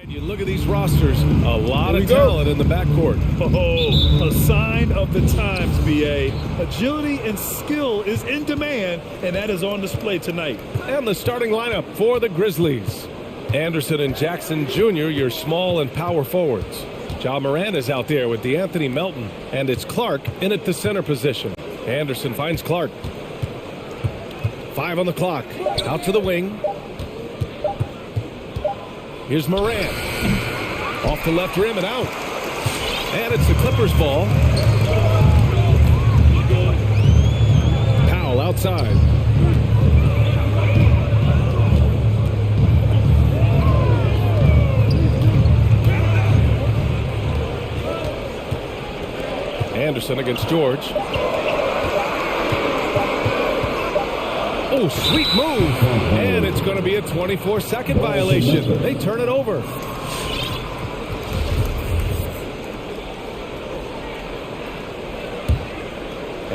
You look at these rosters, a lot of talent in the backcourt. Oh, a sign of the times, BA. Agility and skill is in demand, and that is on display tonight. And the starting lineup for the Grizzlies. Anderson and Jackson Jr., your small and power forwards. Ja Morant is out there with DeAnthony Melton, and it's Clark in at the center position. Anderson finds Clark. 5 on the clock. Out to the wing. Here's Morant. Off the left rim and out. And it's the Clippers' ball. Powell outside. Anderson against George. Oh, sweet move. And it's going to be a 24-second violation. They turn it over.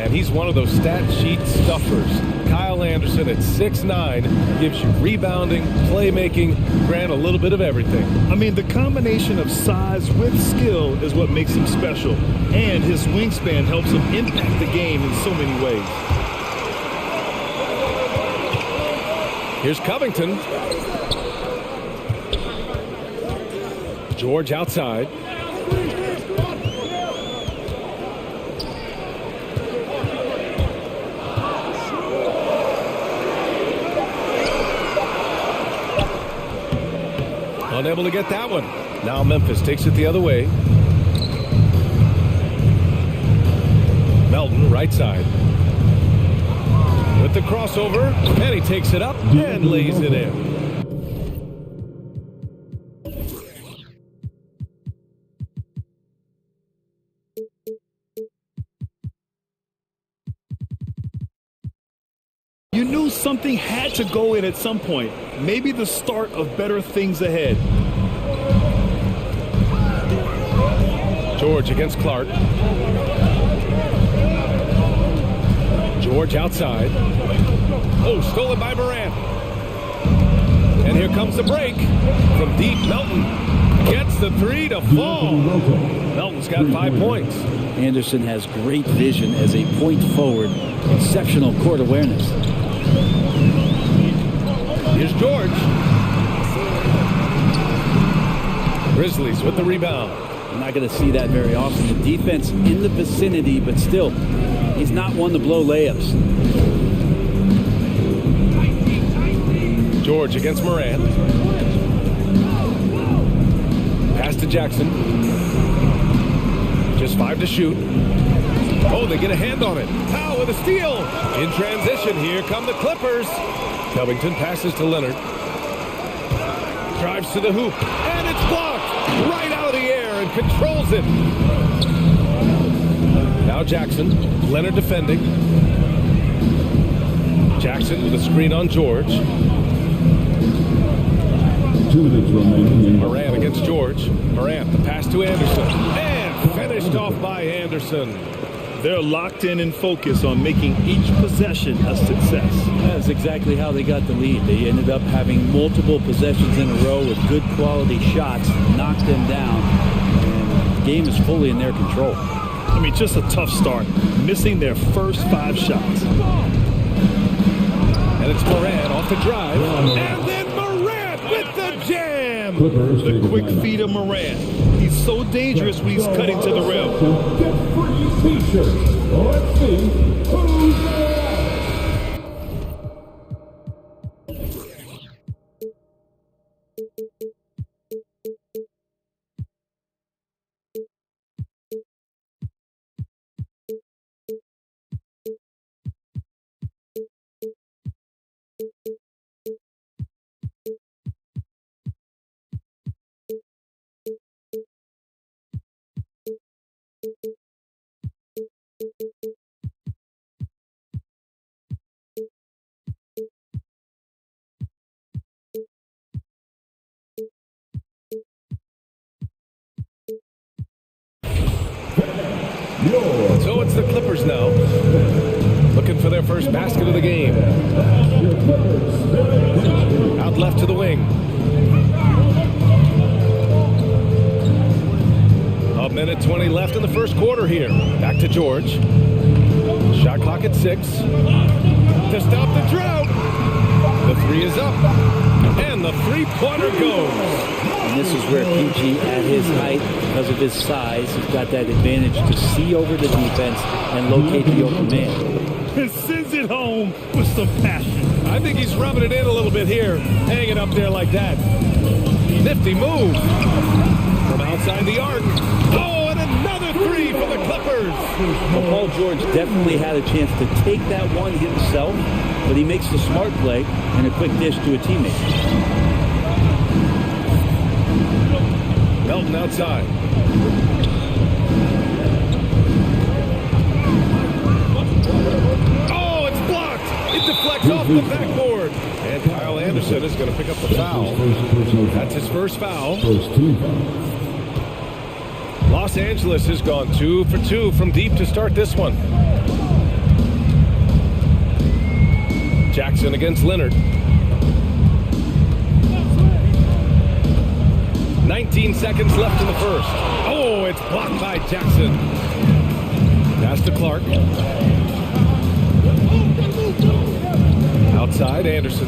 And he's one of those stat sheet stuffers. Kyle Anderson at 6'9", gives you rebounding, playmaking, Grant, a little bit of everything. I mean, the combination of size with skill is what makes him special. And his wingspan helps him impact the game in so many ways. Here's Covington. George outside. Unable to get that one. Now Memphis takes it the other way. Melton, right side. With the crossover, and he takes it up and lays it in. You knew something had to go in at some point. Maybe the start of better things ahead. George against Clark. George outside. Oh, stolen by Morant. And here comes the break from deep. Melton gets the three to fall. Melton's got 5 points. Anderson has great vision as a point forward. Exceptional court awareness. Here's George. Grizzlies with the rebound. You're not going to see that very often. The defense in the vicinity, but still, he's not one to blow layups. George against Morant. Pass to Jackson. Just 5 to shoot. Oh, they get a hand on it. Powell with a steal. In transition, here come the Clippers. Covington passes to Leonard. Drives to the hoop. And it's blocked. Right out of the air and controls it. Now Jackson. Leonard defending. Jackson with a screen on George. 2 minutes remaining. Morant against George. Morant, the pass to Anderson. And finished off by Anderson. They're locked in and focused on making each possession a success. That's exactly how they got the lead. They ended up having multiple possessions in a row with good quality shots, knocked them down, and the game is fully in their control. I mean, just a tough start, missing their first 5 shots. And it's Morant off the drive. And then Morant with the jam. The quick feed of Morant. He's so dangerous when he's cutting to the rim. Get free t-shirts. Let's see who's there. So it's the Clippers now, looking for their first basket of the game. Out left to the wing. 1:20 left in the first quarter here. Back to George. Shot clock at 6. To stop the drought. The three is up. And the three-pointer goes. And this is where PG, at his height, because of his size, has got that advantage to see over the defense and locate the open man. And sends it home with some passion. I think he's rubbing it in a little bit here, hanging up there like that. Nifty move from outside the arc. Oh, and another three for the Clippers. Well, Paul George definitely had a chance to take that one himself, but he makes the smart play and a quick dish to a teammate. Melton outside. Oh, it's blocked. It deflects off the backboard. And Kyle Anderson is going to pick up the foul. That's his first foul. Los Angeles has gone 2 for 2 from deep to start this one. Jackson against Leonard. 19 seconds left in the first. Oh, it's blocked by Jackson. Pass to Clark. Outside, Anderson.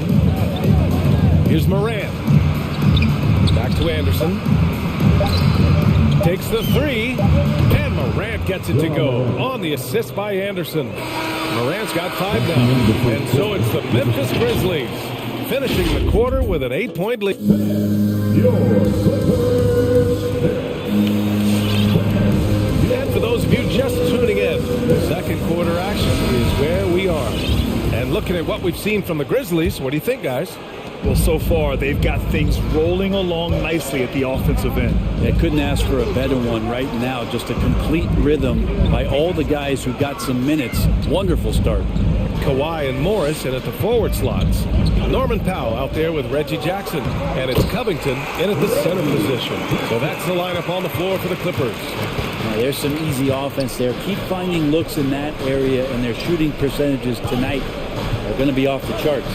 Here's Morant. Back to Anderson. Takes the three, and Morant gets it to go on the assist by Anderson. Morant's got 5 now, and so it's the Memphis Grizzlies finishing the quarter with an 8-point lead. And for those of you just tuning in, the second quarter action is where we are. And looking at what we've seen from the Grizzlies, what do you think, guys? Well, so far, they've got things rolling along nicely at the offensive end. I couldn't ask for a better one right now. Just a complete rhythm by all the guys who got some minutes. Wonderful start. Kawhi and Morris in at the forward slots. Norman Powell out there with Reggie Jackson. And it's Covington in at the center position. So that's the lineup on the floor for the Clippers. There's some easy offense there. Keep finding looks in that area, and their shooting percentages tonight are going to be off the charts.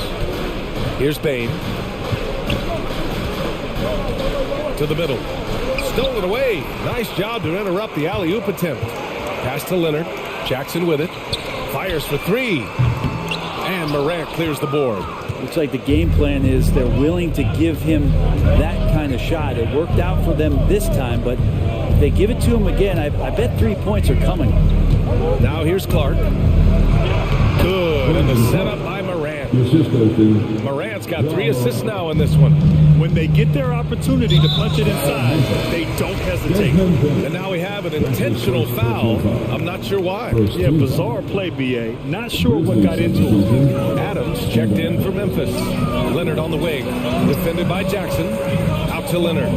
Here's Bain. To the middle. Stolen away. Nice job to interrupt the alley-oop attempt. Pass to Leonard. Jackson with it. Fires for 3. And Morant clears the board. Looks like the game plan is they're willing to give him that kind of shot. It worked out for them this time, but if they give it to him again, I bet 3 points are coming. Now here's Clark. Good. And the setup by Morant. Morant's got 3 assists now in this one. When they get their opportunity to punch it inside, they don't hesitate. And now we have an intentional foul. I'm not sure why. Yeah, bizarre play, BA. Not sure what got into him. Adams checked in for Memphis. Leonard on the wing. Defended by Jackson. Out to Leonard.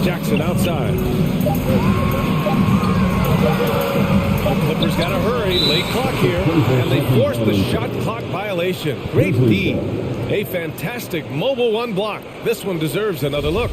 Jackson outside. The Clippers got to hurry. Late clock here. And they forced the shot clock violation. Great D. A fantastic mobile 1 block. This one deserves another look.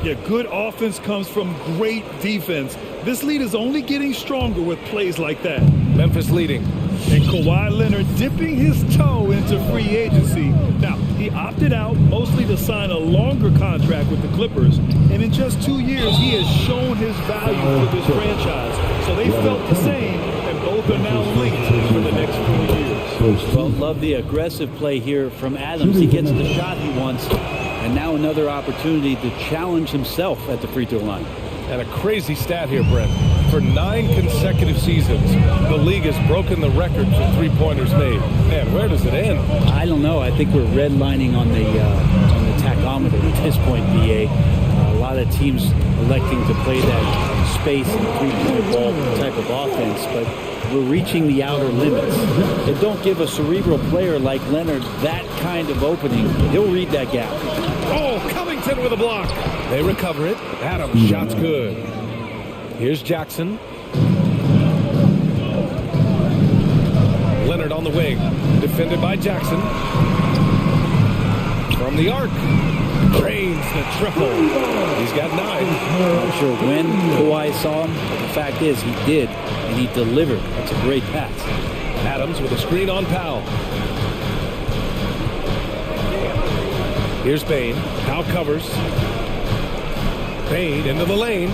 Yeah, good offense comes from great defense. This lead is only getting stronger with plays like that. Memphis leading. And Kawhi Leonard dipping his toe into free agency. Now, he opted out mostly to sign a longer contract with the Clippers. And in just 2 years, he has shown his value for this franchise. So they felt the same, and both are now linked for the next 4 years. Well, love the aggressive play here from Adams. He gets the shot he wants. And now another opportunity to challenge himself at the free throw line. And a crazy stat here, Brent. For 9 consecutive seasons, the league has broken the record for three-pointers made. Man, where does it end? I don't know. I think we're redlining on the tachometer at this point, BA. A lot of teams electing to play that space and three-point ball type of offense, but we're reaching the outer limits. It don't give a cerebral player like Leonard that kind of opening. He'll read that gap. Oh, Covington with a block. They recover it. Adams, shot's good. Here's Jackson. Leonard on the wing. Defended by Jackson. From the arc. Drains the triple. He's got 9. I'm sure when Kawhi saw him, but the fact is he did, and he delivered. That's a great pass. Adams with a screen on Powell. Here's Bain. Powell covers. Bain into the lane.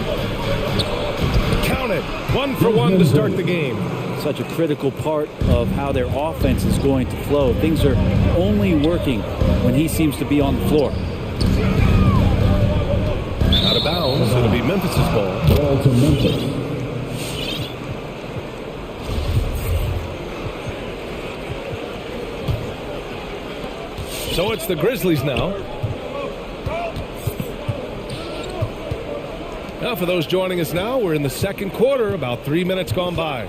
Count it. 1 for 1 to start the game. Such a critical part of how their offense is going to flow. Things are only working when he seems to be on the floor. Out of bounds. It'll be Memphis's ball. Ball to Memphis. So it's the Grizzlies now. Now, for those joining us now, we're in the second quarter, about 3 minutes gone by.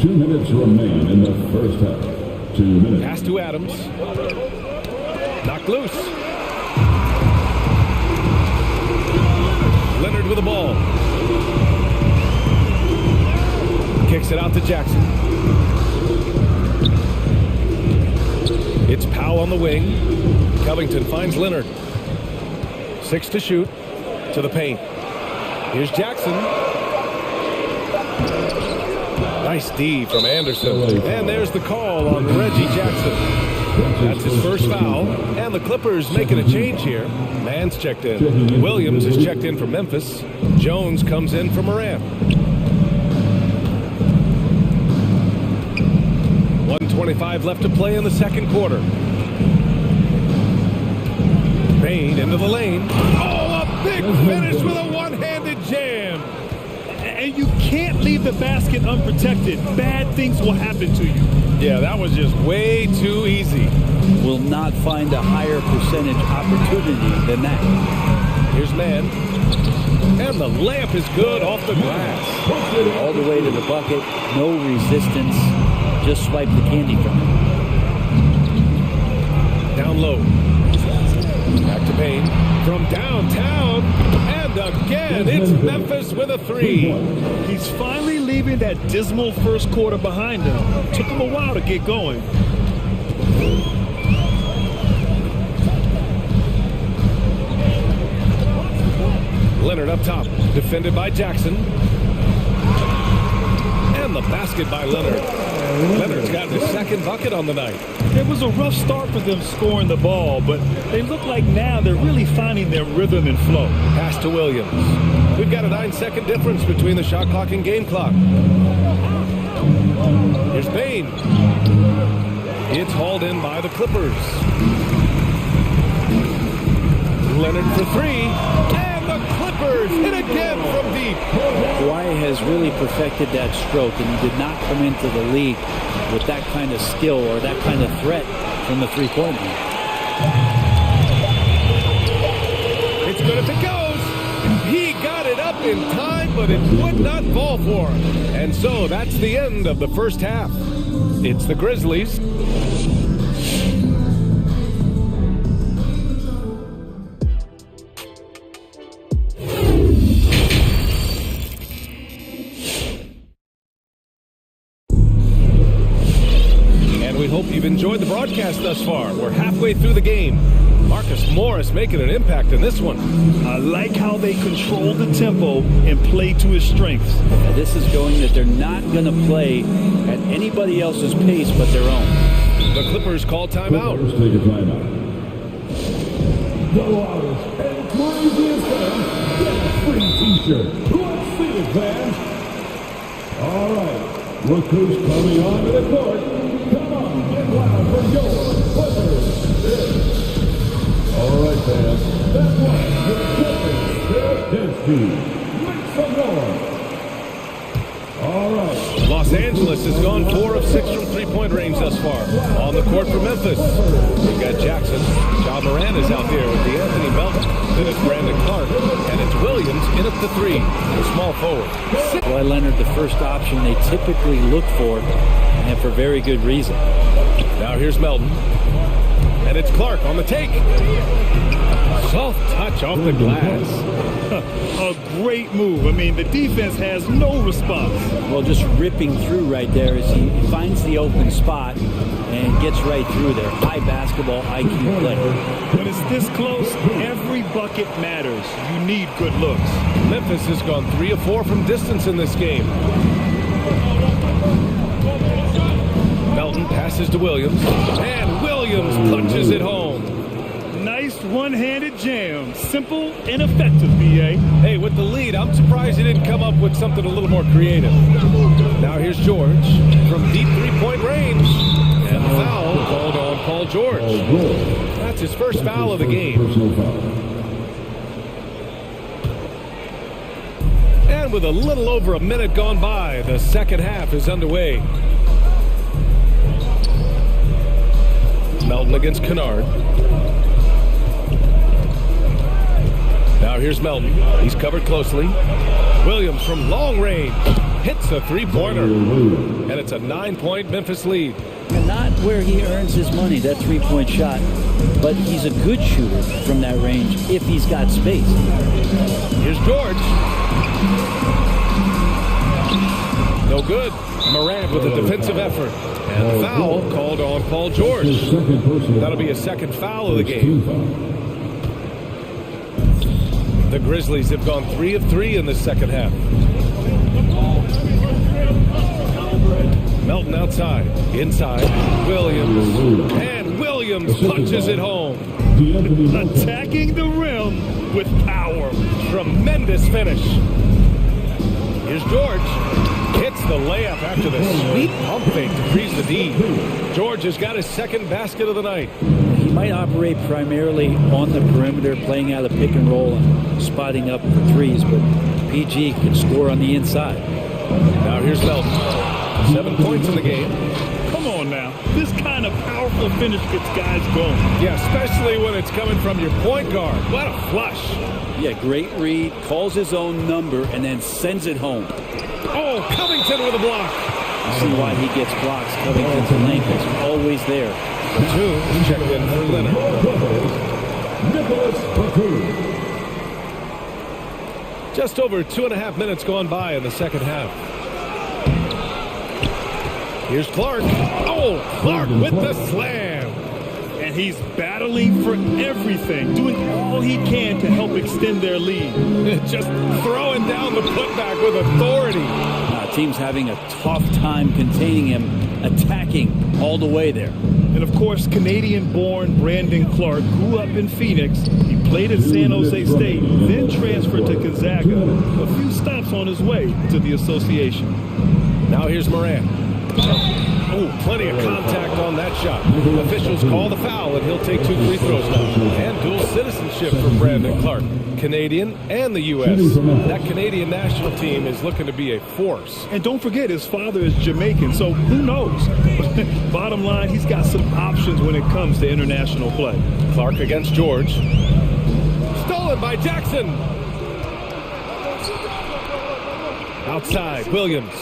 2 minutes remain in the first half. 2 minutes. Pass to Adams. Knocked loose. Leonard with the ball. Kicks it out to Jackson. It's Powell on the wing. Covington finds Leonard. 6 to shoot. To the paint. Here's Jackson. Nice D from Anderson. And there's the call on Reggie Jackson. That's his first foul. And the Clippers making a change here. Mann's checked in. Williams is checked in for Memphis. Jones comes in for Morant. 1:25 left to play in the second quarter. Bain into the lane. Oh, a big finish with a one-handed jam. And you can't leave the basket unprotected. Bad things will happen to you. Yeah, that was just way too easy. Will not find a higher percentage opportunity than that. Here's Mann. And the layup is good off the glass. All the way to the bucket, no resistance, just swipe the candy from it. Down low. Back to Bain. From downtown. And again, it's Memphis with a 3. He's finally leaving that dismal first quarter behind him. Took him a while to get going. Leonard up top, defended by Jackson. And the basket by Leonard. Leonard's got his second bucket on the night. It was a rough start for them scoring the ball, but they look like now they're really finding their rhythm and flow. Pass to Williams. We've got a 9-second difference between the shot clock and game clock. Here's Bain. It's hauled in by the Clippers. Leonard for 3. And the Clippers hit again from deep. Kawhi has really perfected that stroke, and he did not come into the league with that kind of skill or that kind of threat from the three-point line. It's good if it goes. He got it up in time, but it would not fall for him. And so that's the end of the first half. It's the Grizzlies. Hope you've enjoyed the broadcast thus far. We're halfway through the game. Marcus Morris making an impact in this one. I like how they control the tempo and play to his strengths. This is showing that they're not going to play at anybody else's pace but their own. The Clippers call timeout. Clippers take a timeout. The loudest and craziest fans get a free t-shirt. Let's see it, fans. All right. Look who's coming onto the court. Come on, get loud for your Clippers. All right, fans. That's right. The Clippers, their dance team. Make some noise. All right. Los Angeles has gone 4 of 6 from three-point range thus far. On the court for Memphis, we've got Jackson. Ja Morant is out there with D'Anthony Melton. Then it's Brandon Clark. And it's Williams in at the 3, the small forward. Kawhi Leonard, the first option they typically look for, and for very good reason. Now here's Melton. And it's Clark on the take. Soft touch off the glass. A great move. I mean, the defense has no response. Well, just ripping through right there as he finds the open spot and gets right through there. High basketball IQ play. When it's this close, every bucket matters. You need good looks. Memphis has gone 3 of 4 from distance in this game. Melton passes to Williams. And Williams punches it home. Nice one-handed jam. Simple and effective, B.A. Hey, with the lead, I'm surprised he didn't come up with something a little more creative. Now here's George from deep three-point range. And the foul called on Paul George. That's his first foul of the game. And with a little over a minute gone by, the second half is underway. Melton against Kennard. Now here's Melton. He's covered closely. Williams from long range hits a three-pointer. And it's a 9-point Memphis lead. Not where he earns his money, that three-point shot, but he's a good shooter from that range if he's got space. Here's George. No good. Morant with a defensive effort. And the foul called on Paul George. That'll be a second foul of the game. The Grizzlies have gone 3 of 3 in the second half. Melton outside. Inside. Williams. And Williams punches it home. Attacking the rim with power. Tremendous finish. Here's George. Hits the layup after the sweet pump fake to freeze the D. George has got his second basket of the night. He might operate primarily on the perimeter, playing out a pick and roll and spotting up for threes, but PG can score on the inside. Now here's Melton. 7 points in the game. Come on now. This kind of powerful finish gets guys going. Yeah, especially when it's coming from your point guard. What a flush. Yeah, great read, calls his own number, and then sends it home. Oh, Covington with a block. You see why he gets blocks. Covington's length is always there. Batum checked in for Leonard. Just over 2.5 minutes gone by in the second half. Here's Clark. Oh, Clark with the slam. And he's battling for everything, doing all he can to help extend their lead. Just throwing down the putback with authority. Team's having a tough time containing him, attacking all the way there. And of course, Canadian-born Brandon Clark grew up in Phoenix. He played at San Jose State, then transferred to Gonzaga. A few stops on his way to the association. Now here's Morant. Oh, plenty of contact on that shot. Officials call the foul, and he'll take 2 free throws now. And dual citizenship for Brandon Clark. Canadian and the U.S. That Canadian national team is looking to be a force. And don't forget, his father is Jamaican, so who knows? Bottom line, he's got some options when it comes to international play. Clark against George. Stolen by Jackson. Outside, Williams.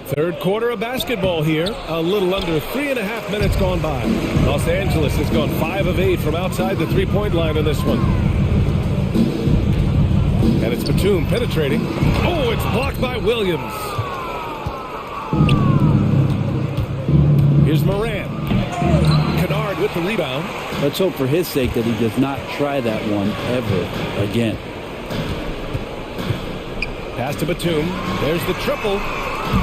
Third quarter of basketball here. A little under 3.5 minutes gone by. Los Angeles has gone 5 of 8 from outside the three-point line in this one. And it's Batum penetrating. Oh, it's blocked by Williams. Here's Morant. Kennard with the rebound. Let's hope for his sake that he does not try that one ever again. Pass to Batum. There's the triple.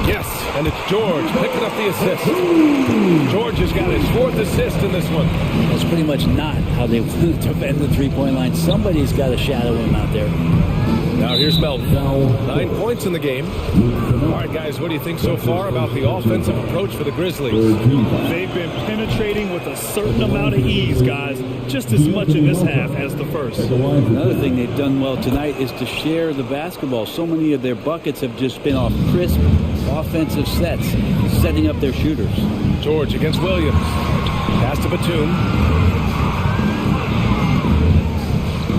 Yes, and it's George picking up the assist. George has got his 4th assist in this one. That's pretty much not how they want to defend the three-point line. Somebody's got to shadow him out there. Now here's Melton. 9 points in the game. All right, guys, what do you think so far about the offensive approach for the Grizzlies? They've been penetrating with a certain amount of ease, guys. Just as much in this half as the first. Another thing they've done well tonight is to share the basketball. So many of their buckets have just been off crisp offensive sets, setting up their shooters. George against Williams. Pass to Batum.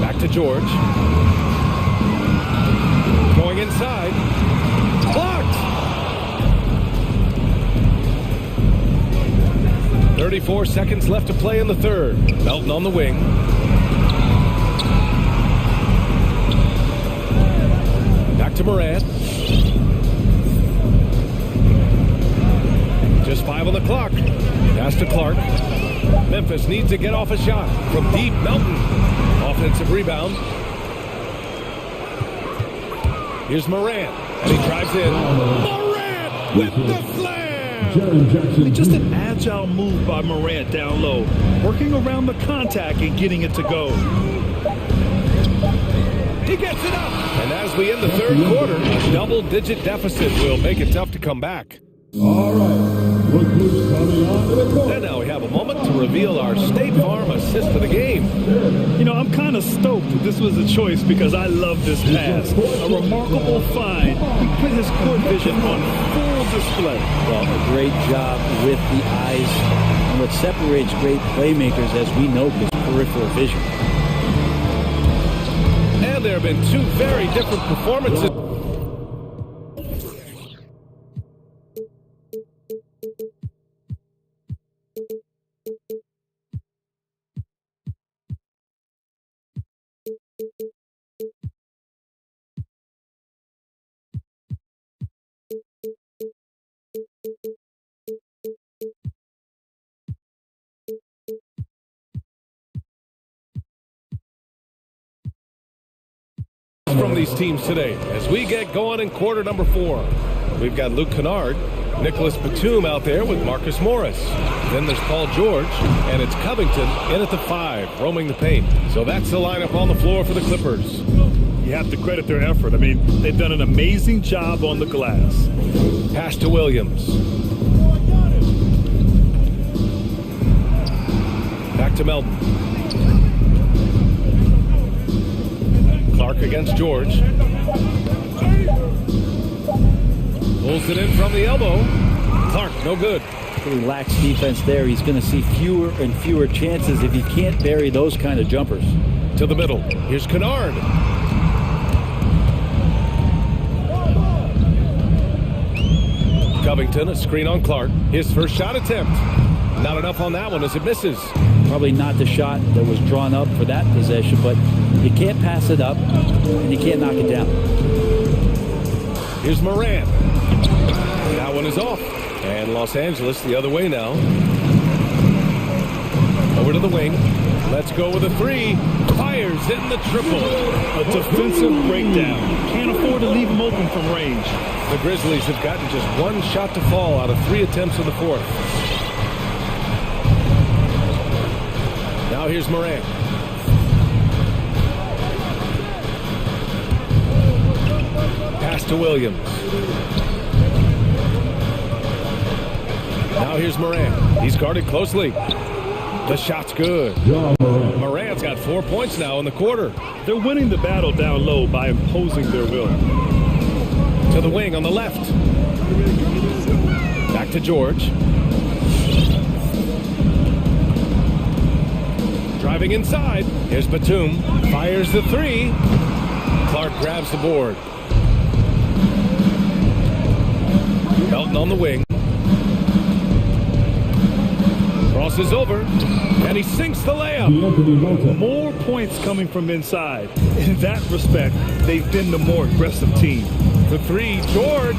Back to George. Going inside. Blocked! 34 seconds left to play in the third. Melton on the wing. Back to Morant. Just 5 on the clock. Pass to Clark. Memphis needs to get off a shot from deep. Melton. Offensive rebound. Here's Morant. And he drives in. Morant with the slam! Jaron Jackson. Just an agile move by Morant down low, working around the contact and getting it to go. He gets it up. And as we end the third quarter, a double-digit deficit will make it tough to come back. All right, look who's coming onto the court. And now we have a moment to reveal our State Farm assist of the game. You know, I'm kind of stoked that this was a choice because I love this pass. A remarkable find. He put his court vision on full display. Well, a great job with the eyes. And what separates great playmakers, as we know, is peripheral vision. And there have been two very different performances. From these teams today as we get going in quarter number 4. We've got Luke Kennard, Nicholas Batum out there with Marcus Morris. Then there's Paul George, and it's Covington in at the 5, roaming the paint. So that's the lineup on the floor for the Clippers. You have to credit their effort. I mean, they've done an amazing job on the glass. Pass to Williams. Back to Melton. Clark against George. Pulls it in from the elbow. Clark, no good. Really lax defense there. He's going to see fewer and fewer chances if he can't bury those kind of jumpers. To the middle. Here's Kennard. Covington, a screen on Clark. His first shot attempt. Not enough on that one as it misses. Probably not the shot that was drawn up for that possession, but you can't pass it up and you can't knock it down. Here's Morant. That one is off. And Los Angeles the other way now. Over to the wing. Let's go with a 3. Fires in the triple. A defensive breakdown. Can't afford to leave him open from range. The Grizzlies have gotten just one shot to fall out of 3 attempts in the fourth. Now here's Morant. Pass to Williams. Now here's Morant. He's guarded closely. The shot's good. Morant's got 4 points now in the quarter. They're winning the battle down low by imposing their will. To the wing on the left. Back to George. Driving inside. Here's Batum. Fires the 3. Clark grabs the board. Melton on the wing. Crosses over. And he sinks the layup. More points coming from inside. In that respect, they've been the more aggressive team. The 3, George.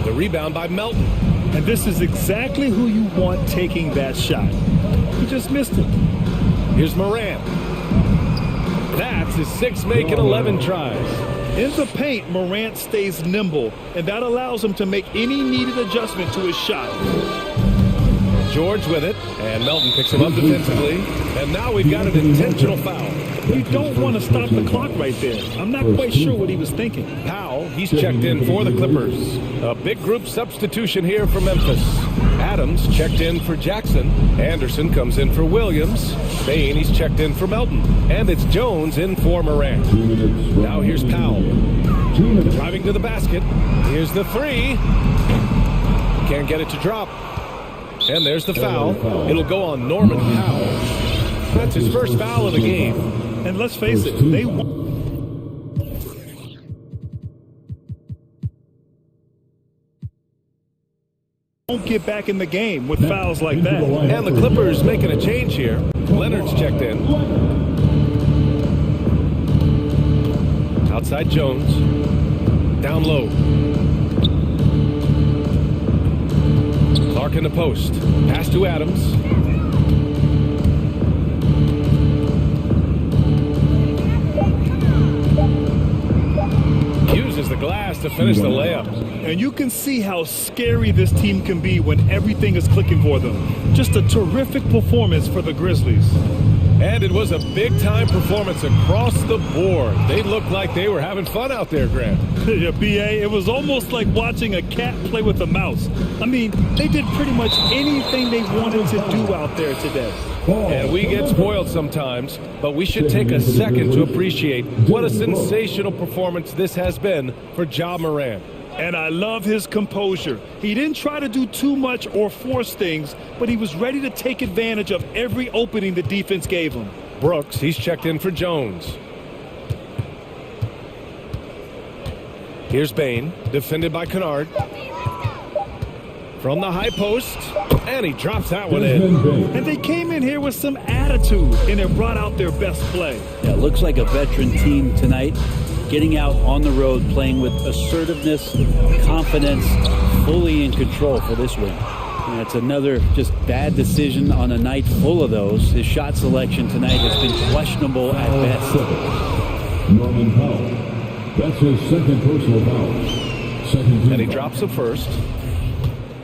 The rebound by Melton. And this is exactly who you want taking that shot. He just missed it. Here's Morant. That's his 6th make in 11 tries. In the paint, Morant stays nimble, and that allows him to make any needed adjustment to his shot. George with it, and Melton picks him up defensively. And now we've got an intentional foul. You don't want to stop the clock right there. I'm not quite sure what he was thinking. Powell, he's checked in for the Clippers. A big group substitution here for Memphis. Adams checked in for Jackson. Anderson comes in for Williams. Bain, he's checked in for Melton. And it's Jones in for Morant. Now here's Powell. Driving to the basket. Here's the 3. Can't get it to drop. And there's the foul. It'll go on Norman Powell. That's his first foul of the game. And let's face it, they won't get back in the game with fouls like that. And the Clippers making a change here. Leonard's checked in. Outside Jones. Down low. Clark in the post. Pass to Adams. Uses the glass has to finish the layup. And you can see how scary this team can be when everything is clicking for them. Just a terrific performance for the Grizzlies. And it was a big-time performance across the board. They looked like they were having fun out there, Grant. Yeah, B.A., it was almost like watching a cat play with a mouse. I mean, they did pretty much anything they wanted to do out there today. And we get spoiled sometimes, but we should take a second to appreciate what a sensational performance this has been for Ja Morant. And I love his composure. He didn't try to do too much or force things, but he was ready to take advantage of every opening the defense gave him. Brooks, he's checked in for Jones. Here's Bain, defended by Kennard. From the high post, and he drops that one in. And they came in here with some attitude, and it brought out their best play. Yeah, it looks like a veteran team tonight, getting out on the road, playing with assertiveness, confidence, fully in control for this win. And it's another just bad decision on a night full of those. His shot selection tonight has been questionable at best. Norman Powell. That's his second personal foul. Second team And he foul. drops the first.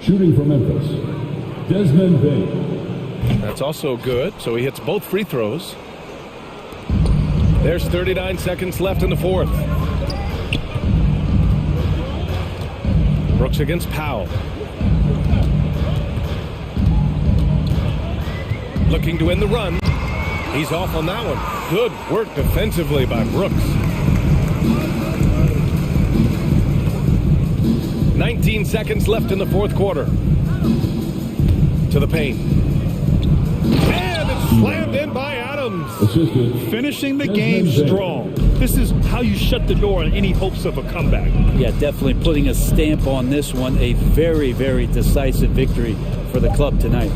Shooting for Memphis, Desmond Bain. That's also good, so he hits both free throws. There's 39 seconds left in the fourth. Brooks against Powell. Looking to end the run. He's off on that one. Good work defensively by Brooks. 19 seconds left in the fourth quarter. To the paint. And it's slammed in by Adams. Assisted. Finishing the game strong. This is how you shut the door on any hopes of a comeback. Yeah, definitely putting a stamp on this one. A very, very decisive victory for the club tonight.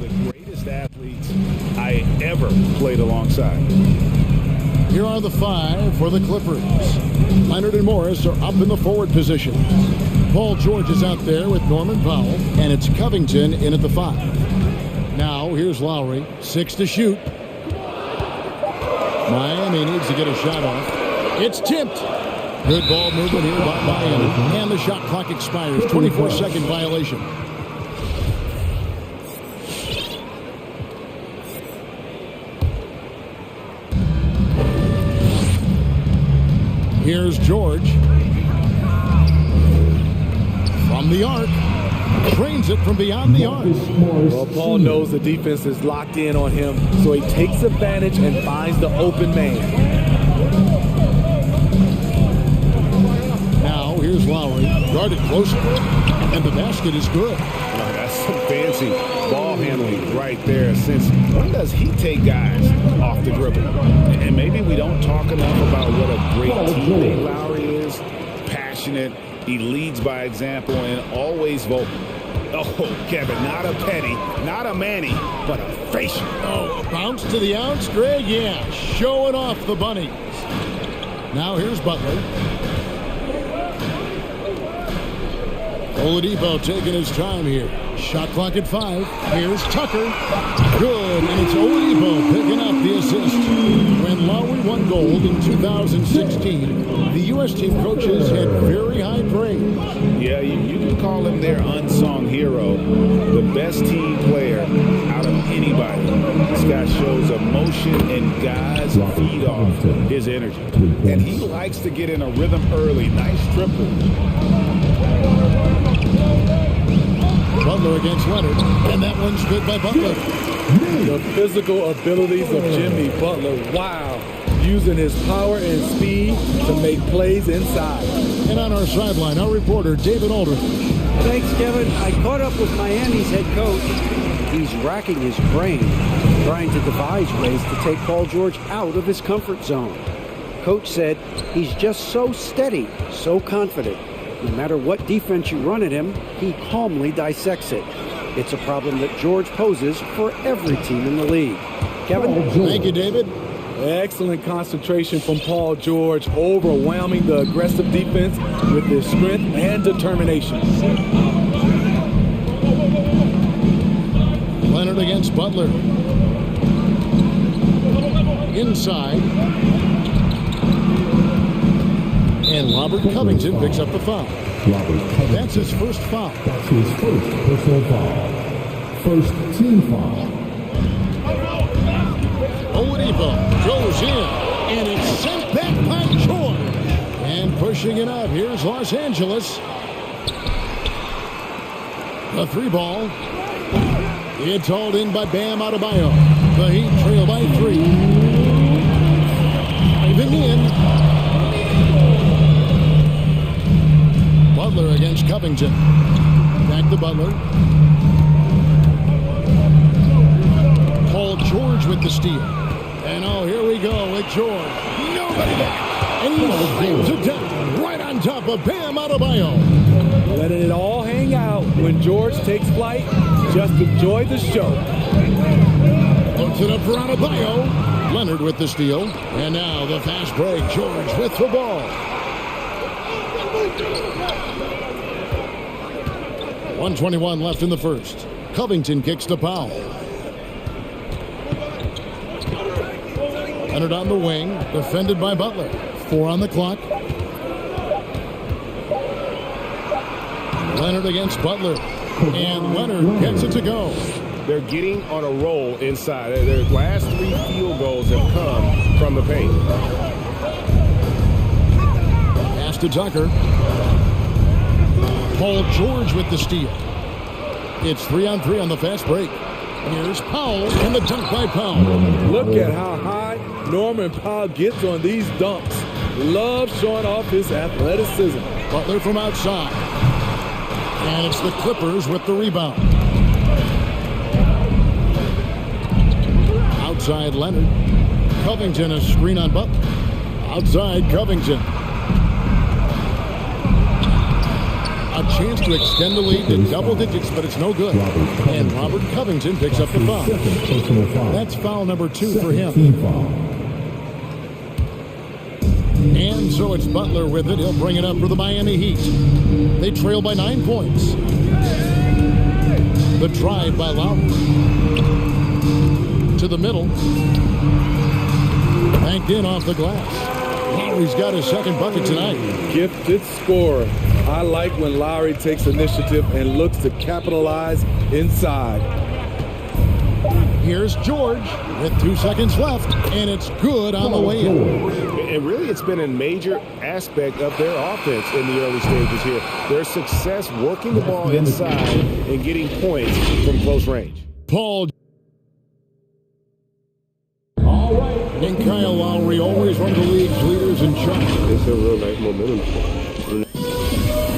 the greatest athletes I ever played alongside. Here are the 5 for the Clippers. Leonard and Morris are up in the forward position. Paul George is out there with Norman Powell, and it's Covington in at the 5. Now, here's Lowry, 6 to shoot. Miami needs to get a shot off. It's tipped. Good ball movement here by Miami, and the shot clock expires. 24-second violation. Here's George. From the arc. Trains it from beyond the arc. Well, Paul knows the defense is locked in on him, so he takes advantage and finds the open man. Now, here's Lowry. Guarded closer. And the basket is good. Oh, that's some fancy ball handling right there. Since when does he take guys off the dribble? And maybe we don't talk enough about what a great teammate Lowry is. Passionate. He leads by example and always vocal. Oh, Kevin, not a petty, not a Manny, but a facial. Oh, bounce to the ounce, Greg? Yeah, showing off the bunnies. Now here's Butler. Oladipo taking his time here. Shot clock at 5. Here's Tucker. Good, and it's Oladipo picking up the assist. When Lowry won gold in 2016, the U.S. team coaches had very high praise. Yeah, you can call him their unsung hero. The best team player out of anybody. This guy shows emotion and guys feed off his energy. And he likes to get in a rhythm early. Nice triple. Butler against Leonard, and that one's good by Butler. The physical abilities of Jimmy Butler, wow. Using his power and speed to make plays inside. And on our sideline, our reporter, David Aldridge. Thanks, Kevin. I caught up with Miami's head coach. He's racking his brain, trying to devise ways to take Paul George out of his comfort zone. Coach said he's just so steady, so confident. No matter what defense you run at him, he calmly dissects it. It's a problem that George poses for every team in the league. Kevin? Thank you, David. Excellent concentration from Paul George, overwhelming the aggressive defense with his strength and determination. Leonard against Butler. Inside. And Robert Covington picks up the foul. That's his first foul. That's his first personal foul. First team foul. Oladipo goes in, and it's sent back by George. And pushing it up, here's Los Angeles. The 3-ball. It's hauled in by Bam Adebayo. The Heat trail by 3. Driving in. Butler against Covington. Back to Butler. Paul George with the steal. And oh, here we go with George. Nobody back. And he slams it down right on top of Bam Adebayo. Letting it all hang out when George takes flight. Just enjoy the show. Puts it up for Adebayo. Leonard with the steal. And now the fast break. George with the ball. 1:21 left in the first. Covington kicks to Powell. Leonard on the wing, defended by Butler. 4 on the clock. Leonard against Butler. And Leonard gets it to go. They're getting on a roll inside. Their last 3 field goals have come from the paint. Pass to Tucker. Paul George with the steal. It's 3-on-3 on the fast break. Here's Powell and the dunk by Powell. Look at how high Norman Powell gets on these dunks. Loves showing off his athleticism. Butler from outside. And it's the Clippers with the rebound. Outside Leonard. Covington, a screen on Butler. Outside Covington. A chance to extend the lead to double digits, but it's no good. And Robert Covington picks up the foul. That's foul number 2 for him. And so it's Butler with it. He'll bring it up for the Miami Heat. They trail by 9 points. The drive by Lowry. To the middle. Banked in off the glass. Lowry's got his second bucket tonight. Gifted scorer. I like when Lowry takes initiative and looks to capitalize inside. Here's George with 2 seconds left, and it's good on the way in. And really, it's been a major aspect of their offense in the early stages here. Their success working the ball inside and getting points from close range. Paul. All right. And Kyle Lowry, always one of the league's leaders in shots. It's a real nice momentum.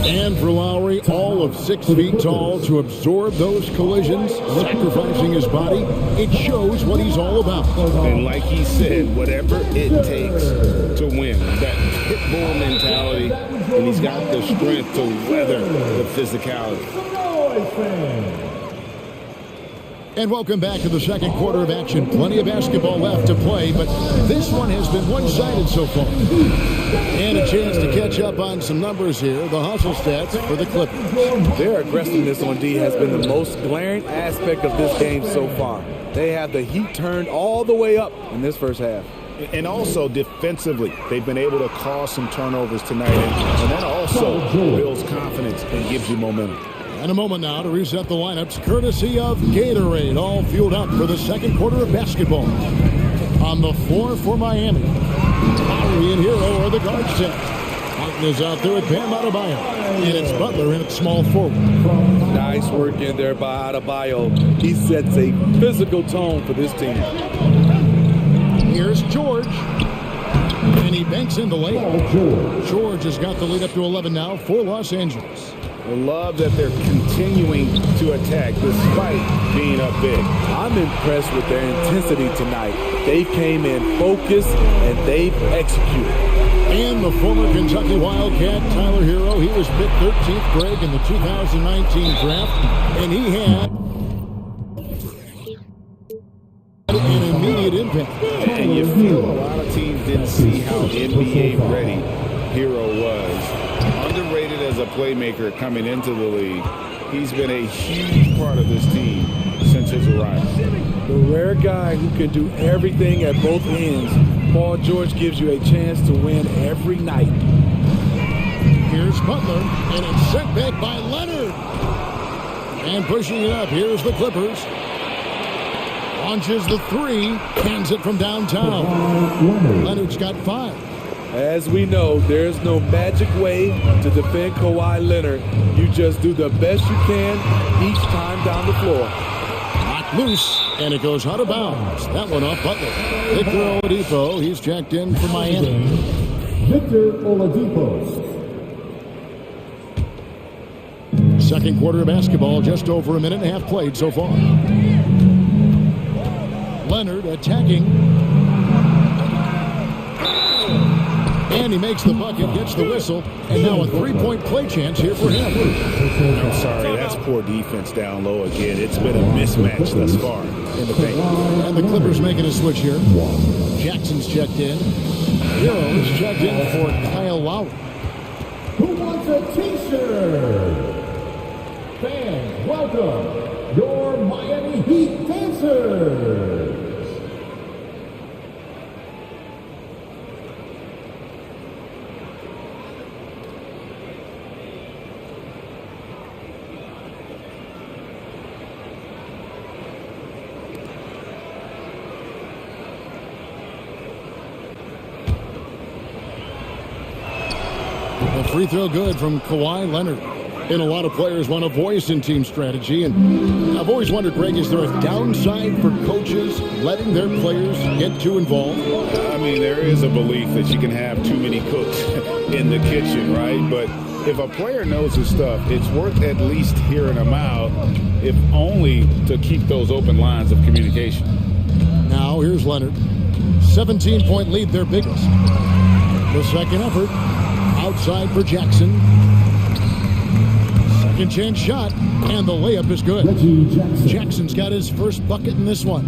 And for Lowry, all of 6 feet tall, to absorb those collisions, sacrificing his body, it shows what he's all about. And like he said, whatever it takes to win, that pit bull mentality, and he's got the strength to weather the physicality. And welcome back to the second quarter of action. Plenty of basketball left to play, but this one has been one-sided so far. And a chance to catch up on some numbers here. The hustle stats for the Clippers. Their aggressiveness on D has been the most glaring aspect of this game so far. They have the heat turned all the way up in this first half. And also defensively, they've been able to cause some turnovers tonight. And that also builds confidence and gives you momentum. And a moment now to reset the lineups, courtesy of Gatorade, all fueled up for the second quarter of basketball. On the floor for Miami, Lowry and Hero are the guard set. Martin is out there with Bam Adebayo, and it's Butler in at small forward. Nice work in there by Adebayo. He sets a physical tone for this team. Here's George, and he banks in the layup. George has got the lead up to 11 now for Los Angeles. I love that they're continuing to attack despite being up big. I'm impressed with their intensity tonight. They came in focused and they've executed. And the former Kentucky Wildcat, Tyler Hero, he was picked 13th grade in the 2019 draft, and he had an immediate impact. And you feel a lot of teams didn't see how NBA ready Hero was. Underrated as a playmaker coming into the league. He's been a huge part of this team since his arrival. The rare guy who can do everything at both ends. Paul George gives you a chance to win every night. Here's Butler, and it's sent back by Leonard. And pushing it up, here's the Clippers. Launches the 3, hands it from downtown. Leonard's got 5. As we know, there's no magic way to defend Kawhi Leonard. You just do the best you can each time down the floor. Knocked loose, and it goes out of bounds. That one off Butler. Victor Oladipo, he's checked in for Miami. Victor Oladipo. Second quarter of basketball, just over a minute and a half played so far. Leonard attacking. And he makes the bucket, gets the whistle, and now a three-point play chance here for him. I'm sorry, that's poor defense down low again. It's been a mismatch thus far in the paint. And the Clippers making a switch here. Jackson's checked in. Hero is checked in for Kyle Lowry. Who wants a t-shirt? Fans, welcome your Miami Heat dancers. A free throw good from Kawhi Leonard. And a lot of players want a voice in team strategy. And I've always wondered, Greg, is there a downside for coaches letting their players get too involved? I mean, there is a belief that you can have too many cooks in the kitchen, right? But if a player knows his stuff, it's worth at least hearing them out, if only to keep those open lines of communication. Now, here's Leonard. 17-point lead, their biggest. The second effort. Outside for Jackson. Second chance shot, and the layup is good. Reggie Jackson. Jackson's got his first bucket in this one.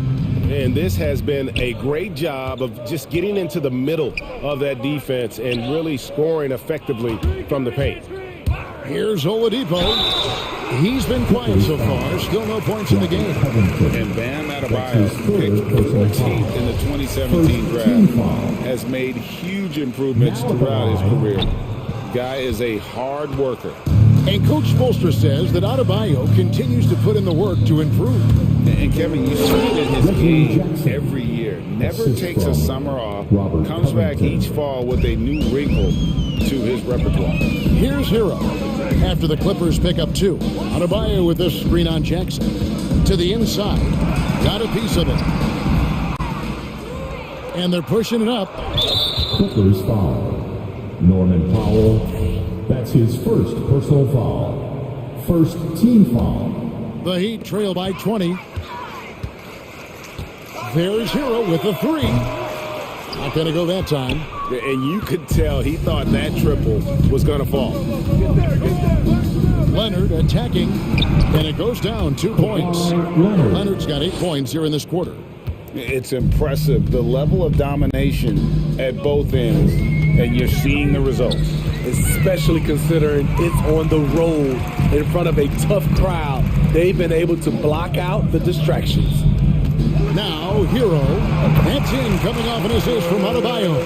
And this has been a great job of just getting into the middle of that defense and really scoring effectively from the paint. Here's Oladipo. He's been quiet so far. Still no points in the game. And Bam Adebayo, picked 14th in the 2017 draft, has made huge improvements throughout his career. Guy is a hard worker. And Coach Spoelstra says that Adebayo continues to put in the work to improve. And Kevin, you see it in his game every year. Never takes a summer off. Comes back each fall with a new wrinkle to his repertoire. Here's Hero. After the Clippers pick up 2. Adebayo with this screen on Jackson. To the inside. Got a piece of it. And they're pushing it up. Clippers foul. Norman Powell, that's his first personal foul. First team foul. The Heat trail by 20. There's Hero with a 3. Not going to go that time. And you could tell he thought that triple was going to fall. Leonard attacking, and it goes down 2 points. Leonard's got 8 points here in this quarter. It's impressive, the level of domination at both ends, and you're seeing the results. Especially considering it's on the road in front of a tough crowd. They've been able to block out the distractions. Now, Hero. That's in, coming off an assist from Adebayo.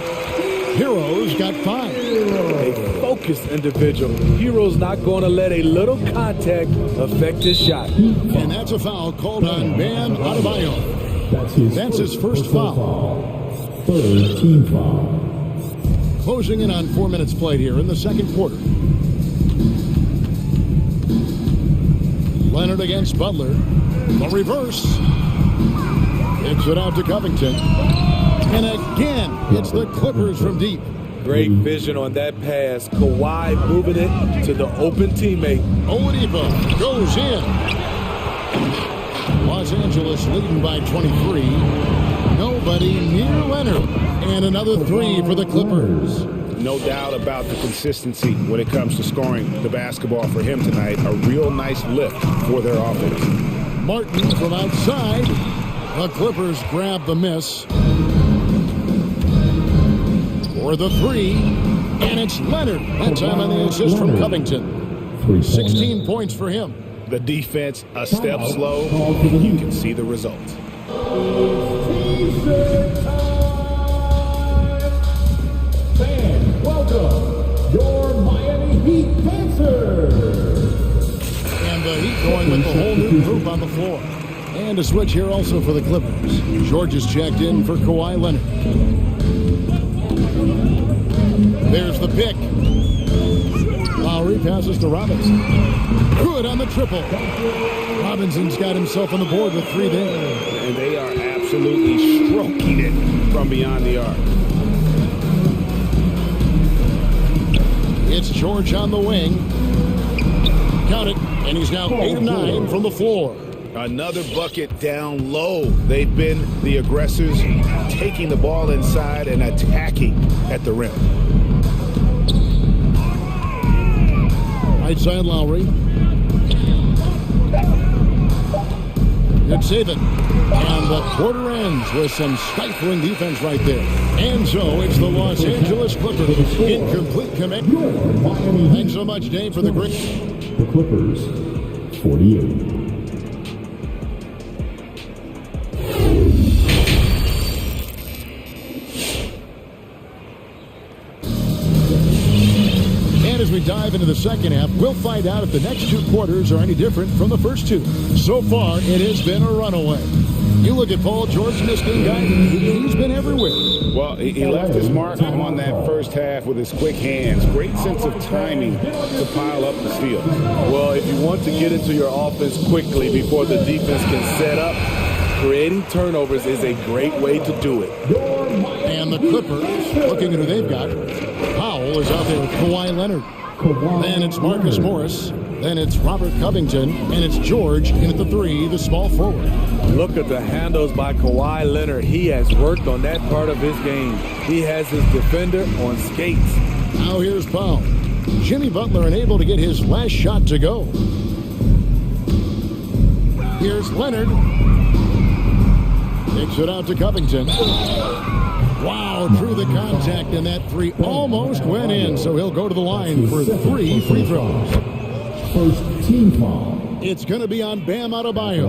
Hero's got 5. A focused individual. Hero's not going to let a little contact affect his shot. And that's a foul called on Bam Adebayo. That's his first foul. Third team foul. Closing in on 4 minutes played here in the second quarter. Leonard against Butler. The reverse. It's it out to Covington. And again, it's the Clippers from deep. Great vision on that pass. Kawhi moving it to the open teammate. Oladipo goes in. Los Angeles leading by 23. Nobody near Leonard. And another 3 for the Clippers. No doubt about the consistency when it comes to scoring the basketball for him tonight. A real nice lift for their offense. Martin from outside. The Clippers grab the miss. For the 3. And it's Leonard. That time on the assist from Covington. 16 points for him. The defense a step slow. You can see the results. Fans, welcome your Miami Heat Dancers. And the Heat going with the whole new group on the floor. And a switch here also for the Clippers. George is checked in for Kawhi Leonard. There's the pick. Lowry passes to Robinson. Good on the triple. Robinson's got himself on the board with 3 there. And they are absolutely stroking it from beyond the arc. It's George on the wing. Count it. And he's now 8 of 9 from the floor. Another bucket down low. They've been the aggressors, taking the ball inside and attacking at the rim. Right side Lowry. Good save it. And the quarter ends with some stifling defense right there. And so it's the Los Angeles Clippers in complete command. Thanks so much, Dave, for the great. The Clippers, 48. As we dive into the second half, we'll find out if the next 2 quarters are any different from the first 2. So far, it has been a runaway. You look at Paul George in this game, guy, he's been everywhere. Well, he left his mark on that first half with his quick hands. Great sense of timing to pile up the steals. Well, if you want to get into your offense quickly before the defense can set up, creating turnovers is a great way to do it. And the Clippers, looking at who they've got, Powell is out there with Kawhi Leonard. Then it's Marcus Morris. Then it's Robert Covington. And it's George in at the 3, the small forward. Look at the handles by Kawhi Leonard. He has worked on that part of his game. He has his defender on skates. Now here's Powell. Jimmy Butler unable to get his last shot to go. Here's Leonard. Takes it out to Covington. Wow, through the contact, and that three almost went in, so he'll go to the line for 3 free throws. First team foul. It's going to be on Bam Adebayo.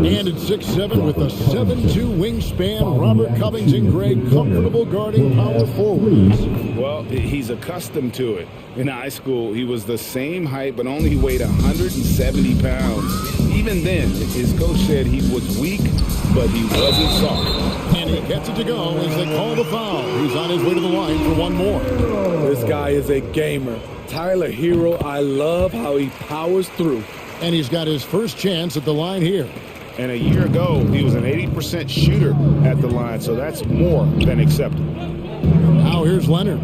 And at 6'7" with a 7'2" wingspan, Robert Covington, Greg, comfortable guarding power forwards. Well, he's accustomed to it. In high school, he was the same height, but only weighed 170 pounds. Even then, his coach said he was weak, but he wasn't soft. And he gets it to go as they call the foul. He's on his way to the line for one more. This guy is a gamer. Tyler Hero, I love how he powers through. And he's got his first chance at the line here. And a year ago, he was an 80% shooter at the line, so that's more than acceptable. Now here's Leonard.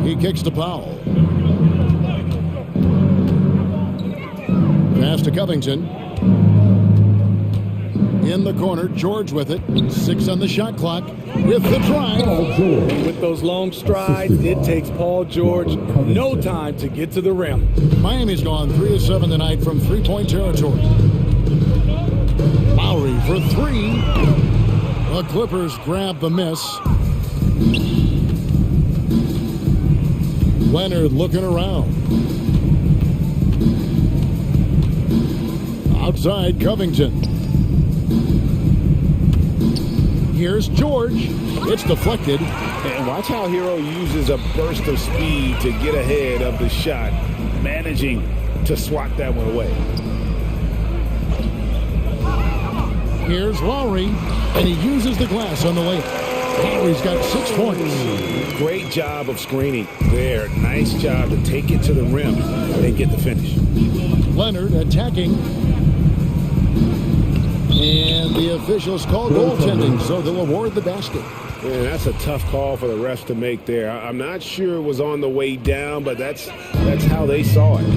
He kicks to Powell. Pass to Covington. In the corner, George with it. 6 on the shot clock with the drive. With those long strides, it takes Paul George no time to get to the rim. Miami's gone 3 of 7 tonight from three-point territory. Lowry for 3. The Clippers grab the miss. Leonard looking around. Outside, Covington. Here's George. It's deflected. And watch how Hero uses a burst of speed to get ahead of the shot, managing to swat that one away. Here's Lowry, and he uses the glass on the layup. Lowry's got 6 points. Great job of screening there. Nice job to take it to the rim and get the finish. Leonard attacking. And the officials call goaltending, so they'll award the basket. Man, that's a tough call for the refs to make there. I'm not sure it was on the way down, but that's how they saw it.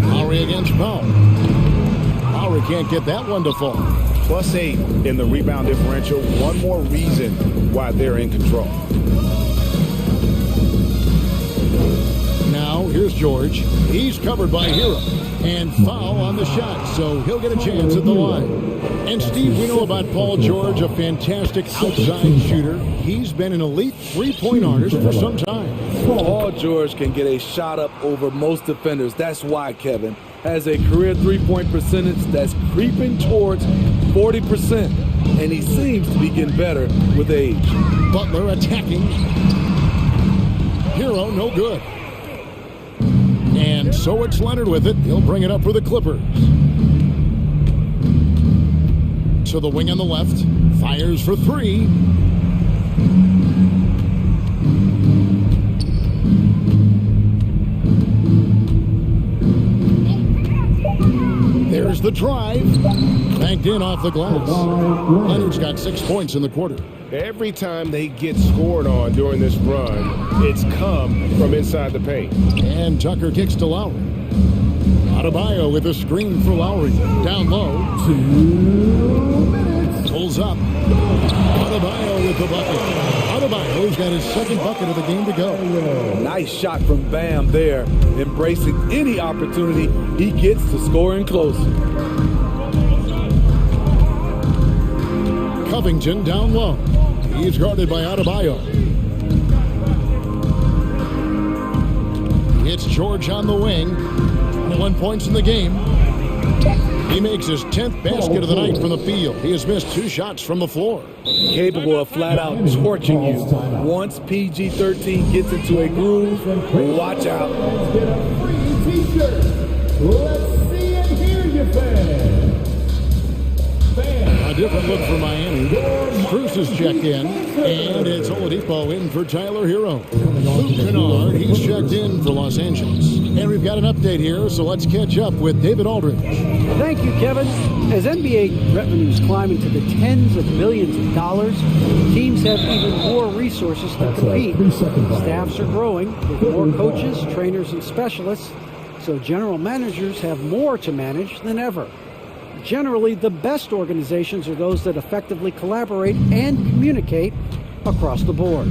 Lowry against Powell. Lowry can't get that one to fall. +8 in the rebound differential. One more reason why they're in control. Now, here's George. He's covered by Hero. And foul on the shot, so he'll get a chance at the line. And Steve, we know about Paul George, a fantastic outside shooter. He's been an elite three-point artist for some time. Paul George can get a shot up over most defenders. That's why Kevin has a career three-point percentage that's creeping towards 40%. And he seems to be getting better with age. Butler attacking. Hero, no good. And so it's Leonard with it. He'll bring it up for the Clippers. To the wing on the left. Fires for 3. There's the drive. Banked in off the glass. Leonard's got 6 points in the quarter. Every time they get scored on during this run, it's come from inside the paint. And Tucker kicks to Lowry. Adebayo with a screen for Lowry. Down low. 2 minutes. Pulls up. Adebayo with the bucket. Adebayo's got his second bucket of the game to go. Nice shot from Bam there, embracing any opportunity he gets to scoring close. Covington down low. He's guarded by Adebayo. It's George on the wing. 21 points in the game. He makes his 10th basket of the night from the field. He has missed 2 shots from the floor. Capable of flat out torching you. Once PG-13 gets into a groove, watch out. Get a free t-shirt. Let's see and hear you, fans. A different look for Miami. Cruz has checked in, and it's Oladipo in for Tyler Hero. Luke Kennard, he's checked in for Los Angeles. And we've got an update here, so let's catch up with David Aldridge. Thank you, Kevin. As NBA revenues climb into the tens of millions of dollars, teams have even more resources to compete. Staffs are growing with more coaches, trainers, and specialists, so general managers have more to manage than ever. Generally, the best organizations are those that effectively collaborate and communicate across the board.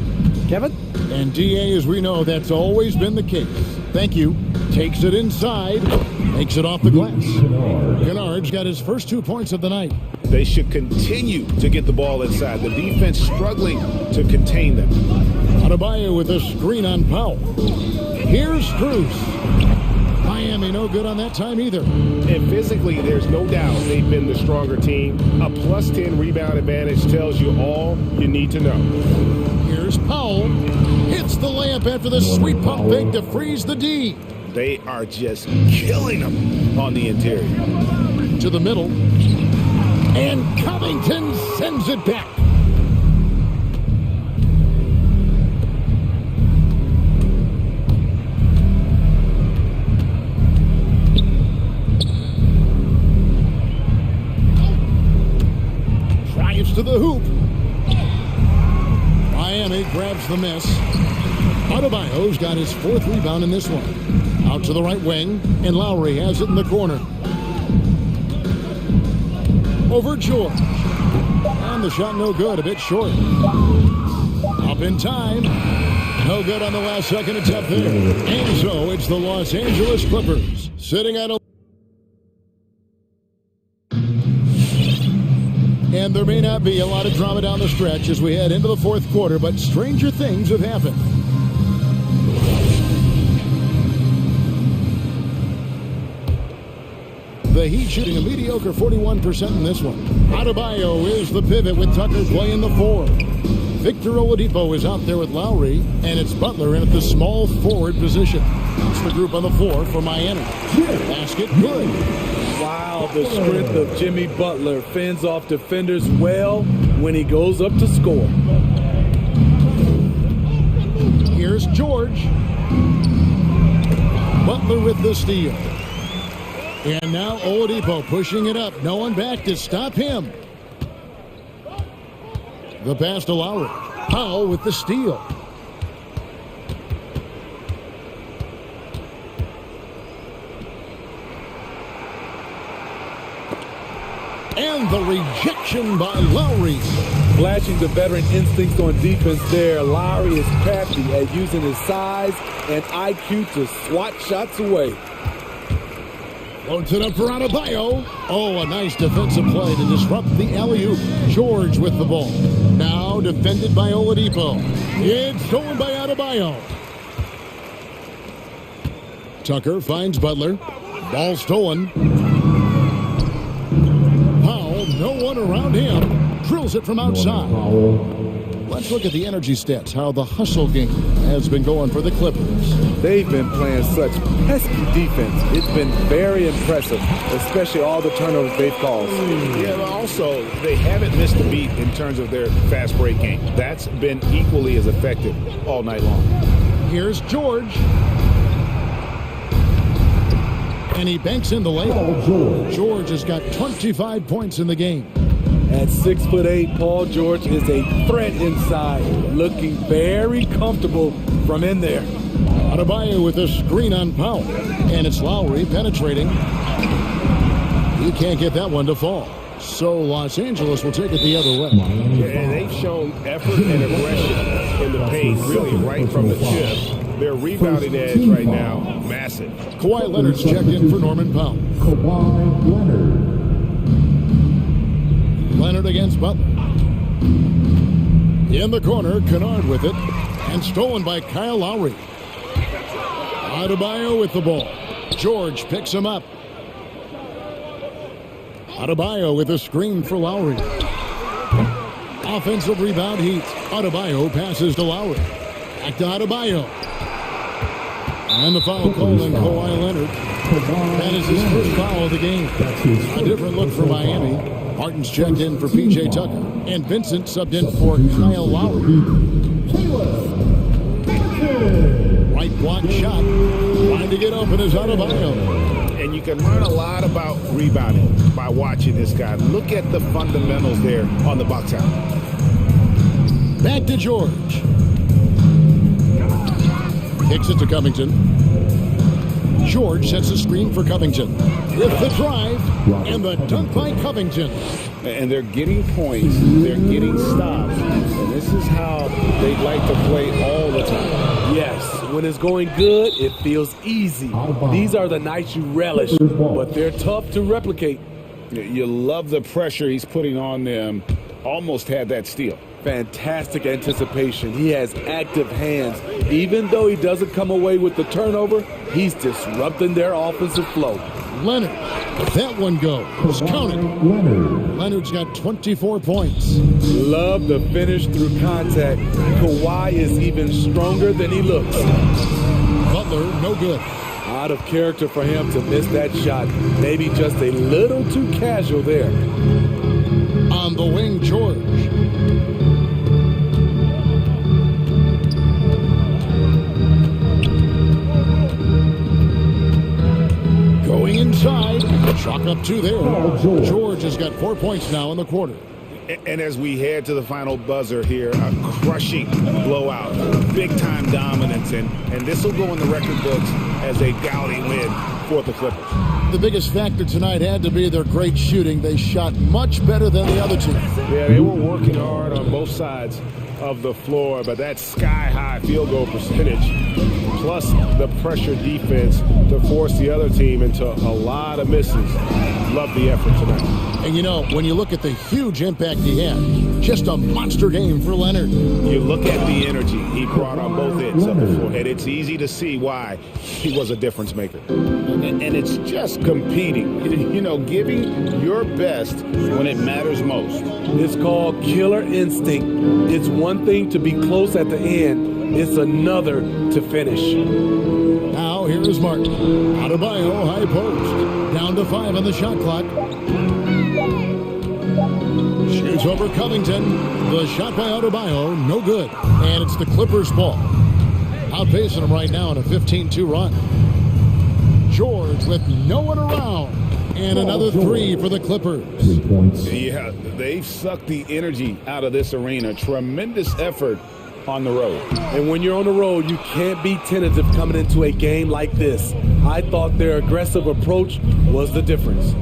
Kevin? And DA, as we know, that's always been the case. Thank you. Takes it inside. Makes it off the glass. Kennard's got his first 2 points of the night. They should continue to get the ball inside. The defense struggling to contain them. Adebayo with a screen on Powell. Here's Cruz. Miami no good on that time either. And physically, there's no doubt they've been the stronger team. A plus 10 rebound advantage tells you all you need to know. Here's Powell. Hits the layup after the sweet pump fake to freeze the D. They are just killing them on the interior. To the middle. And Covington sends it back. Drives to the hoop. Miami grabs the miss. Adebayo's got his 4th rebound in this one. Out to the right wing, and Lowry has it in the corner. Over George. And the shot no good, a bit short. Up in time. No good on the last second attempt there. And so it's the Los Angeles Clippers sitting at a... And there may not be a lot of drama down the stretch as we head into the 4th quarter, but stranger things have happened. The Heat shooting a mediocre 41% in this one. Adebayo is the pivot with Tucker playing the 4. Victor Oladipo is out there with Lowry, and it's Butler in at the small forward position. It's the group on the floor for Miami. Basket good. Wow, the strength of Jimmy Butler fends off defenders well when he goes up to score. Here's George. Butler with the steal. And now Oladipo pushing it up. No one back to stop him. The pass to Lowry. Powell with the steal. And the rejection by Lowry. Flashing the veteran instincts on defense there. Lowry is crafty at using his size and IQ to swat shots away. Loads it up for Adebayo. Oh, a nice defensive play to disrupt the alley-oop. George with the ball. Now defended by Oladipo. It's stolen by Adebayo. Tucker finds Butler. Ball stolen. Powell, no one around him. Drills it from outside. Let's look at the energy stats, how the hustle game has been going for the Clippers. They've been playing such pesky defense. It's been very impressive, especially all the turnovers they've caused. Yeah, but also, they haven't missed a beat in terms of their fast break game. That's been equally as effective all night long. Here's George. And he banks in the layup. George has got 25 points in the game. At 6'8", Paul George is a threat inside, looking very comfortable from in there. Adebayo with a screen on Powell, and it's Lowry penetrating. He can't get that one to fall. So Los Angeles will take it the other way. And they've shown effort and aggression in the paint, really right from the tip. Their rebounding edge right now, massive. Kawhi Leonard's checked in for Norman Powell. Kawhi Leonard. Leonard against Butler. In the corner, Kennard with it. And stolen by Kyle Lowry. Adebayo with the ball. George picks him up. Adebayo with a screen for Lowry. Offensive rebound Heat. Adebayo passes to Lowry. Back to Adebayo. And the foul call on Kawhi Leonard. That is his first foul of the game. A different look for Miami. Martin's checked in for P.J. Tucker. And Vincent subbed in for Kyle Lowry. Right block shot. Trying to get open is Adebayo. And you can learn a lot about rebounding by watching this guy. Look at the fundamentals there on the box out. Back to George. Kicks it to Covington. George sets a screen for Covington. With the drive and the dunk by Covington. And they're getting points. They're getting stops. And this is how they like to play all the time. Yes, when it's going good, it feels easy. These are the nights you relish, but they're tough to replicate. You love the pressure he's putting on them. Almost had that steal. Fantastic anticipation. He has active hands. Even though he doesn't come away with the turnover, he's disrupting their offensive flow. Leonard, that one goes. Count it. Leonard's got 24 points. Love the finish through contact. Kawhi is even stronger than he looks. Butler, no good. Out of character for him to miss that shot. Maybe just a little too casual there. On the wing, George. Going inside. Chalk up two there. George has got 4 points now in the quarter. And as we head to the final buzzer here, a crushing blowout, big-time dominance, and this will go in the record books as a gaudy win for the Clippers. The biggest factor tonight had to be their great shooting. They shot much better than the other two. Yeah, they were working hard on both sides of the floor, but that sky-high field goal percentage, plus the pressure defense to force the other team into a lot of misses. Love the effort tonight. And you know, when you look at the huge impact he had, just a monster game for Leonard. You look at the energy he brought on both ends of the floor, and it's easy to see why he was a difference maker. And it's just competing, you know, giving your best when it matters most. It's called killer instinct. It's one thing to be close at the end. It's another to finish. Now here is Martin. Adebayo, high post. Down to 5 on the shot clock. Shoots over Covington. The shot by Adebayo, no good. And it's the Clippers' ball. Outpacing them right now in a 15-2 run. George with no one around. And another three for the Clippers. Yeah, they've sucked the energy out of this arena. Tremendous effort on the road. And when you're on the road, you can't be tentative coming into a game like this. I thought their aggressive approach was the difference.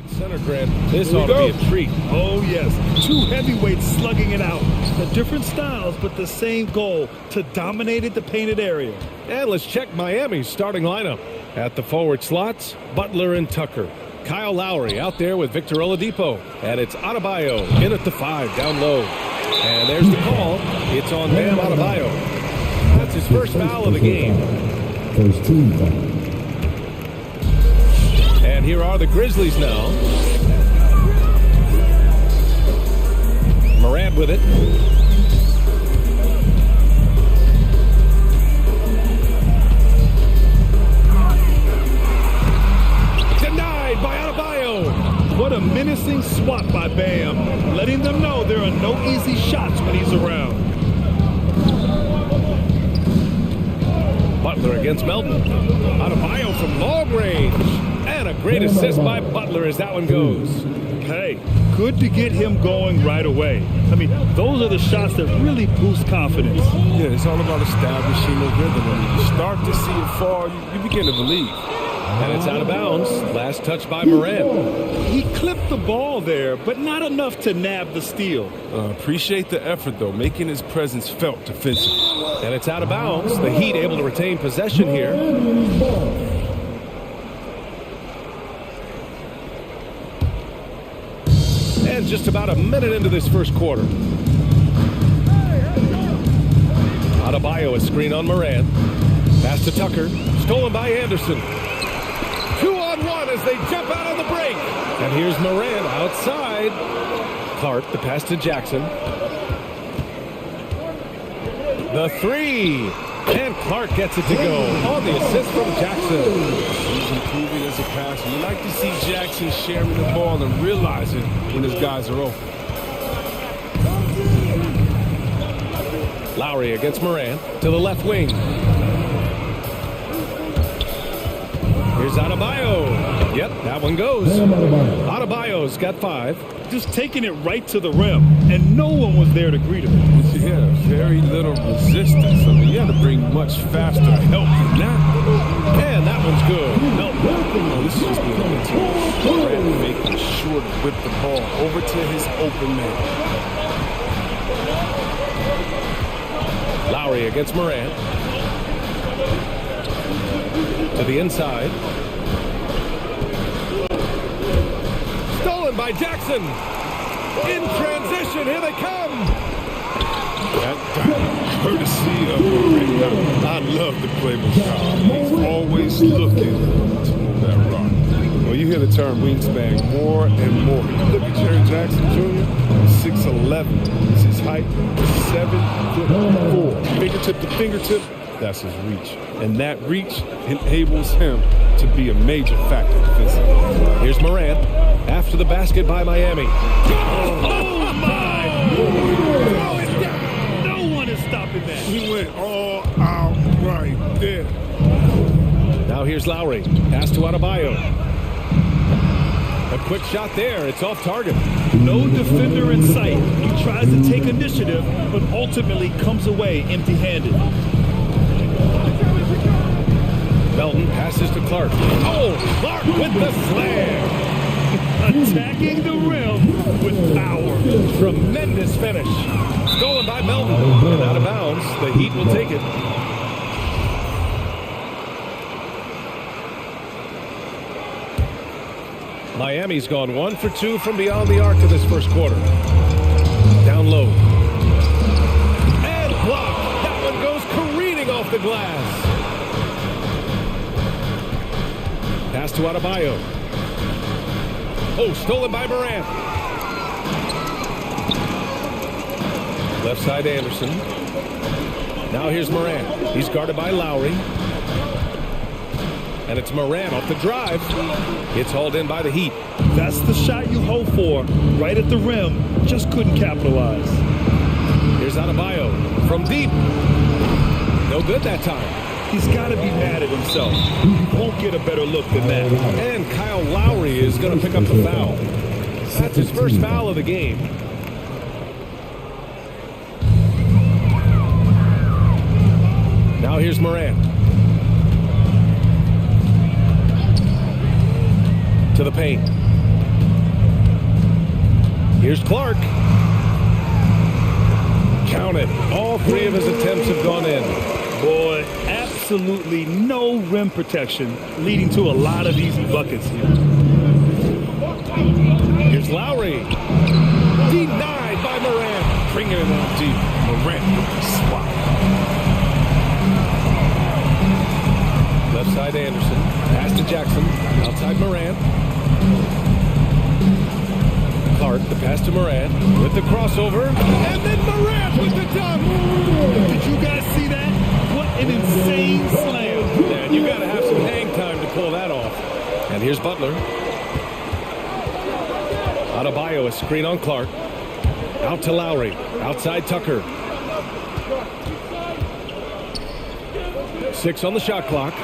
Center, Grant. This ought to be a treat. Oh, yes. Two heavyweights slugging it out. The different styles, but the same goal, to dominate at the painted area. And let's check Miami's starting lineup. At the forward slots, Butler and Tucker. Kyle Lowry out there with Victor Oladipo. And it's Adebayo in at the 5, down low. And there's the call. It's on Bam Adebayo. That's his first foul of the game. First team foul. And here are the Grizzlies now. Morant with it. Denied by Adebayo. What a menacing swat by Bam, letting them know there are no easy shots when he's around. Butler against Melton. Adebayo from long range. And a great assist by Butler as that one goes. Hey, good to get him going right away. I mean, those are the shots that really boost confidence. Yeah, it's all about establishing the rhythm. When you start to see it fall, you begin to believe. And it's out of bounds. Last touch by Morant. He clipped the ball there, but not enough to nab the steal. Appreciate the effort, though, making his presence felt defensively. And it's out of bounds. The Heat able to retain possession here. And just about a minute into this first quarter. Adebayo, a screen on Morant. Pass to Tucker. Stolen by Anderson. 2-on-1 as they jump out on the break. And here's Morant outside. Clark, the pass to Jackson. The 3. And Clark gets it to go on the assist from Jackson. He's improving as a passer. You like to see Jackson sharing the ball and realizing when his guys are open. Lowry against Morant to the left wing. Here's Adebayo. Yep, that one goes. Adebayo's got 5. Just taking it right to the rim, and no one was there to greet him. Yeah, very little resistance. I mean, you had to bring much faster help than that. And that one's good. No, this is just being a team. Morant making sure to whip the ball over to his open man. Lowry against Morant. To the inside. Stolen by Jackson. In transition, here they come. That courtesy of Morant. I love to play with Kyle. He's always looking to move that rock. Well, you hear the term wingspan more and more. You look at Jerry Jackson Jr., 6'11". That's his height, 7'4". Fingertip to fingertip, that's his reach. And that reach enables him to be a major factor defensively. Here's Morant after the basket by Miami. Oh, my! Throw it down! No one is stopping that. He went all out right there. Now here's Lowry. Pass to Adebayo. A quick shot there. It's off target. No defender in sight. He tries to take initiative, but ultimately comes away empty-handed. Melton passes to Clark. Oh, Clark with the slam. Attacking the rim with power. Tremendous finish. Stolen by Melton. And out of bounds. The Heat will take it. Miami's gone 1 for 2 from beyond the arc of this first quarter. Down low. And blocked. That one goes careening off the glass. Pass to Adebayo. Oh, stolen by Morant. Left side Anderson. Now here's Morant. He's guarded by Lowry. And it's Morant off the drive. It's hauled in by the Heat. That's the shot you hope for. Right at the rim. Just couldn't capitalize. Here's Adebayo from deep. No good that time. He's got to be mad at himself. He won't get a better look than that. And Kyle Lowry is going to pick up the foul. That's his first foul of the game. Now here's Morant. To the paint. Here's Clark. Count it. All three of his attempts have gone in. Boy, absolutely no rim protection, leading to a lot of easy buckets here. Here's Lowry. Denied by Morant. Bringing it out deep. Morant with the swat. Left side Anderson. Pass to Jackson. Outside Morant. Clark, the pass to Morant. With the crossover. And then Morant with the dunk. Did you guys see that? What an insane slam. Man, you got to have some hang time to pull that off. And here's Butler. Adebayo, a screen on Clark. Out to Lowry. Outside Tucker. 6 on the shot clock.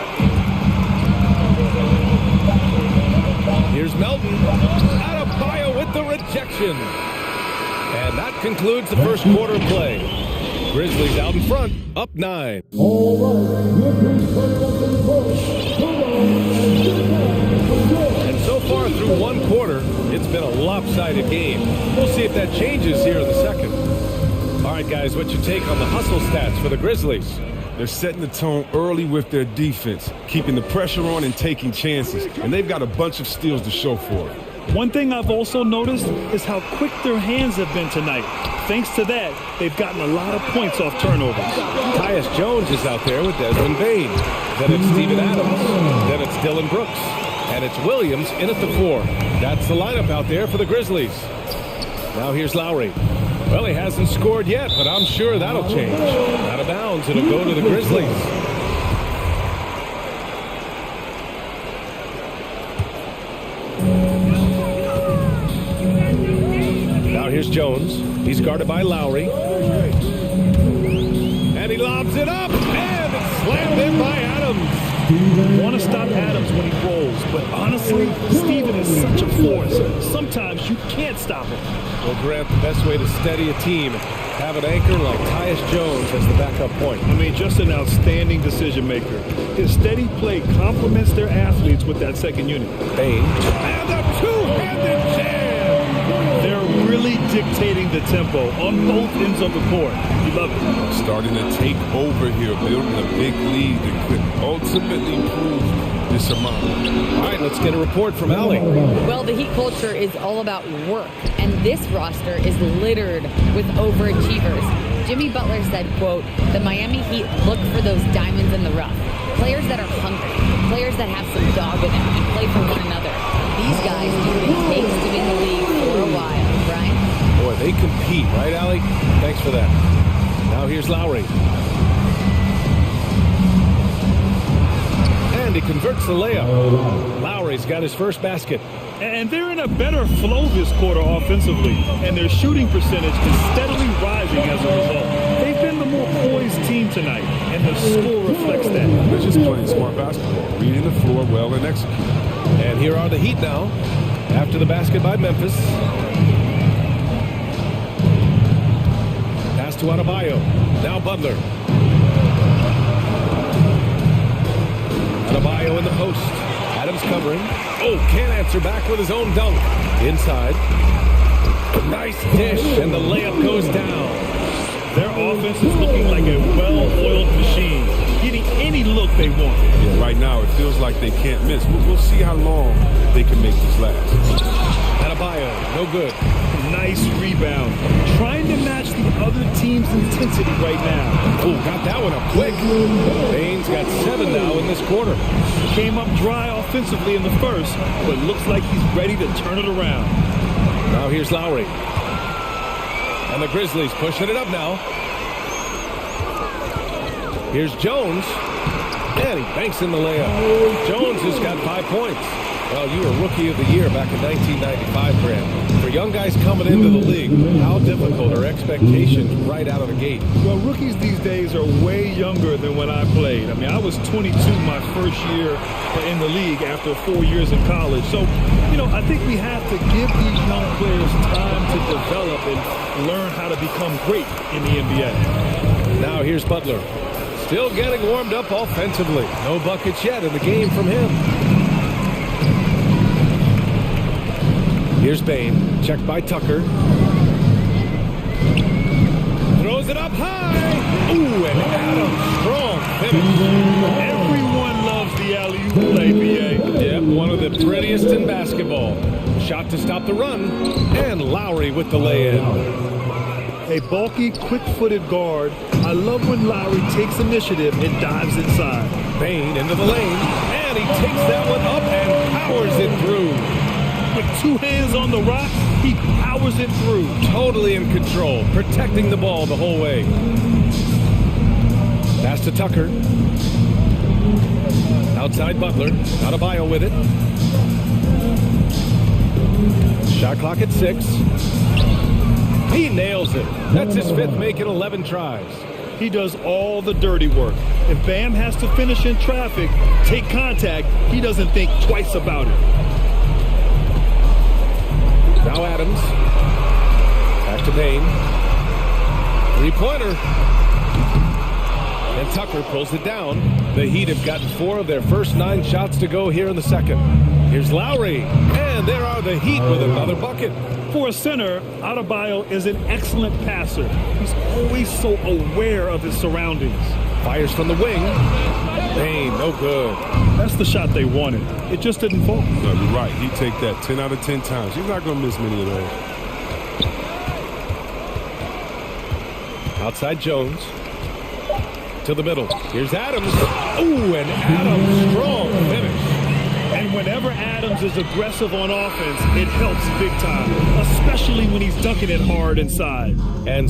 Here's Melton. Adebayo with the rejection. And that concludes the first quarter play. Grizzlies out in front, up 9. And so far through one quarter, it's been a lopsided game. We'll see if that changes here in the second. All right, guys, what's your take on the hustle stats for the Grizzlies? They're setting the tone early with their defense, keeping the pressure on and taking chances. And they've got a bunch of steals to show for it. One thing I've also noticed is how quick their hands have been tonight. Thanks to that, they've gotten a lot of points off turnovers. Tyus Jones is out there with Desmond Bain. Then it's Steven Adams. Then it's Dylan Brooks. And it's Williams in at the 4. That's the lineup out there for the Grizzlies. Now here's Lowry. Well, he hasn't scored yet, but I'm sure that'll change. Out of bounds, it'll go to the Grizzlies. Now here's Jones. He's guarded by Lowry. And he lobs it up, and it's slammed in by Adams. Want to stop Adams when he rolls, but honestly, Steven is such a force. Sometimes you can't stop him. Well, Grant, the best way to steady a team, have an anchor like Tyus Jones as the backup point. I mean, just an outstanding decision maker. His steady play complements their athletes with that second unit. Bain. And a two-handed jam! They're really dictating the tempo on both ends of the court. You love it. Starting to take over here, building a big lead that could ultimately prove this amount. All right, let's get a report from Allie. Well, the Heat culture is all about work, and this roster is littered with overachievers. Jimmy Butler said, quote, "The Miami Heat look for those diamonds in the rough. Players that are hungry, players that have some dog in them and play for one another. These guys do what it takes to be in the league for a while." Brian? Boy, they compete, right, Allie? Thanks for that. Now here's Lowry. And he converts the layup. Lowry's got his first basket. And they're in a better flow this quarter offensively, and their shooting percentage is steadily rising as a result. They've been the more poised team tonight, and the score reflects that. They're just playing smart basketball, reading the floor well and executing. And here are the Heat now, after the basket by Memphis. Pass to Adebayo. Now Butler. Adebayo in the post. Adams covering. Oh, can't answer back with his own dunk. Inside. Nice dish, and the layup goes down. Their offense is looking like a well-oiled machine, getting any look they want. Yeah, right now it feels like they can't miss. We'll see how long they can make this last. Adebayo, no good. Nice rebound. Trying to match the other team's intensity right now. Oh, got that one up quick. Bain's got 7 now in this quarter. Came up dry offensively in the first, but looks like he's ready to turn it around. Now here's Lowry. And the Grizzlies pushing it up now. Here's Jones. And he banks in the layup. Jones has got 5 points. Well, you were Rookie of the Year back in 1995, Grant. For young guys coming into the league, how difficult are expectations right out of the gate? Well, rookies these days are way younger than when I played. I mean, I was 22 my first year in the league after 4 years in college. So, I think we have to give these young players time to develop and learn how to become great in the NBA. Now here's Butler. Still getting warmed up offensively. No buckets yet in the game from him. Here's Bain, checked by Tucker. Throws it up high. Ooh, and Adams, strong finish. Everyone loves the alley-oop play, BA. Yep, one of the prettiest in basketball. Shot to stop the run, and Lowry with the lay-in. A bulky, quick-footed guard. I love when Lowry takes initiative and dives inside. Bain into the lane, and he takes that one up and powers it through. With 2 hands on the rock, he powers it through. Totally in control, protecting the ball the whole way. Pass to Tucker. Outside Butler, Adebayo with it. Shot clock at 6. He nails it. That's his 5th make in 11 tries. He does all the dirty work. If Bam has to finish in traffic, take contact, he doesn't think twice about it. Now Adams. Back to Bain. 3-pointer. And Tucker pulls it down. The Heat have gotten 4 of their first 9 shots to go here in the second. Here's Lowry. And there are the Heat with another bucket. For a center, Adebayo is an excellent passer. He's always so aware of his surroundings. Fires from the wing. Bain, no good. That's the shot they wanted. It just didn't fall. No, you're right. He'd take that 10 out of 10 times. He's not going to miss many of those. Outside Jones. To the middle. Here's Adams. Ooh, and Adams, strong finish. And whenever Adams is aggressive on offense, it helps big time, especially when he's dunking it hard inside. And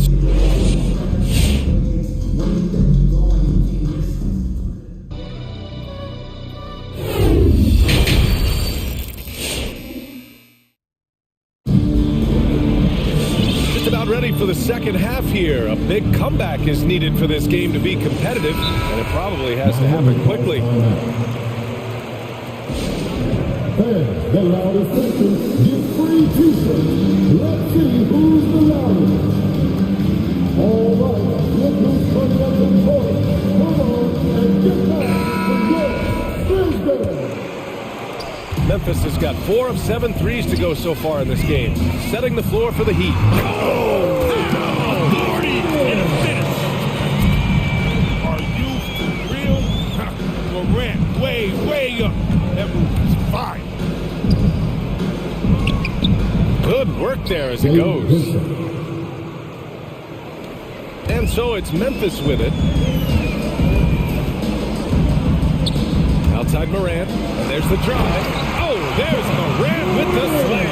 ready for the second half here. A big comeback is needed for this game to be competitive, and it probably has to happen quickly. And the loudest section gets free t-shirts. Let's see who's the loudest. All right, look who's coming up in point. Come on and get back for your Thursday. Memphis has got 4 of 7 threes to go so far in this game, setting the floor for the Heat. Authority and a finish. Are you for real? Morant, way up. That move is fine. Good work there as it goes. And so it's Memphis with it. Outside Morant, and there's the drive. Oh, there's Morant with the slam.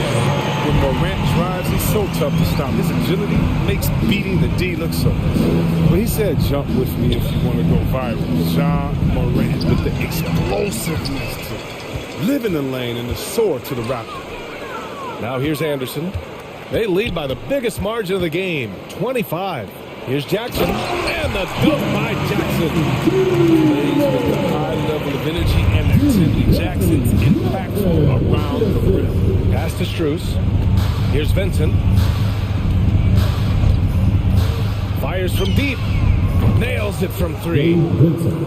When Morant drives, he's so tough to stop. His agility makes beating the D look so nice. But he said jump with me if you want to go viral. John Morant with the explosiveness to live in the lane and the soar to the rocket. Now here's Anderson. They lead by the biggest margin of the game, 25. Here's Jackson, and the dunk by Jackson. Plays with a high level of energy and activity. Jackson's impactful around the rim. Pass to Strus. Here's Vincent. Fires from deep. Nails it from 3.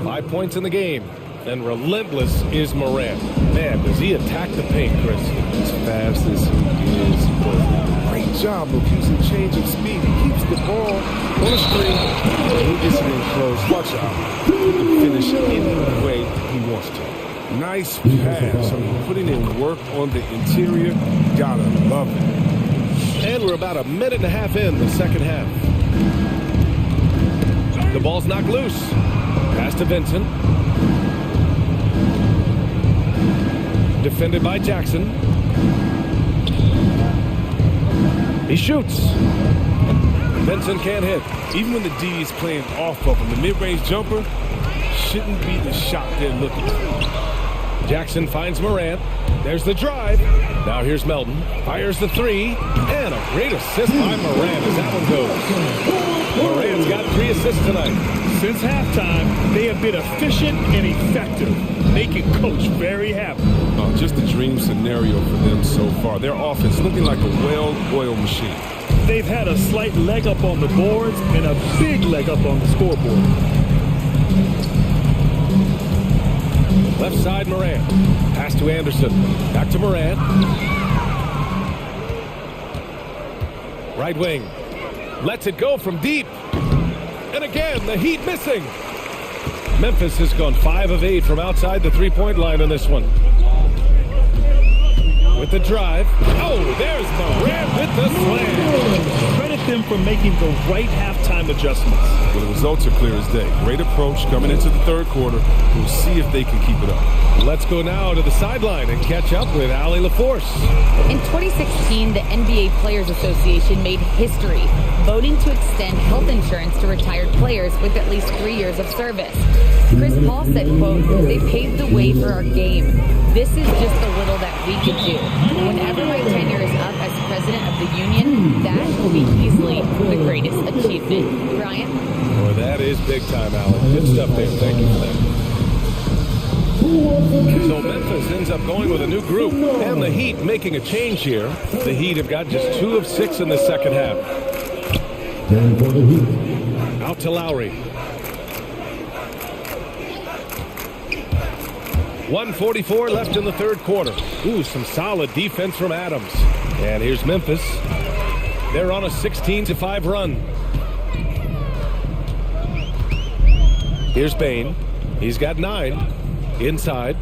5 points in the game. And relentless is Morant. Man, does he attack the paint, Chris? As fast as he is, but great job of using change of speed. He keeps the ball on the screen. He gets it in close. Watch out. He can finish any way he wants to. Nice pass. I mean, putting in work on the interior. Gotta love it. And we're about a minute and a half in the second half. The ball's knocked loose. Pass to Vincent. Defended by Jackson. He shoots. Vincent can't hit. Even when the D is playing off of him, the mid-range jumper shouldn't be the shot they're looking for. Jackson finds Morant. There's the drive. Now here's Melton. Fires the 3. And a great assist by Morant as that one goes. Morant's got 3 assists tonight. Since halftime, they have been efficient and effective, making Coach very happy. Just a dream scenario for them so far. Their offense looking like a well-oiled machine. They've had a slight leg up on the boards and a big leg up on the scoreboard. Left side Morant. Pass to Anderson. Back to Morant. Right wing. Lets it go from deep. And again, the Heat missing. Memphis has gone 5 of 8 from outside the three-point line on this one. With the drive. Oh, there's Morant with the slam. Credit them for making the right halftime adjustments. Well, the results are clear as day. Great approach coming into the third quarter. We'll see if they can keep it up. Let's go now to the sideline and catch up with Allie LaForce. In 2016, the NBA Players Association made history, voting to extend health insurance to retired players with at least 3 years of service. Chris Paul said, quote, "They paved the way for our game. This is just a little that we could do. Whenever my tenure is up as president of the union, that will be easily the greatest achievement." Brian? Boy, that is big time, Allie. Good stuff there. Thank you for that. So Memphis ends up going with a new group, and the Heat making a change here. The Heat have got just 2 of 6 in the second half. Out to Lowry. 1:44 left in the third quarter. Ooh, some solid defense from Adams. And here's Memphis. They're on a 16-5 run. Here's Bain. He's got 9. Inside.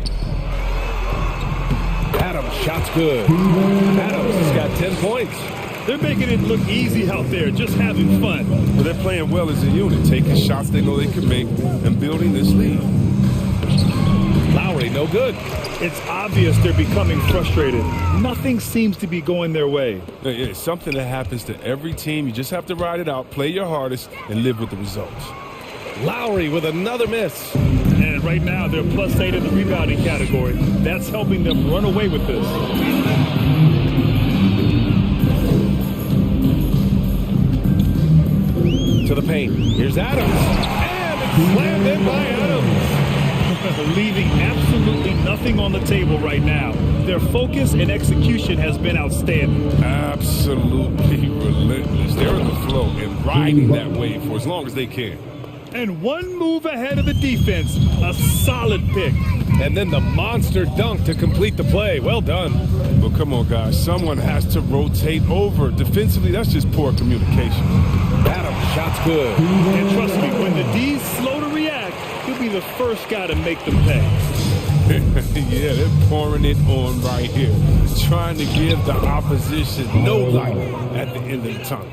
Adams, shot's good. Adams has got 10 points. They're making it look easy out there, just having fun. Well, they're playing well as a unit, taking shots they know they can make and building this lead. Lowry, no good. It's obvious they're becoming frustrated. Nothing seems to be going their way. It's something that happens to every team. You just have to ride it out, play your hardest, and live with the results. Lowry with another miss. And right now, they're +8 in the rebounding category. That's helping them run away with this. To the paint. Here's Adams. And it's slammed in by Adams. Leaving absolutely nothing on the table right now. Their focus and execution has been outstanding. Absolutely relentless. They're in the flow and riding that wave for as long as they can. And one move ahead of the defense. A solid pick. And then the monster dunk to complete the play. Well done. Well, come on, guys. Someone has to rotate over. Defensively, that's just poor communication. Adams, shot's good. And trust me, when the D's slow to react, he'll be the first guy to make them pay. Yeah, they're pouring it on right here. Trying to give the opposition no light at the end of the tunnel.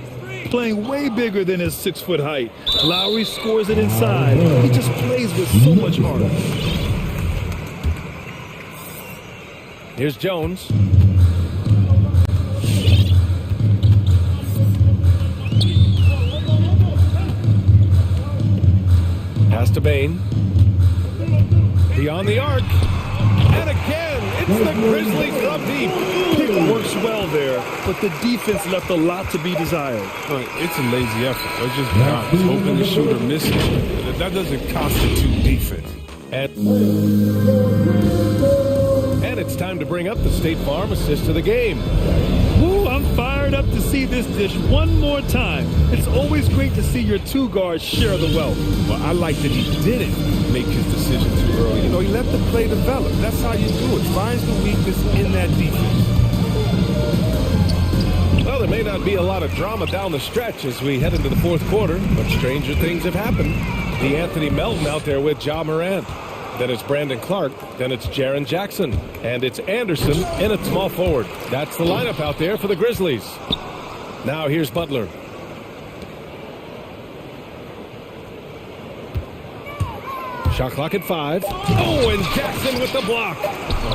Playing way bigger than his 6-foot height. Lowry scores it inside. He just plays with so much heart. Here's Jones. Pass to Bain. Beyond the arc. And again, it's the Grizzlies from deep. Pick works well there, but the defense left a lot to be desired. It's a lazy effort. Let's just be honest. Hoping the shooter misses. That doesn't constitute defense. And it's time to bring up the State Farm assist of the game. Woo, I'm fired up to see this dish one more time. It's always great to see your 2 guards share the wealth. Well, I like that he didn't make his decision too early. You know, he let the play develop. That's how you do it. Finds the weakness in that defense. Well, there may not be a lot of drama down the stretch as we head into the fourth quarter, but stranger things have happened. DeAnthony Melton out there with Ja Morant. Then it's Brandon Clark. Then it's Jaren Jackson. And it's Anderson in at small forward. That's the lineup out there for the Grizzlies. Now here's Butler. Shot clock at 5. Oh, and Jackson with the block.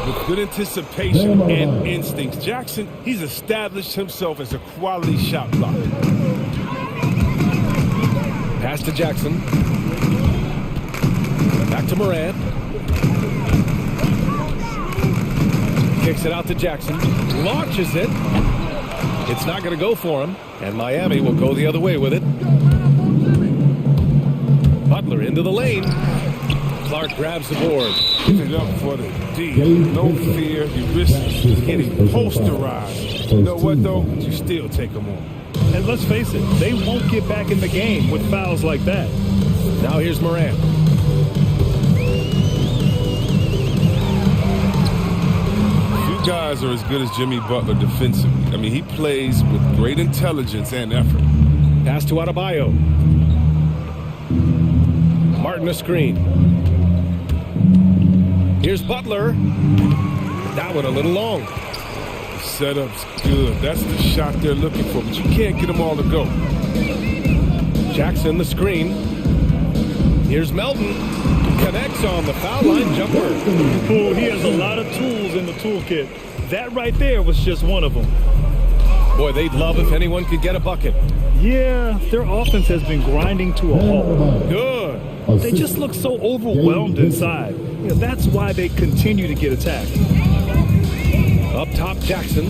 With good anticipation and instincts, Jackson, he's established himself as a quality shot blocker. Pass to Jackson. Back to Morant. Kicks it out to Jackson. Launches it. It's not going to go for him. And Miami will go the other way with it. Butler into the lane. Clark grabs the board. Give it up for the D. No fear. You risk getting posterized. You know what, though? You still take them on. And let's face it, they won't get back in the game with fouls like that. Now here's Morant. guys are as good as Jimmy Butler defensively. I mean, he plays with great intelligence and effort. Pass to Adebayo. Martin a screen. Here's Butler. That one a little long. The setup's good. That's the shot they're looking for, but you can't get them all to go. Jackson the screen. Here's Melton. Connects on the foul line jumper. Oh, he has a lot of tools in the toolkit. That right there was just one of them. Boy, they'd love if anyone could get a bucket. Yeah, their offense has been grinding to a halt. Good. They just look so overwhelmed inside. Yeah, that's why they continue to get attacked. Up top, Jackson.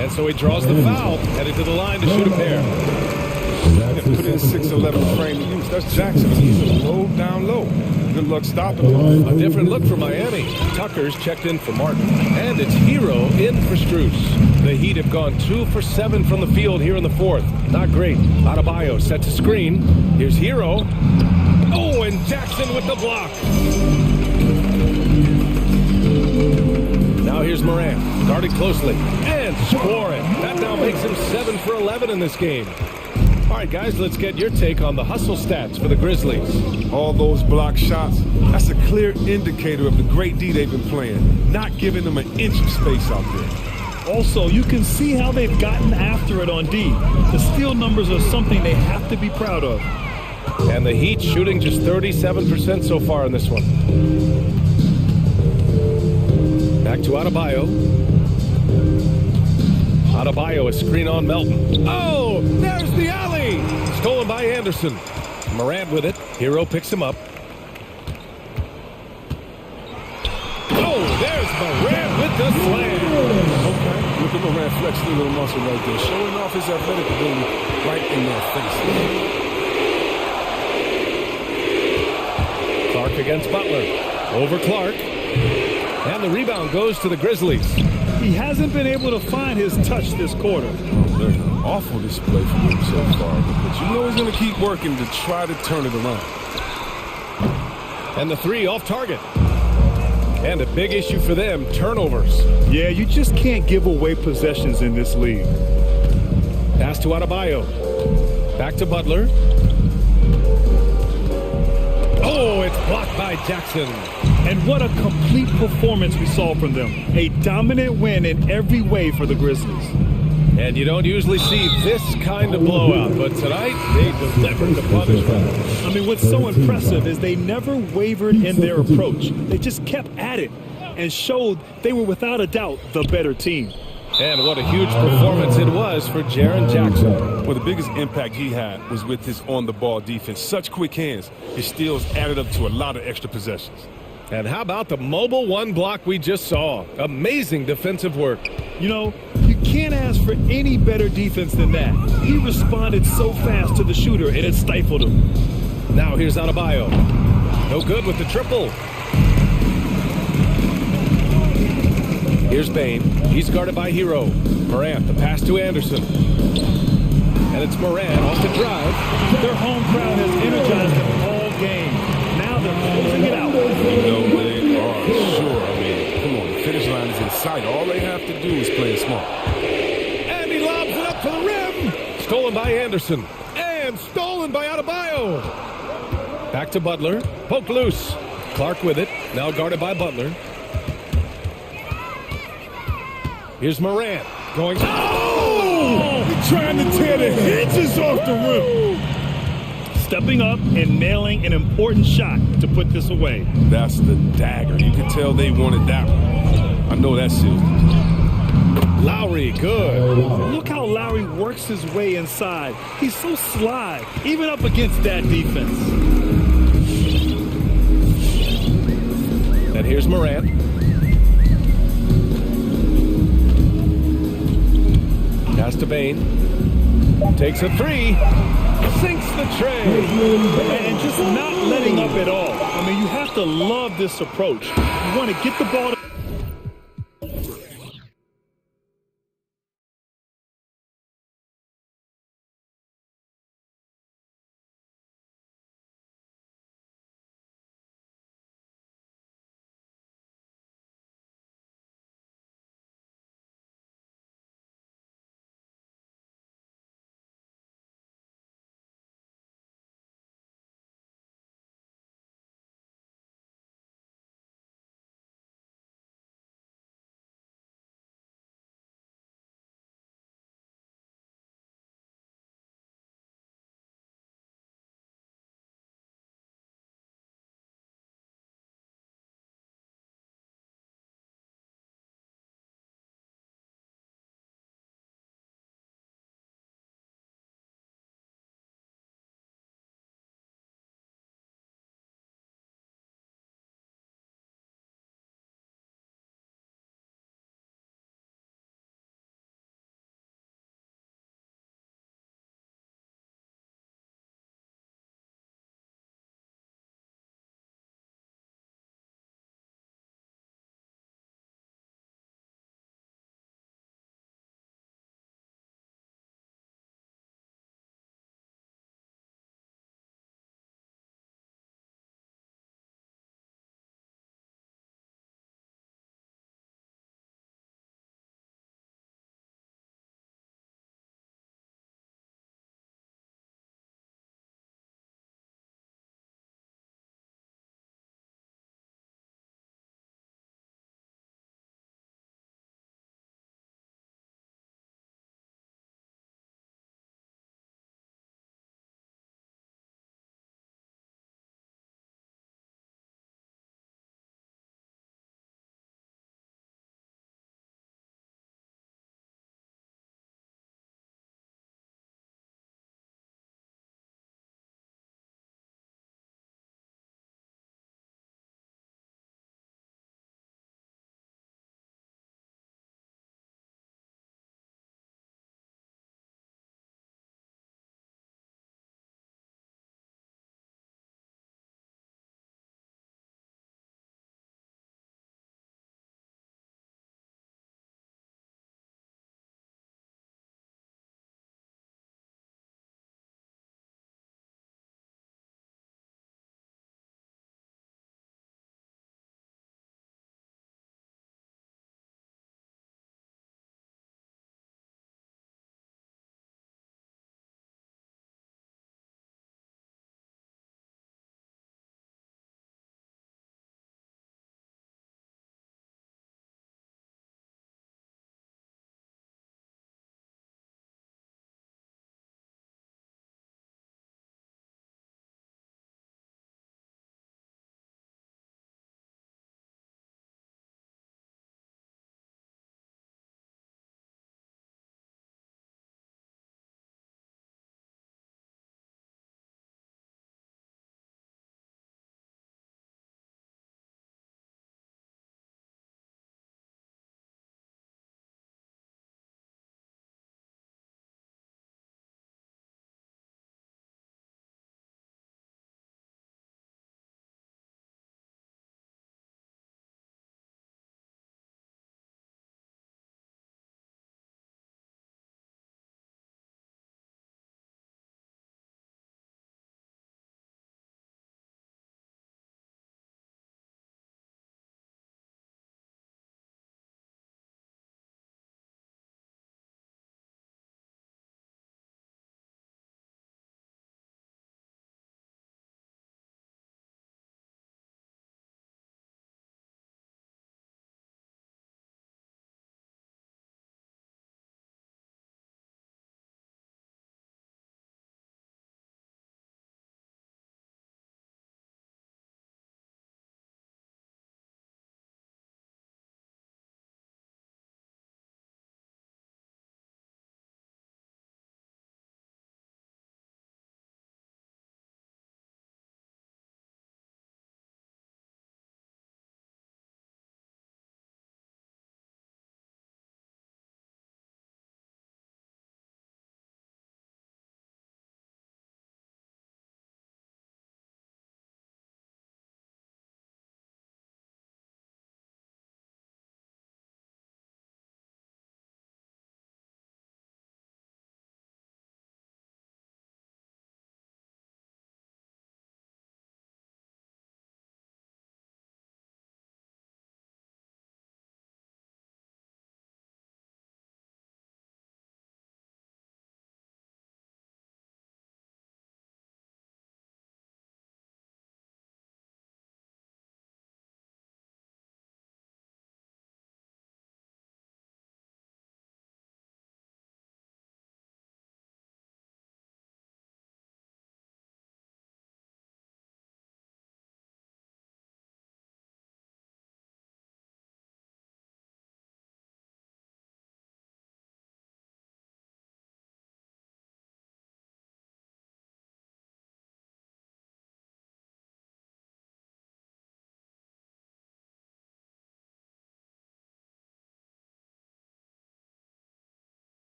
And so he draws the foul, headed to the line to shoot a pair. Put in 6'11" frame to use. That's Jackson. He's a low, down low. Good luck stopping him. A different look for Miami. Tucker's checked in for Martin. And it's Hero in for Strus. The Heat have gone 2 for 7 from the field here in the fourth. Not great. Adebayo set to screen. Here's Hero. Oh, and Jackson with the block. Now here's Morant, guarded closely, and scoring. That now makes him 7 for 11 in this game. All right, guys, let's get your take on the hustle stats for the Grizzlies. All those block shots, that's a clear indicator of the great D they've been playing, not giving them an inch of space out there. Also, you can see how they've gotten after it on D. The steal numbers are something they have to be proud of. And the Heat shooting just 37% so far in this one. Back to Adebayo. Adebayo, a screen on Melton. Oh, there's the alley! Stolen by Anderson. Morant with it. Hero picks him up. Oh, there's Morant with the slam. Okay, look at Morant flexing a little muscle right there, showing off his athletic ability right in their face. Clark against Butler. Over Clark. And the rebound goes to the Grizzlies. He hasn't been able to find his touch this quarter. There's an awful display from him so far, but you know he's going to keep working to try to turn it around. And the three off target. And a big issue for them, turnovers. Yeah, you just can't give away possessions in this league. Pass to Adebayo. Back to Butler. Oh, it's blocked by Jackson. And what a complete performance we saw from them. A dominant win in every way for the Grizzlies. And you don't usually see this kind of blowout, but tonight they delivered the punishment. I mean, what's so impressive is they never wavered in their approach. They just kept at it and showed they were without a doubt the better team. And what a huge performance it was for Jaren Jackson. Well, the biggest impact he had was with his on-the-ball defense. Such quick hands. His steals added up to a lot of extra possessions. And how about the mobile one block we just saw? Amazing defensive work. You know, you can't ask for any better defense than that. He responded so fast to the shooter, and it stifled him. Now here's Adebayo. No good with the triple. Here's Bane. He's guarded by Hero. Morant, the pass to Anderson. And it's Morant off the drive. Their home crowd has energized them all game. Now they're closing it out. You know they are, sure. I mean, come on, the finish line is in sight. All they have to do is play it smart. And he lobs it up to the rim. Stolen by Anderson. And stolen by Adebayo. Back to Butler. Poked loose. Clark with it. Now guarded by Butler. Here's Morant. Going. Oh! He's trying to tear the hinges off the rim. Stepping up and nailing an important shot to put this away. That's the dagger. You can tell they wanted that one. I know that's it. Lowry, good. Look how Lowry works his way inside. He's so sly, even up against that defense. And here's Morant. Pass to Bane. Takes a three. Sinks the tray. And just not letting up at all. I mean, you have to love this approach. You want to get the ball to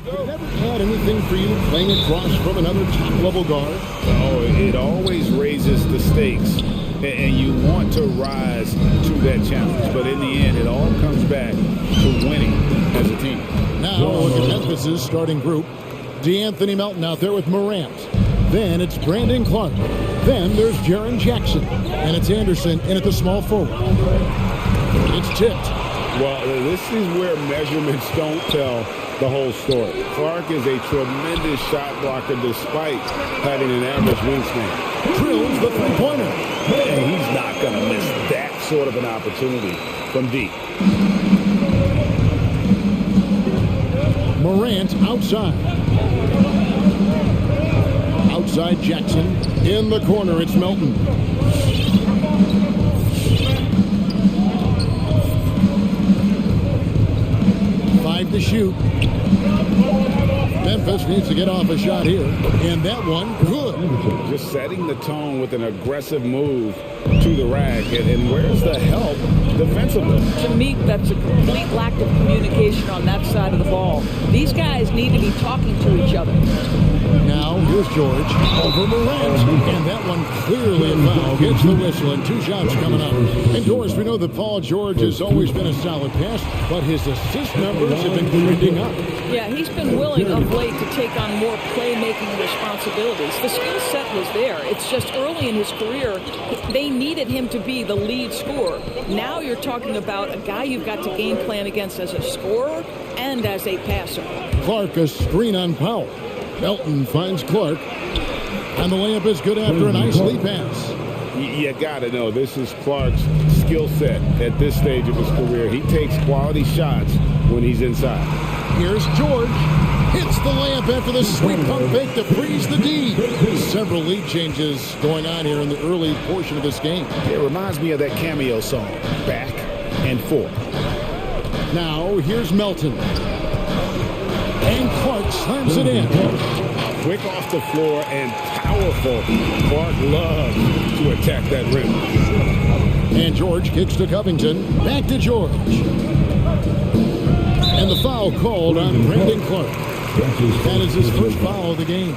Never had anything for you playing across from another top-level guard? Oh, it always raises the stakes, and you want to rise to that challenge. But in the end, it all comes back to winning as a team. Now, look at Memphis's starting group. DeAnthony Melton out there with Morant. Then it's Brandon Clark. Then there's Jaren Jackson. And it's Anderson in at the small forward. It's tipped. Well, this is where measurements don't tell the whole story. Clark is a tremendous shot blocker despite having an average wingspan. Drills the three-pointer. And he's not going to miss that sort of an opportunity from deep. Morant outside. Outside Jackson. In the corner, it's Melton. Five to shoot. Memphis needs to get off a shot here. And that one, good. Just setting the tone with an aggressive move to the rack. And where's the help defensively? To me, that's a complete lack of communication on that side of the ball. These guys need to be talking to each other. Now, here's George over Morant. And that one clearly a foul. Gets the whistle and 2 shots coming up. And Doris, we know that Paul George has always been a solid pass, but his assist numbers have been trending up. Yeah, he's been willing of late to take on more playmaking responsibilities. The skill set was there. It's just early in his career, they needed him to be the lead scorer. Now you're talking about a guy you've got to game plan against as a scorer and as a passer. Clark, a screen on Powell. Melton finds Clark. And the layup is good after a nice lead pass. You got to know, this is Clark's skill set at this stage of his career. He takes quality shots when he's inside. Here's George. Hits the layup after the sweet pump fake to freeze the D. Several lead changes going on here in the early portion of this game. It reminds me of that cameo song, Back and Forth. Now, here's Melton. And Clark slams it in. Quick off the floor and powerful. Clark loves to attack that rim. And George kicks to Covington. Back to George. And the foul called on Brandon Clark. That is his first foul of the game.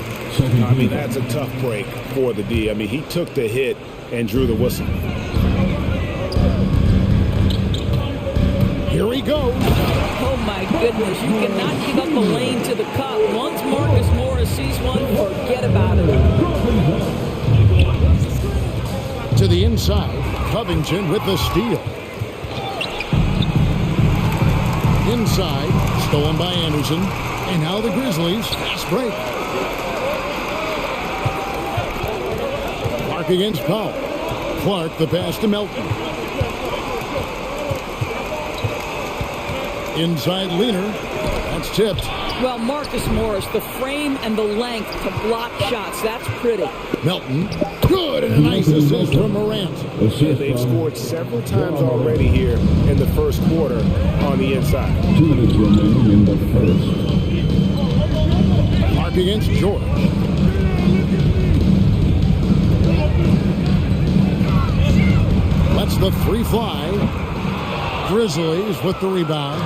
I mean, that's a tough break for the D. I mean, he took the hit and drew the whistle. Here he goes. Oh my goodness, you cannot give up a lane to the cup. Once Marcus Morris sees one, forget about it. To the inside, Covington with the steal. Inside, stolen by Anderson. And now the Grizzlies, fast break. Clark against Powell. Clark, the pass to Melton. Inside Leaner. That's tipped. Well, Marcus Morris, the frame and the length to block shots. That's pretty. Melton. Good, and a nice assist from Morant. They've scored several times already here in the first quarter on the inside. 2 minutes remaining in the first. Clark against George. Lets the 3 fly. Grizzlies with the rebound.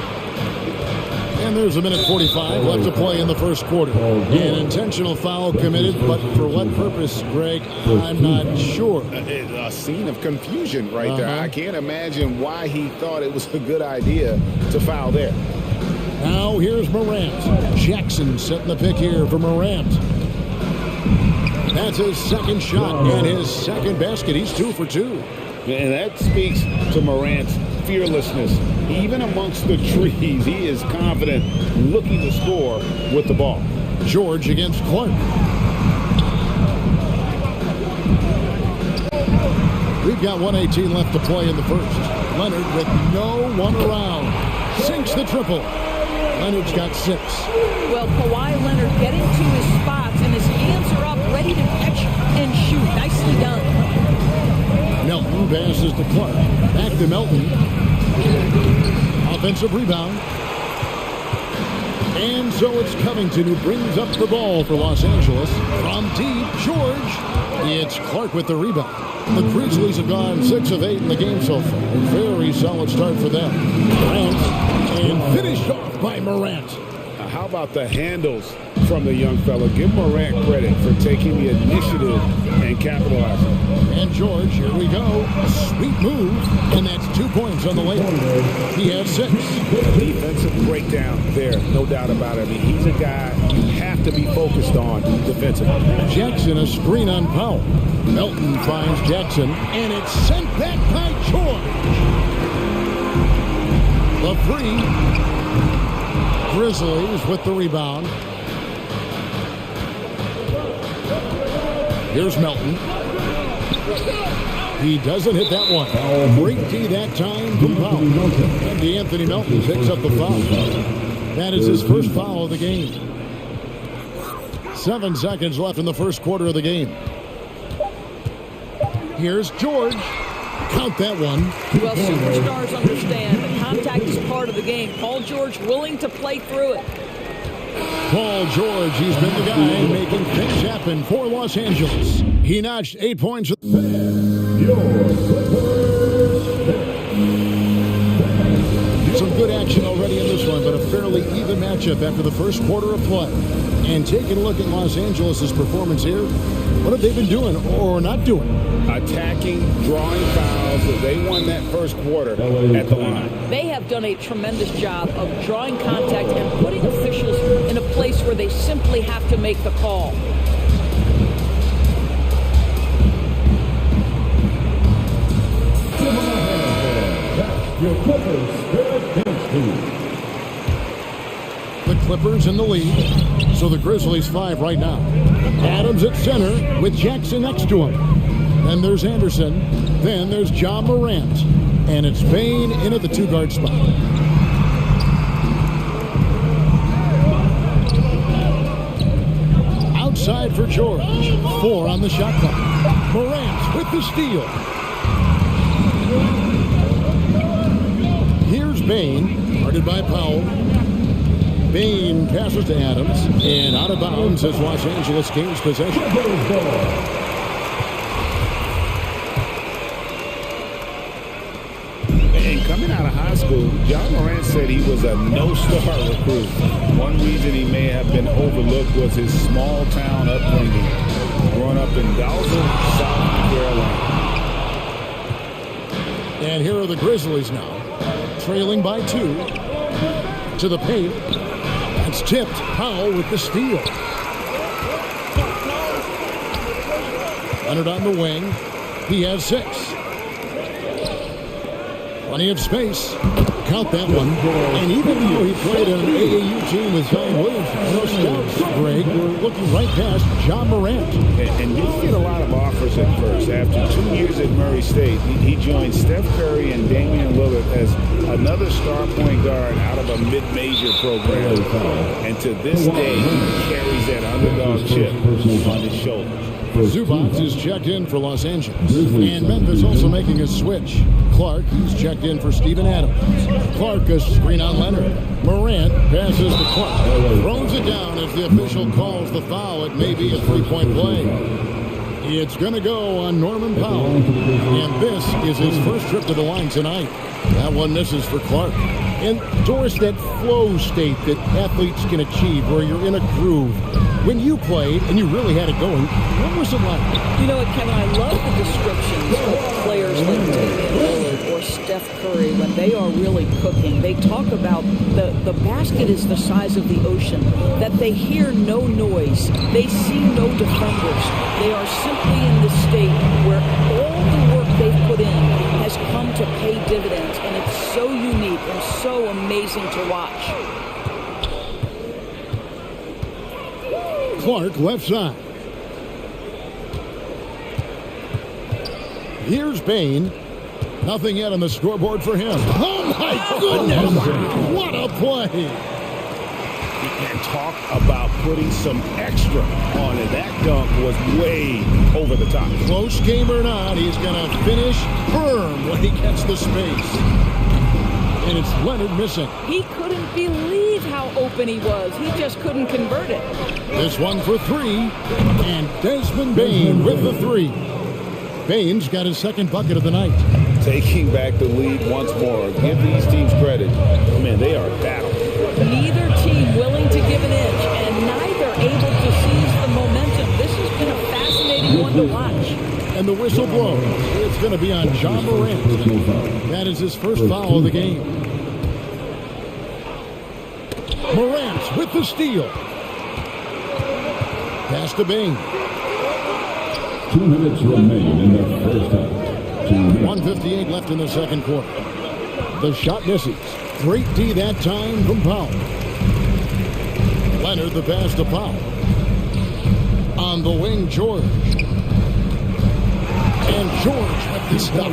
And there's 1:45 left to play in the first quarter. An intentional foul committed, but for what purpose, Greg, I'm not sure. A scene of confusion right there. I can't imagine why he thought it was a good idea to foul there. Now here's Morant. Jackson setting the pick here for Morant. That's his second shot and his second basket. He's 2 for 2. And that speaks to Morant's fearlessness. Even amongst the trees, he is confident, looking to score with the ball. George against Clark. We've got 1:18 left to play in the first. Leonard with no one around. Sinks the triple. Leonard's got 6. Well, Kawhi Leonard getting to his spots, and his hands are up, ready to catch and shoot. Nicely done. Melton passes to Clark. Back to Melton. Offensive rebound. And so it's Covington who brings up the ball for Los Angeles. From deep, George. It's Clark with the rebound. The Grizzlies have gone 6 of 8 in the game so far. Very solid start for them. Morant, and finished off by Morant. how about the handles from the young fella? Give Morant credit for taking the initiative and capitalizing. And George, here we go. A sweet move, and that's 2 points on the layup. He has 6. Defensive breakdown there, no doubt about it. I mean, he's a guy you have to be focused on defensively. Jackson, a screen on Powell. Melton finds Jackson, and it's sent back by George. The 3. Grizzlies with the rebound. Here's Melton. He doesn't hit that one. Great D that time from Powell. And DeAnthony Melton picks up the foul. That is his first foul of the game. 7 seconds left in the first quarter of the game. Here's George. Count that one. Well, superstars understand that contact is part of the game. Paul George willing to play through it. Paul George, he's been the guy making things happen for Los Angeles. He notched 8 points. Some good action already in this one, but a fairly even matchup after the first quarter of play. And taking a look at Los Angeles' performance here, what have they been doing or not doing? Attacking, drawing fouls. They won that first quarter at the line. They have done a tremendous job of drawing contact and putting officials in a place where they simply have to make the call. The Clippers in the lead, so the Grizzlies 5 right now. Adams at center with Jackson next to him. Then there's Anderson. Then there's John Morant. And it's Bane in at the 2-guard spot. Outside for George. 4 on the shot clock. Morant with the steal. Here's Bane, guarded by Powell. Bane passes to Adams, and out of bounds as Los Angeles gains possession. And coming out of high school, John Morant said he was a no-star recruit. One reason he may have been overlooked was his small-town upbringing, growing up in Dallas, South Carolina. And here are the Grizzlies now, trailing by 2 to the paint. It's tipped. Powell with the steal. Leonard on the wing. He has 6. Plenty of space. Count that one. And even though he played on an AAU team with Zion Williamson, no scouts, Greg, were looking right past John Morant. And didn't get a lot of offers at first. After 2 years at Murray State, he joined Steph Curry and Damian Lillard as another star point guard out of a mid-major program. And to this day, he carries that underdog chip on his shoulders. Zubac is checked in for Los Angeles. And Memphis also making a switch. Clark, he's checked in for Steven Adams. Clark, a screen on Leonard. Morant passes to Clark. Throws it down as the official calls the foul. It may be a 3-point play. It's going to go on Norman Powell. And this is his first trip to the line tonight. That one misses for Clark. Endorse that flow state that athletes can achieve where you're in a groove. When you played and you really had it going, what was it like? You know what, Kevin, I love the descriptions of players like Damian Lillard or Steph Curry when they are really cooking. They talk about the basket is the size of the ocean, that they hear no noise, they see no defenders. They are simply in the state where all the work they've put in has come to pay dividends, and it's so unique and so amazing to watch. Clark left side. Here's Bane. Nothing yet on the scoreboard for him. Oh my goodness! What a play! And talk about putting some extra on it. That dunk was way over the top. Close game or not, he's going to finish firm when he gets the space. And it's Leonard missing. He couldn't believe how open he was. He just couldn't convert it. This one for 3, and Desmond Bane with the 3. Bane's got his second bucket of the night. Taking back the lead once more. Give these teams credit. Man, they are battling. Neither team willing to give fun to watch. And the whistle blows. It's going to be on John Morant. That is his first foul of the game. Morant with the steal. Pass to Bain. 2 minutes remain in the first half. 2 minutes. 1:58 left in the second quarter. The shot misses. Great D that time from Powell. Leonard the pass to Powell. On the wing, George. And George with the stuff.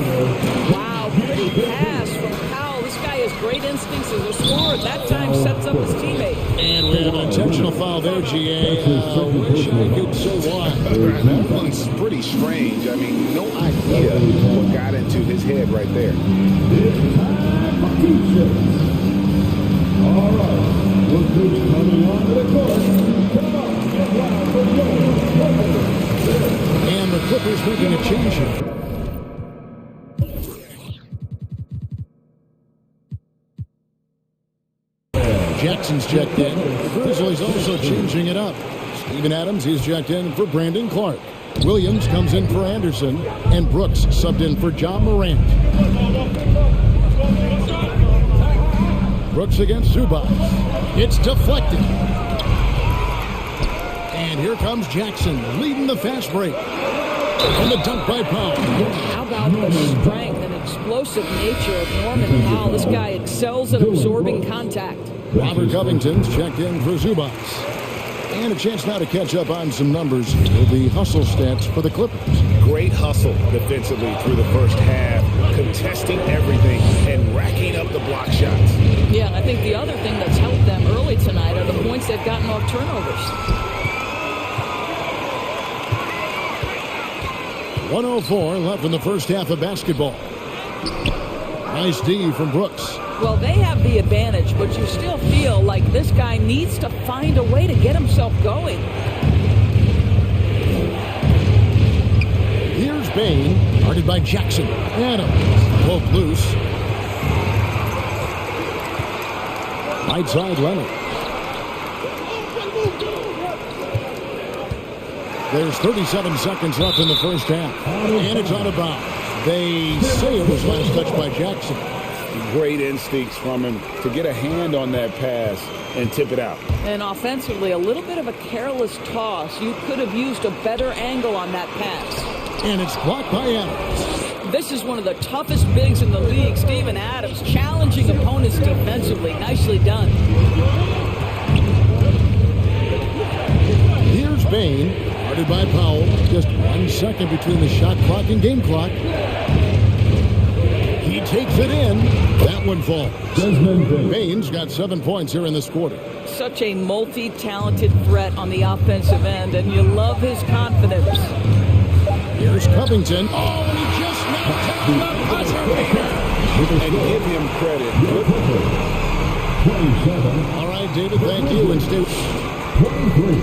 Wow, great pass from Powell. This guy has great instincts as a scorer. That time sets up his teammate. And we have an intentional foul there, GA. Wish I could say why. That one's pretty strange. I mean, no idea what got into his head right there. All right, look who's coming onto the court. Come on, get loud for yours. And the Clippers making a change here. Jackson's checked in. The Grizzlies also changing it up. Steven Adams, he's checked in for Brandon Clark. Williams comes in for Anderson. And Brooks subbed in for John Morant. Brooks against Zubac. It's deflected. And here comes Jackson leading the fast break. And the dunk by Powell. How about the strength and explosive nature of Norman Powell? This guy excels at absorbing contact. Robert Covington's checked in for Zubac. And a chance now to catch up on some numbers with the hustle stats for the Clippers. Great hustle defensively through the first half, contesting everything and racking up the block shots. Yeah, and I think the other thing that's helped them early tonight are the points they've gotten off turnovers. 1:04 left in the first half of basketball. Nice D from Brooks. Well, they have the advantage, but you still feel like this guy needs to find a way to get himself going. Here's Bain, guarded by Jackson. Adams, both loose. Right side, Leonard. There's 37 seconds left in the first half. And it's out of bounds. They say it was last touched by Jackson. Great instincts from him to get a hand on that pass and tip it out. And offensively, a little bit of a careless toss. You could have used a better angle on that pass. And it's blocked by Adams. This is one of the toughest bigs in the league, Steven Adams, challenging opponents defensively. Nicely done. Here's Bain, guarded by Powell. Just 1 second between the shot clock and game clock. He takes it in. That one falls. Bain's got 7 points here in this quarter. Such a multi-talented threat on the offensive end, and you love his confidence. Here's Covington. Oh, and he just knocked down the buzzer beater. And give him credit. 27. All right, David, thank you. And stay. 23.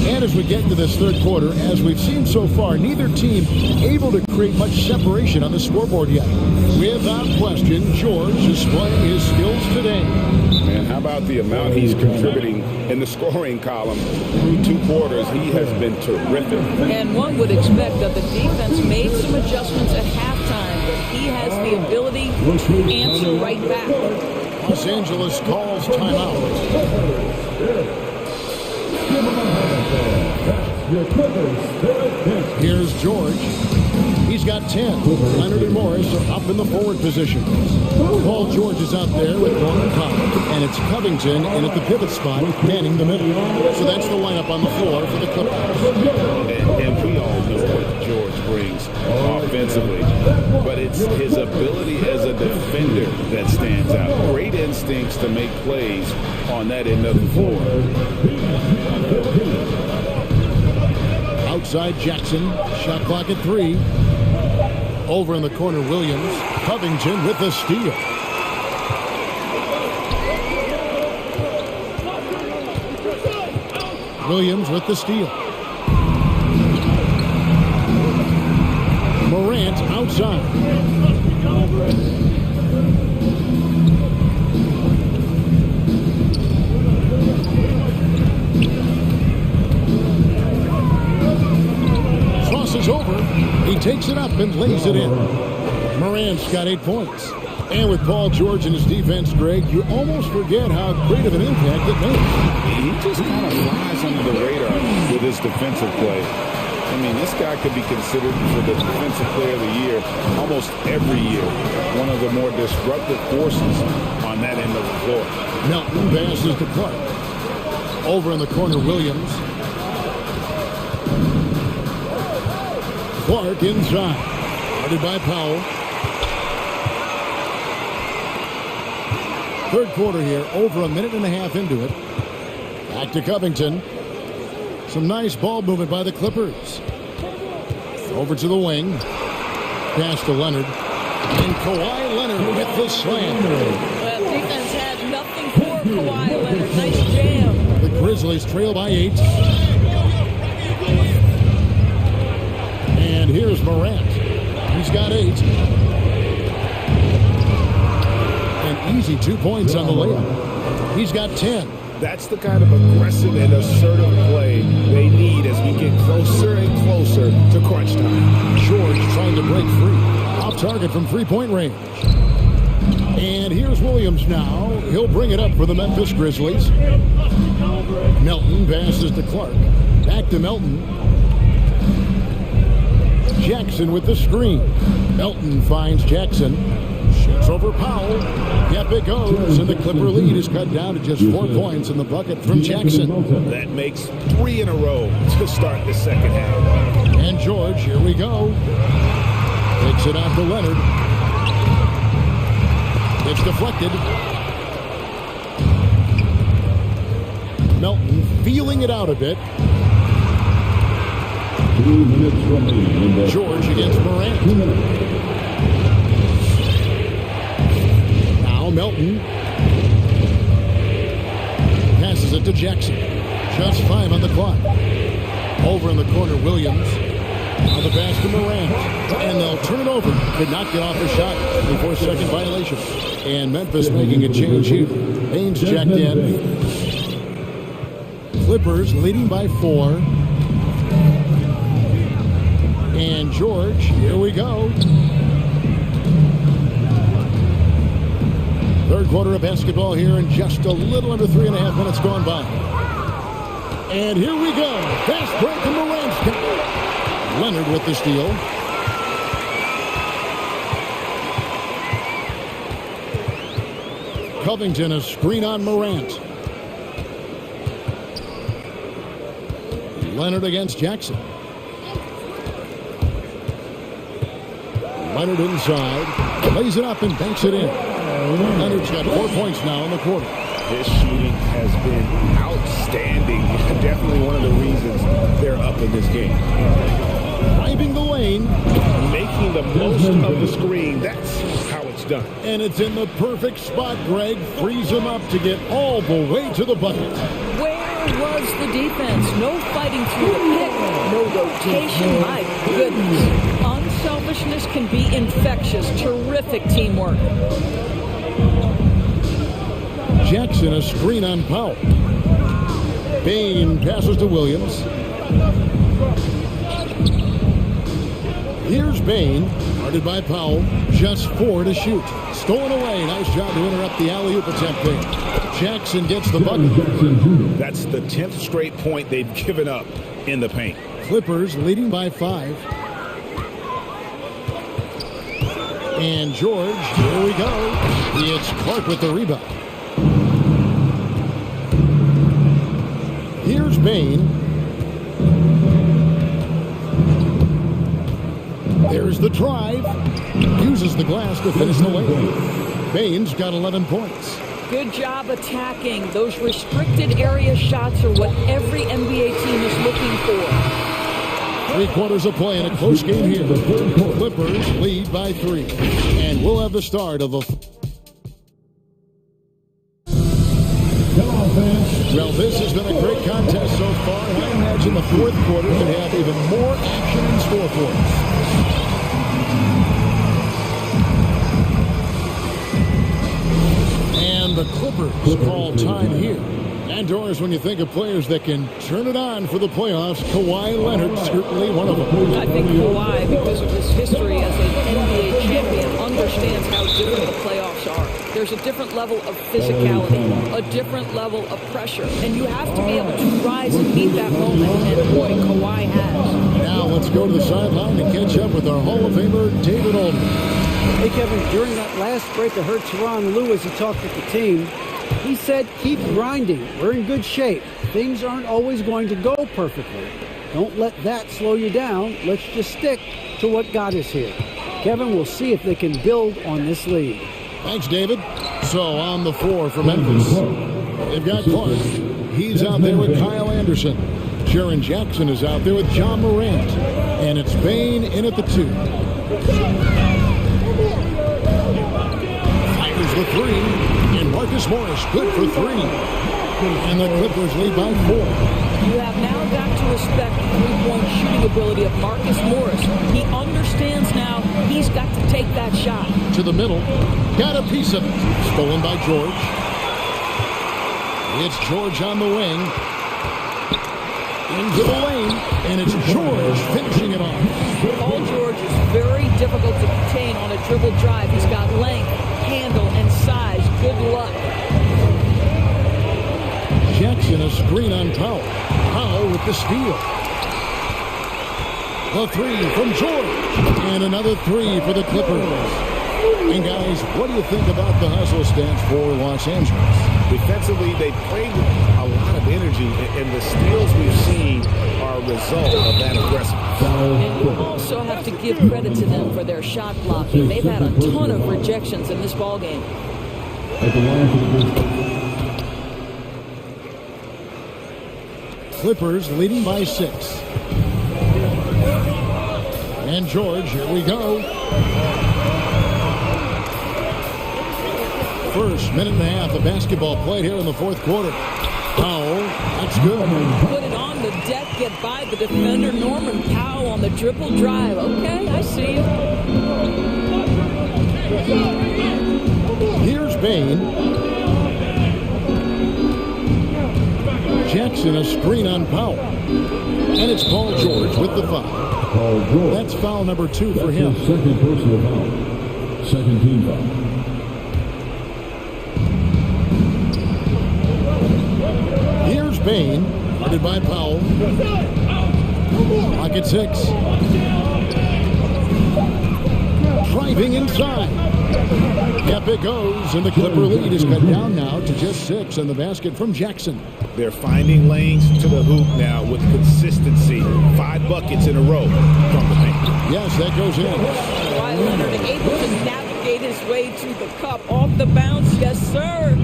And as we get into this third quarter, as we've seen so far, neither team able to create much separation on the scoreboard yet. Without question, George displaying his skills today. Man, how about the amount he's contributing in the scoring column? Through 2 quarters, he has been terrific. And one would expect that the defense made some adjustments at halftime, but he has the ability to answer right back. Los Angeles calls timeout. Here's George. He's got 10. Leonard and Morris are up in the forward position. Paul George is out there with Norman Powell. And it's Covington in at the pivot spot, manning the middle. So that's the lineup on the floor for the Clippers. And we all know what George brings offensively. But it's his ability as a defender that stands out. Great instincts to make plays on that end of the floor. Outside Jackson, shot clock at 3. Over in the corner, Williams. Covington with the steal. Williams with the steal. Morant outside. Crosses over. He takes it up and lays it in. Morant's got 8 points. And with Paul George in his defense, Greg, you almost forget how great of an impact it makes. He just kind of flies under the radar with his defensive play. I mean, this guy could be considered for the Defensive Player of the Year almost every year. One of the more disruptive forces on that end of the floor. Melton passes to Clark. Over in the corner, Williams. Clark inside. Guarded by Powell. Third quarter here, over a minute and a half into it. Back to Covington. Some nice ball movement by the Clippers. Over to the wing. Pass to Leonard. And Kawhi Leonard with the slam. Well, defense had nothing for Kawhi Leonard. Nice jam. The Grizzlies trail by 8. And here's Morant. He's got 8. An easy 2 points on the layup. He's got 10. That's the kind of aggressive and assertive play they need as we get closer and closer to crunch time. George trying to break free. Off target from three-point range. And here's Williams now. He'll bring it up for the Memphis Grizzlies. Melton passes to Clark. Back to Melton. Jackson with the screen. Melton finds Jackson. Shoots over Powell. Yep, it goes. And the Clipper lead is cut down to just 4 points in the bucket from Jackson. That makes 3 in a row to start the second half. And George, here we go. Takes it out to Leonard. It's deflected. Melton feeling it out a bit. 2 minutes remaining. George against Morant. Melton passes it to Jackson. Just 5 on the clock. Over in the corner, Williams. On the pass to Morant. And they'll turn it over. Could not get off the shot before second violation. And Memphis making a change here. Haynes checked in. Clippers leading by 4. And George, here we go. Third quarter of basketball here in just a little under 3.5 minutes gone by. And here we go. Fast break from Morant. Leonard with the steal. Covington, a screen on Morant. Leonard against Jackson. Leonard inside. Lays it up and banks it in. Leonard's got 4 points now in the quarter. His shooting has been outstanding. Definitely one of the reasons they're up in this game. Driving the lane. Making the most of the screen. That's how it's done. And it's in the perfect spot, Greg. Frees him up to get all the way to the bucket. Where was the defense? No fighting through the pick. No rotation. My goodness. Unselfishness can be infectious. Terrific teamwork. Jackson, a screen on Powell. Bain passes to Williams. Here's Bain, guarded by Powell. Just 4 to shoot. Stolen away. Nice job to interrupt the alley-oop attempt there. Jackson gets the bucket. That's the 10th straight point they've given up in the paint. Clippers leading by 5. And George, here we go. It's Clark with the rebound. Here's Bain. There's the drive. Uses the glass to finish the lane. Bain's got 11 points. Good job attacking. Those restricted area shots are what every NBA team is looking for. 3 quarters of play in a close game here. Clippers lead by 3. And we'll have the start of a... Well, this has been a great contest so far, and I imagine the fourth quarter can have even more action in store for us. And the Clippers call time here. And Doris, when you think of players that can turn it on for the playoffs, Kawhi Leonard certainly one of them. I think Kawhi, because of his history as an NBA champion, understands how different the playoffs are. There's a different level of physicality, a different level of pressure, and you have to be able to rise and meet that moment, and boy, Kawhi has. Now let's go to the sideline and catch up with our Hall of Famer, David Aldridge. Hey, Kevin, during that last break, I heard Tyronn Lue as he talked with the team. He said, keep grinding. We're in good shape. Things aren't always going to go perfectly. Don't let that slow you down. Let's just stick to what got us here. Kevin, we'll see if they can build on this lead. Thanks, David. So on the floor for Memphis, they've got Clark. He's out there with Kyle Anderson. Jaren Jackson is out there with John Morant. And it's Bane in at the 2. Fires the 3. And Marcus Morris good for 3. And the Clippers lead by 4. You have now got to respect the three-point shooting ability of Marcus Morris. He understands now he's got to take that shot. To the middle. Got a piece of it. Stolen by George. It's George on the wing. Into the lane. And it's George finishing it off. Paul George is very difficult to contain on a dribble drive. He's got length, handle, and size. Good luck. Jackson a screen on Powell. Powell with the steal. The 3 from George. And another 3 for the Clippers. And guys, what do you think about the hustle stats for Los Angeles? Defensively, they played with a lot of energy, and the steals we've seen are a result of that aggressiveness. And you also have to give credit to them for their shot blocking. They've had a ton of rejections in this ballgame. Clippers leading by 6. And George, here we go. First minute and a half of basketball played here in the fourth quarter. Powell, that's good. Put it on the deck, get by the defender. Norman Powell on the dribble drive. Okay, I see you. Here's Bane. Jackson a screen on Powell. And it's Paul George with the foul. That's foul number 2 for him. Second personal foul. Second team foul. Here's Bane, guarded by Powell. Clock at 6. Driving inside. Yep, it goes, and the Clipper lead is cut down now to just 6, and the basket from Jackson. They're finding lanes to the hoop now with consistency. 5 buckets in a row from the paint. Yes, that goes in. Kawhi Leonard able to navigate his way to the cup. Off the bounce, yes, sir.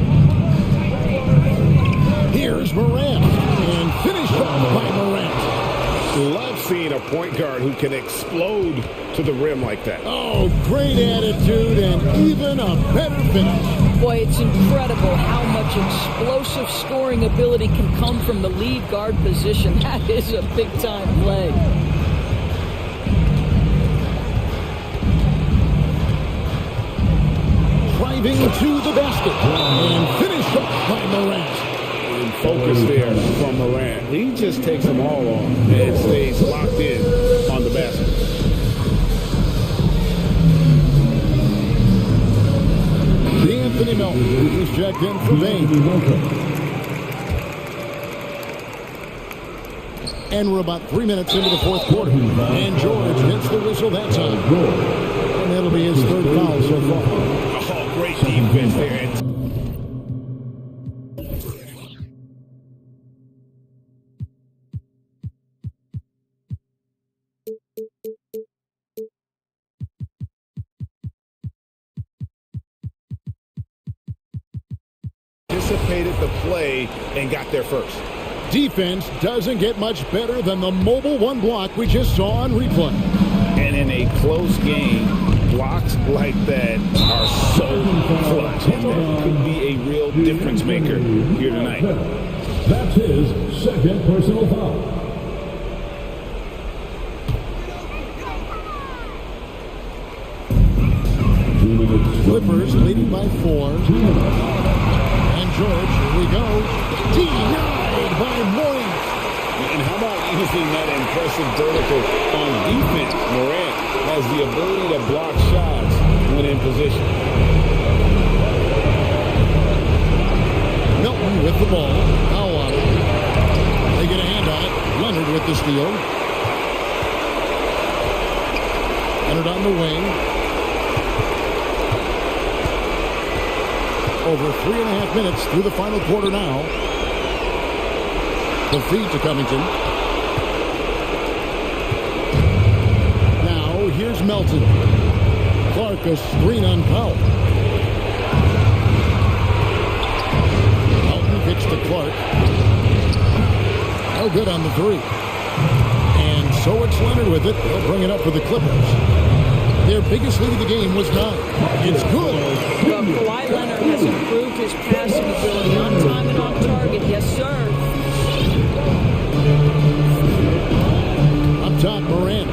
Here's Morant, and finished off by Morant. Love seeing a point guard who can explode to the rim like that. Oh, great attitude and even a better finish. Boy, it's incredible how much explosive scoring ability can come from the lead guard position. That is a big-time play. Driving to the basket, and finished off by Morant. Focus there from Morant. He just takes them all on and stays locked in on the basket. Anthony Melton is checked in for Bane. And we're about 3 minutes into the fourth quarter. And George hits the whistle that time. And that'll be his 3rd foul so far. Oh, great defense there. Anticipated the play and got there first. Defense doesn't get much better than the mobile 1 block we just saw on replay. And in a close game, blocks like that are so clutch. And that could be a real difference maker here tonight. That's his 2nd personal foul. Clippers leading by 4. George. Here we go. Denied by Morant. And how about using that impressive vertical on defense? Morant has the ability to block shots when in position. Milton with the ball. Foul on it. They get a hand on it. Leonard with the steal. Leonard on the wing. Over 3.5 minutes through the final quarter now. The feed to Covington. Now here's Melton. Clark a screen on Powell. Melton pitch to Clark. No good on the three. And so it's Leonard with it. They'll bring it up for the Clippers. Their biggest lead of the game was 9. It's good. Well, Kawhi Leonard has improved his passing ability on time and on target. Yes, sir. Up top, Morant.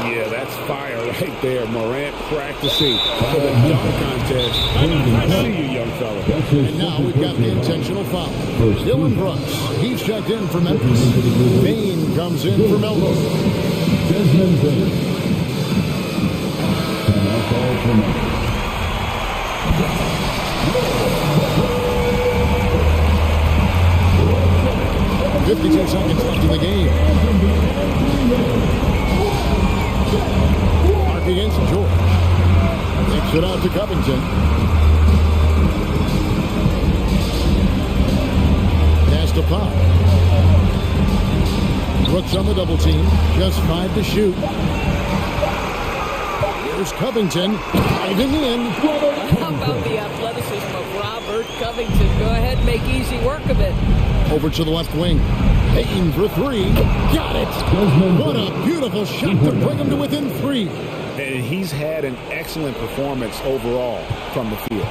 Yeah, that's fire right there. Morant practicing for the dunk contest. I see you, young fella. And now we've got the intentional foul. Dylan Brooks, he's checked in for Memphis. Bain comes in for Melbourne. Desmond Bain. And that's all for Memphis. 52 seconds left in the game. Mark against George. Takes it out to Covington. Pass to Pop. Brooks on the double team. Just 5 to shoot. Here's Covington. Diving in. How about the athleticism of Robert Covington? Go ahead and make easy work of it. Over to the left wing. Payton for 3. Got it. What a beautiful shot to bring him to within 3. And he's had an excellent performance overall from the field.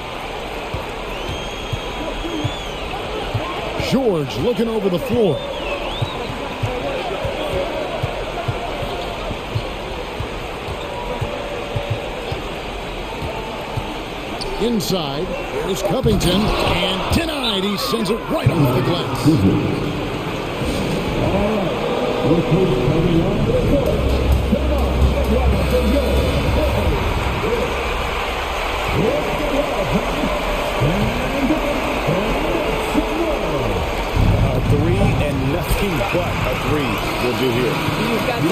George looking over the floor. Inside, there's Covington, and denied. He sends it right off the glass. All right. Look who's coming on the court. Come on, Jonathan, go. Let's get out. And some more. A 3 and nothing but a 3 will do here. You've got to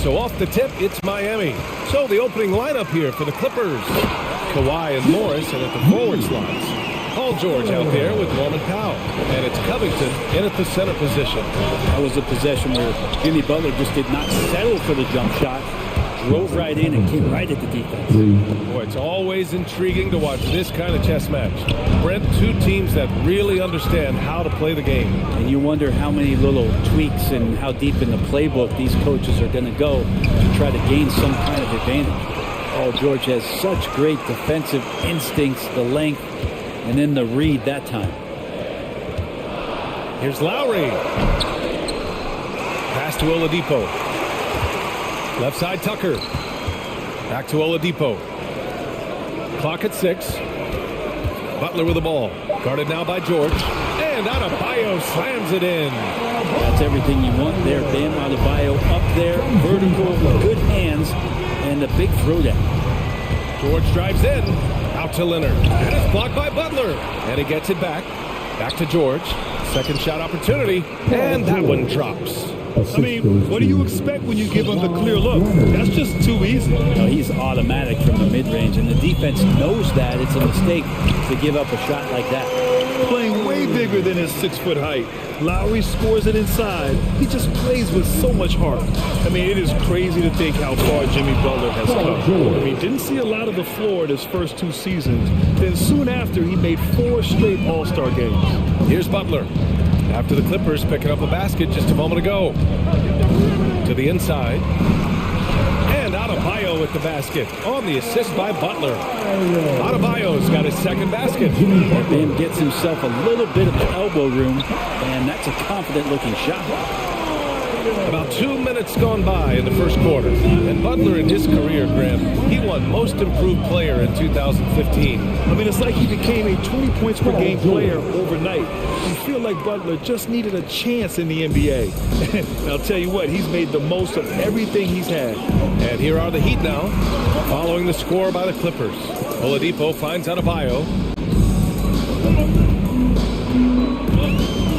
So off the tip, it's Miami. So the opening lineup here for the Clippers. Kawhi and Morris are at the forward slots. Paul George out there with Norman Powell. And it's Covington in at the center position. That was a possession where Jimmy Butler just did not settle for the jump shot. Drove right in and came right at the defense. Boy, it's always intriguing to watch this kind of chess match. Brent, two teams that really understand how to play the game. And you wonder how many little tweaks and how deep in the playbook these coaches are going to go to try to gain some kind of advantage. Paul George has such great defensive instincts, the length, and then the read that time. Here's Lowry. Pass to Oladipo. Left side Tucker. Back to Oladipo. Clock at 6. Butler with the ball. Guarded now by George. And Adebayo slams it in. That's everything you want there. Bam Adebayo up there. Vertical, good hands, and a big throwdown. George drives in. Out to Leonard. And it's blocked by Butler. And he gets it back. Back to George. Second shot opportunity. And that one drops. I mean, what do you expect when you give him the clear look? That's just too easy. No, he's automatic from the mid-range, and the defense knows that it's a mistake to give up a shot like that. Playing way bigger than his 6-foot height. Lowry scores it inside. He just plays with so much heart. I mean, it is crazy to think how far Jimmy Butler has come. I mean, didn't see a lot of the floor in his first 2 seasons. Then soon after, he made 4 straight All-Star games. Here's Butler. After the Clippers picking up a basket just a moment ago. To the inside. And Adebayo with the basket on the assist by Butler. Adebayo's got his second basket. Bam gets himself a little bit of elbow room, and that's a confident-looking shot. About 2 minutes gone by in the first quarter. And Butler in his career, Graham, he won Most Improved Player in 2015. I mean, it's like he became a 20 points per game player overnight. You feel like Butler just needed a chance in the NBA. And I'll tell you what, he's made the most of everything he's had. And here are the Heat now, following the score by the Clippers. Oladipo finds Adebayo.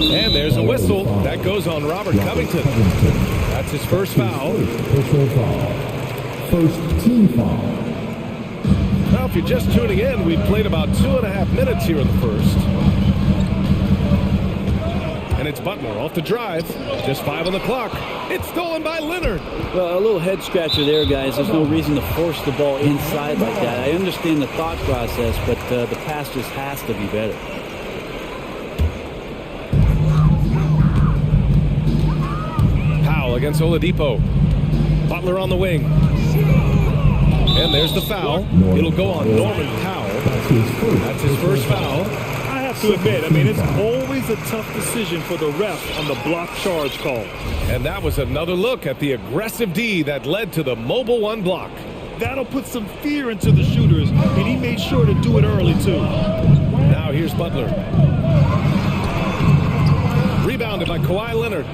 And there's a whistle. That goes on Robert Covington. That's his first foul. First team foul. Now, if you're just tuning in, we've played about 2.5 minutes here in the first. And it's Butler off the drive. Just 5 on the clock. It's stolen by Leonard. Well, a little head scratcher there, guys. There's no reason to force the ball inside like that. I understand the thought process, but the pass just has to be better. Against Oladipo. Butler on the wing. And there's the foul. It'll go on Norman Powell. That's his first foul. I have to admit, I mean, it's always a tough decision for the ref on the block charge call. And that was another look at the aggressive D that led to the mobile 1 block. That'll put some fear into the shooters, and he made sure to do it early, too. Now here's Butler. Rebounded by Kawhi Leonard.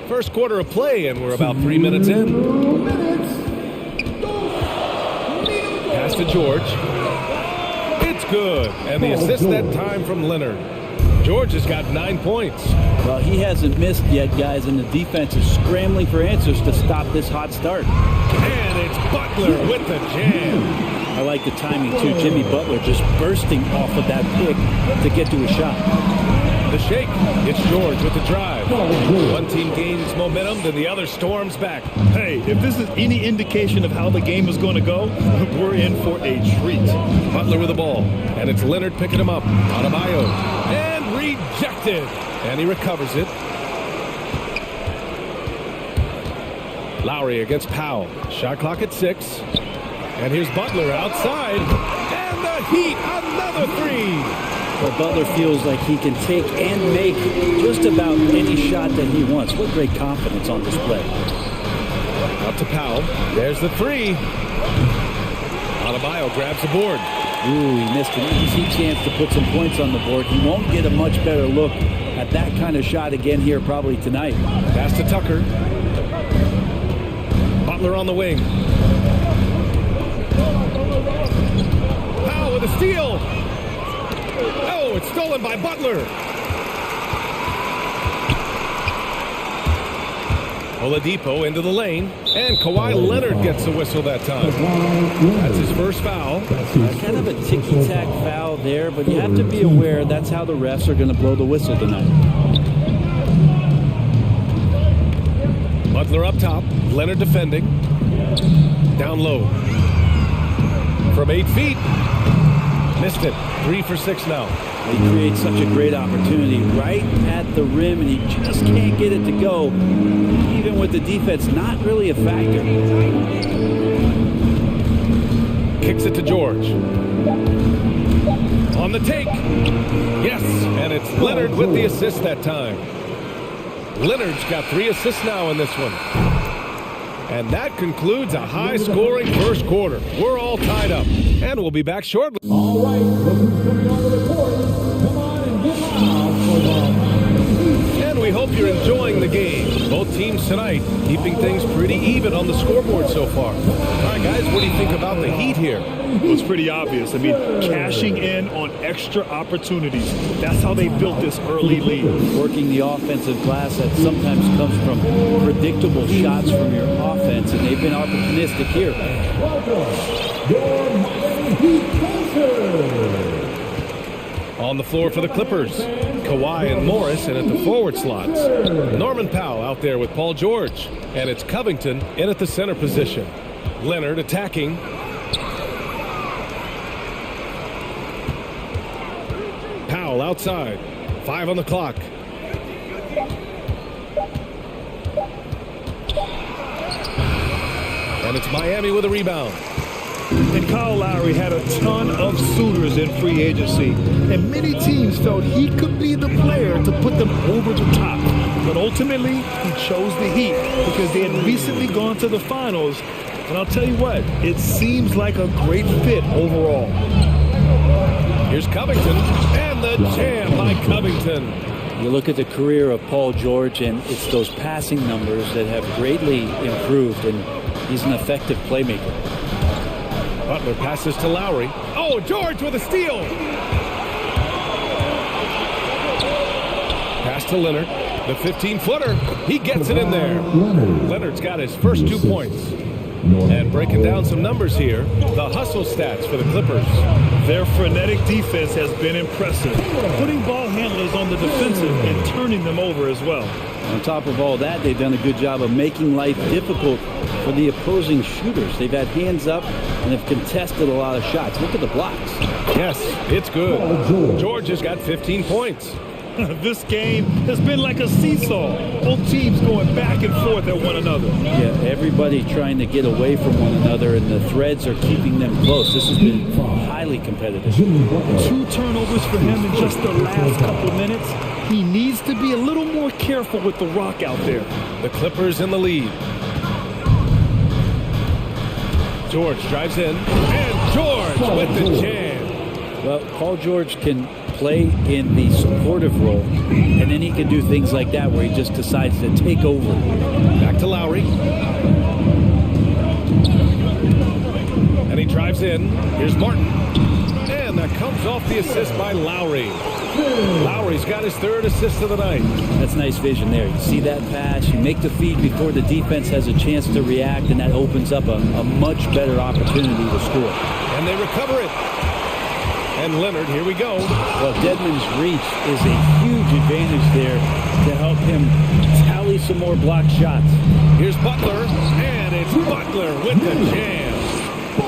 First quarter of play, and we're about 3 minutes in. Pass to George. It's good. And the assist that time from Leonard. George has got 9 points. Well, he hasn't missed yet, guys, and the defense is scrambling for answers to stop this hot start. And it's Butler with the jam. I like the timing, too. Jimmy Butler just bursting off of that pick to get to a shot. The shake. It's George with the drive. One team gains momentum, then the other storms back. Hey, if this is any indication of how the game is going to go, we're in for a treat. Butler with the ball. And it's Leonard picking him up. Adebayo. And rejected. And he recovers it. Lowry against Powell. Shot clock at 6. And here's Butler outside. And the Heat, another 3. Well, Butler feels like he can take and make just about any shot that he wants. What great confidence on display. Up to Powell. There's the 3. Adebayo grabs the board. Ooh, he missed an easy chance to put some points on the board. He won't get a much better look at that kind of shot again here probably tonight. Pass to Tucker. Butler on the wing. Powell with a steal. Oh, it's stolen by Butler. Oladipo into the lane, and Kawhi Leonard gets the whistle that time. That's his first foul. Kind of a ticky-tack foul there, but you have to be aware that's how the refs are going to blow the whistle tonight. Butler up top, Leonard defending. Down low. From 8 feet. Missed it. 3 for 6 now. He creates such a great opportunity right at the rim, and he just can't get it to go, even with the defense not really a factor. Kicks it to George. On the take. Yes, and it's Leonard with the assist that time. Leonard's got 3 assists now in this one. And that concludes a high-scoring first quarter. We're all tied up, and we'll be back shortly. All right, look who's coming onto the court. Come on and get loud for the... And we hope you're enjoying the game. Both teams tonight keeping things pretty even on the scoreboard so far. All right, guys, what do you think about the Heat here? Well, it's pretty obvious. I mean, cashing in on extra opportunities. That's how they built this early lead. Working the offensive glass that sometimes comes from predictable shots from your offense, and they've been opportunistic here. On the floor for the Clippers, Kawhi and Morris in at the forward slots. Norman Powell out there with Paul George. And it's Covington in at the center position. Leonard attacking. Powell outside. 5 on the clock. And it's Miami with a rebound. And Kyle Lowry had a ton of suitors in free agency, and many teams felt he could be the player to put them over the top. But ultimately, he chose the Heat because they had recently gone to the finals. And I'll tell you what, it seems like a great fit overall. Here's Covington, and the jam by Covington. You look at the career of Paul George, and it's those passing numbers that have greatly improved, and he's an effective playmaker. Butler passes to Lowry. Oh, George with a steal. Pass to Leonard. The 15-footer. He gets it in there. Leonard's got his first 2 points. And breaking down some numbers here, the hustle stats for the Clippers. Their frenetic defense has been impressive, putting ball handlers on the defensive and turning them over as well. On top of all that, they've done a good job of making life difficult for the opposing shooters. They've had hands up and have contested a lot of shots. Look at the blocks. Yes, it's good. George has got 15 points. This game has been like a seesaw. Both teams going back and forth at one another. Yeah, everybody trying to get away from one another, and the threads are keeping them close. This has been highly competitive. 2 turnovers for him in just the last couple of minutes. He needs to be a little more careful with the rock out there. The Clippers in the lead. George drives in, and George with the jam. Well, Paul George can play in the supportive role, and then he can do things like that where he just decides to take over. Back to Lowry. And he drives in. Here's Martin. And that comes off the assist by Lowry. Lowry's got his 3rd assist of the night. That's nice vision there. You see that pass, you make the feed before the defense has a chance to react, and that opens up a much better opportunity to score. And they recover it. And Leonard, here we go. Well, Dedmon's reach is a huge advantage there to help him tally some more blocked shots. Here's Butler, and it's Butler with the jam.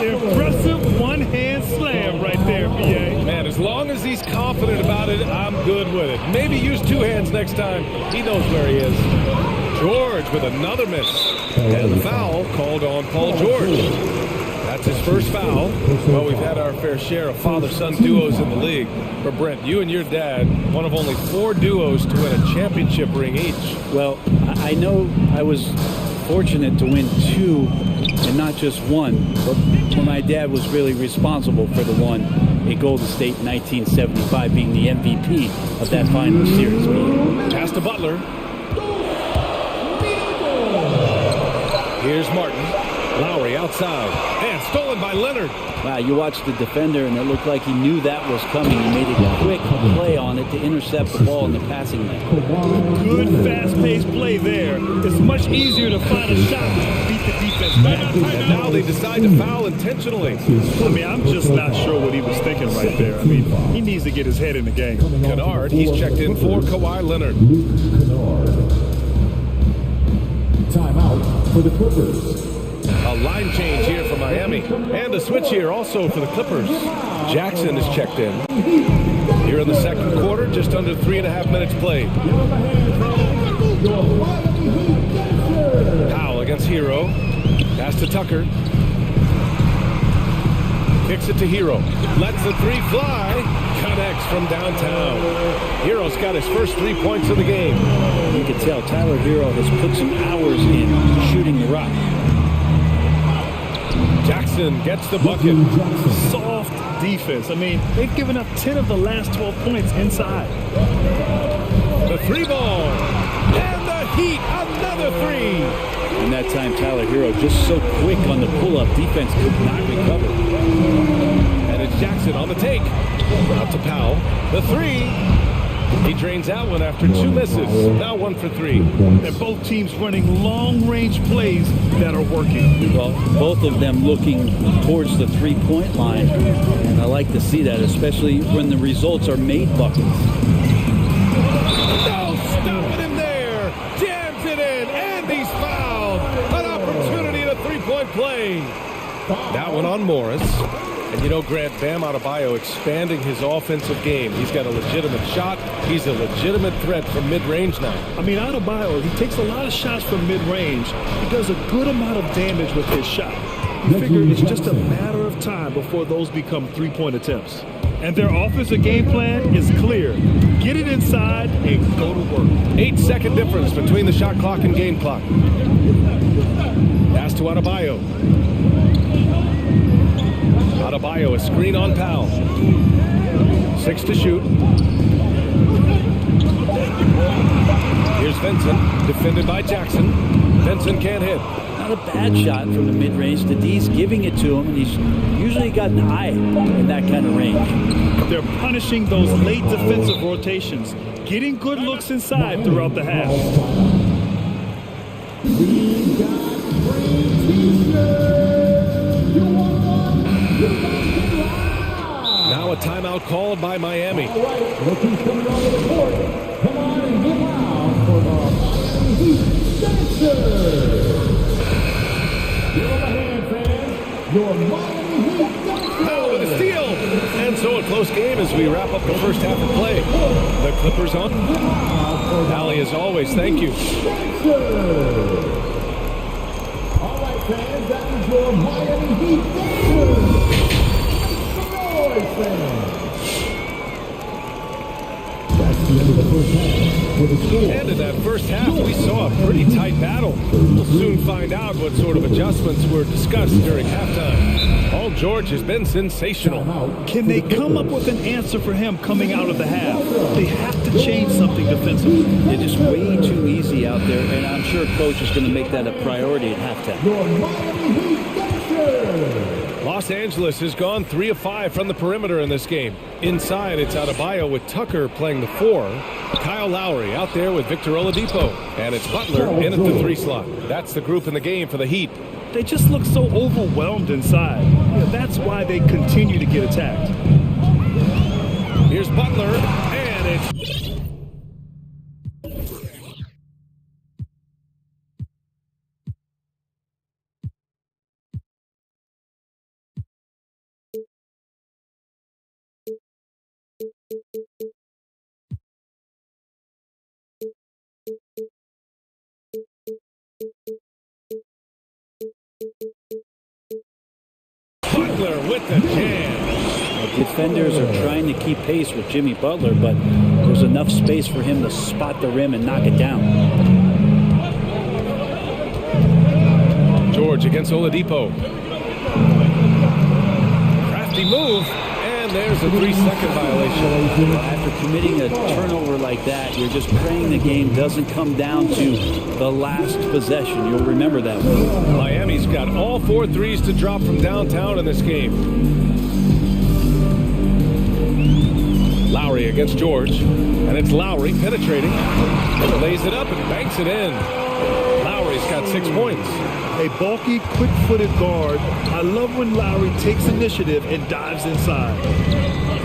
Impressive one-hand slam right there, B.A. Man, as long as he's confident about it, I'm good with it. Maybe use 2 hands next time. He knows where he is. George with another miss. And the foul called on Paul George. That's his first foul. Well, we've had our fair share of father-son duos in the league. But Brent, you and your dad, one of only 4 duos to win a championship ring each. Well, I know I was fortunate to win 2 and not just 1, but my dad was really responsible for the one in Golden State in 1975, being the MVP of that final series meeting. Pass to Butler. Here's Martin. Lowry outside. And stolen by Leonard. Wow, you watched the defender, and it looked like he knew that was coming. He made a quick play on it to intercept the ball in the passing lane. Good, fast-paced play there. It's much easier to find a shot to beat the defense back. And now they decide to foul intentionally. I mean, I'm just not sure what he was thinking right there. I mean, he needs to get his head in the game. Kennard, he's checked in for Kawhi Leonard. Timeout for the Clippers. A line change here for Miami. And a switch here also for the Clippers. Jackson is checked in. Here in the second quarter, just under 3.5 minutes played. Powell against Hero. Pass to Tucker. Kicks it to Hero. Lets the three fly. Connects from downtown. Hero's got his first 3 points of the game. You can tell Tyler Hero has put some hours in shooting the rock. Jackson gets the bucket. Soft defense. I mean, they've given up 10 of the last 12 points inside. The three ball. And the Heat, another three. And that time, Tyler Hero just so quick on the pull-up. Defense could not recover. And it's Jackson on the take. Out to Powell. The three. He drains that one after 2 misses. Now 1 for 3. And both teams running long-range plays that are working. Well, both of them looking towards the three-point line. And I like to see that, especially when the results are made buckets. No, stopping him there. Jams it in, and he's fouled. An opportunity to three-point play. That one on Morris. And you know, Grant, Bam Adebayo expanding his offensive game. He's got a legitimate shot. He's a legitimate threat from mid-range now. I mean, Adebayo, he takes a lot of shots from mid-range. He does a good amount of damage with his shot. You figure it's just a matter of time before those become three-point attempts. And their offensive game plan is clear. Get it inside and go to work. 8-second difference between the shot clock and game clock. Pass to Adebayo. Adebayo, a screen on Powell. 6 to shoot. Here's Vincent, defended by Jackson. Vincent can't hit. Not a bad shot from the mid-range. The D's giving it to him, and he's usually got an eye in that kind of range. They're punishing those late defensive rotations, getting good looks inside throughout the half. We got free t-shirts. You want one? You got it loud. Now a timeout called by Miami. All right, look who's coming on the court. Come on and get loud for the Miami Heat dancers. Give them a hand, fans. Your Miami Heat dancers. Powell with a steal. And so a close game as we wrap up the first half of play. The Clippers on. Allie, as always, thank you. All right, fans, that is your Miami Heat dancers. Fans. That's the end of the first half. For the score. And in that first half, we saw a pretty tight battle. We'll soon find out what sort of adjustments were discussed during halftime. Paul George has been sensational. Can they come up with an answer for him coming out of the half? They have to change something defensively. They're just way too easy out there, and I'm sure Coach is going to make that a priority at halftime. Your Miami Heat dancers. Los Angeles has gone 3 of 5 from the perimeter in this game. Inside, it's Adebayo with Tucker playing the 4. Kyle Lowry out there with Victor Oladipo. And it's Butler in at the 3 slot. That's the group in the game for the Heat. They just look so overwhelmed inside. Yeah, that's why they continue to get attacked. Here's Butler, and it's... Butler with the jam. The defenders are trying to keep pace with Jimmy Butler, but there's enough space for him to spot the rim and knock it down. George against Oladipo. Crafty move, and there's a 3-second violation. After committing a turnover like that, you're just praying the game doesn't come down to the last possession. You'll remember that one. Miami's got all 4 threes to drop from downtown in this game. Lowry against George, and it's Lowry penetrating. Lays it up and banks it in. Lowry's got 6 points. A bulky, quick-footed guard. I love when Lowry takes initiative and dives inside.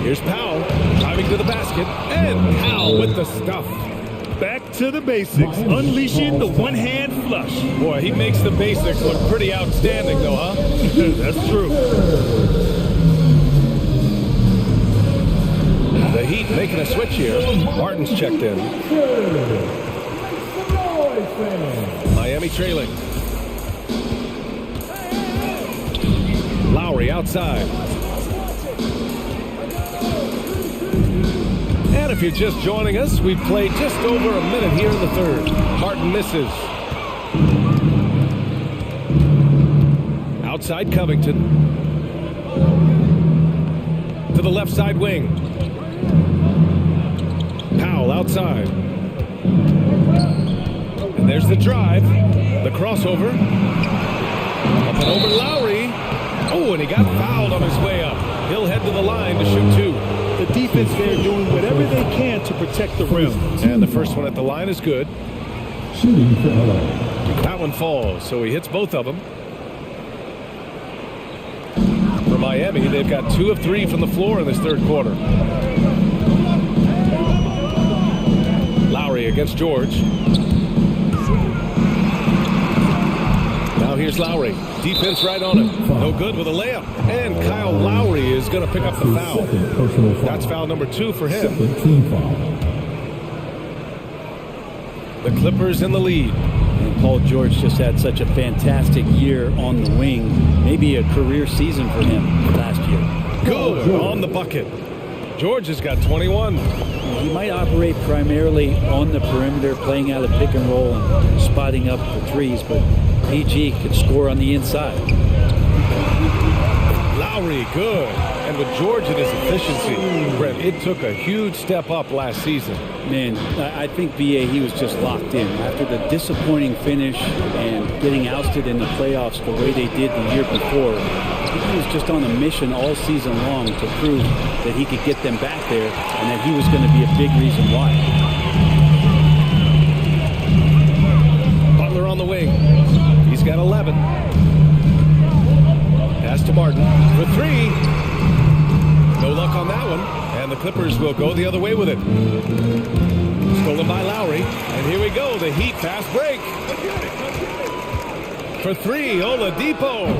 Here's Powell driving to the basket, and Powell with the stuff. Back to the basics, unleashing the one-hand flush. Boy, he makes the basics look pretty outstanding, though, huh? That's true. The Heat making a switch here. Martin's checked in. Miami trailing. Lowry outside. And if you're just joining us, we've played just over a minute here in the third. Martin misses. Outside Covington. To the left side wing. Powell outside. And there's the drive. The crossover. Up and over Lowry. Oh, and he got fouled on his way up. He'll head to the line to shoot 2. The defense there doing whatever they can to protect the rim. And the first one at the line is good. Shooting for LA. That one falls, so he hits both of them. For Miami, they've got 2 of 3 from the floor in this third quarter. Lowry against George. Now here's Lowry. Defense right on him. No good with a layup. And Kyle Lowry is going to pick up the foul. That's foul number 2 for him. The Clippers in the lead. And Paul George just had such a fantastic year on the wing. Maybe a career season for him last year. Good on the bucket. George has got 21. He might operate primarily on the perimeter, playing out of pick and roll and spotting up the threes, but PG could score on the inside. Lowry, good. And with George and his efficiency, Brett, it took a huge step up last season. Man, I think BA, he was just locked in. After the disappointing finish and getting ousted in the playoffs the way they did the year before, I think he was just on a mission all season long to prove that he could get them back there and that he was going to be a big reason why. Butler on the wing. He's got 11. Pass to Martin for 3. No luck on that one. And the Clippers will go the other way with it. Stolen by Lowry. And here we go. The Heat fast break. For 3, Oladipo.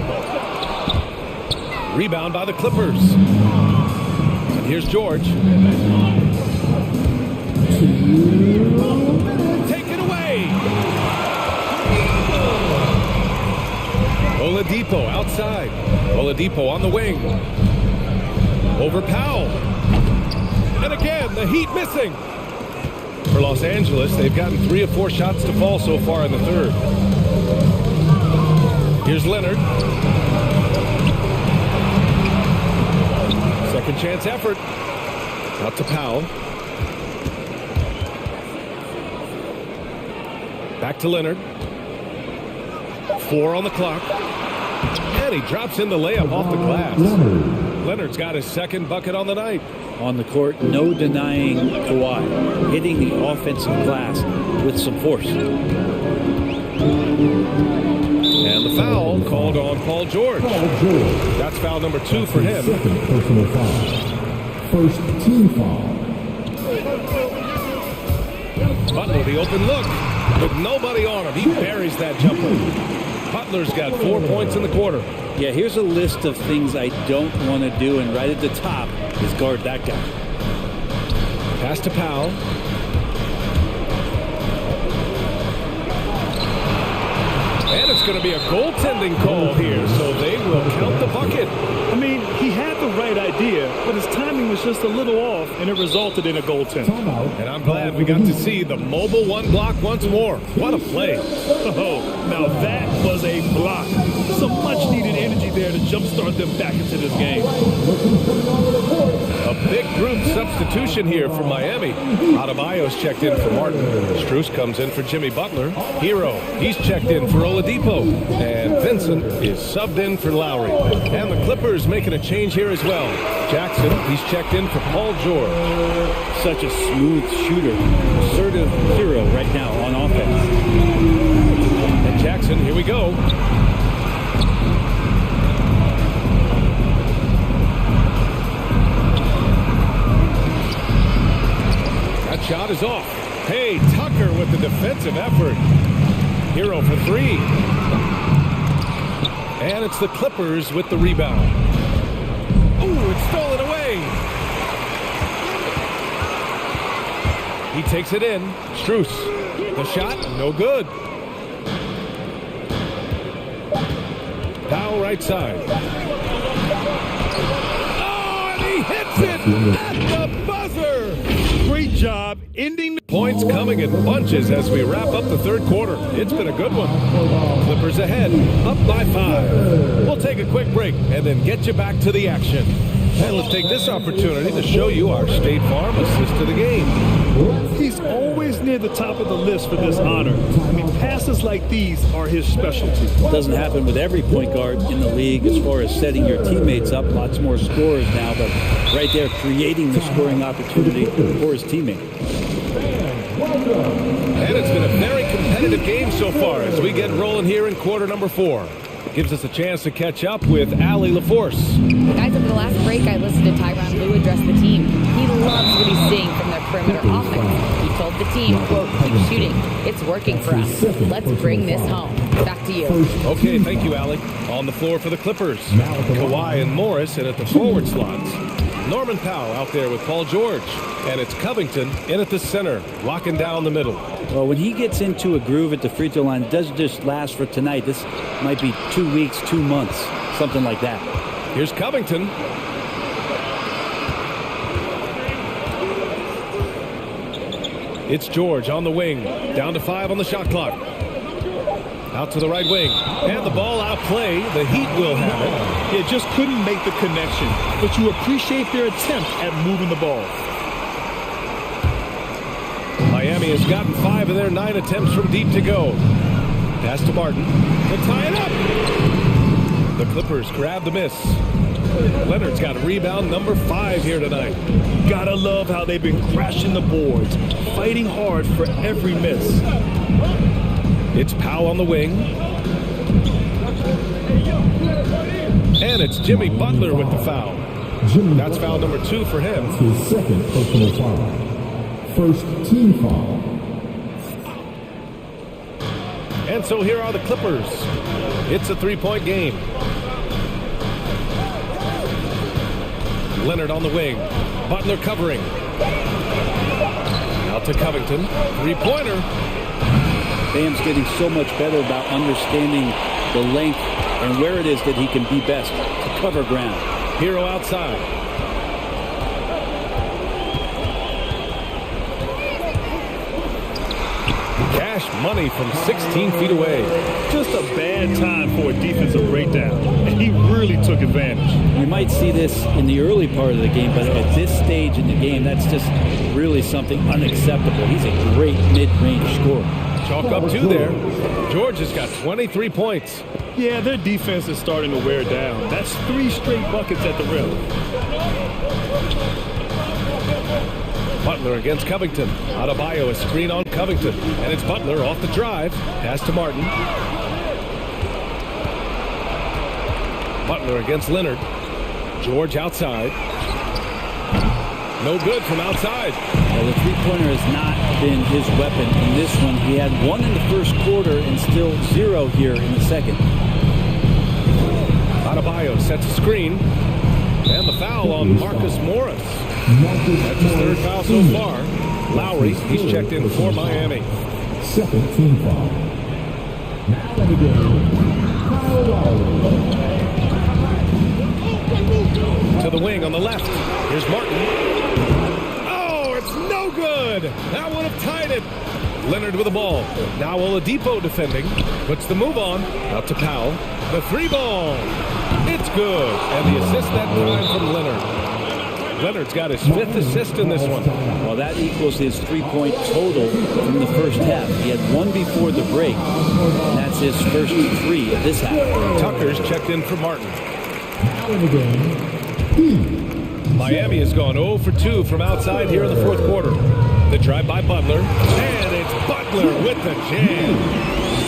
Rebound by the Clippers. And here's George. Take it away. Oladipo outside. Oladipo on the wing. Over Powell. And again, the Heat missing. For Los Angeles, they've gotten 3 of 4 shots to fall so far in the third. Here's Leonard. Second chance effort. Out to Powell. Back to Leonard. 4 on the clock. And he drops in the layup off the glass. Leonard's got his second bucket on the night. On the court, no denying Kawhi, hitting the offensive glass with some force. And the foul called on Paul George. That's foul number 2 for him. Second personal foul. First team foul. Butler, the open look, with nobody on him. He buries that jumper. Butler's got 4 points in the quarter. Yeah, here's a list of things I don't want to do, and right at the top is guard that guy. Pass to Powell. And it's going to be a goaltending call here, so they will count the bucket. I mean, he had the right idea, but his timing was just a little off, and it resulted in a goaltend. And I'm glad we got to see the mobile 1 block once more. What a play. Oh, now that was a block. Some much-needed energy there to jumpstart them back into this game. big group substitution here for Miami. Adebayo's checked in for Martin. Strus comes in for Jimmy Butler. Hero, he's checked in for Oladipo. And Vincent is subbed in for Lowry. And the Clippers making a change here as well. Jackson, he's checked in for Paul George. Such a smooth shooter. Assertive hero right now on offense. And Jackson, here we go. That shot is off. Hey, Tucker with the defensive effort. Hero for three. And it's the Clippers with the rebound. Ooh, it's stolen away. He takes it in. Strus. The shot, no good. Powell right side. Oh, and he hits it at the buzzer. Great job ending the Points coming in bunches as we wrap up the third quarter. It's been a good one. Clippers ahead, up by 5. We'll take a quick break and then get you back to the action. And let's take this opportunity to show you our State Farm assist to the game. He's always near the top of the list for this honor. I mean, passes like these are his specialty. It doesn't happen with every point guard in the league as far as setting your teammates up. Lots more scorers now, but right there creating the scoring opportunity for his teammate. And it's been a very competitive game so far as we get rolling here in quarter number 4. Gives us a chance to catch up with Allie LaForce. Guys, over the last break, I listened to Tyronn Lue address the team. He loves what he's seeing from their perimeter offense. He told the team, quote, keep shooting. It's working for us. Let's bring this home. Back to you. Okay, thank you, Allie. On the floor for the Clippers. Kawhi and Morris in at the forward slots. Norman Powell out there with Paul George. And it's Covington in at the center, locking down the middle. Well, when he gets into a groove at the free throw line, it doesn't just last for tonight. This might be 2 weeks, 2 months, something like that. Here's Covington. It's George on the wing. Down to 5 on the shot clock. Out to the right wing. And the ball outplay. The Heat will have it. Yeah, just couldn't make the connection. But you appreciate their attempt at moving the ball. Miami has gotten 5 of their 9 attempts from deep to go. Pass to Martin. They'll tie it up. The Clippers grab the miss. Leonard's got rebound number 5 here tonight. Gotta love how they've been crashing the boards, fighting hard for every miss. It's Powell on the wing. And it's Jimmy Butler with the foul. That's foul number 2 for him. His second personal foul. First team foul. And so here are the Clippers. It's a 3-point game. Leonard on the wing. Butler covering. Out to Covington. 3-pointer. Bam's getting so much better about understanding the length and where it is that he can be best to cover ground. Hero outside. Cash money from 16 feet away. Just a bad time for a defensive breakdown, and he really took advantage. We might see this in the early part of the game, but at this stage in the game, that's just really something unacceptable. He's a great mid-range scorer. Chalk up 2 there. George has got 23 points. Yeah, their defense is starting to wear down. That's 3 straight buckets at the rim. Butler against Covington. Adebayo a screen on Covington. And it's Butler off the drive. Pass to Martin. Butler against Leonard. George outside. No good from outside. Well, the three-pointer has not been his weapon in this one. He had 1 in the first quarter and still 0 here in the second. Adebayo sets a screen. And the foul on Marcus Morris. That's his 3rd foul so far. Lowry, he's checked in for Miami. Second team foul. Now in the game, Kyle Lowry. To the wing on the left. Here's Martin. Oh, it's no good. That would have tied it. Leonard with the ball. Now Oladipo defending. Puts the move on. Out to Powell. The 3 ball. It's good. And the assist that time from Leonard. Leonard's got his 5th assist in this one. Well, that equals his 3-point total from the first half. He had one before the break. And that's his first 3 of this half. Tucker's checked in for Martin. Miami has gone 0 for 2 from outside here in the fourth quarter. The drive by Butler, and it's Butler with the jam.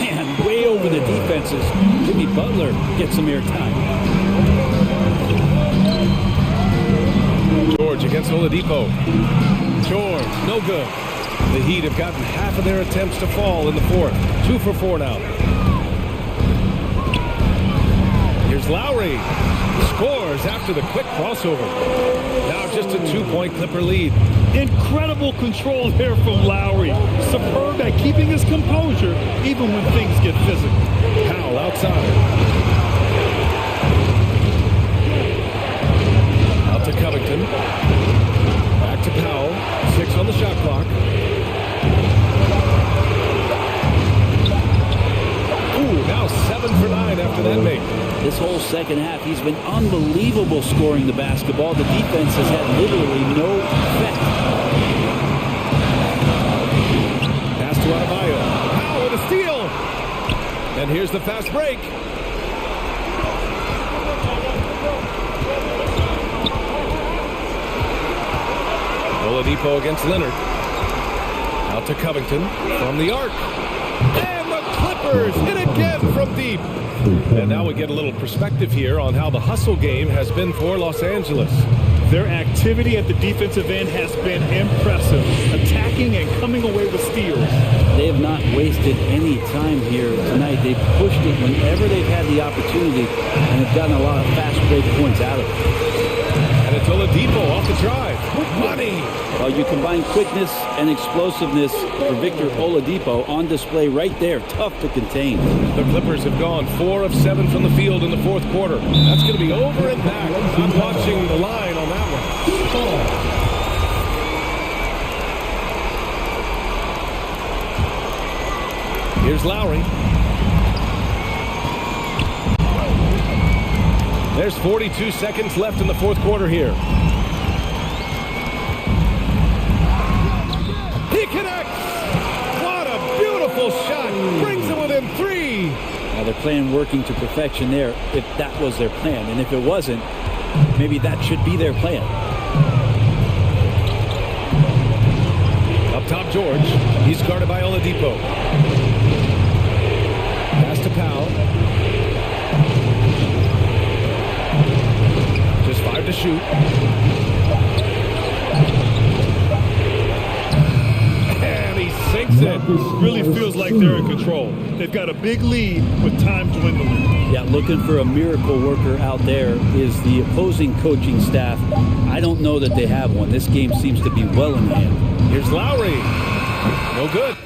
Man, way over the defenses. Jimmy Butler gets some airtime. George against Oladipo. George, no good. The Heat have gotten half of their attempts to fall in the fourth. 2 for 4 now. Here's Lowry. Scores after the quick crossover. Now just a 2-point Clipper lead. Incredible control there from Lowry. Superb at keeping his composure even when things get physical. Powell outside. Out to Covington. Back to Powell. 6 on the shot clock. Ooh, now 7 for 9 after that make. This whole second half, he's been unbelievable scoring the basketball. The defense has had literally no effect. Pass to Adebayo. Powell with a steal. And here's the fast break. Oladipo against Leonard. Out to Covington from the arc. And the Clippers hit again from deep. And now we get a little perspective here on how the hustle game has been for Los Angeles. Their activity at the defensive end has been impressive, attacking and coming away with steals. They have not wasted any time here tonight. They've pushed it whenever they've had the opportunity and have gotten a lot of fast break points out of it. And it's Oladipo off the drive. Money! Well, you combine quickness and explosiveness for Victor Oladipo on display right there. Tough to contain. The Clippers have gone 4 of 7 from the field in the fourth quarter. That's going to be over and back. I'm watching the line on that one. Here's Lowry. There's 42 seconds left in the fourth quarter here. He connects! What a beautiful shot! Brings it within 3! Now they're playing working to perfection there, if that was their plan. And if it wasn't, maybe that should be their plan. Up top, George. He's guarded by Oladipo. Pass to Powell. Just 5 to shoot. And he sinks it. Really feels like they're in control. They've got a big lead with time dwindling. Yeah, looking for a miracle worker out there is the opposing coaching staff. I don't know that they have one. This game seems to be well in hand. Here's Lowry. No good.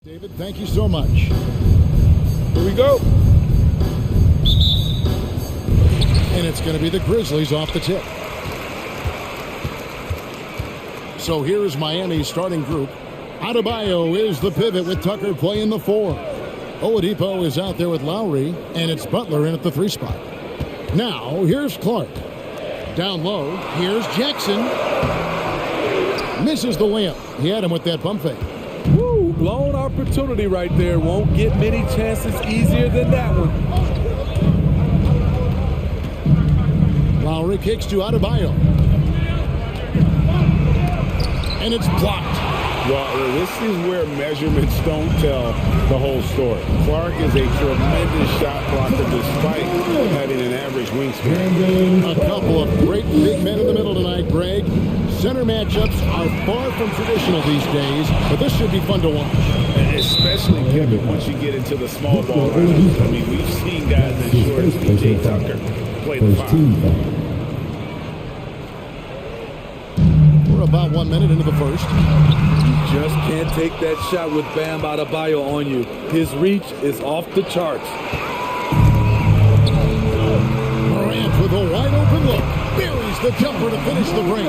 David, thank you so much. Here we go. And it's going to be the Grizzlies off the tip. So here's Miami's starting group. Adebayo is the pivot with Tucker playing the 4. Oladipo is out there with Lowry, and it's Butler in at the 3 spot. Now, here's Clark. Down low, here's Jackson. Misses the layup. He had him with that pump fake. Woo, blown opportunity right there. Won't get many chances easier than that one. Lowry kicks to Adebayo. And it's blocked. Well, this is where measurements don't tell the whole story. Clark is a tremendous shot blocker despite having an average wingspan. A couple of great big men in the middle tonight, Greg. Center matchups are far from traditional these days, but this should be fun to watch. Especially, Kevin, once you get into the small ball lineups. I mean, we've seen guys as short as P.J. Tucker play the 5. We're about 1 minute into the first. Just can't take that shot with Bam Adebayo on you. His reach is off the charts. Morant with a wide open look. Buries the jumper to finish the break.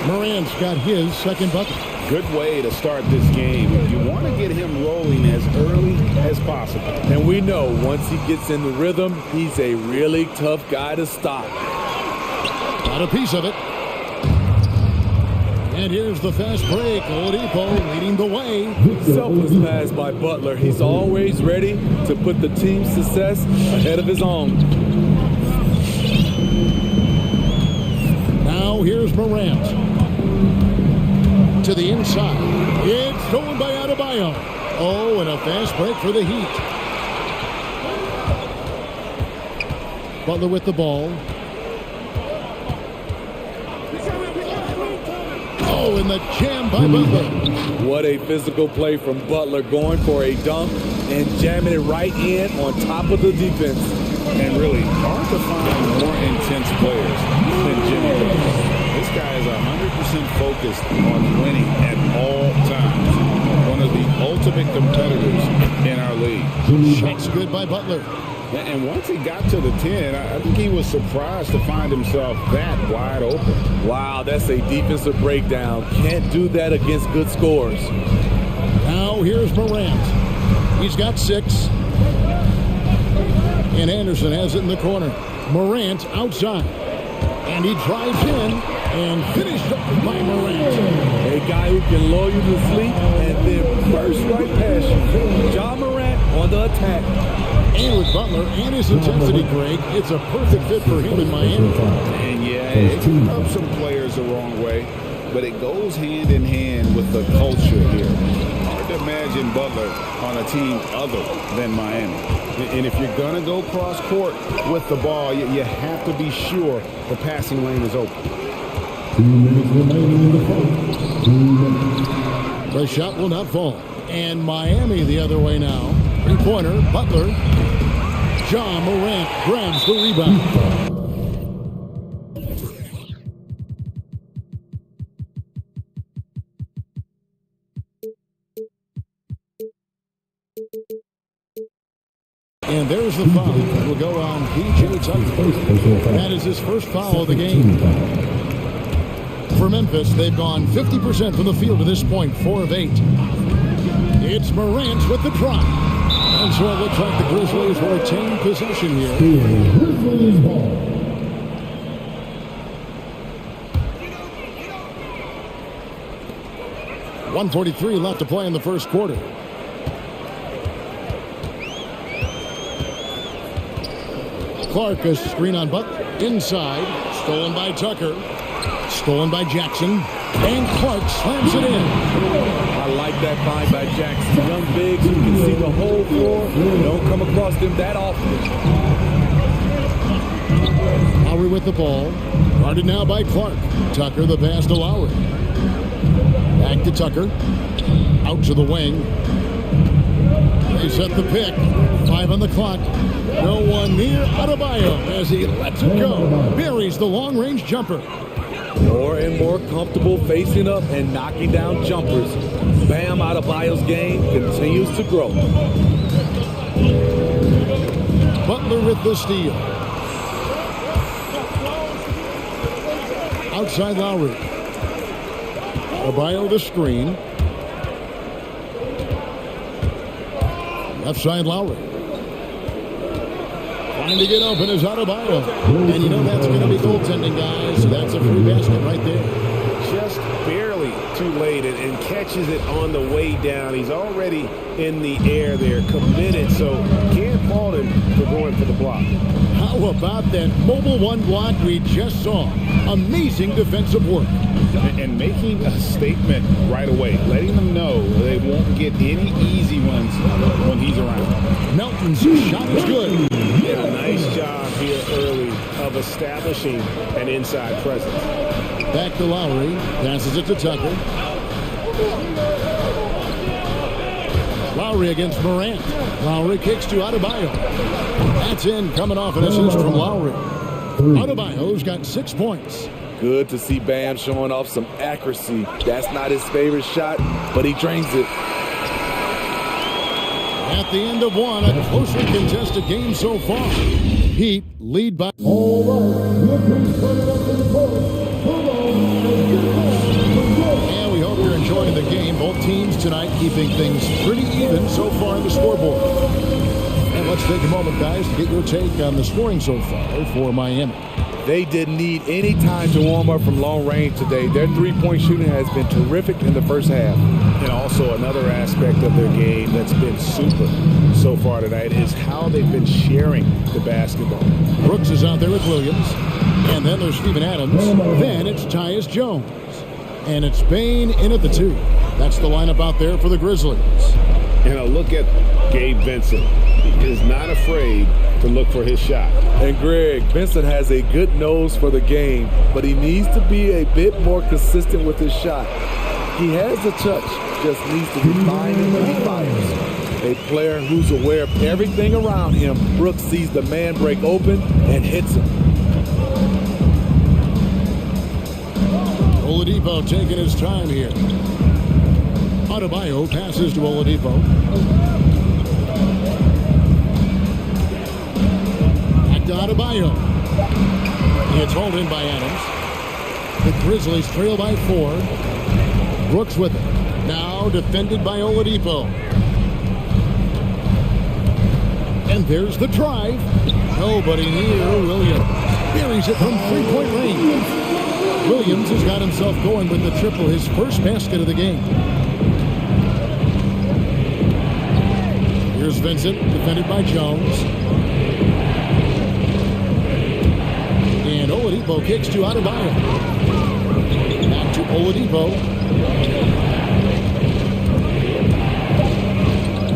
Morant's got his second bucket. Good way to start this game. You want to get him rolling as early as possible. And we know once he gets in the rhythm, he's a really tough guy to stop. Got a piece of it. And here's the fast break. Oladipo leading the way. Selfless pass by Butler. He's always ready to put the team's success ahead of his own. Now here's Morant. To the inside. It's stolen by Adebayo. Oh, and a fast break for the Heat. Butler with the ball. Oh, and the jam by Butler. What a physical play from Butler, going for a dunk and jamming it right in on top of the defense. And really, hard to find more intense players than Jimmy Butler. This guy is 100% focused on winning at all times. One of the ultimate competitors in our league. Shots good by Butler. And once he got to the 10, I think he was surprised to find himself that wide open. Wow, that's a defensive breakdown. Can't do that against good scores. Now here's Morant. He's got 6. And Anderson has it in the corner. Morant outside. And he drives in and finished up by Morant. A guy who can lull you to sleep and then burst right past you. John Morant on the attack. And with Butler and his intensity, Greg, it's a perfect fit for him in Miami. And yeah, it rubs some players the wrong way, but it goes hand in hand with the culture here. Hard to imagine Butler on a team other than Miami. And if you're going to go cross court with the ball, you have to be sure the passing lane is open. 2 minutes remaining in the fight. 2 minutes. The shot will not fall. And Miami the other way now. 3-pointer, Butler. John Morant grabs the rebound. And there's the foul. It will go on P.J. Tucker. That is his first foul of the game. For Memphis, they've gone 50% from the field to this point, 4 of 8. It's Morant with the drop. And so it looks like the Grizzlies will retain possession here. Grizzlies ball. .143 left to play in the first quarter. Clark, a screen on Butler. Inside, stolen by Tucker. Stolen by Jackson. And Clark slams it in. I like that find by Jackson. Young bigs who can see the whole floor. Don't come across them that often. Lowry with the ball. Guarded now by Clark. Tucker the pass to Lowry. Back to Tucker. Out to the wing. They set the pick. 5 on the clock. No one near Adebayo as he lets it go. Buries the long-range jumper. More and more comfortable facing up and knocking down jumpers. Bam Adebayo's game continues to grow. Butler with the steal. Outside Lowry. Adebayo the screen. Left side Lowry. Trying to get open is Adebayo. And you know that's going to be goaltending, guys. So that's a free basket right there. Just barely too late and catches it on the way down. He's already in the air there, committed, so can't fault him for going for the block. How about that mobile one block we just saw? Amazing defensive work. And making a statement right away, letting them know they won't get any easy ones when he's around. Melton's shot is good. Did a nice job here early of establishing an inside presence. Back to Lowry. Passes it to Tucker. Lowry against Morant. Lowry kicks to Adebayo. That's in, coming off an assist from Lowry. Adebayo's got 6 points. Good to see Bam showing off some accuracy. That's not his favorite shot, but he drains it. At the end of one, a closely contested game so far. Heat lead by... All right, looking for the And we hope you're enjoying the game. Both teams tonight keeping things pretty even so far on the scoreboard. And let's take a moment, guys, to get your take on the scoring so far for Miami. They didn't need any time to warm up from long range today. Their three-point shooting has been terrific in the first half. And also another aspect of their game that's been super so far tonight is how they've been sharing the basketball. Brooks is out there with Williams. And then there's Steven Adams. Then it's Tyus Jones. And it's Bane in at the 2. That's the lineup out there for the Grizzlies. And a look at Gabe Vincent. He is not afraid to look for his shot. And Greg, Vincent has a good nose for the game, but he needs to be a bit more consistent with his shot. He has the touch, just needs to refine it when he fires. A player who's aware of everything around him. Brooks sees the man break open and hits him. Oladipo taking his time here. Adebayo passes to Oladipo. Back to Adebayo. It's hauled in by Adams. The Grizzlies trail by 4. Brooks with it. Now defended by Oladipo. And there's the drive. Nobody near Williams. Buries it from three-point range. Williams has got himself going with the triple, his first basket of the game. Here's Vincent, defended by Jones. And Oladipo kicks to Adebayo. Back to Oladipo.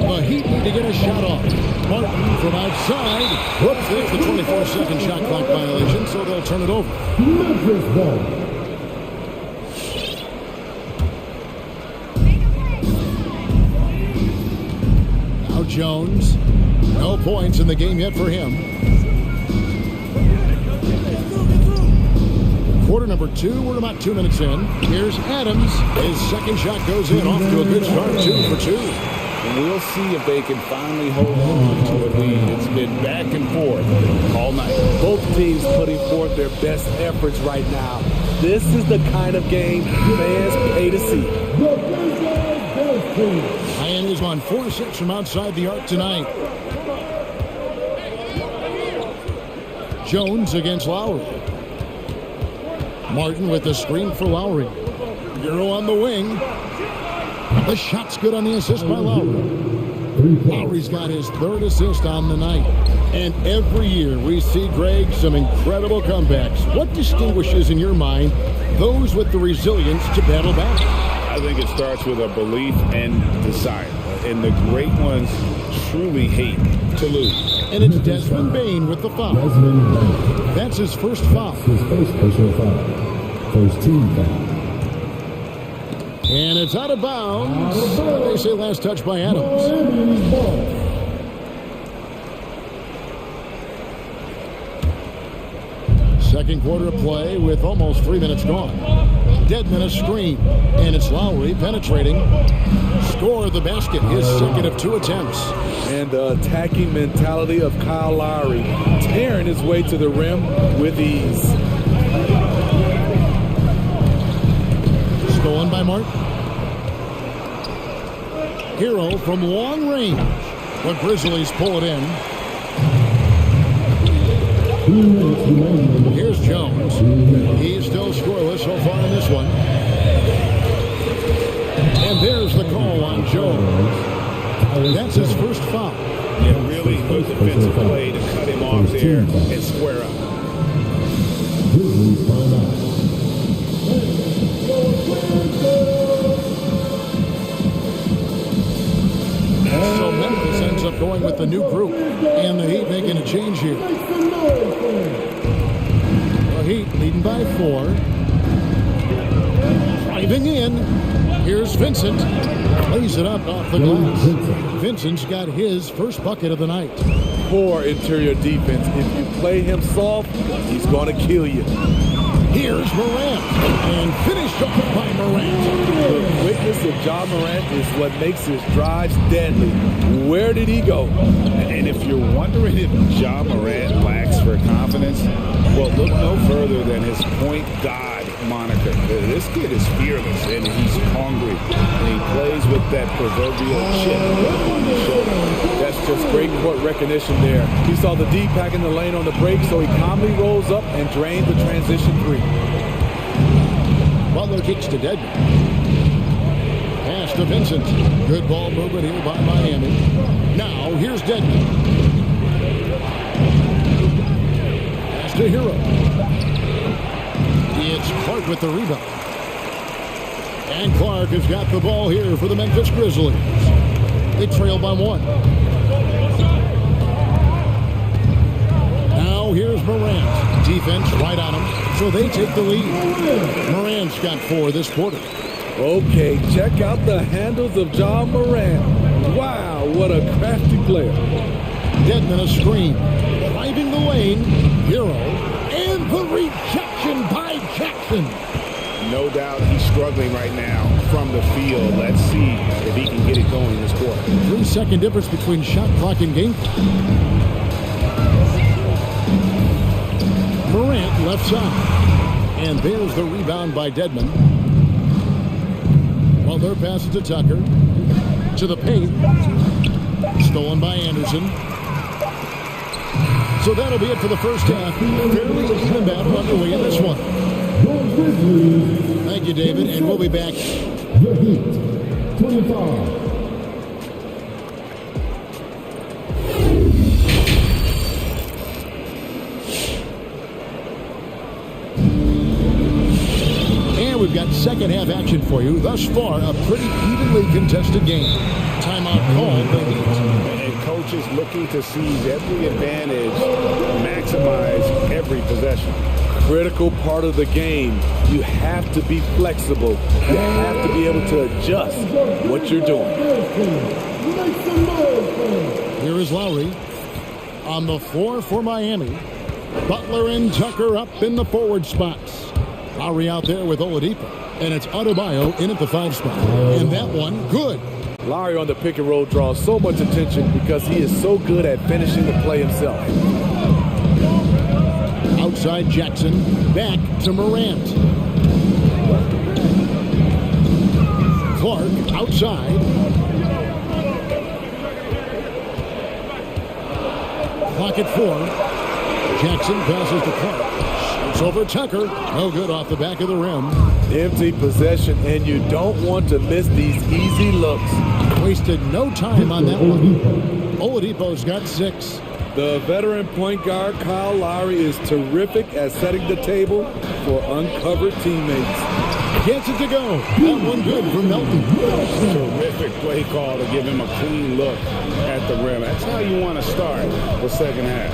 The Heat need to get a shot off. Martin from outside. Whoops, there's the 24-second shot clock violation, so they'll turn it over. Memphis ball. Now Jones. No points in the game yet for him. Quarter number 2, we're about 2 minutes in. Here's Adams. His second shot goes in, off to a good start, 2 for 2. And we'll see if they can finally hold on to a lead. It's been back and forth all night. Both teams putting forth their best efforts right now. This is the kind of game fans pay to see. Miami's on 4-6 from outside the arc tonight. Jones against Lowry. Martin with the screen for Lowry. Euro on the wing. The shot's good on the assist by Lowry. Lowry's got his 3rd assist on the night. And every year we see, Greg, some incredible comebacks. What distinguishes, in your mind, those with the resilience to battle back? I think it starts with a belief and desire. And the great ones truly hate to lose. And it's Desmond Bane with the foul. That's his first foul. His first personal foul. First team foul. And it's out of bounds. They say last touch by Adams. Second quarter of play with almost 3 minutes gone. Dedmon a screen, and it's Lowry penetrating. Score the basket, his second of 2 attempts. And the attacking mentality of Kyle Lowry, tearing his way to the rim with ease. Stolen by Martin. Hero from long range. The Grizzlies pull it in. Here's Jones. He's still scoreless so far in this one. And there's the call on Jones. That's his first foul. Yeah, really good defensive play to cut him off there and square up. So Memphis ends up going with the new group, and the Heat making a change here. The Heat leading by 4. Driving in. Here's Vincent. Lays it up off the glass. Vincent's got his first bucket of the night. Poor interior defense. If you play him soft, he's going to kill you. Here's Morant, and finished off by Morant. The quickness of Ja Morant is what makes his drives deadly. Where did he go? And if you're wondering if Ja Morant lacks for confidence, well, look no further than his point god moniker. This kid is fearless, and he's hungry, and he plays with that proverbial chip on his shoulder. That's just great court recognition there. He saw the D pack in the lane on the break, so he calmly rolls up and drained the transition 3. Butler kicks to Dedmon. Pass to Vincent. Good ball movement here by Miami. Now, here's Dedmon. Pass to Hero. It's Clark with the rebound. And Clark has got the ball here for the Memphis Grizzlies. They trail by 1. Now here's Morant. Defense right on him, so they take the lead. Morant's got 4 this quarter. Okay, check out the handles of Ja Morant. Wow, what a crafty player. Dedmon a screen. Driving the lane. Hero. And the rejection by Jackson. No doubt he's struggling right now from the field. Let's see if he can get it going this quarter. 3-second difference between shot clock and game. Morant left side. And there's the rebound by Dedmon. Butler passes to Tucker. To the paint. Stolen by Anderson. So that'll be it for the first half. Fairly even battle underway in this one. Thank you, David, and we'll be back. The Heat, 25. We've got second half action for you. Thus far, a pretty evenly contested game. Timeout called the Heat. And coaches looking to seize every advantage, maximize every possession. Critical part of the game. You have to be flexible. You have to be able to adjust what you're doing. Here is Lowry on the floor for Miami. Butler and Tucker up in the forward spots. Lowry out there with Oladipo, and it's Adebayo in at the 5 spot. And that one, good. Lowry on the pick and roll draws so much attention because he is so good at finishing the play himself. Outside Jackson, back to Morant. Clark outside. Clock at 4. Jackson passes to Clark. It's over Tucker. No good off the back of the rim. Empty possession, and you don't want to miss these easy looks. Wasted no time on that one. Oladipo's got 6. The veteran point guard, Kyle Lowry, is terrific at setting the table for uncovered teammates. Gets it to go. That one good for Melton. Terrific play call to give him a clean look at the rim. That's how you want to start the second half.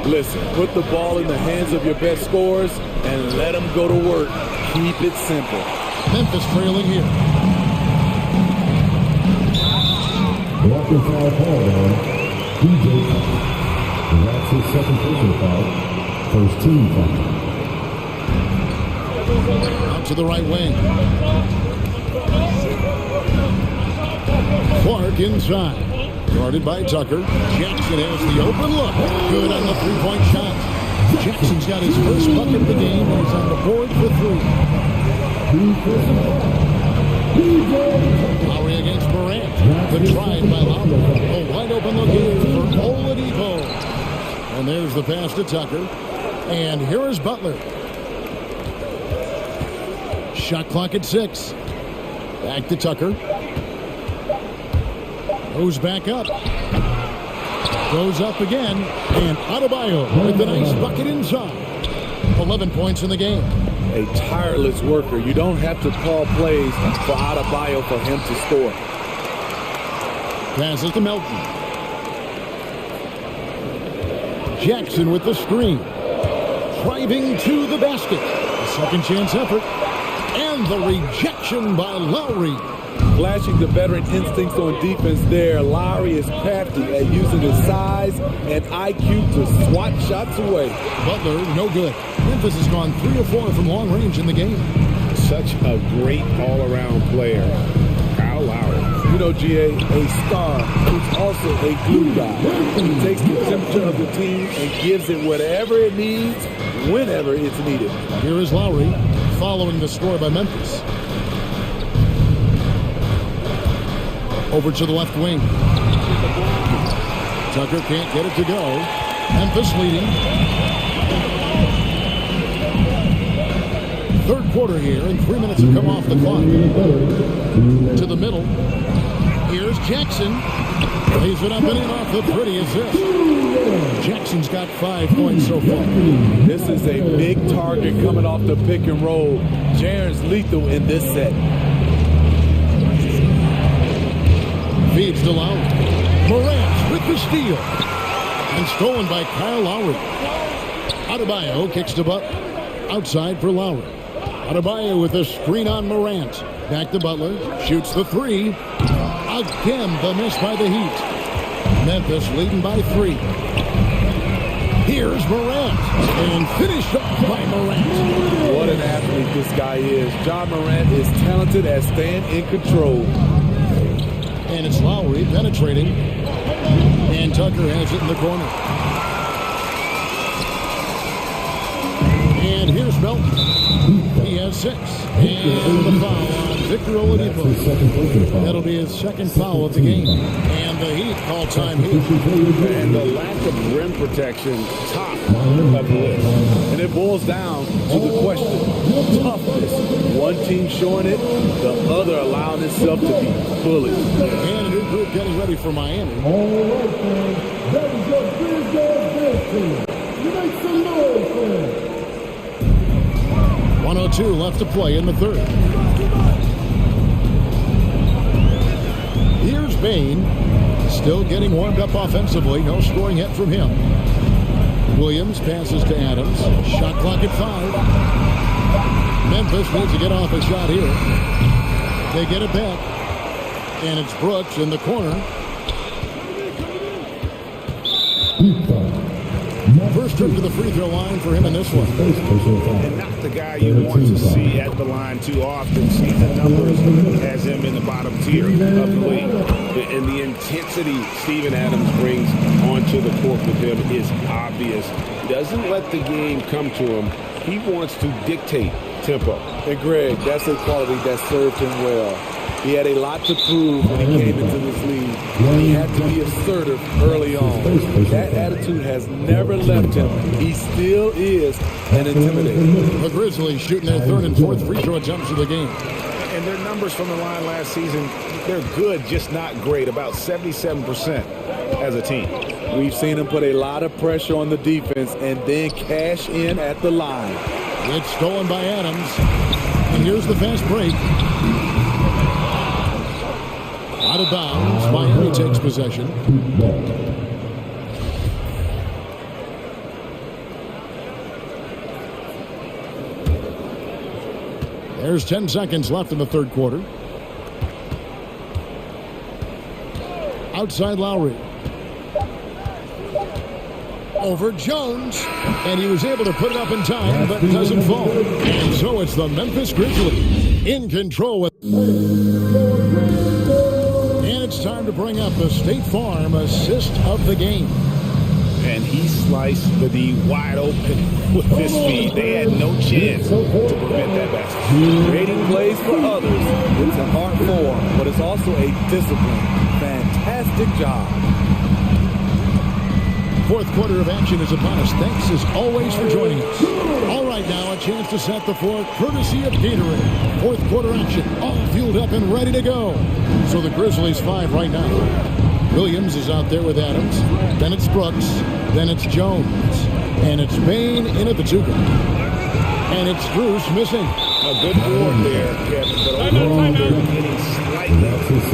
Listen, put the ball in the hands of your best scorers and let them go to work. Keep it simple. Memphis trailing here. Walker foul called on DJ. That's his second personal foul. First team foul. Out to the right wing. Clark inside. Guarded by Tucker. Jackson has the open look. Good on the three-point shot. Jackson's got his first bucket of the game, and he's on the board for three. Lowry against Morant. Good try by Lowry. A wide open look here for Oladipo. And there's the pass to Tucker. And here is Butler. Shot clock at 6. Back to Tucker. Goes back up. Goes up again. And Adebayo with a nice bucket inside. 11 points in the game. A tireless worker. You don't have to call plays for Adebayo for him to score. Passes to Melton. Jackson with the screen. Driving to the basket. A second chance effort. And the rejection by Lowry. Flashing the veteran instincts on defense there. Lowry is crafty at using his size and IQ to swat shots away. Butler, no good. Memphis has gone 3 or 4 from long range in the game. Such a great all-around player, Kyle Lowry. You know, GA, a star who's also a glue guy. He takes the temperature of the team and gives it whatever it needs, whenever it's needed. Here is Lowry following the score by Memphis. Over to the left wing. Tucker can't get it to go. Memphis leading. Third quarter here, and 3 minutes have come off the clock. To the middle. Here's Jackson. Lays it up and in off the pretty assist. Jackson's got 5 points so far. This is a big target coming off the pick and roll. Jaren's lethal in this set. Feeds to Lowry. Morant with the steal. And stolen by Kyle Lowry. Adebayo kicks to Butler. Outside for Lowry. Adebayo with a screen on Morant. Back to Butler. Shoots the 3. Again, the miss by the Heat. Memphis leading by 3. Here's Morant. And finished off by Morant. What an athlete this guy is. John Morant is talented at staying in control. And it's Lowry penetrating. And Tucker has it in the corner. And here's Melton. He has 6. And the foul on Victor Oladipo. That'll be his second foul of the game. And the Heat call time here. And the lack of rim protection, top of the list. And it boils down to the question. Toughness. One team showing it, the other allowing itself to be bullied. And a new group getting ready for Miami. All right, fans. That is your big dance team. You make some noise, fans. 1:02 left to play in the third. Here's Bain. Still getting warmed up offensively. No scoring yet from him. Williams passes to Adams. Shot clock at 5. Memphis needs to get off a shot here. They get it back. And it's Brooks in the corner. First trip to the free throw line for him in this one. And not the guy you want to see at the line too often. Season numbers has him in the bottom tier of the league. And the intensity Steven Adams brings onto the court with him is obvious. He doesn't let the game come to him. He wants to dictate tempo. And Greg, that's a quality that served him well. He had a lot to prove when he came into this league. He had to be assertive early on. That attitude has never left him. He still is an intimidator. The Grizzlies shooting their third and fourth free throw attempts of the game. And their numbers from the line last season, they're good, just not great. About 77% as a team. We've seen him put a lot of pressure on the defense and then cash in at the line. It's stolen by Adams. And here's the fast break. Out of bounds. Miami takes possession. There's 10 seconds left in the third quarter. Outside Lowry. over Jones, and he was able to put it up in time, but doesn't fall. And so it's the Memphis Grizzlies in control with... And it's time to bring up the State Farm assist of the game. And he sliced the D wide open with his feet. They had no chance to prevent that basket. Creating plays for others. It's an art form, but it's also a discipline. Fantastic job. Fourth quarter of action is upon us. Thanks as always for joining us. All right, now a chance to set the floor courtesy of Gatorade. Fourth quarter action, all fueled up and ready to go. So the Grizzlies 5 right now. Williams is out there with Adams. Then it's Brooks. Then it's Jones. And it's Bain in at the two. And it's Bruce missing. A good board there, Kevin, but overall they're getting slightly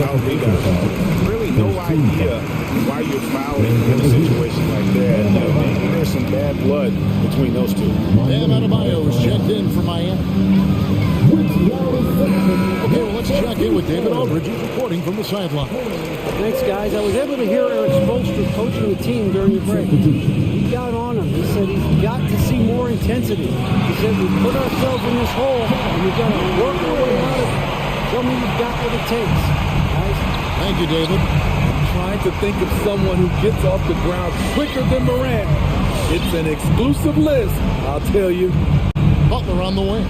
out-rebounded. Really no idea why you're fouling in a situation like that. Maybe there's some bad blood between those two. Bam Adebayo is checked in for Miami. Okay, well, let's check in with David Aldridge, reporting from the sideline. Thanks, guys. I was able to hear Eric Spoelstra coaching the team during the break. He got on him. He said he's got to see more intensity. He said we put ourselves in this hole, and we've got to work our way out of it. Tell me you've got what it takes, guys. Thank you, David. I'm trying to think of someone who gets off the ground quicker than Morant. It's an exclusive list, I'll tell you. Butler on the way.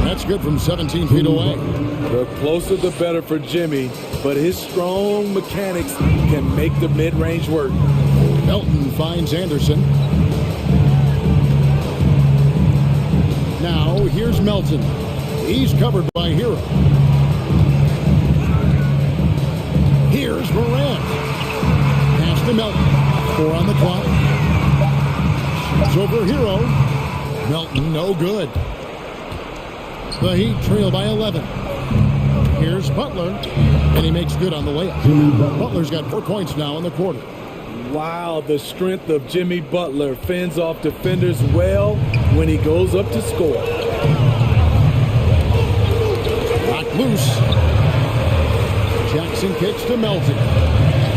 That's good from 17 feet away. The closer the better for Jimmy, but his strong mechanics can make the mid-range work. Melton finds Anderson. Now here's Melton. He's covered by Hero. Here's Morant. Pass to Melton. 4 on the clock. Shoots over Hero. Melton, no good. The Heat trail by 11. Here's Butler, and he makes good on the layup. Butler's got 4 points now in the quarter. Wow, the strength of Jimmy Butler fends off defenders well when he goes up to score. Knocked loose. Jackson kicks to Melton.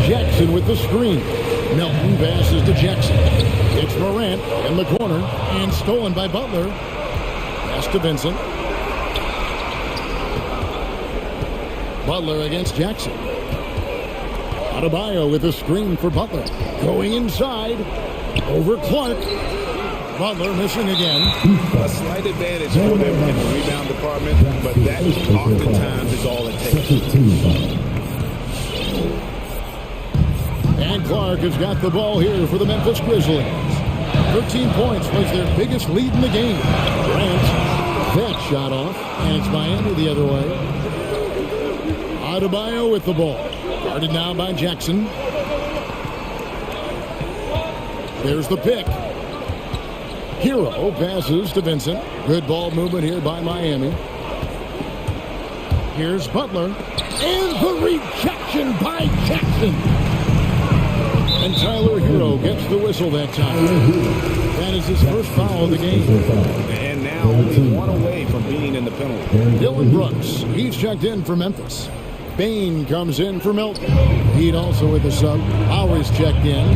Jackson with the screen. Melton passes to Jackson. It's Morant in the corner, and stolen by Butler. Pass to Vincent. Butler against Jackson. Adebayo with a screen for Butler. Going inside. Over Clark. Butler missing again. A slight advantage for them in the rebound department, but that oftentimes is all it takes. And Clark has got the ball here for the Memphis Grizzlies. 13 points was their biggest lead in the game. Grant, that shot off, and it's Miami the other way. Adebayo with the ball. Guarded now by Jackson. There's the pick. Hero passes to Vincent. Good ball movement here by Miami. Here's Butler. And the rejection by Jackson. And Tyler Hero gets the whistle that time. That is his first foul of the game. And now only 1 away from being in the penalty. Dylan Brooks, he's checked in for Memphis. Bain comes in for Melton. Heat also with the sub. Lowry's checked in.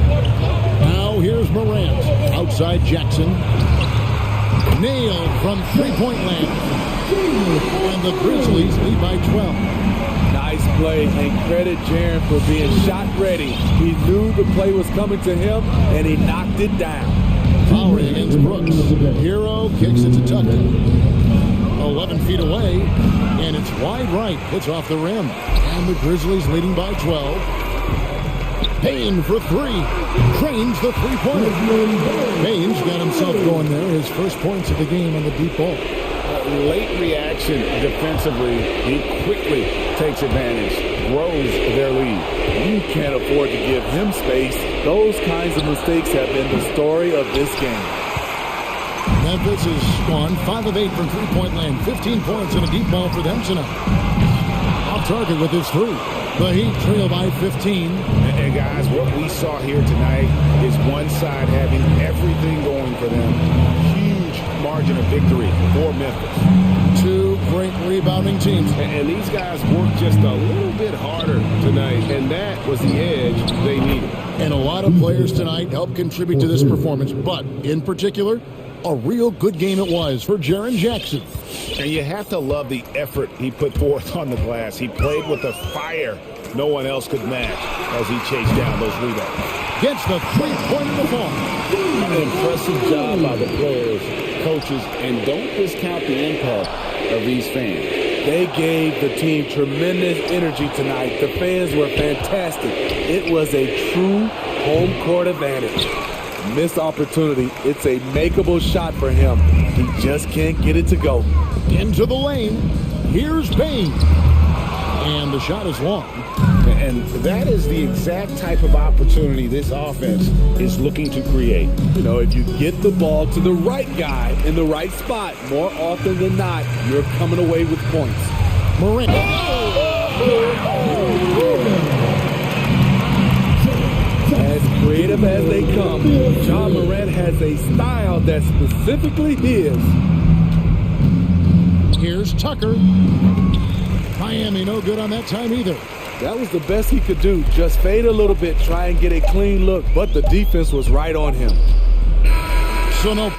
Now here's Morant. Outside Jackson. Nailed from three-point land. And the Grizzlies lead by 12. Nice play, and credit Jaren for being shot ready. He knew the play was coming to him, and he knocked it down. Lowry against Brooks. Hero kicks it to Tucker. 11 feet away, and it's wide right. It's off the rim. And the Grizzlies leading by 12. Payne for 3. Trains the three-pointer. Payne's got himself going there. His first points of the game on the deep ball. Late reaction defensively. He quickly takes advantage, grows their lead. You can't afford to give him space. Those kinds of mistakes have been the story of this game. Memphis has gone 5 of 8 from three-point land. 15 points and a deep ball for them tonight. Off target with his 3. The Heat trail by 15. And guys, what we saw here tonight is one side having everything going for them. Huge margin of victory for Memphis. 2 great rebounding teams. And these guys worked just a little bit harder tonight, and that was the edge they needed. And a lot of players tonight helped contribute to this performance, but in particular, a real good game it was for Jaren Jackson. And you have to love the effort he put forth on the glass. He played with a fire no one else could match as he chased down those rebounds. Gets the three-pointer to fall. An impressive job by the players, coaches, and don't discount the impact of these fans. They gave the team tremendous energy tonight. The fans were fantastic. It was a true home court advantage. Missed opportunity. It's a makeable shot for him. He just can't get it to go. Into the lane. Here's Bain. And the shot is long. And that is the exact type of opportunity this offense is looking to create. You know, if you get the ball to the right guy in the right spot, more often than not, you're coming away with points. Morant. As creative as they come, John Morant has a style that's specifically his. Here's Tucker. Miami no good on that time either. That was the best he could do. Just fade a little bit, try and get a clean look, but the defense was right on him. So no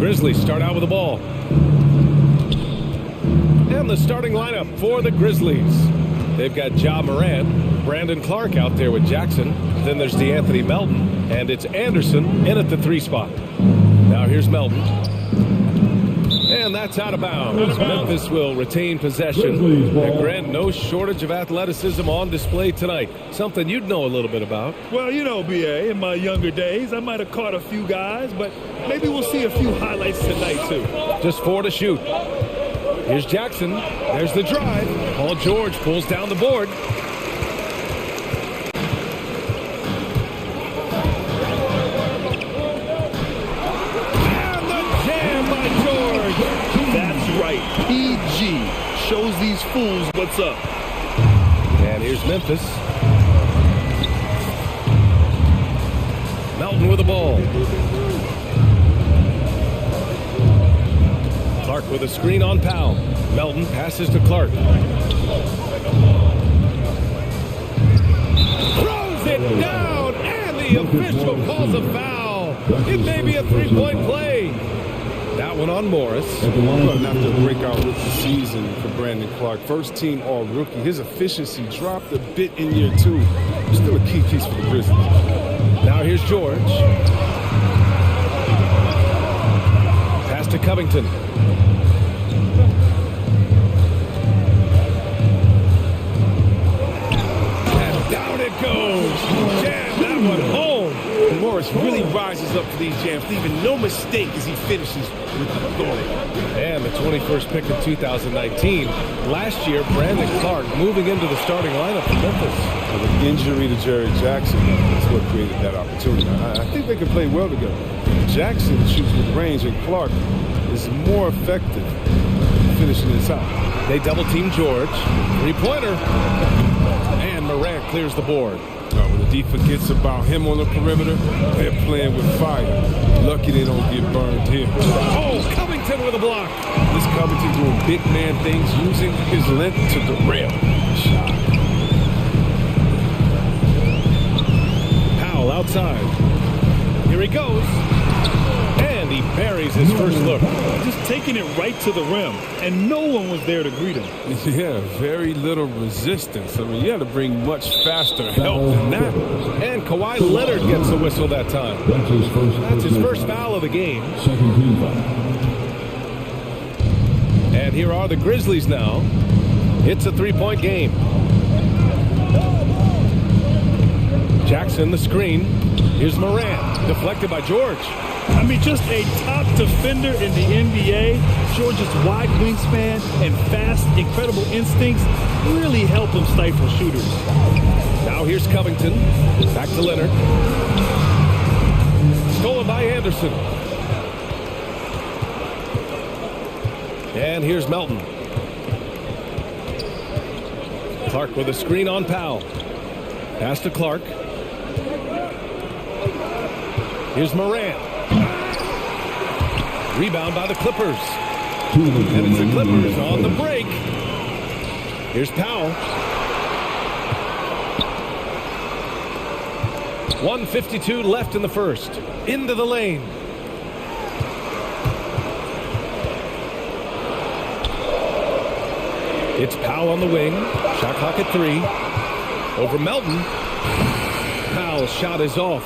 Grizzlies start out with the ball. And the starting lineup for the Grizzlies. They've got Ja Morant, Brandon Clark out there with Jackson. Then there's DeAnthony Melton, and it's Anderson in at the 3 spot. Now here's Melton. And that's out of bounds. Memphis will retain possession. And Grant, no shortage of athleticism on display tonight. Something you'd know a little bit about. Well, you know, BA, in my younger days, I might have caught a few guys, but maybe we'll see a few highlights tonight, too. Just 4 to shoot. Here's Jackson. There's the drive. Paul George pulls down the board. And the jam by George. That's right. PG shows these fools what's up. And here's Memphis. Melton with the ball. Clark with a screen on Powell. Melton passes to Clark. Throws it down, and the official calls a foul. It may be a 3-point play. That one on Morris. Well, after a breakout rookie season for Brandon Clark, first team all rookie, his efficiency dropped a bit in year 2. Still a key piece for the Grizzlies. Now here's George. Pass to Covington. And down it goes. Jam that one home. Morris really rises up to these jams, leaving no mistake as he finishes with authority. And the 21st pick in 2019. Last year, Brandon Clark moving into the starting lineup for Memphis. The injury to Jerry Jackson is what created that opportunity. I think they can play well together. Jackson shoots with range, and Clark is more effective finishing inside. They double-team George. 3-pointer. And Morant clears the board. When the D forgets about him on the perimeter, they're playing with fire. Lucky they don't get burned here. Oh, Covington with a block. This Covington doing big man things, using his length to derail the shot. Powell outside. Here he goes. And he buries his first look. Just taking it right to the rim, and no one was there to greet him. Yeah, very little resistance. I mean, you had to bring much faster help than that. And Kawhi Leonard gets the whistle that time. That's his first foul of the game. Second team foul. And here are the Grizzlies now. It's a 3-point game. Jackson the screen. Here's Morant. Deflected by George. I mean, just a top defender in the NBA. George's wide wingspan and fast, incredible instincts really help him stifle shooters. Now here's Covington. Back to Leonard. Stolen by Anderson. And here's Melton. Clark with a screen on Powell. Pass to Clark. Here's Morant. Rebound by the Clippers. And it's the Clippers on the break. Here's Powell. 1:52 left in the first. Into the lane. It's Powell on the wing. Shot clock at 3. Over Melton. Powell's shot is off.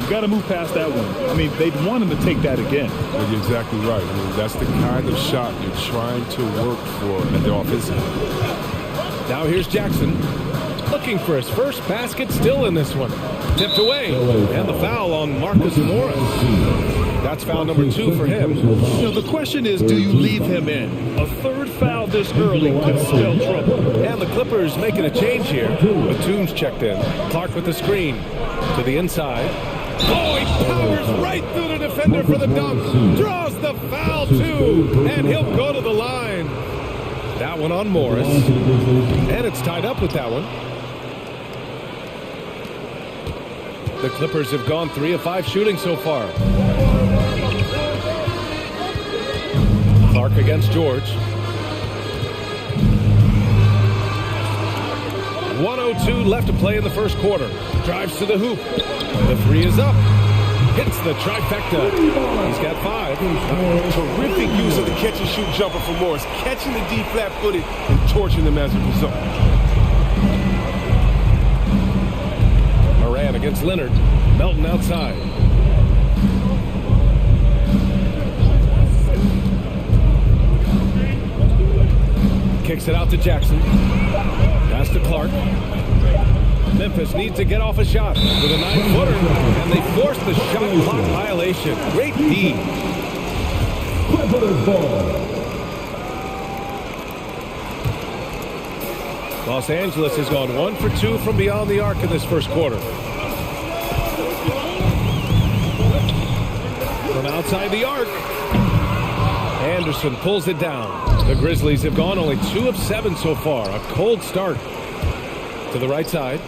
You got to move past that one. I mean, they'd want him to take that again. Well, you're exactly right. I mean, that's the kind of shot you're trying to work for at the offensive. Now here's Jackson. Looking for his first basket, still in this one. Tipped away. And the foul on Marcus Morris. That's foul number 2 for him. You know, the question is, do you leave him in? A third foul this early could spell trouble. And the Clippers making a change here. Batum's checked in. Clark with the screen. To the inside. Oh, he powers right through the defender for the dunk. Draws the foul, too. And he'll go to the line. That one on Morris. And it's tied up with that one. The Clippers have gone 3 of 5 shooting so far. Clark against George. 1:02 left to play in the first quarter. Drives to the hoop. The 3 is up. hits the trifecta. He's got 5. Terrific use of the catch-and-shoot jumper for Morris, catching the D flat-footed and torching them as a result. Moran against Leonard. Melton outside. Kicks it out to Jackson. Pass to Clark. Memphis needs to get off a shot with a 9-footer, and they force the shot clock violation. Great D. Los Angeles has gone 1 for 2 from beyond the arc in this first quarter. From outside the arc, Anderson pulls it down. The Grizzlies have gone only 2 of 7 so far. A cold start. To the right side.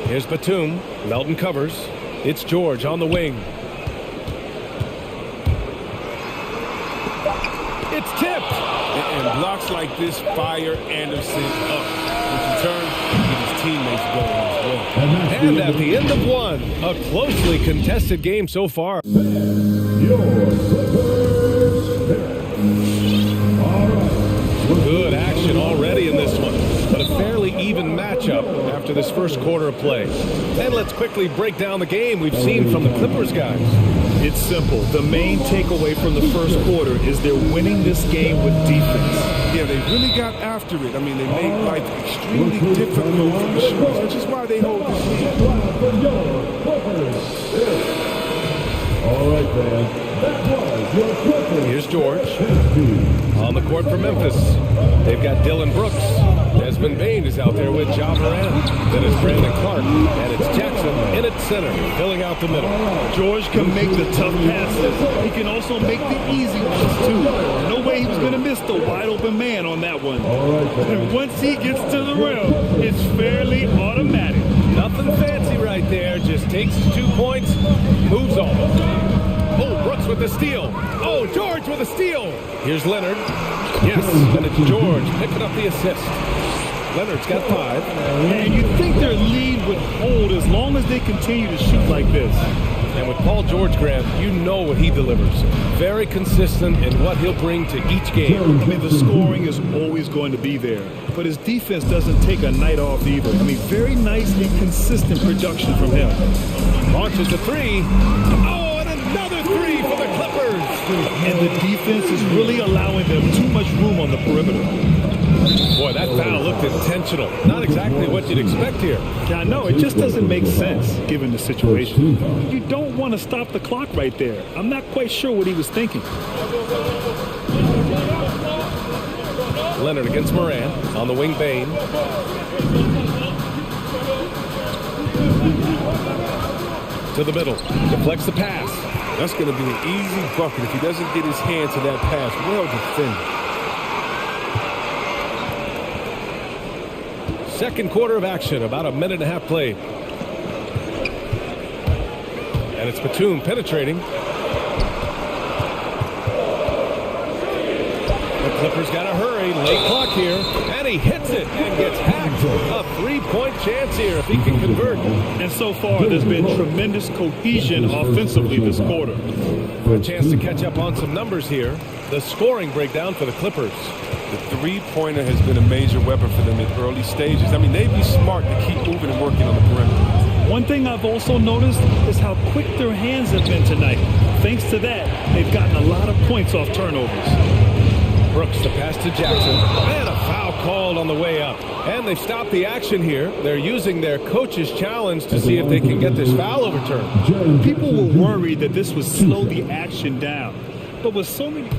Here's Batum. Melton covers. It's George on the wing. It's tipped. And blocks like this fire Anderson up, which in turn get his teammates going as well. And at the end of 1, a closely contested game so far. Good action already in this one, but a fairly even matchup after this first quarter of play. And let's quickly break down the game we've seen from the Clippers guys. It's simple. The main takeaway from the first quarter is they're winning this game with defense. Yeah, they really got after it. I mean, they made life extremely difficult for the shooters, which is why they hold this lead. All right, man. Here's George on the court for Memphis. They've got Dylan Brooks. Desmond Bain is out there with Ja Morant. Then it's Brandon Clark, and it's Jackson in at center, filling out the middle. George can make the tough passes. He can also make the easy ones, too. No way he was going to miss the wide-open man on that one. And once he gets to the rim, it's fairly automatic. Nothing fancy right there. Just takes 2 points, moves on. Oh, Brooks with the steal. Oh, George with a steal. Here's Leonard. Yes, and it's George picking up the assist. Leonard's got 5. And you think their lead would hold as long as they continue to shoot like this. And with Paul George, Graham, you know what he delivers. Very consistent in what he'll bring to each game. I mean, the scoring is always going to be there. But his defense doesn't take a night off either. I mean, very nice and consistent production from him. Launches a 3. Oh, and another 3 for the Clippers. And the defense is really allowing them too much room on the perimeter. Boy, that foul looked intentional. Not exactly what you'd expect here. Yeah, I know. It just doesn't make sense, given the situation. You don't want to stop the clock right there. I'm not quite sure what he was thinking. Leonard against Moran. On the wing, Bain. To the middle. Deflects the pass. That's going to be an easy bucket if he doesn't get his hand to that pass. Well defended. Second quarter of action, about a minute and a half played. And it's Batum penetrating. The Clippers got to hurry. Late clock here. And he hits it and gets hacked. A 3-point chance here if he can convert. And so far, there's been tremendous cohesion offensively this quarter. A chance to catch up on some numbers here. The scoring breakdown for the Clippers. The three-pointer has been a major weapon for them in early stages. I mean, they'd be smart to keep moving and working on the perimeter. One thing I've also noticed is how quick their hands have been tonight. Thanks to that, they've gotten a lot of points off turnovers. Brooks, the pass to Jackson. And a foul called on the way up. And they've stopped the action here. They're using their coach's challenge to see if they can get this foul overturned. People were worried that this would slow the action down. But with so many...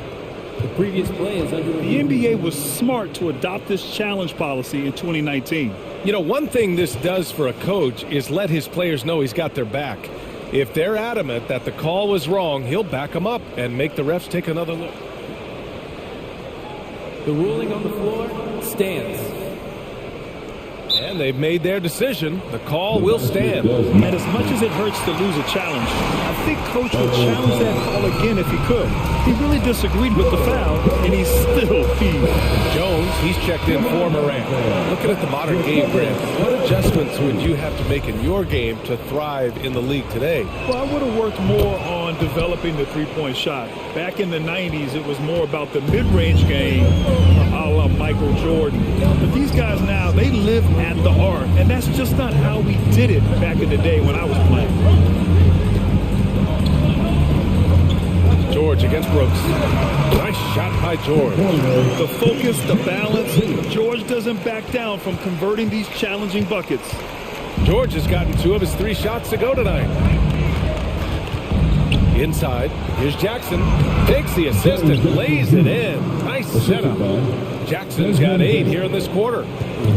The previous play is under The NBA was smart to adopt this challenge policy in 2019. You know, one thing this does for a coach is let his players know he's got their back. If they're adamant that the call was wrong, he'll back them up and make the refs take another look. The ruling on the floor stands. And they've made their decision. The call will stand. And as much as it hurts to lose a challenge, I think Coach would challenge that call again if he could. He really disagreed with the foul, and he's still peeved. Jones, he's checked in for Moran. Looking at the modern game, Grant, what adjustments adjustments would you have to make in your game to thrive in the league today? Well, I would have worked more on developing the three-point shot. Back in the 90s, it was more about the mid-range game, a la Michael Jordan. But these guys now, they live at the arc, and that's just not how we did it back in the day when I was playing. George against Brooks. Nice shot by George. The focus, the balance. George doesn't back down from converting these challenging buckets. George has gotten 2 of his 3 shots to go tonight. Inside, here's Jackson. Takes the assist and lays it in. Nice setup. Jackson's got 8 here in this quarter.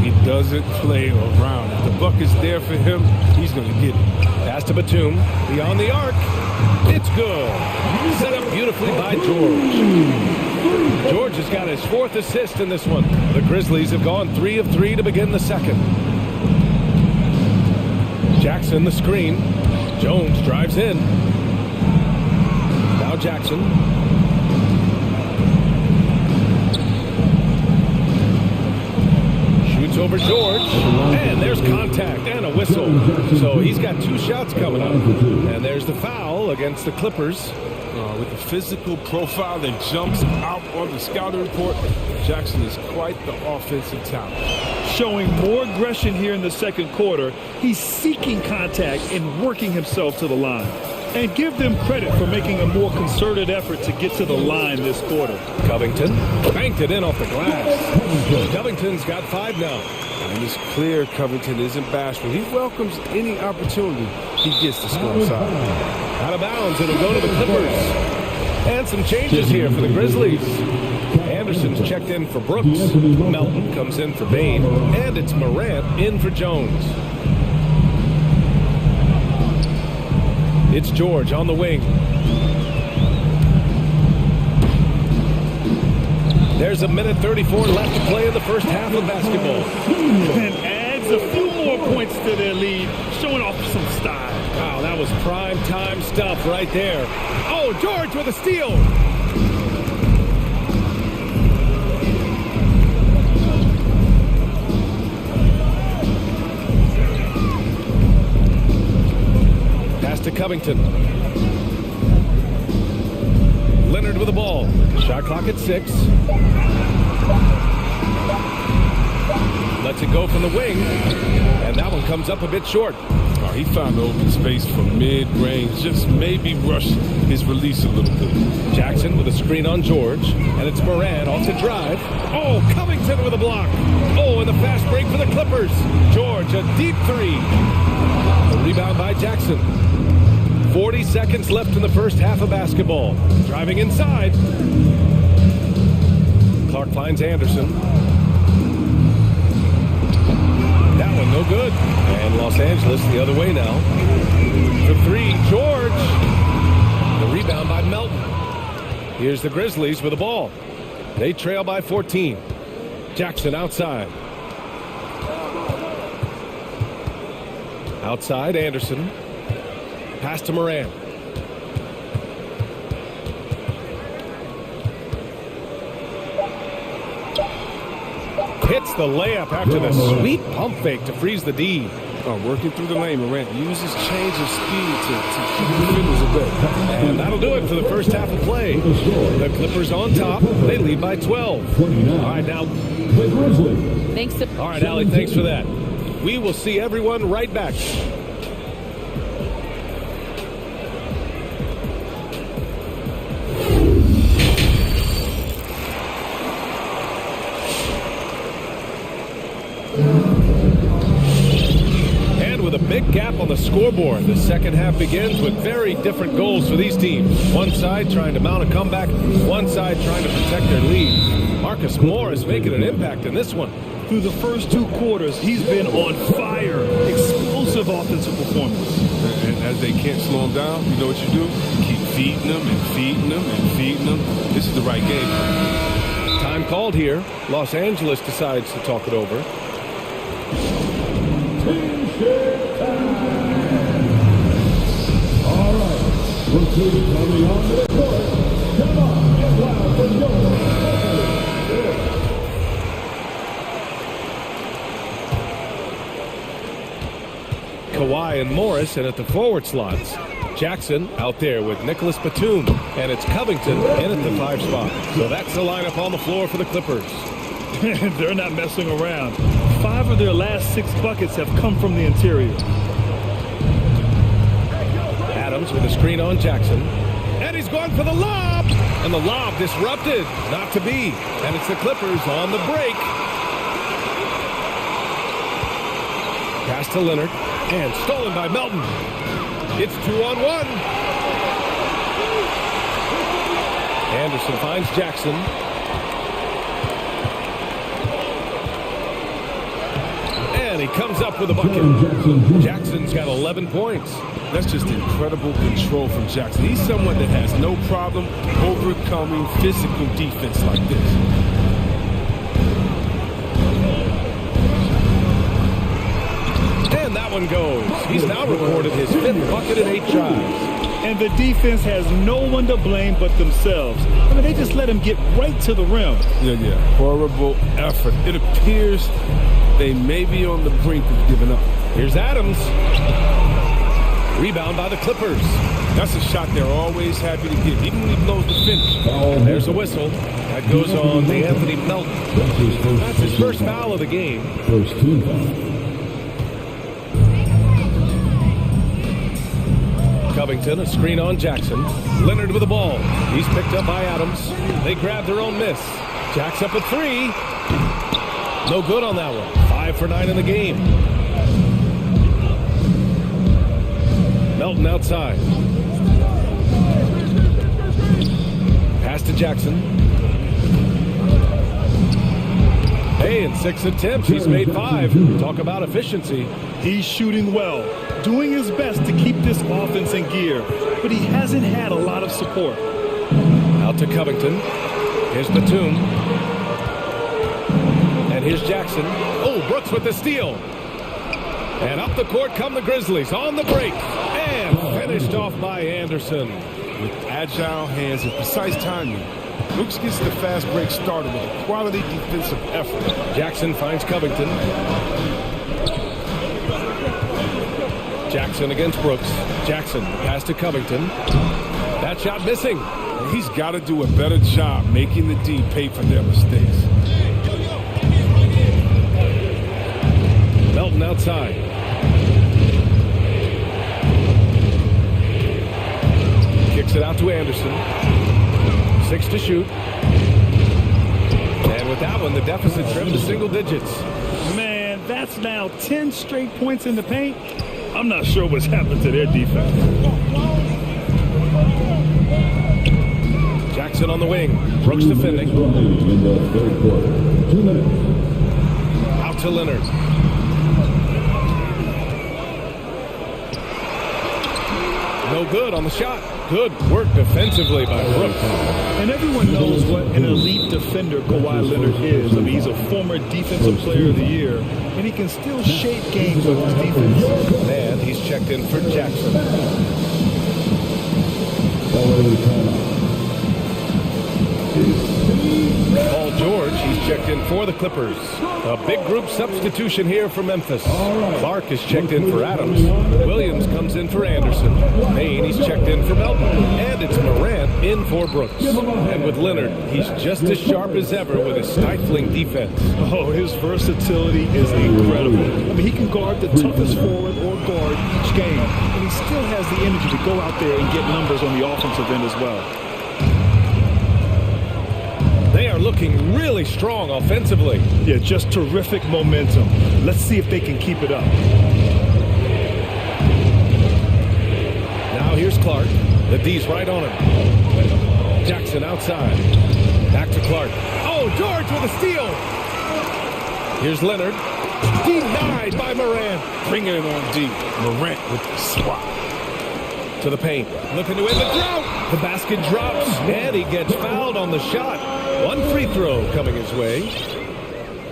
He doesn't play around. If the bucket's there for him, he's going to get it. Pass to Batum. Beyond the arc. It's good. Set up beautifully by George. George has got his 4th assist in this one. The Grizzlies have gone 3 of 3 to begin the second. Jackson the screen. Jones drives in. Now Jackson. Shoots over George. And there's contact and a whistle. So he's got 2 shots coming up. And there's the foul against the Clippers. With the physical profile that jumps out on the scouting report, Jackson is quite the offensive talent. Showing more aggression here in the second quarter. He's seeking contact and working himself to the line. And give them credit for making a more concerted effort to get to the line this quarter. Covington banked it in off the glass. Covington's got 5 now. And it's clear Covington isn't bashful. He welcomes any opportunity he gets to score inside. Out of bounds, it'll go to the Clippers. And some changes here for the Grizzlies. Anderson's checked in for Brooks. Melton comes in for Bain. And it's Morant in for Jones. It's George on the wing. There's 1:34 left to play in the first half of basketball. And adds a few more points to their lead, showing off some style. Wow, that was prime time stuff right there. Oh, George with a steal. Pass to Covington. Leonard with the ball. Shot clock at 6. Lets it go from the wing. And that one comes up a bit short. Oh, he found the open space from mid-range. Just maybe rush his release a little bit. Jackson with a screen on George. And it's Morant off the drive. Oh, Covington with a block. Oh, and the fast break for the Clippers. George, a deep 3. A rebound by Jackson. 40 seconds left in the first half of basketball. Driving inside. Clark finds Anderson. That one no good. And Los Angeles the other way now. For 3, George. The rebound by Melton. Here's the Grizzlies with the ball. They trail by 14. Jackson outside. Outside, Anderson. Pass to Morant. Hits the layup after the sweet pump fake to freeze the D. Working through the lane, Morant uses change of speed to keep the defenders at bay. And that'll do it for the first half of play. The Clippers on top. They lead by 12. All right, now. Thanks to... All right, Allie, thanks for that. We will see everyone right back. Big gap on the scoreboard. The second half begins with very different goals for these teams. One side trying to mount a comeback, one side trying to protect their lead. Marcus Morris making an impact in this one. Through the first 2 quarters, he's been on fire. Explosive offensive performance. And as they can't slow him down, you know what you do? You keep feeding them and feeding them and feeding them. This is the right game plan. Time called here. Los Angeles decides to talk it over. All right, look who's coming on the court. Come on, get loud for Jones. Kawhi and Morris in at the forward slots. Jackson out there with Nicholas Batum, and it's Covington in at the 5 spot. So that's the lineup on the floor for the Clippers. They're not messing around. 5 of their last 6 buckets have come from the interior. Adams with a screen on Jackson. And he's going for the lob. And the lob disrupted. Not to be. And it's the Clippers on the break. Pass to Leonard. And stolen by Melton. It's 2-on-1. Anderson finds Jackson. And he comes up with a bucket. Jackson's got 11 points. That's just incredible control from Jackson. He's someone that has no problem overcoming physical defense like this. And that one goes. He's now recorded his 5th bucket in 8 tries. And the defense has no one to blame but themselves. I mean, they just let him get right to the rim. Yeah. Horrible effort. It appears they may be on the brink of giving up. Here's Adams. Rebound by the Clippers. That's a shot they're always happy to get, even when he blows the finish. There's a whistle. That goes on the Anthony Melton. That's his first foul of the game. First team foul. Covington, a screen on Jackson. Leonard with the ball. He's picked up by Adams. They grab their own miss. Jack's up at 3. No good on that one. 5 for 9 in the game. Melton outside. Pass to Jackson. Hey, in 6 attempts, he's made 5. Talk about efficiency. He's shooting well, doing his best to keep this offense in gear, but he hasn't had a lot of support. Out to Covington. Here's Batum. And here's Jackson. Oh, Brooks with the steal. And up the court come the Grizzlies on the break. And finished off by Anderson. With agile hands and precise timing, Brooks gets the fast break started with a quality defensive effort. Jackson finds Covington. Jackson against Brooks. Jackson pass to Covington. That shot missing. He's got to do a better job making the D pay for their mistakes. Melton outside. Kicks it out to Anderson. 6 to shoot. And with that one, the deficit trimmed to single digits. Man, that's now 10 straight points in the paint. I'm not sure what's happened to their defense. Jackson on the wing. Brooks defending. In the third quarter. 2 minutes. Out to Leonard. No good on the shot. Good work defensively by Brooks. And everyone knows what an elite defender Kawhi Leonard is. I mean, he's a former Defensive Player of the Year, and he can still shape games with his defense. And he's checked in for Jackson. Paul George, he's checked in for the Clippers. A big group substitution here for Memphis. Clark is checked in for Adams. Williams comes in for Anderson. Payne, he's checked in for Melton. And it's Morant in for Brooks. And with Leonard, he's just as sharp as ever with his stifling defense. Oh, his versatility is incredible. I mean, he can guard the toughest forward or guard each game, and he still has the energy to go out there and get numbers on the offensive end as well. They are looking really strong offensively. Yeah, just terrific momentum. Let's see if they can keep it up. Now here's Clark. The D's right on him. Jackson outside. Back to Clark. Oh, George with a steal. Here's Leonard. Denied by Morant. Bringing it on D. Morant with the swat. To the paint. Looking to end the drought. The basket drops. And he gets fouled on the shot. One free throw coming his way.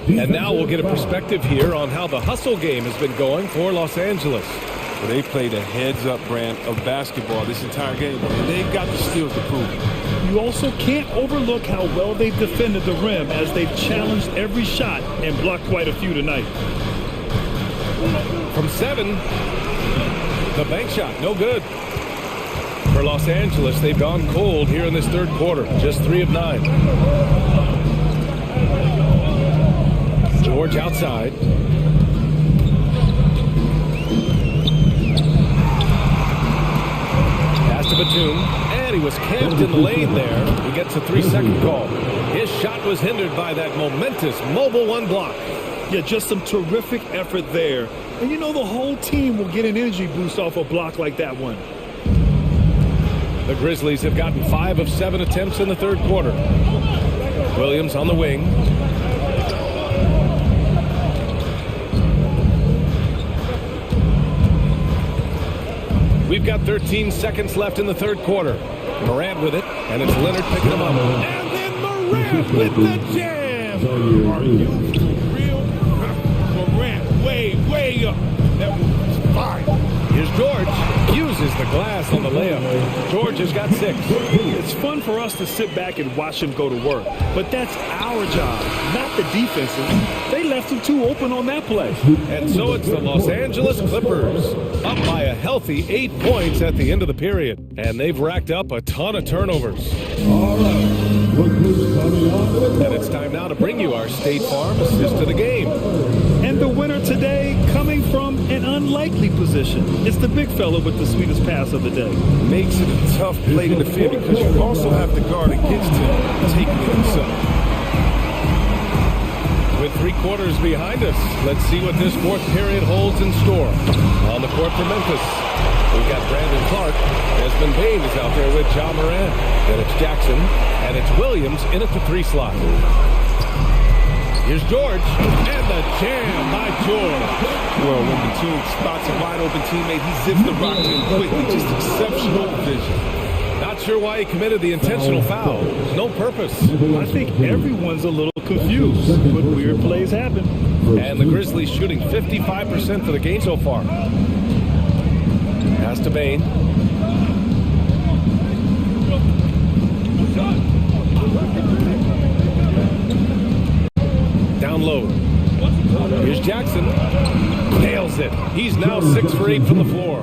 And now we'll get a perspective here on how the hustle game has been going for Los Angeles. Well, they played a heads-up brand of basketball this entire game, and they've got the steals to prove it. You also can't overlook how well they've defended the rim as they've challenged every shot and blocked quite a few tonight. from 7. The bank shot, no good. For Los Angeles, they've gone cold here in this third quarter. Just 3 of 9. George outside. Pass to Batum, and he was camped in the lane there. He gets a 3-second call. His shot was hindered by that momentous mobile 1 block. Yeah, just some terrific effort there. And you know the whole team will get an energy boost off a block like that one. The Grizzlies have gotten 5 of 7 attempts in the third quarter. Williams on the wing. We've got 13 seconds left in the third quarter. Morant with it, and it's Leonard picking him up. And then Morant with the jam. Are you real? Morant way up. That was fire. Here's George. Uses the glass on the layup. George has got 6. It's fun for us to sit back and watch him go to work. But that's our job, not the defense's. They left him too open on that play. And so it's the Los Angeles Clippers up by a healthy 8 points at the end of the period. And they've racked up a ton of turnovers. All right. Look who's coming on to the And it's time now to bring you our State Farm assist to the game. And the winner today coming from an unlikely position. It's the big fella with the sweetest pass of the day. Makes it a tough play to defend because you also have to guard against him taking it himself. With 3 quarters behind us, let's see what this fourth period holds in store. On the court for Memphis, we've got Brandon Clark. Desmond Bane is out there with Ja Morant. Then it's Jackson, and it's Williams in at the 3 slot. Here's George, and the jam by George. Well, when Batum spots a wide open teammate, he zips the rock to him quickly. Just exceptional vision. Not sure why he committed the intentional foul. No purpose. I think everyone's a little confused, but weird plays happen. And the Grizzlies shooting 55% for the game so far. Pass to Bane. Down low. Here's Jackson. Nails it. He's now 6 for 8 from the floor.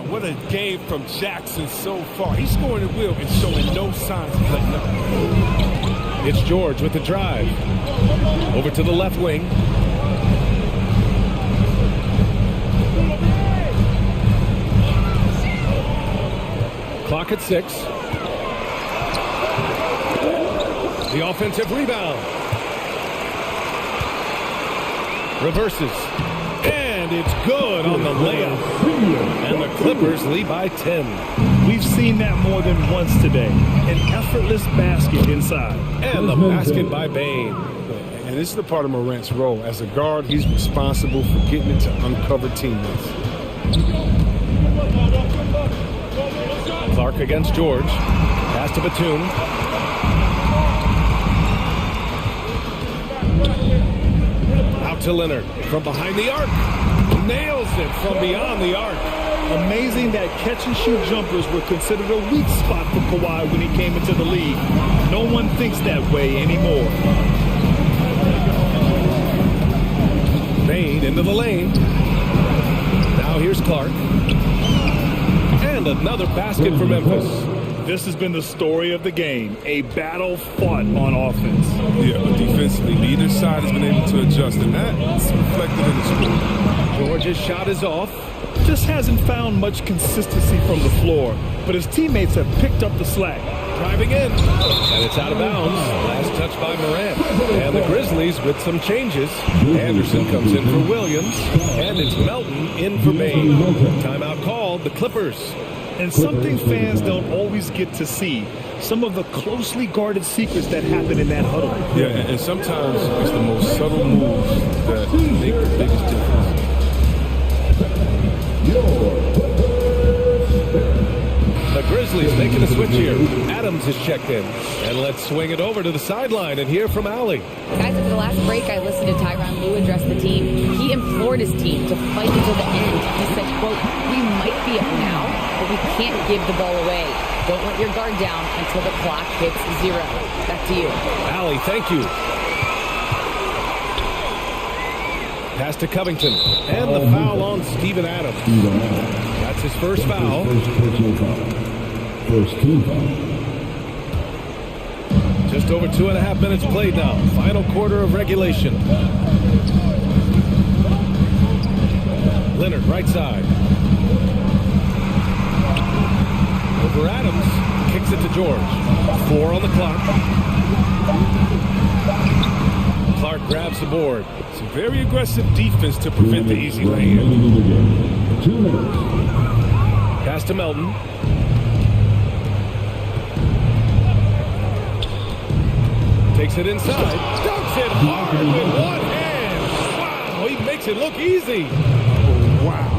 What a game from Jackson so far. He's scoring at will and showing no signs of letting up. It's George with the drive. Over to the left wing. Clock at 6. The offensive rebound. Reverses. And it's good on the layup. And the Clippers lead by 10. We've seen that more than once today. An effortless basket inside. And the basket by Bane. And this is the part of Morant's role. As a guard, he's responsible for getting it to uncovered teammates. Clark against George. Pass to Batum. Out to Leonard from behind the arc. Nails it from beyond the arc. Amazing that catch-and-shoot jumpers were considered a weak spot for Kawhi when he came into the league. No one thinks that way anymore. Bane into the lane. Now here's Clark. And another basket for Memphis. This has been the story of the game. A battle fought on offense. Yeah, but defensively, neither side has been able to adjust, and that's reflected in the score. George's shot is off. Just hasn't found much consistency from the floor, but his teammates have picked up the slack. Driving in, and it's out of bounds. Last touch by Morant. And the Grizzlies with some changes. Anderson comes in for Williams, and it's Melton in for Bane. Timeout called, the Clippers. And something fans don't always get to see, some of the closely guarded secrets that happen in that huddle. Yeah, and sometimes it's the most subtle moves that make the biggest difference. The Grizzlies making a switch here. Adams is checked in. And let's swing it over to the sideline and hear from Allie. Guys, after the last break, I listened to Tyronn Lue address the team. He implored his team to fight until the end. He said, quote, "We might be up now, but we can't give the ball away. Don't let your guard down until the clock hits 0. Back to you. Allie, thank you. Pass to Covington. And the foul on Steven Adams. That's his first foul. First team foul. Just over 2.5 minutes played now. Final quarter of regulation. Leonard, right side. Over Adams. Kicks it to George. 4 on the clock. Clark grabs the board. Some very aggressive defense to prevent the easy lay-in. 2 minutes. Pass to Melton. Takes it inside. Dunks it hard with one hand. Wow, he makes it look easy. Wow.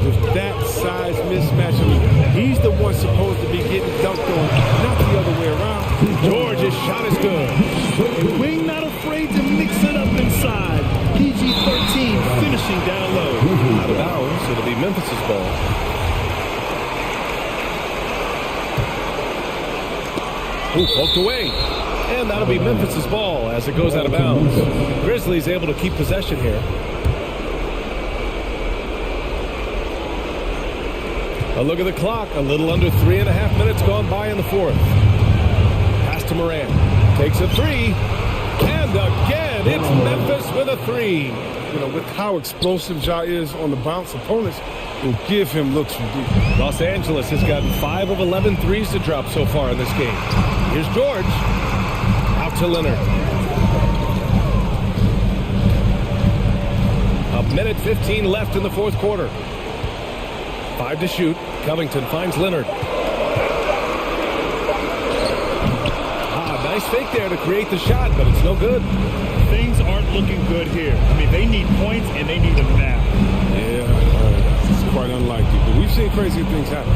With that size mismatch, I mean, he's the one supposed to be getting dunked on, not the other way around. George's shot is good. Wing not afraid to mix it up inside. PG-13 finishing down low. Out of bounds, it'll be Memphis's ball. Ooh, poked away. And that'll be Memphis's ball as it goes out of bounds. Grizzlies able to keep possession here. A look at the clock. A little under 3.5 minutes gone by in the fourth. Pass to Moran. Takes a three. And again, it's Memphis with a three. You know, with how explosive Ja is on the bounce, opponents will give him looks from deep. Los Angeles has gotten 5 of 11 threes to drop so far in this game. Here's George. Out to Leonard. 1:15 left in the fourth quarter. 5 to shoot. Covington finds Leonard. Nice fake there to create the shot, but it's no good. Things aren't looking good here. I mean, they need points and they need them now. Yeah, it's quite unlikely, but we've seen crazy things happen.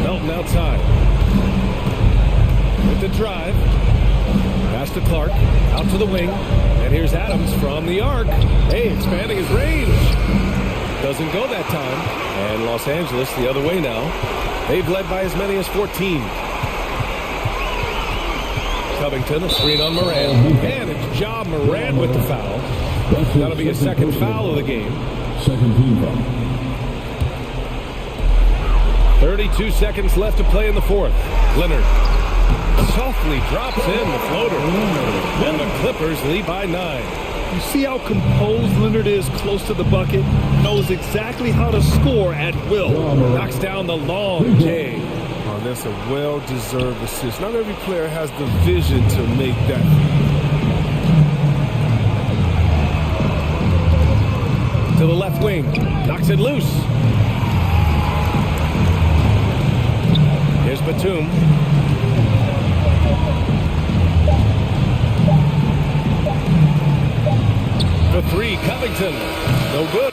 Melton outside. With the drive. Pass to Clark. Out to the wing. And here's Adams from the arc. Hey, expanding his range. Doesn't go that time. And Los Angeles the other way now. They've led by as many as 14. Covington, a screen on Moran. And it's Ja Moran with the foul. That'll be his second foul of the game. Second team foul. 32 seconds left to play in the fourth. Leonard softly drops in the floater. And the Clippers lead by 9. You see how composed Leonard is close to the bucket? Knows exactly how to score at will. Knocks down the long J. Oh, that's a well-deserved assist. Not every player has the vision to make that. To the left wing. Knocks it loose. Here's Batum. The three, Covington. No good.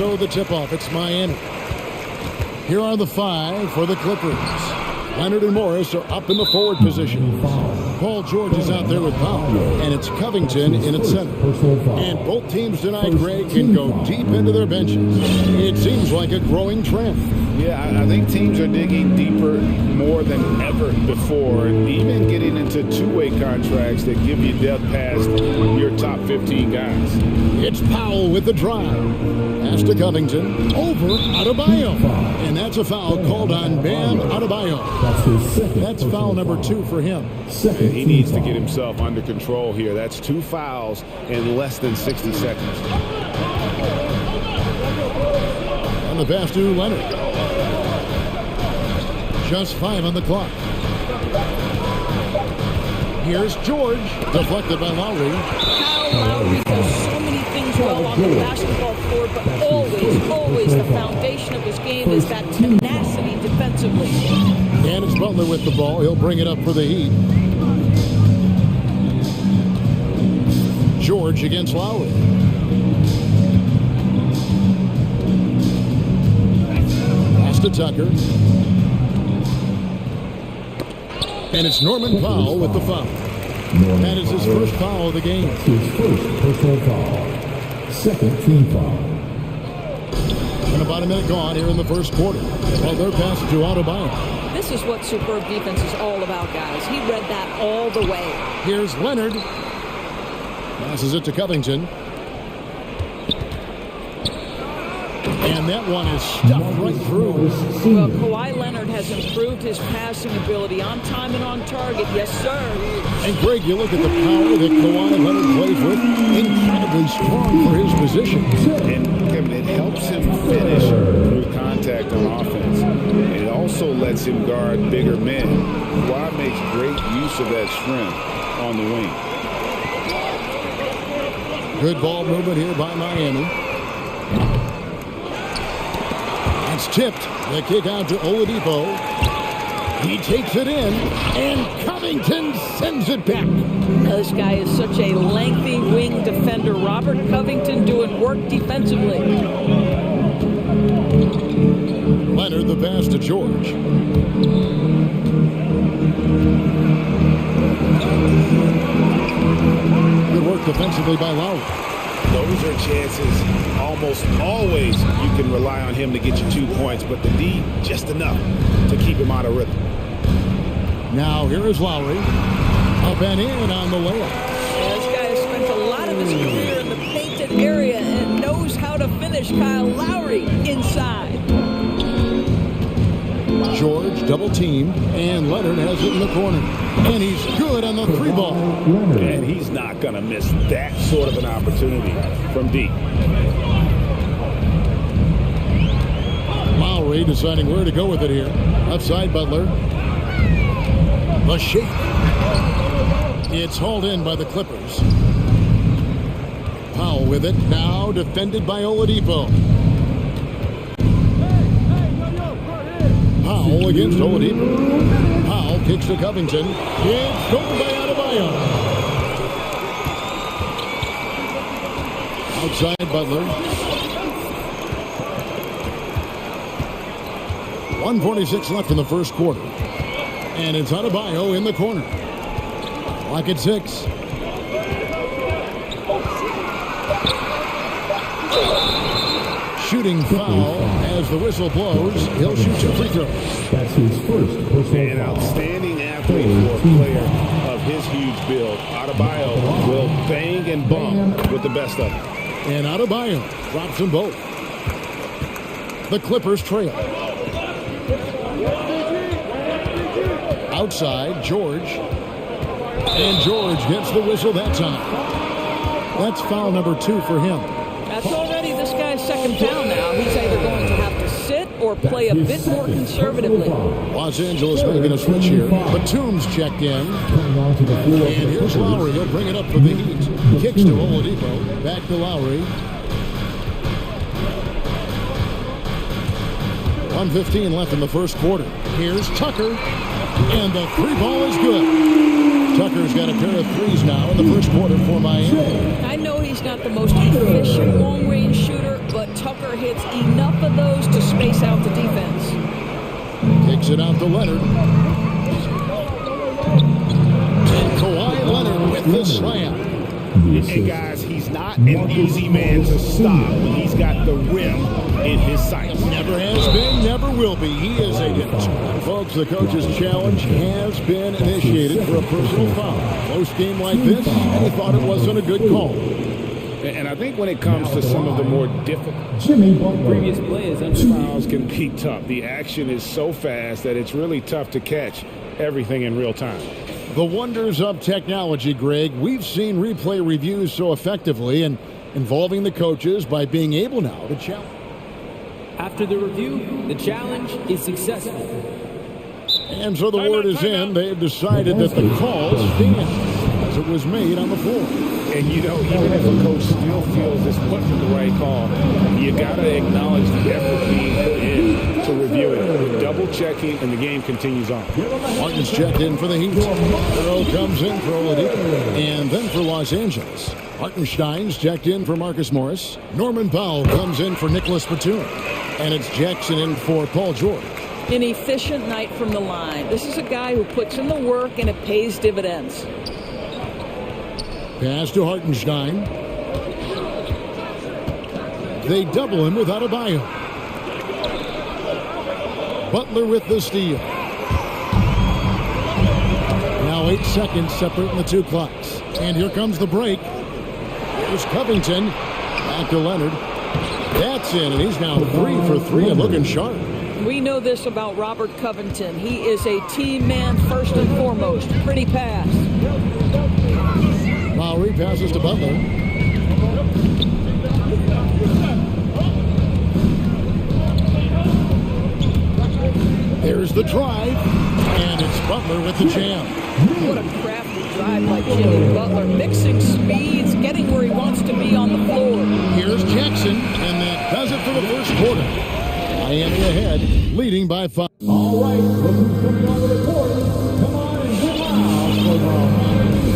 Adebayo, the tip-off. It's Miami. Here are the 5 for the Clippers. Leonard and Morris are up in the forward position. Paul George is out there with Powell, and it's Covington in at center. And both teams tonight, Greg, can go deep into their benches. It seems like a growing trend. Yeah, I think teams are digging deeper more than ever before, and even getting into two-way contracts that give you depth past your top 15 guys. It's Powell with the drive. Pass to Covington. Over Adebayo. And that's a foul called on Bam Adebayo. That's foul number 2 for him. And he needs to get himself under control here. That's 2 fouls in less than 60 seconds. And the pass to Leonard. Just 5 on the clock. Here's George. Deflected by Lowry. Kyle Lowry does so many things well on the basketball floor, but always the foundation of his game is that tenacity defensively. And it's Butler with the ball. He'll bring it up for the Heat. George against Lowry. Pass to Tucker. And it's Norman Powell with the foul. That is his first foul of the game. His first personal foul. Second team foul. And about a minute gone here in the first quarter. Well, they're passing to Adebayo. This is what superb defense is all about, guys. He read that all the way. Here's Leonard. Passes it to Covington. And that one is stuffed right through. Well, Kawhi Leonard has improved his passing ability on time and on target. Yes, sir. And Greg, you look at the power that Kawhi Leonard plays with. Incredibly strong for his position. And Kevin, it helps him finish through contact on offense. It also lets him guard bigger men. Kawhi makes great use of that strength on the wing. Good ball movement here by Miami. It's tipped. The kick out to Oladipo. He takes it in, and Covington sends it back. This guy is such a lengthy wing defender. Robert Covington doing work defensively. Leonard, the pass to George. Good work defensively by Lowry. Those are chances almost always you can rely on him to get you 2 points, but the D just enough to keep him out of rhythm. Now here is Lowry. Up and in on the layup. This guy has spent a lot of his career in the painted area and knows how to finish. Kyle Lowry inside. George double teamed, and Leonard has it in the corner. And he's good on the 3 ball. And he's not going to miss that sort of an opportunity from deep. Lowry deciding where to go with it here. Left side, Butler. The shake. It's hauled in by the Clippers. Powell with it. Now defended by Oladipo. Powell against Oladipo. Powell kicks to Covington. It's stolen by Adebayo. Outside Butler. 1:46 left in the first quarter. And it's Adebayo in the corner. Clock at 6. Shooting foul as the whistle blows. He'll shoot 2 free throws. That's his first personal An foul. outstanding athlete for a player of his huge build. Adebayo will bang and bump with the best of them. And Adebayo drops them both. The Clippers trail. Outside, George. And George gets the whistle that time. That's foul number 2 for him. That's already this guy's second foul now. He's either going to have to sit or play a bit more conservatively. Los Angeles making a switch here. Batum's checked in. And here's Lowry. He'll bring it up for the Heat. Kicks to Oladipo. Back to Lowry. 1:15 left in the first quarter. Here's Tucker. And the 3 ball is good. Tucker's got a pair of 3s now in the first quarter for Miami. I know he's not the most efficient long-range shooter, but Tucker hits enough of those to space out the defense. Takes it out to Leonard. And Kawhi Leonard with the slam. And guys, he's not an easy man to stop when he's got the rim in his sights. Never has been, never will be. He is a hit. Folks, the coach's challenge has been initiated for a personal foul. Close game like this, and he thought it wasn't a good call. And I think when it comes to some of the more difficult previous players, fouls can be tough. The action is so fast that it's really tough to catch everything in real time. The wonders of technology, Greg. We've seen replay reviews so effectively and involving the coaches by being able now to challenge. After the review, the challenge is successful. And so the word is in. They've decided that the call stands as it was made on the floor. And you know, even if a coach still feels this wasn't the right call, you got to acknowledge the effort being put in to review it. Double checking, and the game continues on. Martin's checked in for the Heat. Hero comes in for Oladipo, and then for Los Angeles. Hartenstein's checked in for Marcus Morris. Norman Powell comes in for Nicholas Batum. And it's Jackson in for Paul George. An efficient night from the line. This is a guy who puts in the work and it pays dividends. Pass to Hartenstein. They double him without a Adebayo. Butler with the steal. Now 8 seconds separating the two clocks. And here comes the break. Here's Covington. Back to Leonard. That's in, and he's now 3 for 3 and looking sharp. We know this about Robert Covington. He is a team man first and foremost. Pretty pass. Lowry passes to Butler. There's the drive, and it's Butler with the jam. What a crafty drive by Jimmy Butler, mixing speeds, getting where he wants to be on the floor. Here's Jackson, and that does it for the first quarter. Miami ahead, leading by 5. All right, look who's coming on the court. Come on and get loud.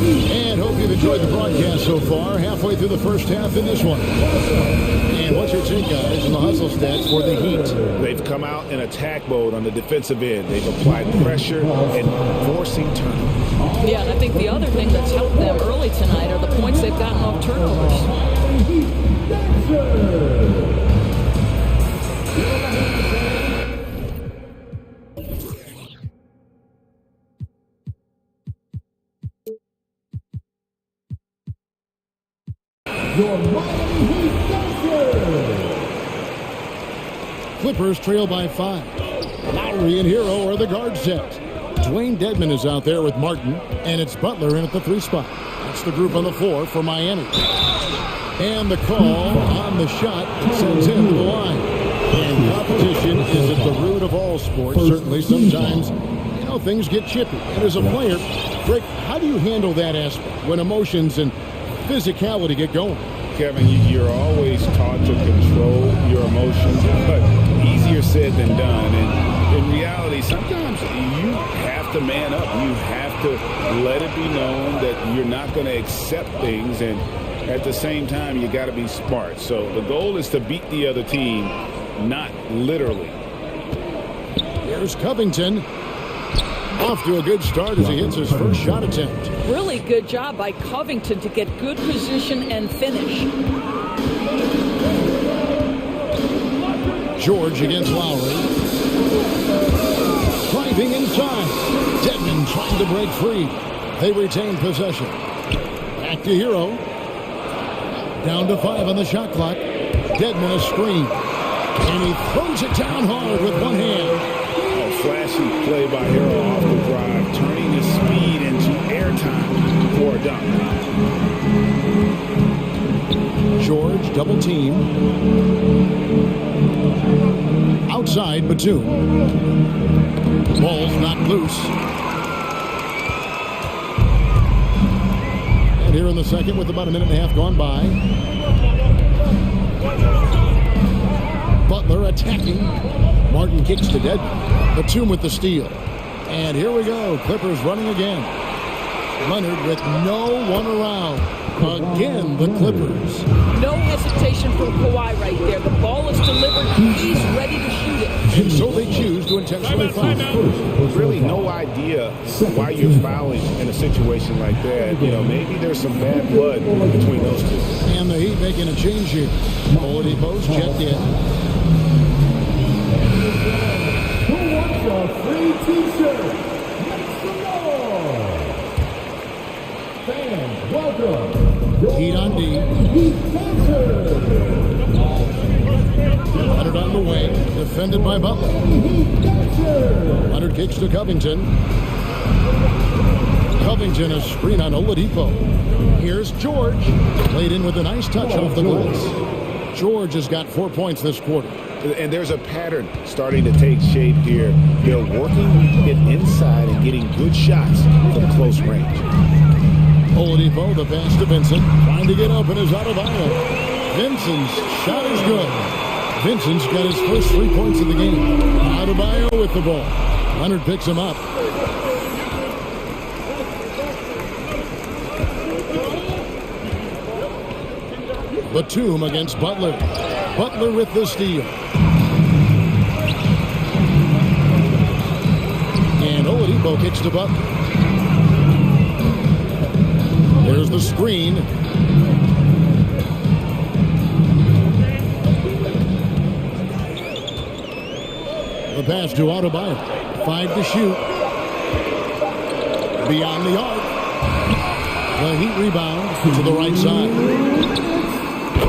And hope you've enjoyed the broadcast so far. Halfway through the first half in this one. And what's your take, guys, on the hustle stats for the Heat? They've come out in attack mode on the defensive end. They've applied pressure and forcing turnovers. Yeah, and I think the other thing that's helped them early tonight are the points they've gotten off turnovers. Your Miami Heat Dancers. Clippers trail by 5. Lowry and Hero are the guard set. Dwayne Dedmon is out there with Martin, and it's Butler in at the 3 spot. That's the group on the floor for Miami. And the call on the shot sends him to the line. And competition is at the root of all sports. Certainly sometimes, you know, things get chippy. And as a player, Greg, how do you handle that aspect when emotions and physicality get going? Kevin, you're always taught to control your emotions, but easier said than done. And in reality, sometimes you have to man up. You have to let it be known that you're not going to accept things, and at the same time, you got to be smart. So the goal is to beat the other team, not literally. Here's Covington. Off to a good start as he hits his first shot attempt. Really good job by Covington to get good position and finish. George against Lowry. Driving inside. Dedmon trying to break free. They retain possession. Back to Hero. Down to 5 on the shot clock. Dedmon a screen. And he throws it down hard with one hand. Flashy play by Hero off the drive, turning his speed into airtime for a dunk. George double team. Outside Batum. Ball's knocked loose. And here in the second with about a minute and a half gone by. Butler attacking. Martin kicks to Dedmon. Batum with the steal. And here we go. Clippers running again. Leonard with no one around. Again, the Clippers. No hesitation from Kawhi right there. The ball is delivered. He's ready to shoot it. And so they choose to intentionally foul. Really no idea why you're fouling in a situation like that. You know, maybe there's some bad blood between those two. And the Heat making a change here. Oladipo's checked in. Who wants a free t-shirt? Make some noise! Fans, welcome. Heat on D. Leonard on the wing, defended by Butler. Leonard kicks to Covington. Covington a screen on Oladipo. Here's George. Played in with a nice touch off the glass. George has got 4 points this quarter. And there's a pattern starting to take shape here. They're working it inside and getting good shots from close range. Oladipo, the pass to Vincent. Trying to get open is Adebayo. Vincent's shot is good. Vincent's got his first 3 points of the game. Adebayo with the ball. Leonard picks him up. Batum against Butler. Butler with the steal. And Oladipo kicks to Butler. There's the screen. The pass to Adebayo. 5 to shoot. Beyond the arc. The Heat rebound to the right side.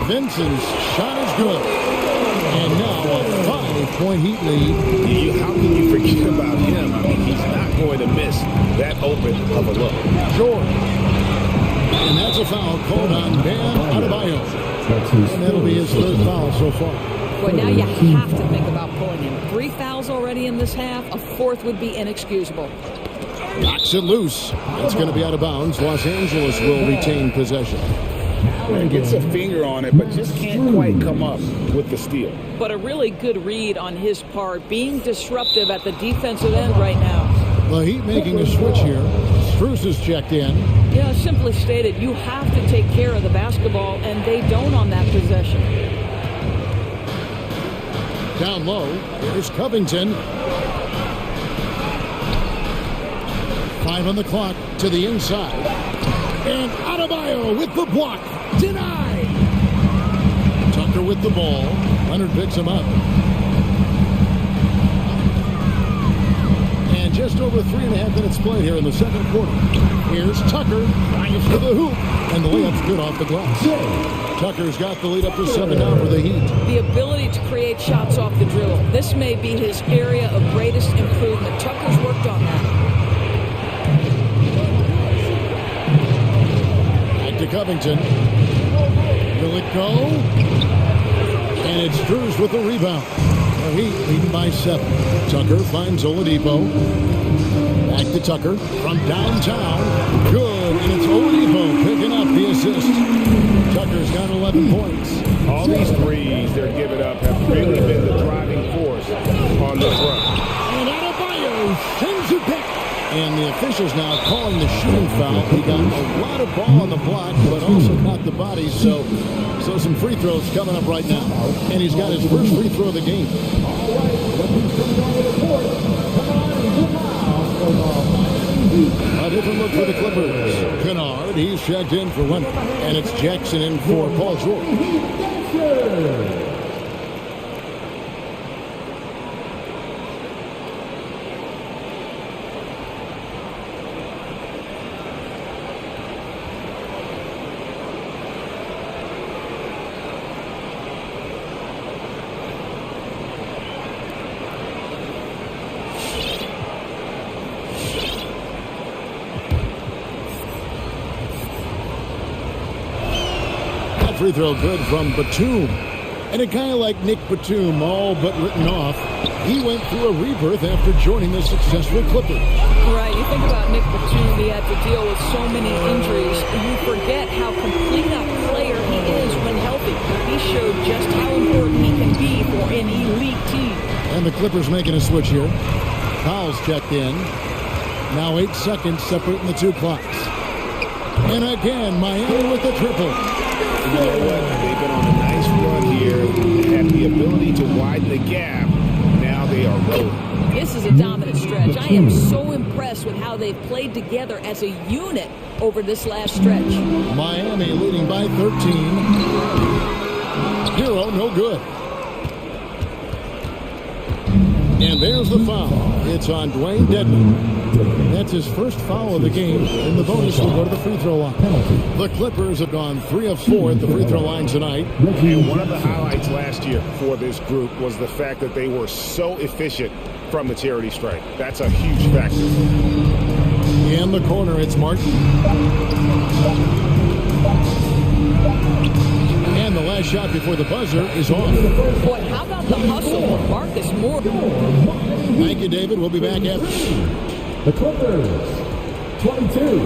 Vincent's shot is good. And now a 5-point Heat lead. How can you forget about him? I mean, he's not going to miss that open of a look. George. And that's a foul called on Bam Adebayo. And that'll be his third foul so far. Boy, now you have to think about pulling him. 3 fouls already in this half. A 4th would be inexcusable. Knocks it loose. It's going to be out of bounds. Los Angeles will retain possession. And gets a finger on it, but just can't quite come up with the steal. But a really good read on his part, being disruptive at the defensive end right now. The Heat making a switch here. Strus is checked in. Yeah, simply stated, you have to take care of the basketball, and they don't on that possession. Down low, here's Covington. 5 on the clock to the inside. And Adebayo with the block. Denied. Tucker with the ball. Leonard picks him up. And just over 3.5 minutes played here in the second quarter. Here's Tucker. Drives to the hoop. And the layup's good off the glass. Tucker's got the lead up to 7 now for the Heat. The ability to create shots off the dribble. This may be his area of greatest improvement. Tucker's worked on that. To Covington. Will it go? And it's Strus with the rebound. The Heat leading by 7. Tucker finds Oladipo. Back to Tucker from downtown. Good, and it's Oladipo picking up the assist. Tucker's got 11 points. All these threes they're giving up have really been the driving force on this run. And Adebayo sends it back. And the officials now calling the shooting foul. He got a lot of ball on the block, but also caught the body. So some free throws coming up right now. And he's got his first free throw of the game. A different look for the Clippers. Kennard, he's checked in for Leonard. And it's Jackson in for Paul George. Free throw good from Batum. And a guy like Nick Batum, all but written off, he went through a rebirth after joining the successful Clippers. Right, you think about Nick Batum, he had to deal with so many injuries, and you forget how complete a player he is when healthy. He showed just how important he can be for an elite team. And the Clippers making a switch here. Powell's checked in. Now 8 seconds separating the two clocks. And again, Miami with the triple. You know what? They've been on a nice run here, have the ability to widen the gap. Now they are rolling. This is a dominant stretch. I am so impressed with how they've played together as a unit over this last stretch. Miami leading by 13. Hero, no good. And there's the foul. It's on Dwayne Dedman. That's his first foul of the game. And the bonus will go to the free throw line. The Clippers have gone 3 of 4 at the free throw line tonight. And one of the highlights last year for this group was the fact that they were so efficient from the charity stripe. That's a huge factor. In the corner, it's Martin. And the last shot before the buzzer is off. Boy, how about the hustle of Marcus Moore? Thank you, David. We'll be back after. The Clippers, 22.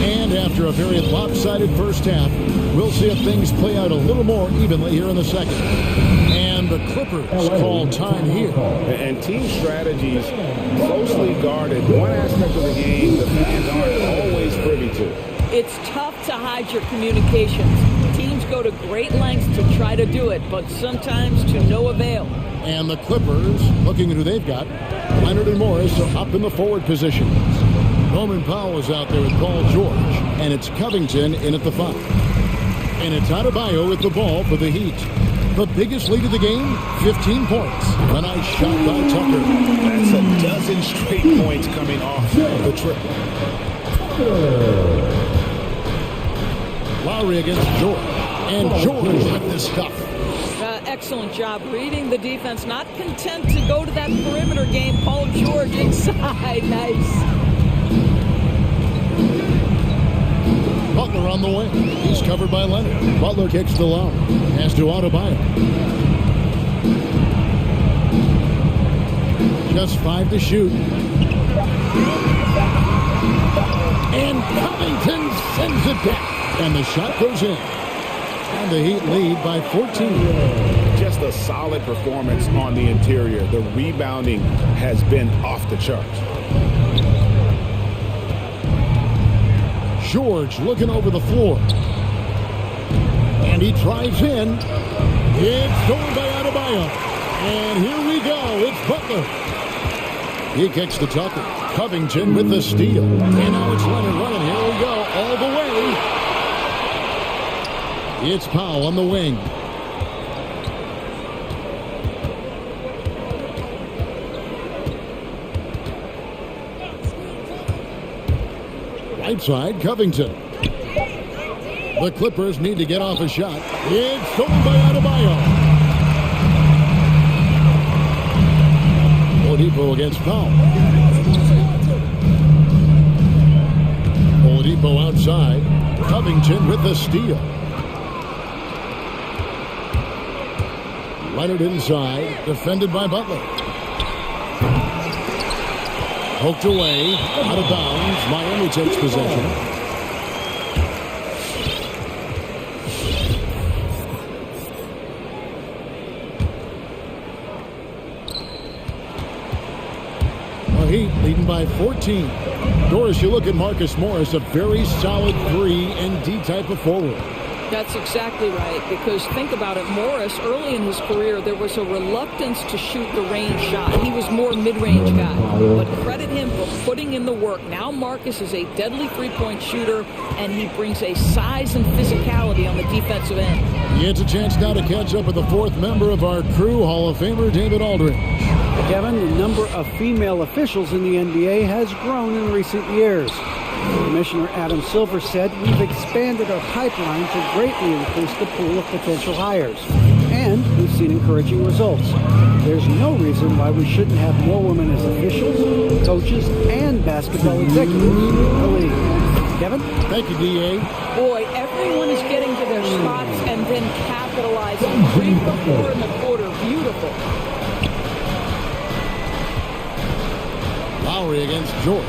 And after a very lopsided first half, we'll see if things play out a little more evenly here in the second. And the Clippers call time here. And team strategies closely guarded. One aspect of the game the fans aren't always privy to. It's tough to hide your communications. Teams go to great lengths to try to do it, but sometimes to no avail. And the Clippers, looking at who they've got, Leonard and Morris are up in the forward positions. Norman Powell is out there with Paul George, and it's Covington in at the 5. And it's Adebayo with the ball for the Heat. The biggest lead of the game, 15 points. A nice shot by Tucker. That's a dozen straight points coming off the triple. Lowry against George. And George with the stuff. Excellent job reading the defense. Not content to go to that perimeter game. Paul George inside. Nice. Butler on the wing. He's covered by Leonard. Butler kicks to Lowry. Has to Adebayo. Just 5 to shoot. And Covington sends it back. And the shot goes in. And the Heat lead by 14. Just a solid performance on the interior. The rebounding has been off the charts. George looking over the floor. And he drives in. It's stolen by Adebayo. And here we go. It's Butler. He kicks to Tucker. Covington with the steal. And now it's Leonard running. Here we go. All the way. It's Powell on the wing. Right side, Covington. The Clippers need to get off a shot. It's stolen by Adebayo. Oladipo against Powell. Oladipo outside. Covington with the steal. Leonard inside, defended by Butler. Poked away, out of bounds. Miami takes possession. The Heat leading by 14. Doris, you look at Marcus Morris, a very solid 3 and D type of forward. That's exactly right, because think about it, Morris, early in his career, there was a reluctance to shoot the range shot. He was more mid-range guy, but credit him for putting in the work. Now Marcus is a deadly three-point shooter, and he brings a size and physicality on the defensive end. It's a chance now to catch up with the 4th member of our crew, Hall of Famer David Aldridge. Kevin, the number of female officials in the NBA has grown in recent years. Commissioner Adam Silver said, "We've expanded our pipeline to greatly increase the pool of potential hires, and we've seen encouraging results. There's no reason why we shouldn't have more women as officials, coaches, and basketball executives in the league." Kevin? Thank you, D.A. Boy, everyone is getting to their spots and then capitalizing. 3 for 4 in the quarter. Beautiful. Lowry against George.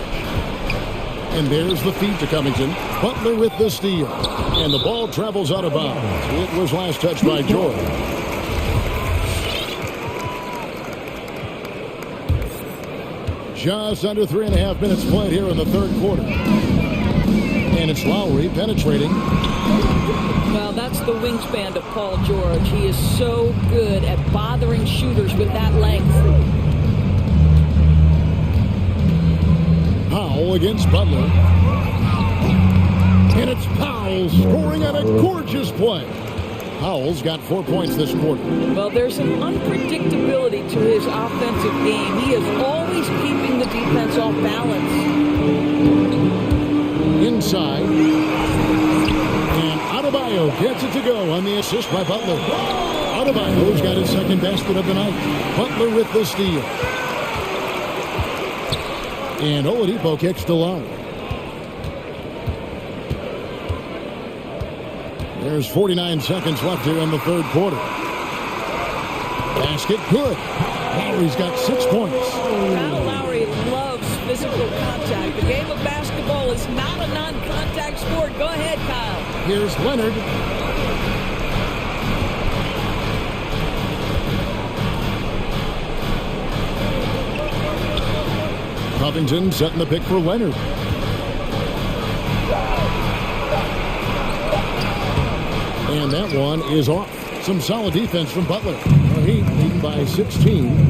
And there's the feed to Covington. Butler with the steal. And the ball travels out of bounds. It was last touched by George. Just under 3.5 minutes played here in the third quarter. And it's Lowry penetrating. Well, that's the wingspan of Paul George. He is so good at bothering shooters with that length. Powell against Butler. And it's Powell scoring on a gorgeous play. Powell's got 4 points this quarter. Well, there's an unpredictability to his offensive game. He is always keeping the defense off balance. Inside. And Adebayo gets it to go on the assist by Butler. Adebayo's got his second basket of the night. Butler with the steal. And Oladipo kicks to Lowry. There's 49 seconds left here in the third quarter. Basket good. Lowry's got 6 points. Kyle Lowry loves physical contact. The game of basketball is not a non-contact sport. Go ahead, Kyle. Here's Leonard. Covington setting the pick for Leonard. And that one is off. Some solid defense from Butler. The Heat leading by 16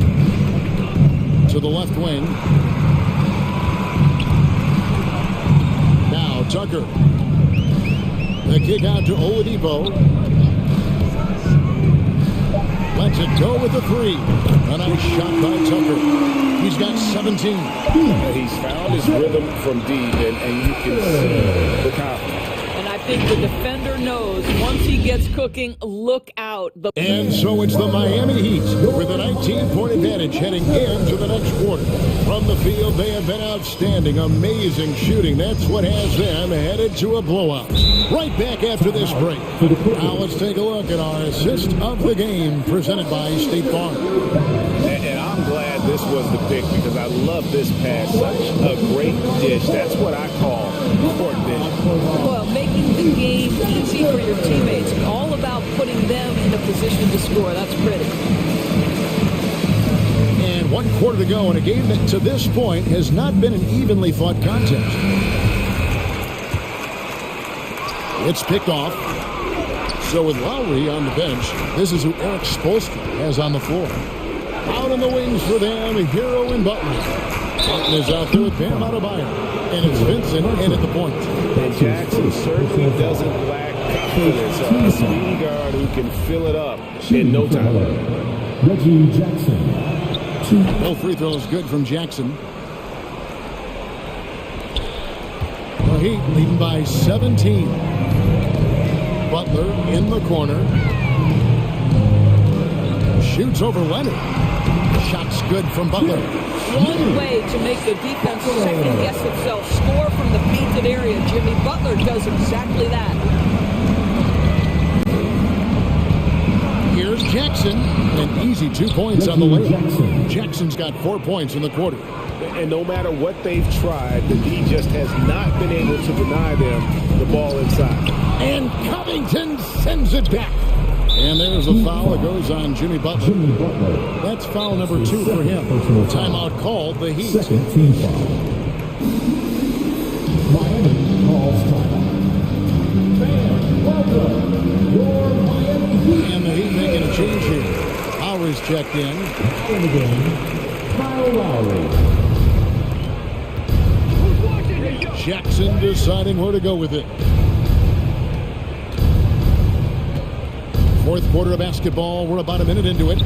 to the left wing. Now Tucker. The kick out to Oladipo. Lets it go with the three. A nice shot by Tucker. He's got 17. He's found his rhythm from deep, and you can see the confidence. And I think the defender knows once he gets cooking, look out. And so it's the Miami Heat with a 19-point advantage heading into the next quarter. From the field, they have been outstanding. Amazing shooting. That's what has them headed to a blowout. Right back after this break. Now let's take a look at our assist of the game presented by State Farm. And I'm glad this was the pick because I love this pass. Such a great dish. That's what I call court vision. Well, making the game easy for your teammates. All about putting them in a position to score. That's pretty. And 1 quarter to go in a game that to this point has not been an evenly fought contest. It's picked off. So with Lowry on the bench, this is who Eric Spoelstra has on the floor. Out in the wings for them, a hero in Butler. Butler is out there with Bam Adebayo. And it's Vincent in at the point. And Jackson certainly doesn't lack confidence. A speedy guard who can fill it up in no time. Reggie Jackson. No free throws good from Jackson. The Heat leading by 17. Butler in the corner. Shoots over Leonard. Shot's good from Butler. One way to make the defense second-guess itself. Score from the painted area. Jimmy Butler does exactly that. Here's Jackson. An easy 2 points on the layup. Jackson's got 4 points in the quarter. And no matter what they've tried, the D just has not been able to deny them the ball inside. And Covington sends it back. And there's a foul that goes on Jimmy Butler. That's foul number 2 for him. Timeout called the Heat. Second team foul. Miami calls timeout. Welcome, your Miami Heat. And the Heat making a change here. Lowry's checked in. In the game, Kyle Lowry. Jackson deciding where to go with it. Fourth quarter of basketball. We're about a minute into it.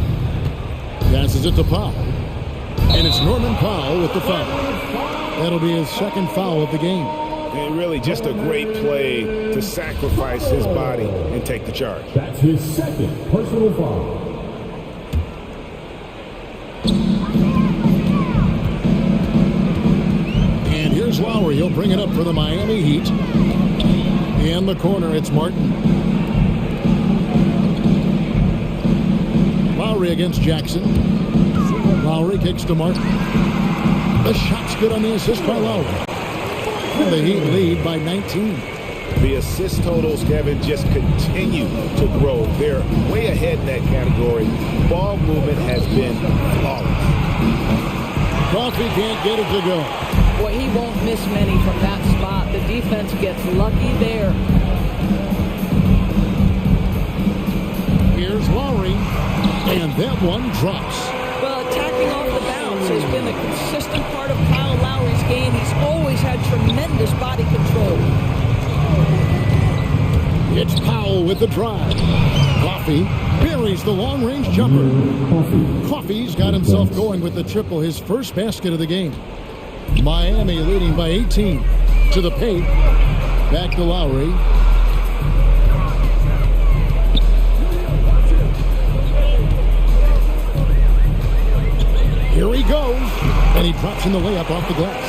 Passes it to Powell. And it's Norman Powell with the foul. That'll be his second foul of the game. And really just a great play to sacrifice his body and take the charge. That's his second personal foul. And here's Lowry. He'll bring it up for the Miami Heat. In the corner, it's Martin. Lowry against Jackson. Lowry kicks to Martin. The shot's good on the assist by Lowry. And the Heat lead by 19. The assist totals, Kevin, just continue to grow. They're way ahead in that category. Ball movement has been flawless. Coffee can't get it to go. Boy, he won't miss many from that spot. The defense gets lucky there. Here's Lowry, and that one drops. Well, attacking off the bounce has been a consistent part of Kyle Lowry's game. He's always had tremendous body control. It's Powell with the drive. Coffee buries the long-range jumper. Coffee's got himself going with the triple, his first basket of the game. Miami leading by 18 to the paint. Back to Lowry. Here he goes, and he drops in the layup off the glass.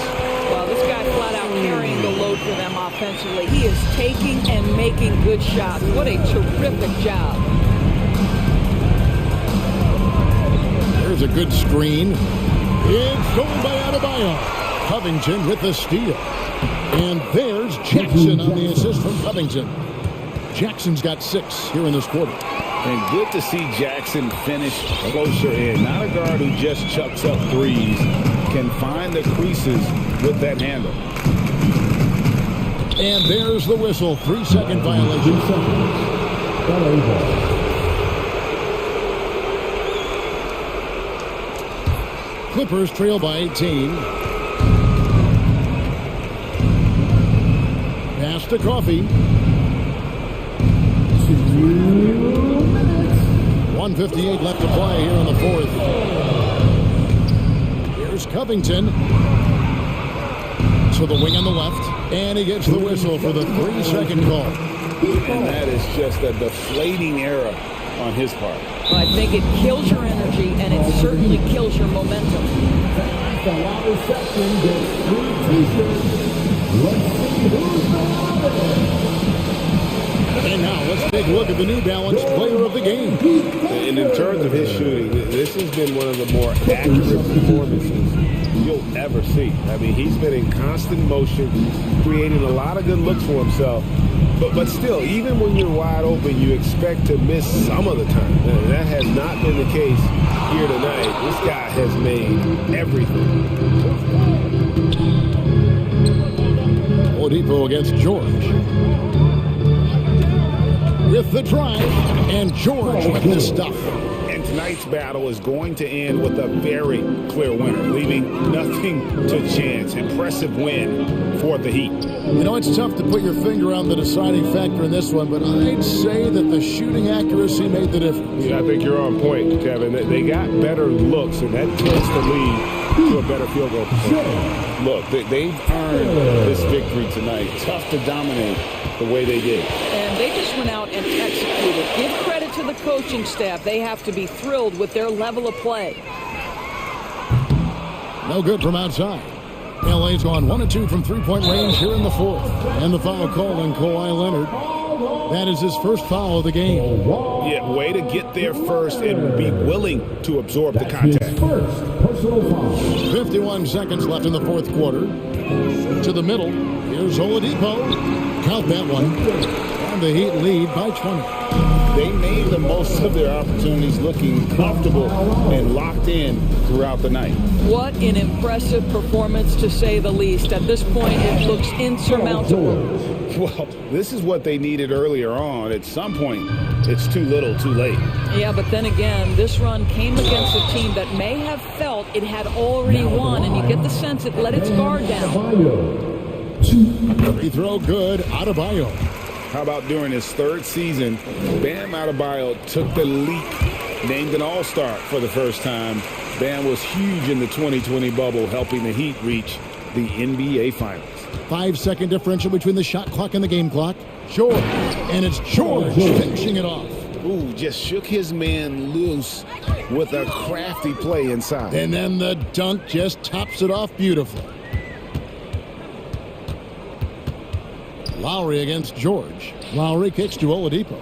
Well, this guy flat out carrying the load for them offensively. He is taking and making good shots. What a terrific job. There's a good screen. It's stolen by Adebayo. Covington with the steal. And there's Jackson on the assist from Covington. Jackson's got 6 here in this quarter. And good to see Jackson finish closer in. Not a guard who just chucks up threes. Can find the creases with that handle. And there's the whistle. 3-second violation. Clippers trail by 18. Pass to Coffee. 1:58 left to play here in the fourth. Here's Covington. To the wing on the left. And he gets the whistle for the 3-second call. And that is just a deflating error on his part. Well, I think it kills your energy, and it certainly kills your momentum. The water section gets 3 t-shirts. Let's see who's the And now let's take a look at the New Balance player of the game. And in terms of his shooting, this has been one of the more accurate performances you'll ever see. I mean, he's been in constant motion, creating a lot of good looks for himself. But still, even when you're wide open, you expect to miss some of the time. And that has not been the case here tonight. This guy has made everything. Oladipo against George. With the drive, and George with the stuff. And tonight's battle is going to end with a very clear winner, leaving nothing to chance. Impressive win for the Heat. You know, it's tough to put your finger on the deciding factor in this one, but I'd say that the shooting accuracy made the difference. Yeah, I think you're on point, Kevin. They got better looks, and that tends to lead to a better field goal performance. Look, they've earned this victory tonight. Tough to dominate the way they did. And they just went out and executed. Give credit to the coaching staff. They have to be thrilled with their level of play. No good from outside. LA's gone 1 of 2 from three-point range here in the fourth. And the foul called on Kawhi Leonard. That is his first foul of the game. Yeah, way to get there first and be willing to absorb the contact. 51 seconds left in the fourth quarter. To the middle. Here's Oladipo. Count that one. And the Heat lead by 20. They made the most of their opportunities, looking comfortable and locked in throughout the night. What an impressive performance, to say the least. At this point, it looks insurmountable. Well, this is what they needed earlier on. At some point, it's too little, too late. Yeah, but then again, this run came against a team that may have felt it had already won, and you get the sense it let its guard down. Free throw good. Adebayo. How about during his third season, Bam Adebayo took the leap, named an all-star for the first time. Bam was huge in the 2020 bubble, helping the Heat reach the NBA Finals. 5-second differential between the shot clock and the game clock. George. And it's George finishing it off. Ooh, just shook his man loose with a crafty play inside. And then the dunk just tops it off beautifully. Lowry against George. Lowry kicks to Oladipo.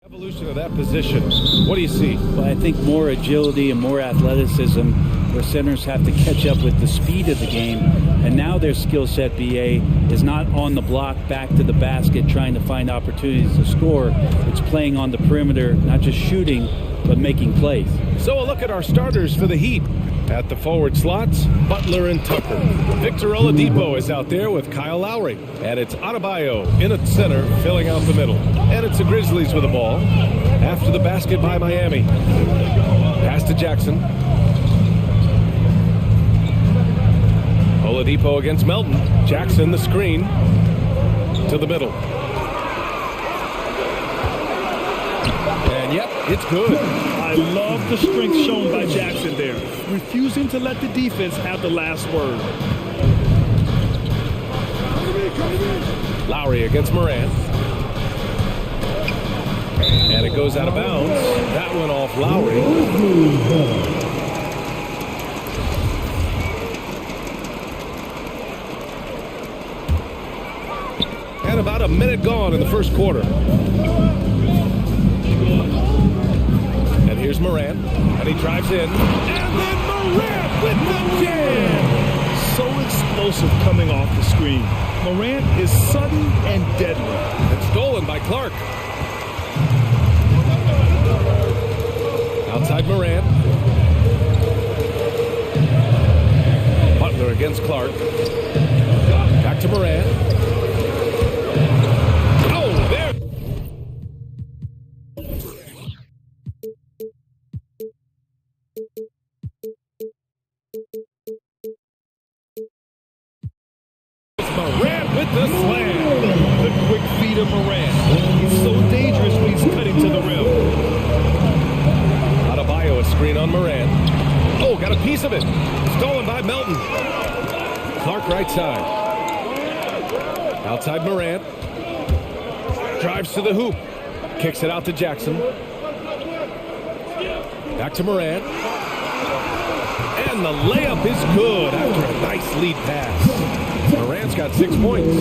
Evolution of that position. What do you see? But I think more agility and more athleticism where centers have to catch up with the speed of the game. And now their skill set, BA, is not on the block back to the basket trying to find opportunities to score. It's playing on the perimeter, not just shooting, but making plays. So a look at our starters for the Heat. At the forward slots, Butler and Tucker. Victor Oladipo is out there with Kyle Lowry. And it's Adebayo in at center, filling out the middle. And it's the Grizzlies with the ball. After the basket by Miami. Pass to Jackson. Oladipo against Melton. Jackson the screen. To the middle. And yep, it's good. I love the strength shown by Jackson there, refusing to let the defense have the last word. Lowry against Morant. And it goes out of bounds. That one off Lowry. And about a minute gone in the first quarter. And here's Morant, and he drives in, and then Morant with the jam! So explosive coming off the screen. Morant is sudden and deadly. It's stolen by Clark. Outside Morant. Butler against Clark. Back to Morant. Oh, there! Morant with the slam. The quick feet of Morant. He's so dangerous when he's cutting to the rim. Adebayo, a screen on Morant. Oh, got a piece of it. Stolen by Melton. Clark right side. Outside Morant. Drives to the hoop. Kicks it out to Jackson. Back to Morant. And the layup is good after a nice lead pass. Morant's got 6 points.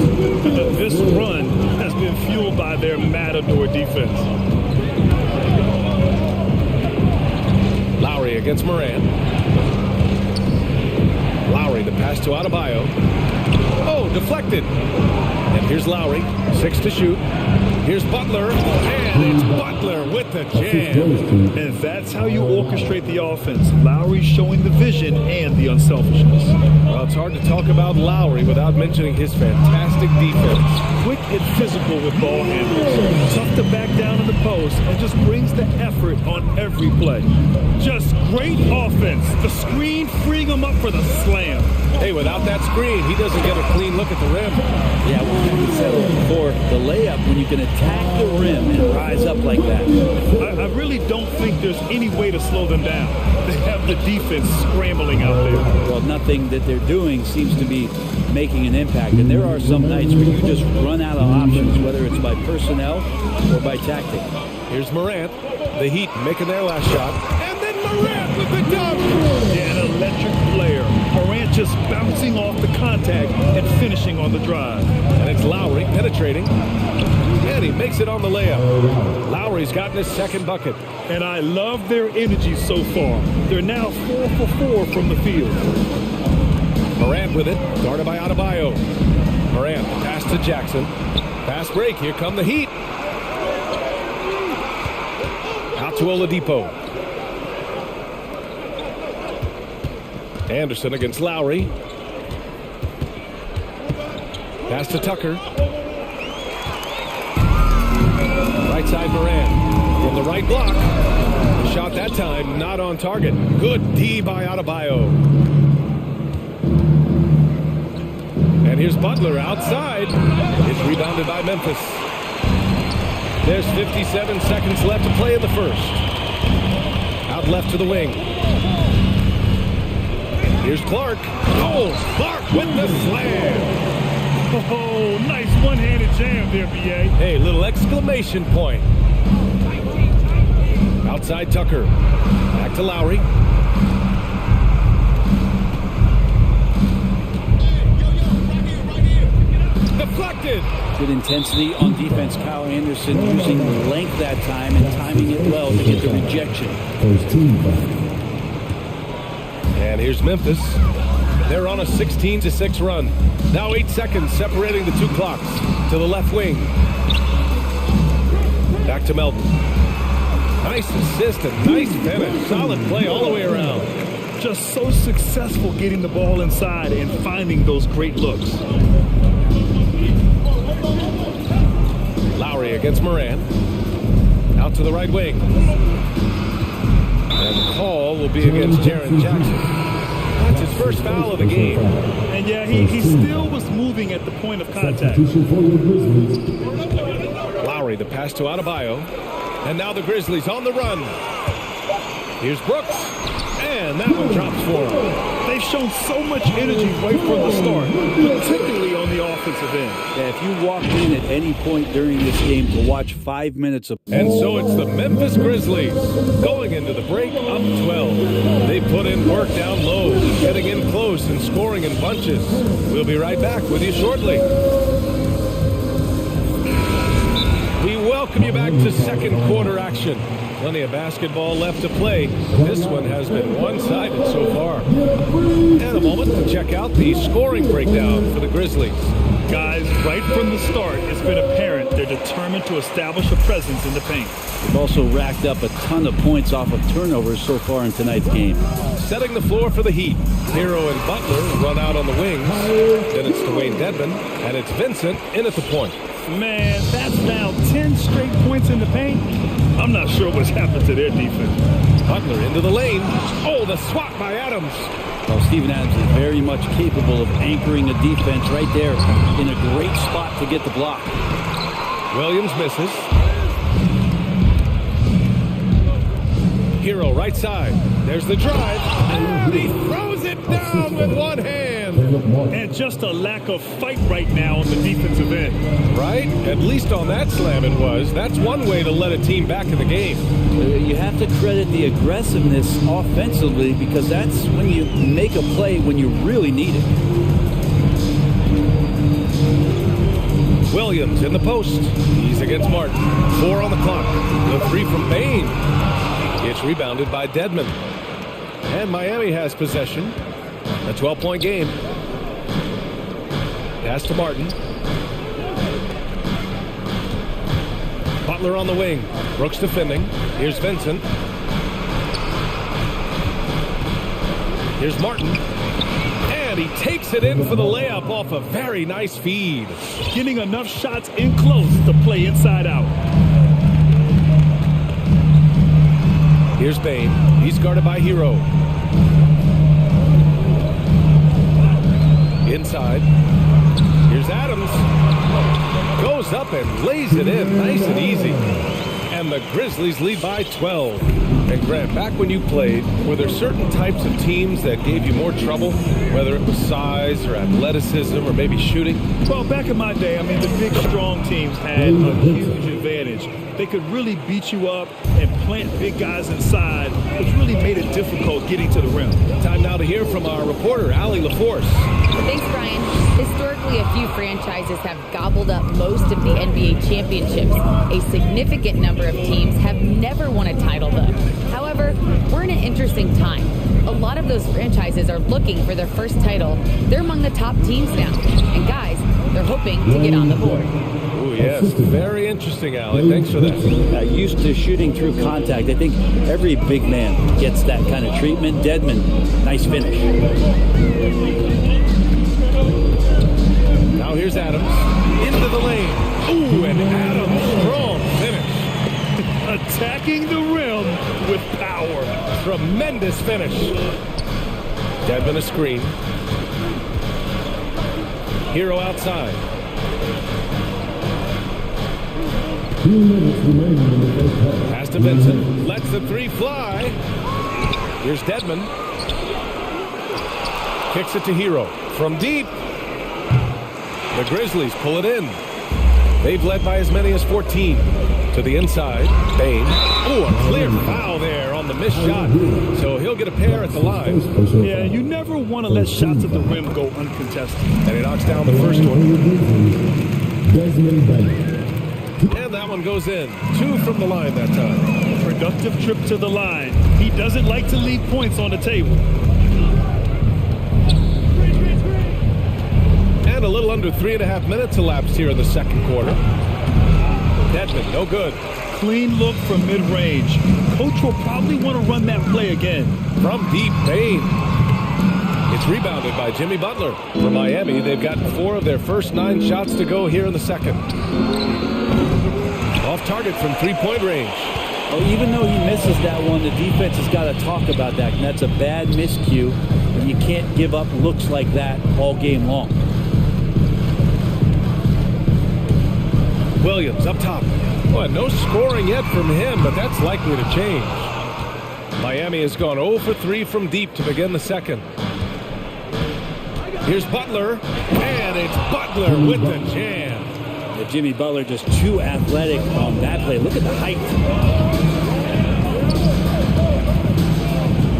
This run has been fueled by their matador defense. Lowry against Morant. Lowry, the pass to Adebayo. Oh, deflected. And here's Lowry, 6 to shoot. Here's Butler, and it's Butler with the jam. And that's how you orchestrate the offense. Lowry showing the vision and the unselfishness. Well, it's hard to talk about Lowry without mentioning his fantastic defense. Quick and physical with ball handles. Tough to back down in the post and just brings the effort on every play. Just great offense. The screen freeing him up for the slam. Hey, without that screen, he doesn't get a clean look at the rim. Yeah, we said it before. The layup, when you can attack the rim and rise up like that. I really don't think there's any way to slow them down. They have the defense scrambling out there. Well, nothing that they're doing seems to be making an impact. And there are some nights where you just run out of options, whether it's by personnel or by tactic. Here's Morant. The Heat making their last shot. And then Morant with the dunk. Yeah, an electric player. Morant just bouncing off the contact and finishing on the drive. And it's Lowry penetrating. And he makes it on the layup. Lowry's gotten his second bucket. And I love their energy so far. They're now 4 for 4 from the field. Morant with it, guarded by Adebayo. Morant, pass to Jackson. Fast break, here come the Heat. Out to Oladipo. Anderson against Lowry. Pass to Tucker. Right side Morant. From the right block. The shot that time, not on target. Good D by Adebayo. And here's Butler outside. It's rebounded by Memphis. There's 57 seconds left to play in the first. Out left to the wing. Here's Clark. Oh, Clark with the slam. Oh, nice one-handed jam there, B.A. Hey, little exclamation point. Outside Tucker. Back to Lowry. deflected. Good intensity on defense. Kyle Anderson using the length that time and timing it well to get the rejection. First team foul. And here's Memphis. They're on a 16-6 run. Now 8 seconds separating the two clocks. To the left wing. Back to Melton. Nice assist and nice finish. Solid play all the way around. Just so successful getting the ball inside and finding those great looks. Lowry against Moran. Out to the right wing. And the call will be against Jaren Jackson. That's his first foul of the game. And yeah, he still was moving at the point of contact. Substitution for the Grizzlies. Lowry, the pass to Adebayo. And now the Grizzlies on the run. Here's Brooks. And that one drops for him. They've shown so much energy right from the start, particularly on the offensive end. Yeah, if you walked in at any point during this game to watch 5 minutes of... And so it's the Memphis Grizzlies going into the break up 12. They put in work down low, getting in close and scoring in bunches. We'll be right back with you shortly. We welcome you back to second quarter action. Plenty of basketball left to play, but this one has been one-sided so far. And a moment to check out the scoring breakdown for the Grizzlies. Guys, right from the start, it's been apparent they're determined to establish a presence in the paint. They've also racked up a ton of points off of turnovers so far in tonight's game. Setting the floor for the Heat. Hero and Butler run out on the wings. Then it's Dwayne Dedmon, and it's Vincent in at the point. Man, that's now 10 straight points in the paint. I'm not sure what's happened to their defense. Butler into the lane. Oh, the swat by Adams. Well, Steven Adams is very much capable of anchoring a defense right there in a great spot to get the block. Williams misses. Hero right side. There's the drive. And he throws it down with one hand. And just a lack of fight right now on the defensive end. Right? At least on that slam it was. That's one way to let a team back in the game. You have to credit the aggressiveness offensively because that's when you make a play when you really need it. Williams in the post. He's against Martin. 4 on the clock. The 3 from Bain. It's rebounded by Dedmon. And Miami has possession. A 12-point game. Pass to Martin. Butler on the wing. Brooks defending. Here's Vincent. Here's Martin. And he takes it in for the layup off a very nice feed. Getting enough shots in close to play inside out. Here's Bain. He's guarded by Hero. Inside. Here's Adams. Goes up and lays it in nice and easy. And the Grizzlies lead by 12. And Grant, back when you played, were there certain types of teams that gave you more trouble? Whether it was size or athleticism or maybe shooting? Well, back in my day, I mean, the big, strong teams had a huge advantage. They could really beat you up and plant big guys inside, which really made it difficult getting to the rim. Time now to hear from our reporter, Allie LaForce. Thanks, Brian. Historically, a few franchises have gobbled up most of the NBA championships. A significant number of teams have never won a title, though. However, we're in an interesting time. A lot of those franchises are looking for their first title. They're among the top teams now. And guys, they're hoping to get on the board. Oh, yes. Very interesting, Allie. Thanks for that. Used to shooting through contact. I think every big man gets that kind of treatment. Dedmon, nice finish. Now here's Adams. Into the lane. Ooh, and Adams, strong finish. Attacking the rim with power. Tremendous finish. Dedmon a screen. Hero outside. 2 minutes remaining in the first half. Pass to Vincent. Lets the 3 fly. Here's Dedmon. Kicks it to Hero. From deep. The Grizzlies pull it in. They've led by as many as 14. To the inside. Bain. Oh, a clear foul there on on the missed shot, so he'll get a pair at the line. Yeah, you never want to let shots at the rim go uncontested. And he knocks down the first one. And that one goes in. 2 from the line that time. Productive trip to the line. He doesn't like to leave points on the table. And a little under 3.5 minutes elapsed here in the second quarter. Dedmon, no good. Clean look from mid-range. Coach will probably want to run that play again. From deep, Bain. It's rebounded by Jimmy Butler. For Miami, they've got 4 of their first 9 shots to go here in the second. Off target from three-point range. Well, even though he misses that one, the defense has got to talk about that. And that's a bad miscue. And you can't give up looks like that all game long. Williams up top. Well, no scoring yet from him, but that's likely to change. Miami has gone 0 for 3 from deep to begin the second. Here's Butler, and it's Butler with the jam. Yeah, Jimmy Butler just too athletic on that play. Look at the height.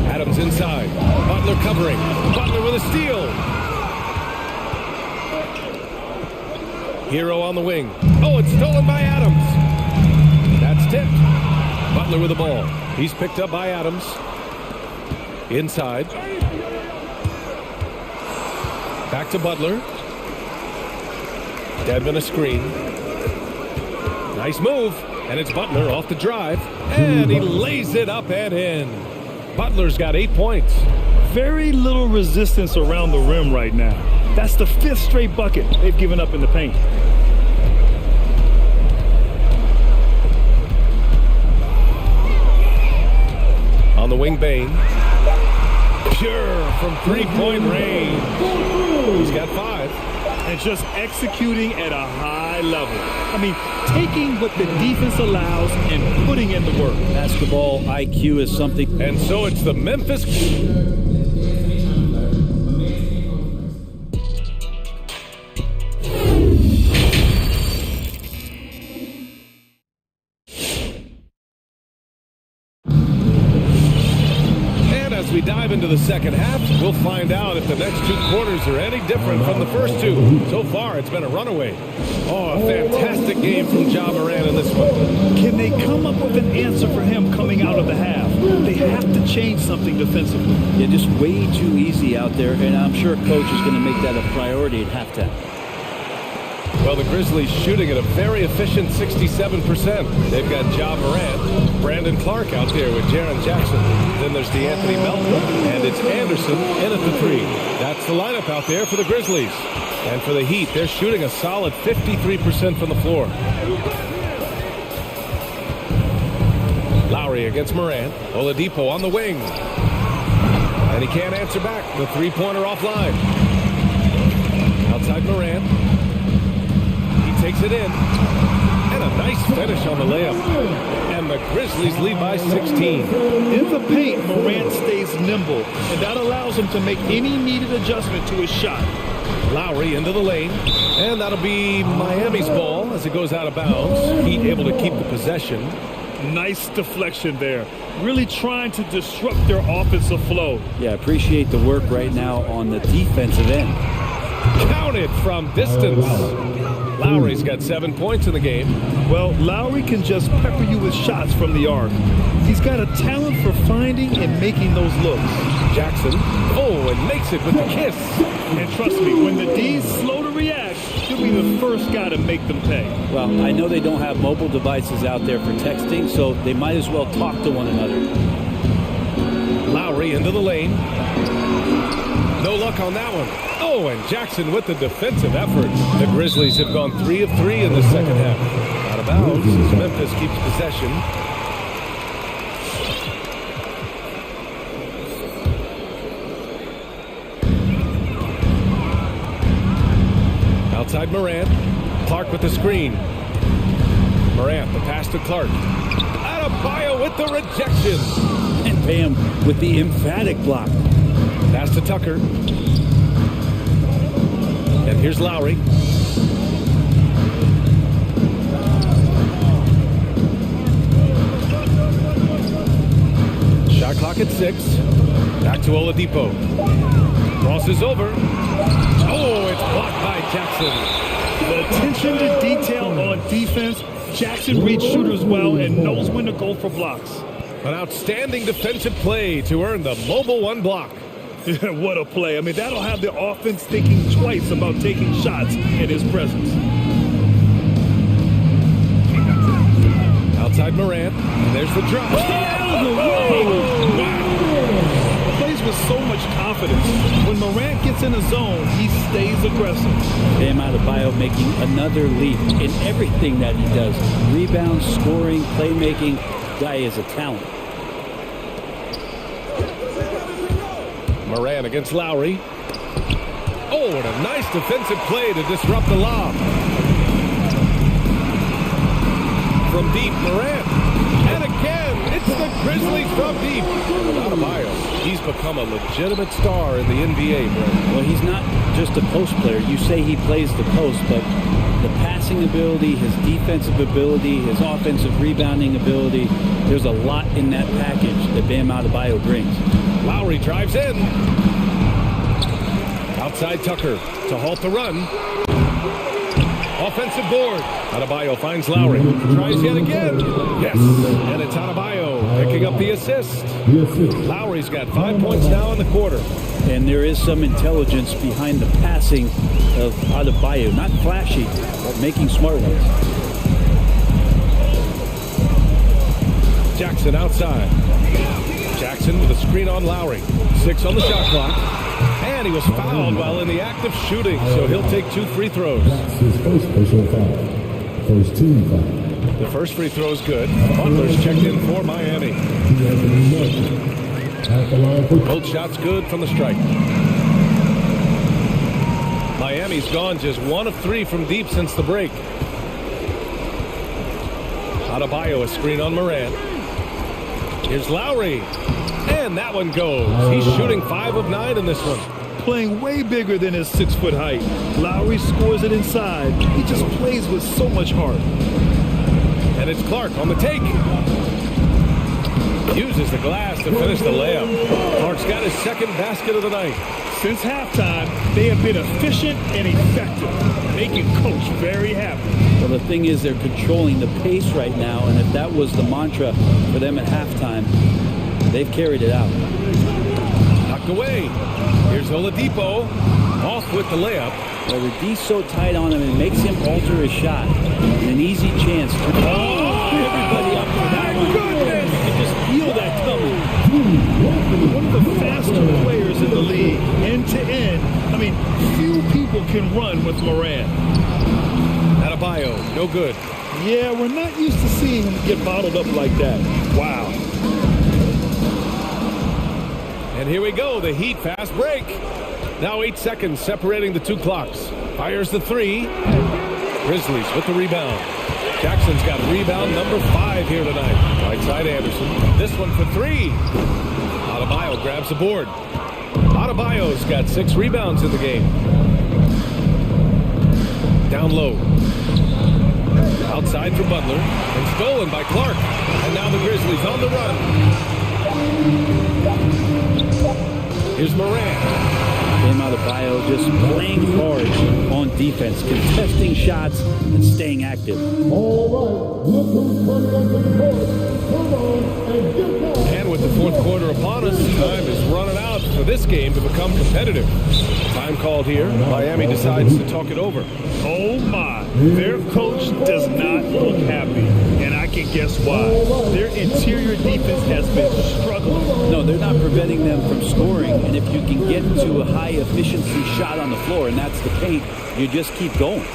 Adams inside. Butler covering. Butler with a steal. Hero on the wing. Oh, it's stolen by Adams. That's tipped. Butler with the ball. He's picked up by Adams. Inside. Back to Butler. Dedmon a screen. Nice move. And it's Butler off the drive. And he lays it up and in. Butler's got 8 points. Very little resistance around the rim right now. That's the 5th straight bucket they've given up in the paint. On the wing, Bain. Pure from three-point range. He's got 5. And just executing at a high level. I mean, taking what the defense allows and putting in the work. Basketball IQ is something. And so it's the Memphis. We dive into the second half. We'll find out if the next 2 quarters are any different from the first 2. So far, it's been a runaway. Oh, a fantastic game from Ja Morant in this one. Can they come up with an answer for him coming out of the half? They have to change something defensively. Yeah, just way too easy out there, and I'm sure coach is going to make that a priority at halftime. Well, the Grizzlies shooting at a very efficient 67%. They've got Ja Morant, Brandon Clark out there with Jaren Jackson. Then there's DeAnthony Melton, and it's Anderson in at the 3. That's the lineup out there for the Grizzlies. And for the Heat, they're shooting a solid 53% from the floor. Lowry against Morant. Oladipo on the wing. And he can't answer back. The three-pointer offline. Outside Morant. Takes it in, and a nice finish on the layup. And the Grizzlies lead by 16. In the paint, Morant stays nimble, and that allows him to make any needed adjustment to his shot. Lowry into the lane, and that'll be Miami's ball as it goes out of bounds. Heat able to keep the possession. Nice deflection there. Really trying to disrupt their offensive flow. Yeah, appreciate the work right now on the defensive end. Counted from distance. Lowry's got 7 points in the game. Well, Lowry can just pepper you with shots from the arc. He's got a talent for finding and making those looks. Jackson, and makes it with the kiss. And trust me, when the D's slow to react, he'll be the first guy to make them pay. Well, I know they don't have mobile devices out there for texting, so they might as well talk to one another. Lowry into the lane. No luck on that one. Oh, and Jackson with the defensive effort. The Grizzlies have gone 3 of 3 in the second half. Out of bounds as Memphis keeps possession. Outside Morant. Clark with the screen. Morant, the pass to Clark. Adebayo with the rejection. And Bam with the emphatic block. Pass to Tucker. And here's Lowry. to Oladipo. Crosses over. Oh, it's blocked by Jackson. The attention to detail on defense. Jackson reads shooters well and knows when to go for blocks. An outstanding defensive play to earn the mobile 1 block. What a play. I mean, that'll have the offense thinking twice about taking shots in his presence. Outside Morant. There's the drop. Plays with so much confidence. When Morant gets in the zone, he stays aggressive. Bam Adebayo making another leap in everything that he does. Rebounds, scoring, playmaking. Guy is a talent. Morant against Lowry. Oh, and a nice defensive play to disrupt the lob. From deep, Morant. And again, it's the Grizzlies from deep. Adebayo, he's become a legitimate star in the NBA, bro. Well, he's not just a post player. You say he plays the post, but the passing ability, his defensive ability, his offensive rebounding ability, there's a lot in that package that Bam Adebayo brings. Lowry drives in. Outside Tucker to halt the run. Offensive board. Adebayo finds Lowry. Tries yet again. Yes. And it's Adebayo picking up the assist. Lowry's got 5 points now in the quarter. And there is some intelligence behind the passing of Adebayo. Not flashy, but making smart ones. Jackson outside. Jackson with a screen on Lowry. 6 on the shot clock. And he was fouled while in the act of shooting, so he'll take 2 free throws. That's his first personal foul. First team foul. The first free throw is good. Butler's checked in for Miami. He has another. At the line for Both shots good from the stripe. Miami's gone just 1 of 3 from deep since the break. Adebayo a screen on Morant. Here's Lowry. And that one goes. He's shooting 5 of 9 in this one. Playing way bigger than his 6-foot height. Lowry scores it inside. He just plays with so much heart. And it's Clark on the take. Uses the glass to finish the layup. Clark's got his second basket of the night. Since halftime, they have been efficient and effective, making Coach very happy. Well, the thing is they're controlling the pace right now, and if that was the mantra for them at halftime, they've carried it out. Knocked away. Here's Oladipo. Off with the layup. Well, the D's so tight on him, it makes him alter his shot. And an easy chance to... everybody up for that one. Goodness! You can just feel that coming. One of the faster players in the league, end to end. I mean, few people can run with Morant. Adebayo, no good. Yeah, we're not used to seeing him get bottled up like that. Wow. And here we go, the Heat fast break. Now 8 seconds separating the 2 clocks. Fires the 3. Grizzlies with the rebound. Jackson's got rebound number 5 here tonight. Right side Anderson. This one for 3. Adebayo grabs the board. Adebayo's got 6 rebounds in the game. Down low. Outside for Butler. And stolen by Clark. And now the Grizzlies on the run. Here's Morant. Bam Adebayo just playing hard on defense, contesting shots and staying active. all right. Look who's coming up to the court. Come on and get going. And with the 4th quarter upon us, time is running out for this game to become competitive. Time called here. Miami decides to talk it over. Oh my, their coach does not look happy, and I can guess why. Their interior defense has been struggling. No, they're not preventing them from scoring, and if you can get to a high efficiency shot on the floor, and that's the paint, you just keep going.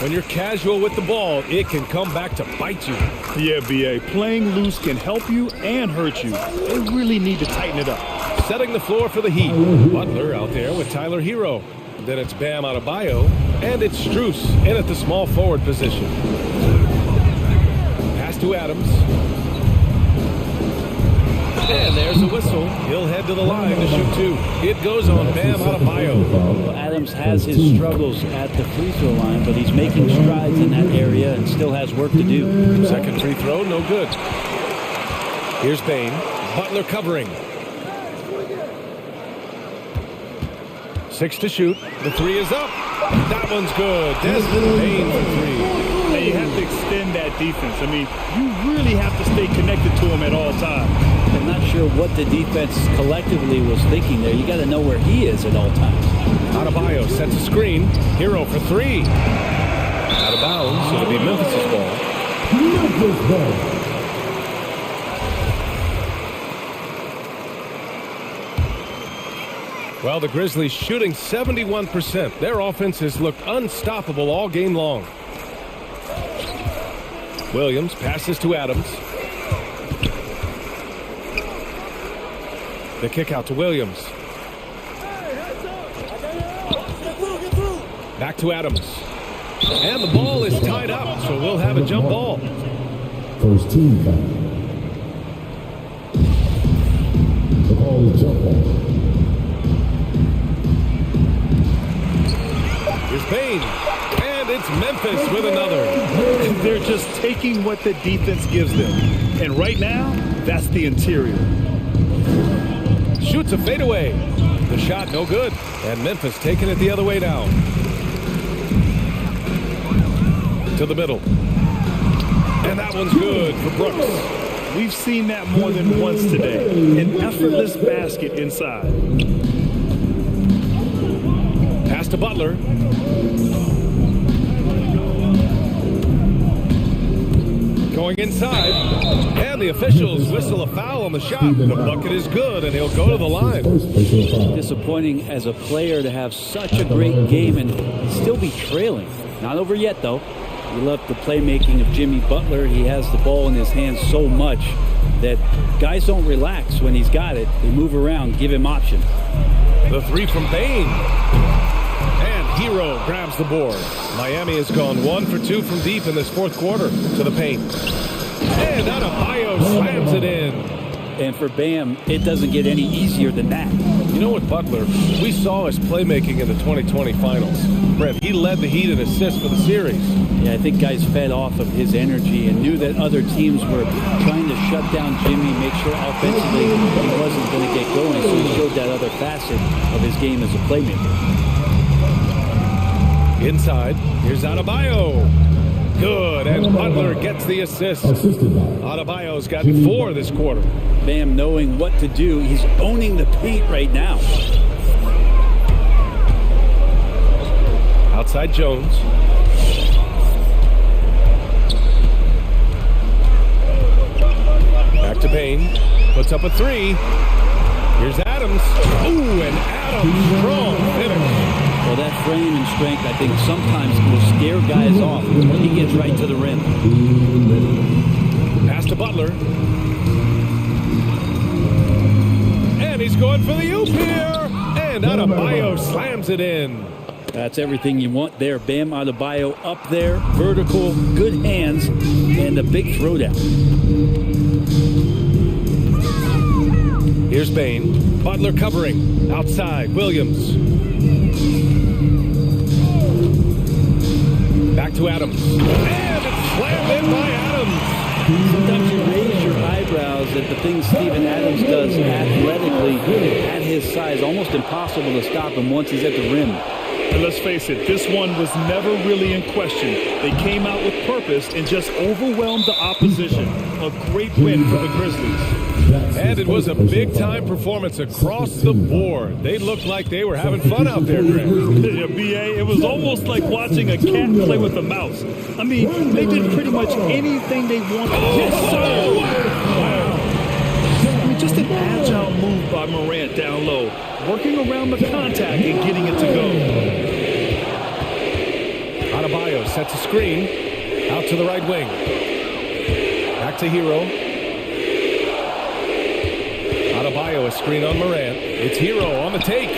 When you're casual with the ball, it can come back to bite you. Yeah, B.A., playing loose can help you and hurt you. They really need to tighten it up. Setting the floor for the Heat. Butler out there with Tyler Hero. Then it's Bam Adebayo, and it's Strus in at the small forward position. Pass to Adams. And there's a whistle. He'll head to the line to shoot 2. It goes on Bam Adebayo. Well, Adams has his struggles at the free throw line, but he's making strides in that area and still has work to do. Second free throw, no good. Here's Bane. Butler covering. 6 to shoot. The 3 is up. That one's good. Desmond Bain for 3. Now you have to extend that defense. I mean, you really have to stay connected to him at all times. I'm not sure what the defense collectively was thinking there. You got to know where he is at all times. Adebayo sets a screen. Hero for 3. Out of bounds. It'll be Memphis' ball. Memphis ball. Well, the Grizzlies shooting 71%. Their offense has looked unstoppable all game long. Williams passes to Adams. The kick out to Williams. Back to Adams. And the ball is tied up, so we'll have a jump ball. First team foul. The ball is jump ball. Here's Bain. And it's Memphis with another. They're just taking what the defense gives them. And right now, that's the interior. Shoots a fadeaway. The shot no good. And Memphis taking it the other way down. To the middle. And that one's good for Brooks. We've seen that more than once today. An effortless basket inside. Pass to Butler. Going inside. And the officials whistle a foul on the shot. The bucket is good, and he'll go to the line. Disappointing as a player to have such a great game and still be trailing. Not over yet, though. You love the playmaking of Jimmy Butler. He has the ball in his hands so much that guys don't relax when he's got it. They move around, give him options. The 3 from Bain. And Hero grabs the board. Miami has gone 1 for 2 from deep in this fourth quarter. To the paint. And Adebayo slams it in. And for Bam, it doesn't get any easier than that. You know what, Butler? We saw his playmaking in the 2020 finals. Brett, he led the Heat in assists for the series. Yeah, I think guys fed off of his energy and knew that other teams were trying to shut down Jimmy, make sure offensively he wasn't going to get going, so he showed that other facet of his game as a playmaker. Inside, here's Adebayo. Good, and Butler gets the assist. Adebayo's got 4 this quarter. Bam knowing what to do. He's owning the paint right now. Outside Jones. Back to Bain. Puts up a 3. Here's Adams. Ooh, and Adams strong finish. Well, that frame and strength, I think, sometimes will scare guys off. He gets right to the rim. Pass to Butler. And he's going for the oop here. And Adebayo slams it in. That's everything you want there. Bam Adebayo up there, vertical, good hands, and a big throwdown. Here's Bain. Butler covering. Outside, Williams. Back to Adams. And it's slammed in by Adams. Sometimes you raise your eyebrows at the things Steven Adams does athletically at his size. Almost impossible to stop him once he's at the rim. And let's face it, this one was never really in question. They came out with purpose and just overwhelmed the opposition. A great win for the Grizzlies. And it was a big-time performance across the board. They looked like they were having fun out there, Greg. Yeah, B.A., it was almost like watching a cat play with a mouse. I mean, they did pretty much anything they wanted. Yes, sir! Wow. I mean, just an agile move by Morant down low, working around the contact and getting it to go. Adebayo sets a screen out to the right wing. Back to Hero. Adebayo, a screen on Morant. It's Hero on the take.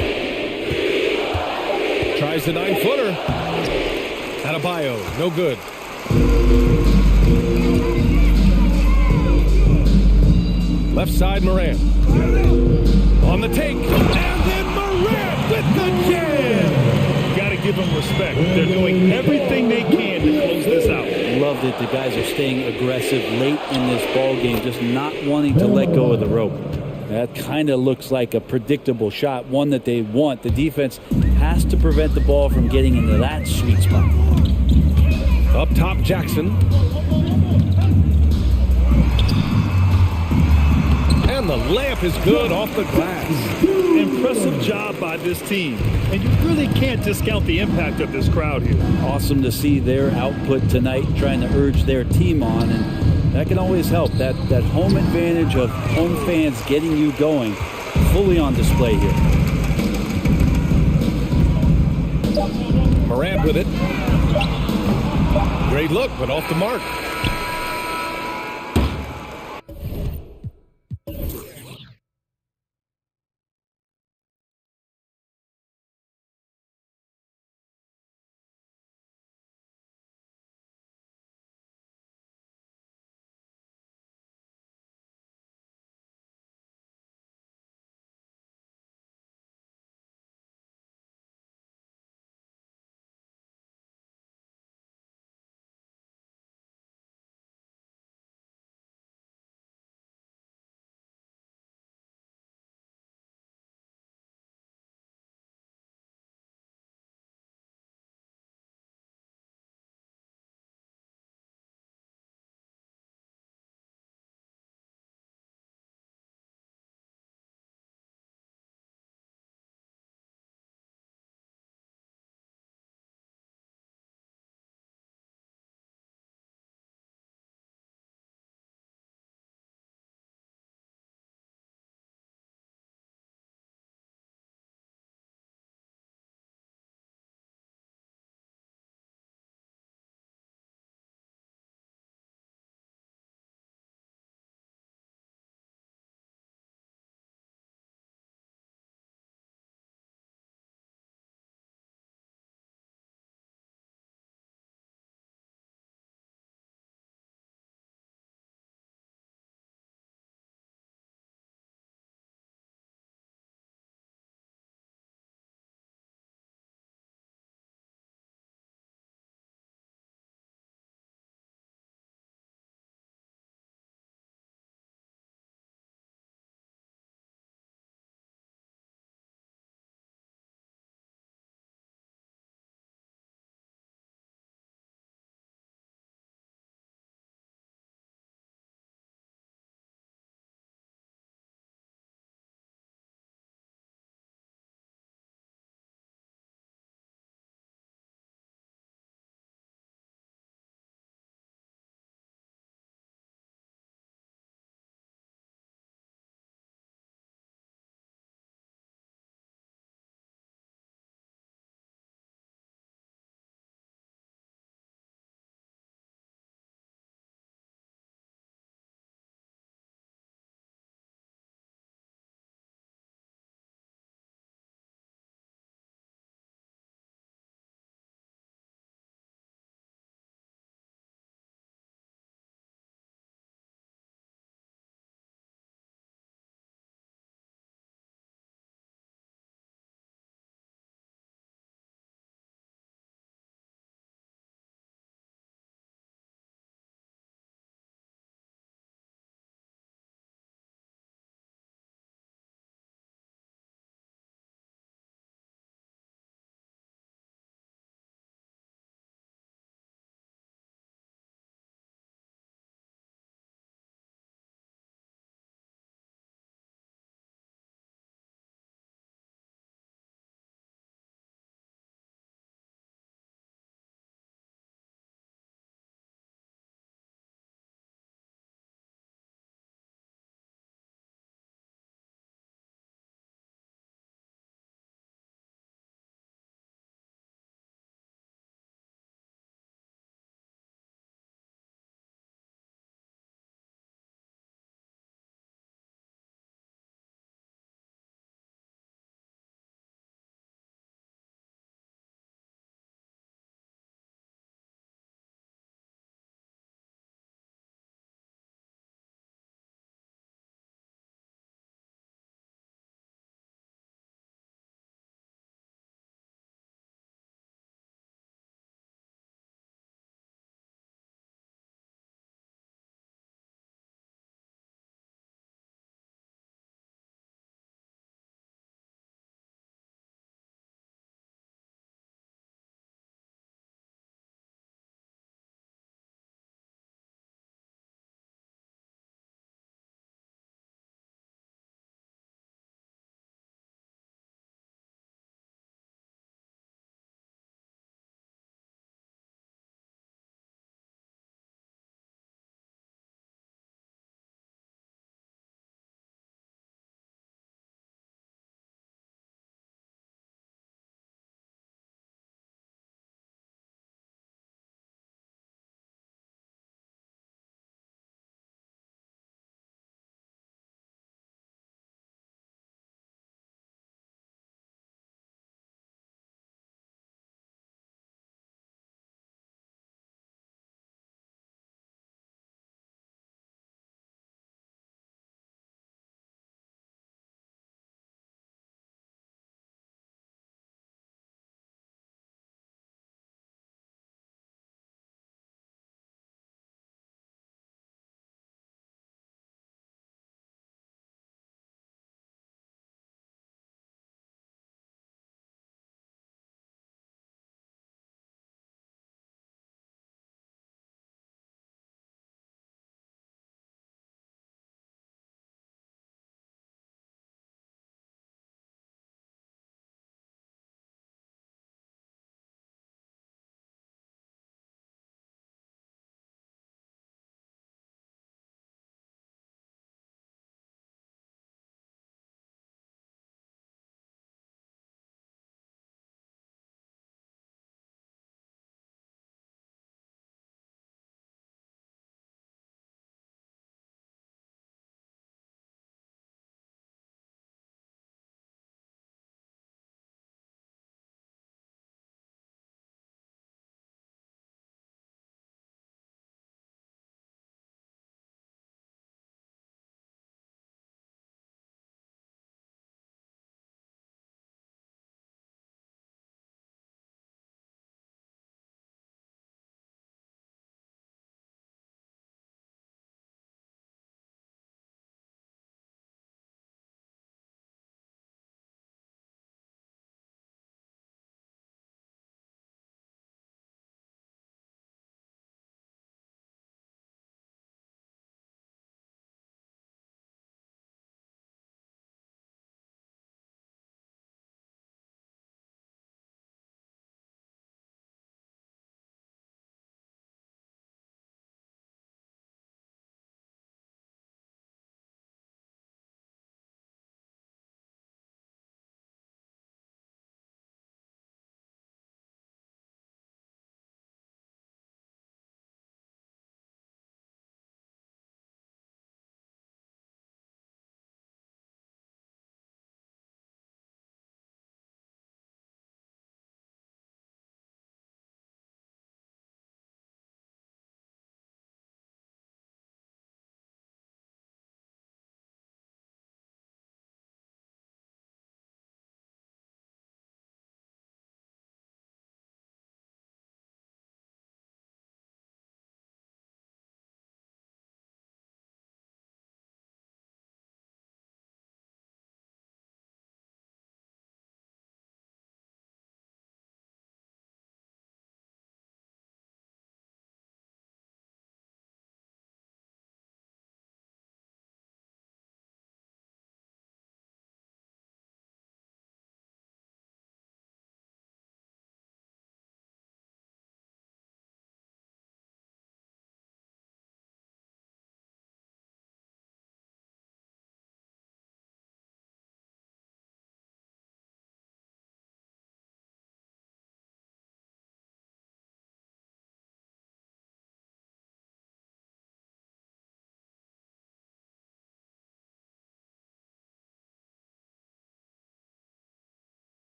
Tries the 9-footer. Adebayo, no good. Left side, Morant. On the take. And then Morant with the jam. Got to give them respect. They're doing everything they can to close this out. Love that the guys are staying aggressive late in this ball game, just not wanting to let go of the rope. That kind of looks like a predictable shot, one that they want. The defense has to prevent the ball from getting into that sweet spot. Up top, Jackson. And the layup is good off the glass. Impressive job by this team. And you really can't discount the impact of this crowd here. Awesome to see their output tonight, trying to urge their team on, and that can always help. That home advantage of home fans getting you going, fully on display here. Morant with it. Great look, but off the mark.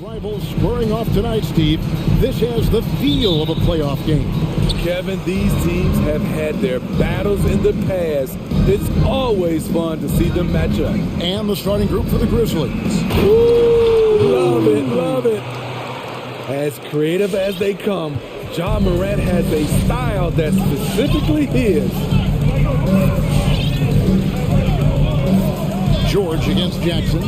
Rivals squaring off tonight, Steve. This has the feel of a playoff game. Kevin, these teams have had their battles in the past. It's always fun to see them match up. And the starting group for the Grizzlies. Woo! Love it, love it. As creative as they come, John Morant has a style that's specifically his. George against Jackson.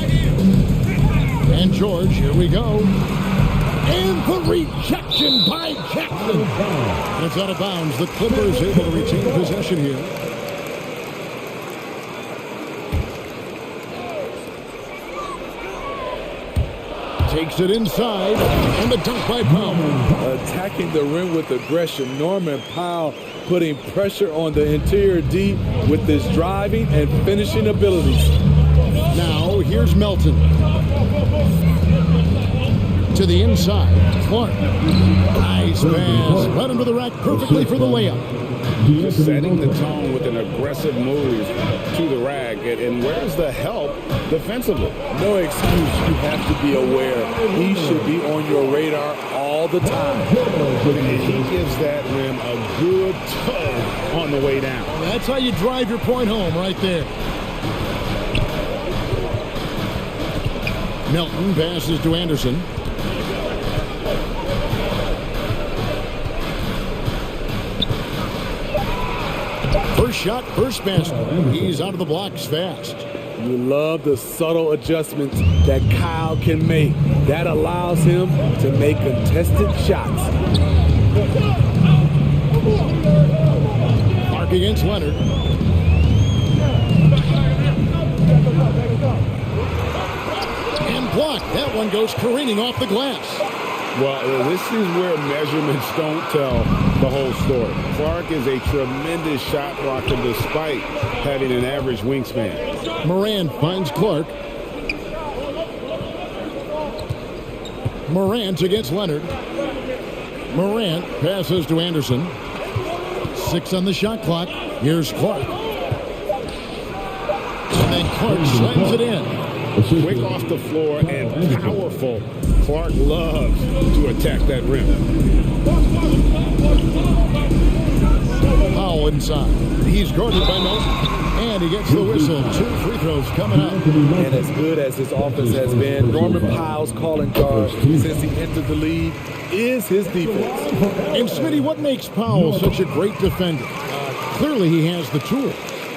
And George, here we go. And the rejection by Jackson. And it's out of bounds. The Clippers able to retain possession here. Takes it inside, and the dunk by Powell. Attacking the rim with aggression. Norman Powell putting pressure on the interior D with his driving and finishing abilities. Now, here's Melton. To the inside, Clark. Nice pass. Right under the rack perfectly for the layup. Just setting the tone with an aggressive move to the rack. And where's the help defensively? No excuse. You have to be aware. He should be on your radar all the time. And he gives that rim a good tug on the way down. That's how you drive your point home right there. Melton passes to Anderson. First shot, first basket. He's out of the blocks fast. You love the subtle adjustments that Kyle can make. That allows him to make contested shots. Clark against Leonard. And blocked. That one goes careening off the glass. Well, this is where measurements don't tell the whole story. Clark is a tremendous shot blocker despite having an average wingspan. Morant finds Clark. Morant against Leonard. Morant passes to Anderson. 6 on the shot clock. Here's Clark. And then Clark slams it in. Quick off the floor and powerful. Clark loves to attack that rim. Powell inside. He's guarded by Melton. And he gets the whistle. 2 free throws coming up. And as good as his offense has been, Norman Powell's calling card since he entered the league is his defense. And Smitty, what makes Powell such a great defender? Clearly he has the tools.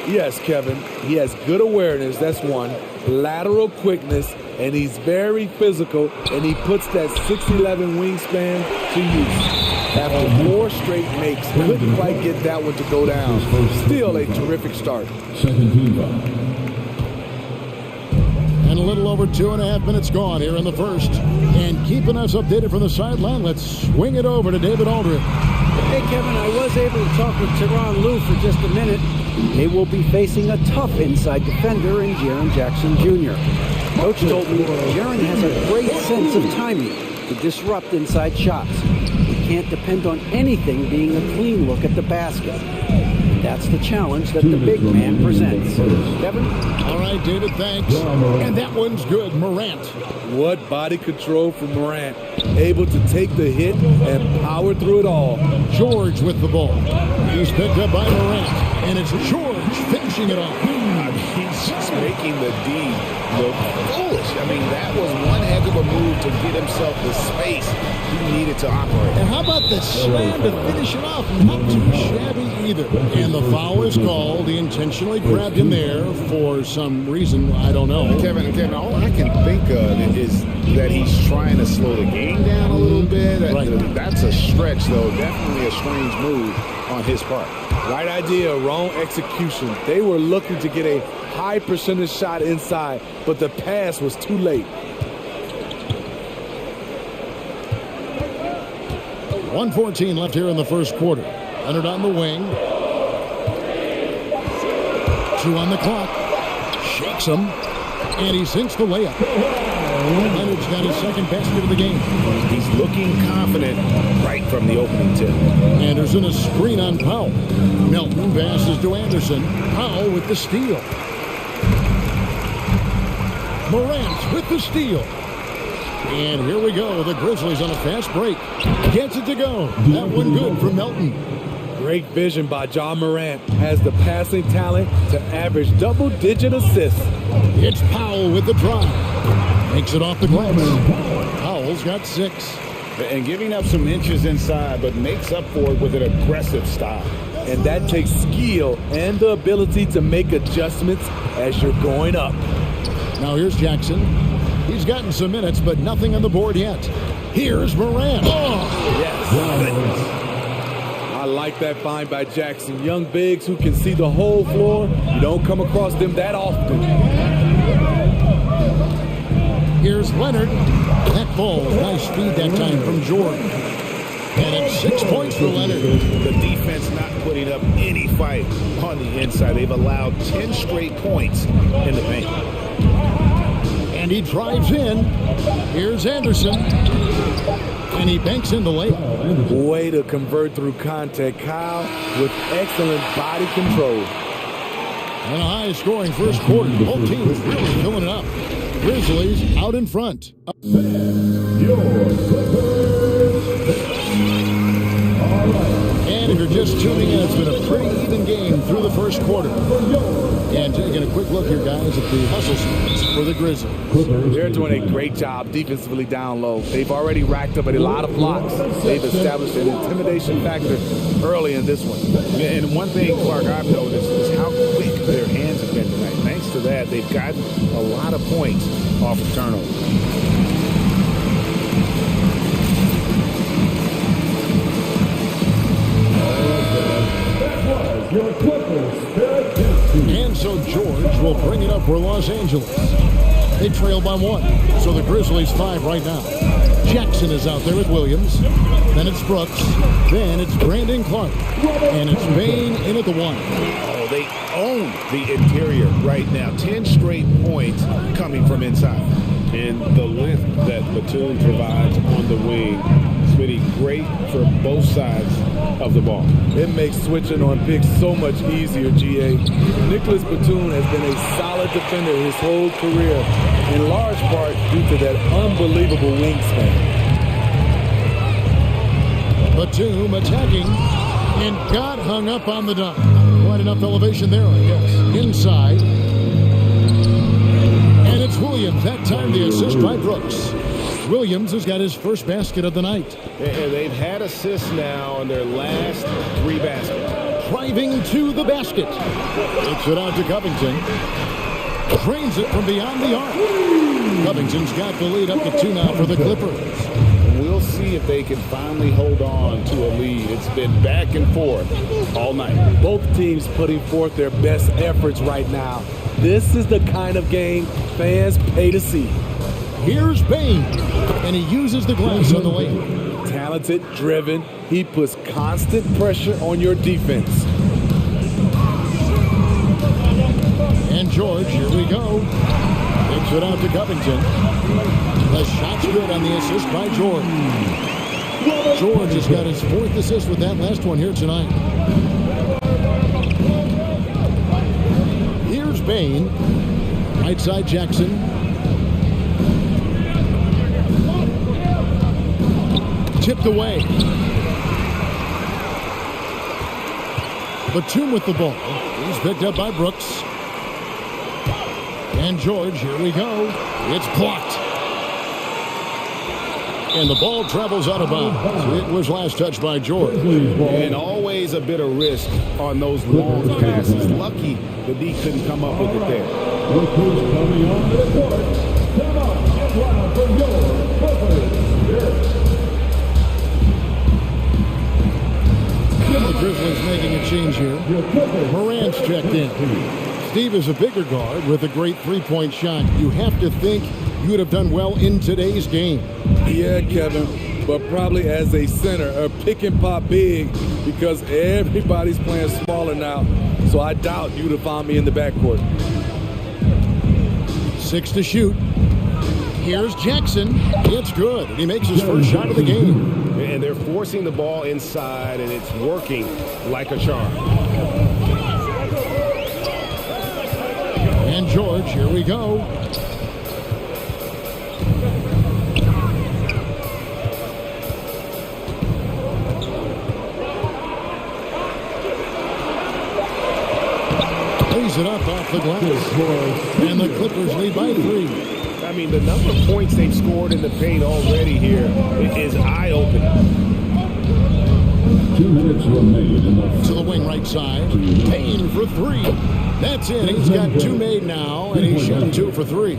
Yes, Kevin. He has good awareness, that's one. Lateral quickness, and he's very physical, and he puts that 6'11" wingspan to use. After 4 straight makes, couldn't quite get that one to go down. Still a terrific start. And a little over 2.5 minutes gone here in the first. And keeping us updated from the sideline, let's swing it over to David Aldridge. Hey, Kevin, I was able to talk with Tyronn Lue for just a minute. They will be facing a tough inside defender in Jaren Jackson Jr. Coach told me Jaren has a great sense of timing to disrupt inside shots. We can't depend on anything being a clean look at the basket. That's the challenge that the big man presents. Kevin? All right, David, thanks. And that one's good. Morant. What body control from Morant. Able to take the hit and power through it all. George with the ball. He's picked up by Morant. And it's George finishing it off. He's just making the D look foolish. I mean, that was one heck of a move to get himself the space he needed to operate. And how about the slam to finish it off? Not too shabby either. And the foul is called. He intentionally grabbed him there for some reason. I don't know. Kevin, all I can think of is that he's trying to slow the game down a little bit. Right. That's a stretch, though. Definitely a strange move on his part. Right idea, wrong execution. They were looking to get a high percentage shot inside, but the pass was too late. 1:14 left here in the first quarter. Leonard on the wing. 2 on the clock. Shakes him. And he sinks the layup. Leonard's got his second basket of the game. He's looking confident right from the opening tip. Anderson a screen on Powell. Melton passes to Anderson. Powell with the steal. Morant with the steal. And here we go. The Grizzlies on a fast break. Gets it to go. That one good from Melton. Great vision by John Morant. Has the passing talent to average double-digit assists. It's Powell with the drive. Makes it off the glass. Powell's got 6. And giving up some inches inside, but makes up for it with an aggressive style. And that takes skill and the ability to make adjustments as you're going up. Now here's Jackson. He's gotten some minutes, but nothing on the board yet. Here's Morant. Oh! Yes. I like that find by Jackson. Young bigs who can see the whole floor. You don't come across them that often. Here's Leonard. That ball, nice speed that time from Jordan. And it's 6 points for Leonard. The defense not putting up any fight on the inside. They've allowed 10 straight points in the paint. And he drives in. Here's Anderson. And he banks in the layup. Way to convert through contact, Kyle, with excellent body control. And a high-scoring first quarter. Both teams really filling it up. Grizzlies out in front. And if you're just tuning in, it's been a pretty even game through the first quarter. And taking a quick look here, guys, at the hustle stats for the Grizzlies. They're doing a great job defensively down low. They've already racked up a lot of blocks. They've established an intimidation factor early in this one. And one thing, Clark, I've noticed is how quick their hands have been tonight. Thanks to that, they've gotten a lot of points off of turnovers. And so George will bring it up for Los Angeles. They trail by 1. So the Grizzlies 5 right now. Jackson is out there with Williams. Then it's Brooks. Then it's Brandon Clark. And it's Bain in at the 1. Oh, they own the interior right now. 10 straight points coming from inside. And the lift that Batum provides on the wing is really great for both sides of the ball. It makes switching on picks so much easier, GA. Nicholas Batum has been a solid defender his whole career, in large part due to that unbelievable wingspan. Batum attacking and got hung up on the dunk. Quite enough elevation there, I guess. Inside. And it's Williams. That time the assist by Brooks. Williams has got his first basket of the night. And they've had assists now on their last 3 baskets. Driving to the basket. Takes it out to Covington. Drains it from beyond the arc. Covington's got the lead up to 2 now for the Clippers. We'll see if they can finally hold on to a lead. It's been back and forth all night. Both teams putting forth their best efforts right now. This is the kind of game fans pay to see. Here's Bain, and he uses the glass on the lane. Talented, driven, he puts constant pressure on your defense. And George, here we go. Takes it out to Covington. The shot's good on the assist by George. George has got his 4th assist with that last one here tonight. Here's Bain. Right side Jackson. Tipped away. Batum with the ball. He's picked up by Brooks. And George, here we go. It's blocked. And the ball travels out of bounds. It was last touched by George. And always a bit of risk on those long passes. Lucky the D couldn't come up with it there. Look who's coming on the court. Come on, get loud for your Clippers. The Grizzlies making a change here. Morant's checked in. Steve is a bigger guard with a great three-point shot. You have to think you would have done well in today's game. Yeah, Kevin, but probably as a center, a pick and pop big, because everybody's playing smaller now. So I doubt you'd have found me in the backcourt. 6 to shoot. Here's Jackson. It's good. He makes his first shot of the game. And they're forcing the ball inside, and it's working like a charm. And George, here we go. Lays it up off the glass. And the Clippers lead by 3. I mean, the number of points they've scored in the paint already here is eye-opening. 2 minutes remain. To the wing right side. Payne for 3. That's it. He's got 2 made now, and he's shooting 2 for 3.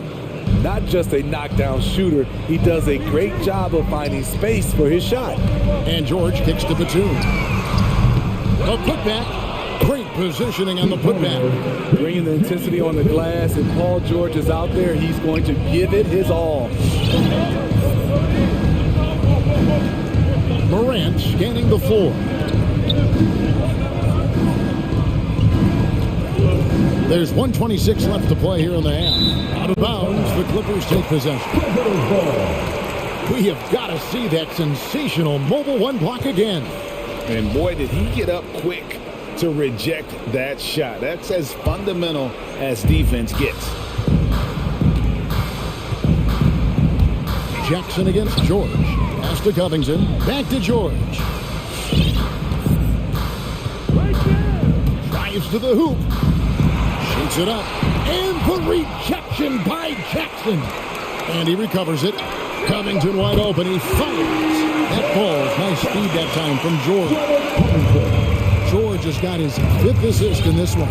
Not just a knockdown shooter, he does a great job of finding space for his shot. And George kicks to Batum. A putback. Great positioning on the putback. Bringing the intensity on the glass, and Paul George is out there. He's going to give it his all. Morant scanning the floor. There's 1:26 left to play here in the half. Out of bounds, the Clippers take possession. We have got to see that sensational mobile 1 block again. And boy, did he get up quick to reject that shot. That's as fundamental as defense gets. Jackson against George. Pass to Covington. Back to George. Drives to the hoop. Shoots it up. And the rejection by Jackson. And he recovers it. Covington wide open. He fires. That falls. Nice speed that time from George. George has got his 5th assist in this one.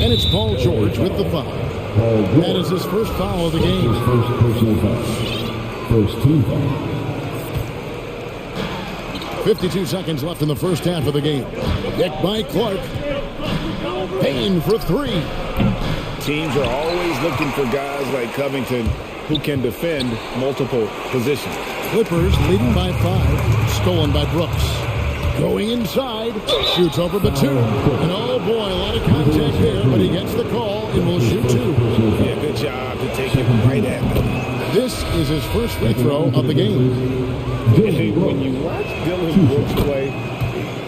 And it's Paul George with the foul. That is his first foul of the game. His first personal foul. First team foul. 52 seconds left in the first half of the game. Nick by Clark. Payne for 3. Teams are always looking for guys like Covington who can defend multiple positions. Clippers leading by 5. Stolen by Brooks. Going inside. Shoots over Batum. And oh boy, a lot of contact there, but he gets the call and will shoot 2. Yeah, good job to take it right at him. This is his first free throw of the game. When you watch Dylan Brooks play,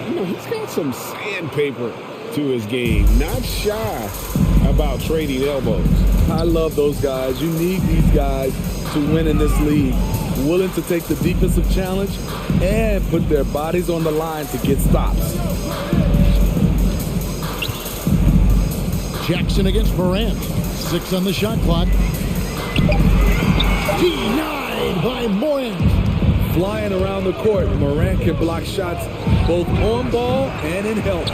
you know, he's got some sandpaper to his game. Not shy about trading elbows. I love those guys. You need these guys to win in this league. Willing to take the defensive challenge and put their bodies on the line to get stops. Jackson against Morant. 6 on the shot clock. Denied by Morant. Flying around the court, Morant can block shots both on ball and in help.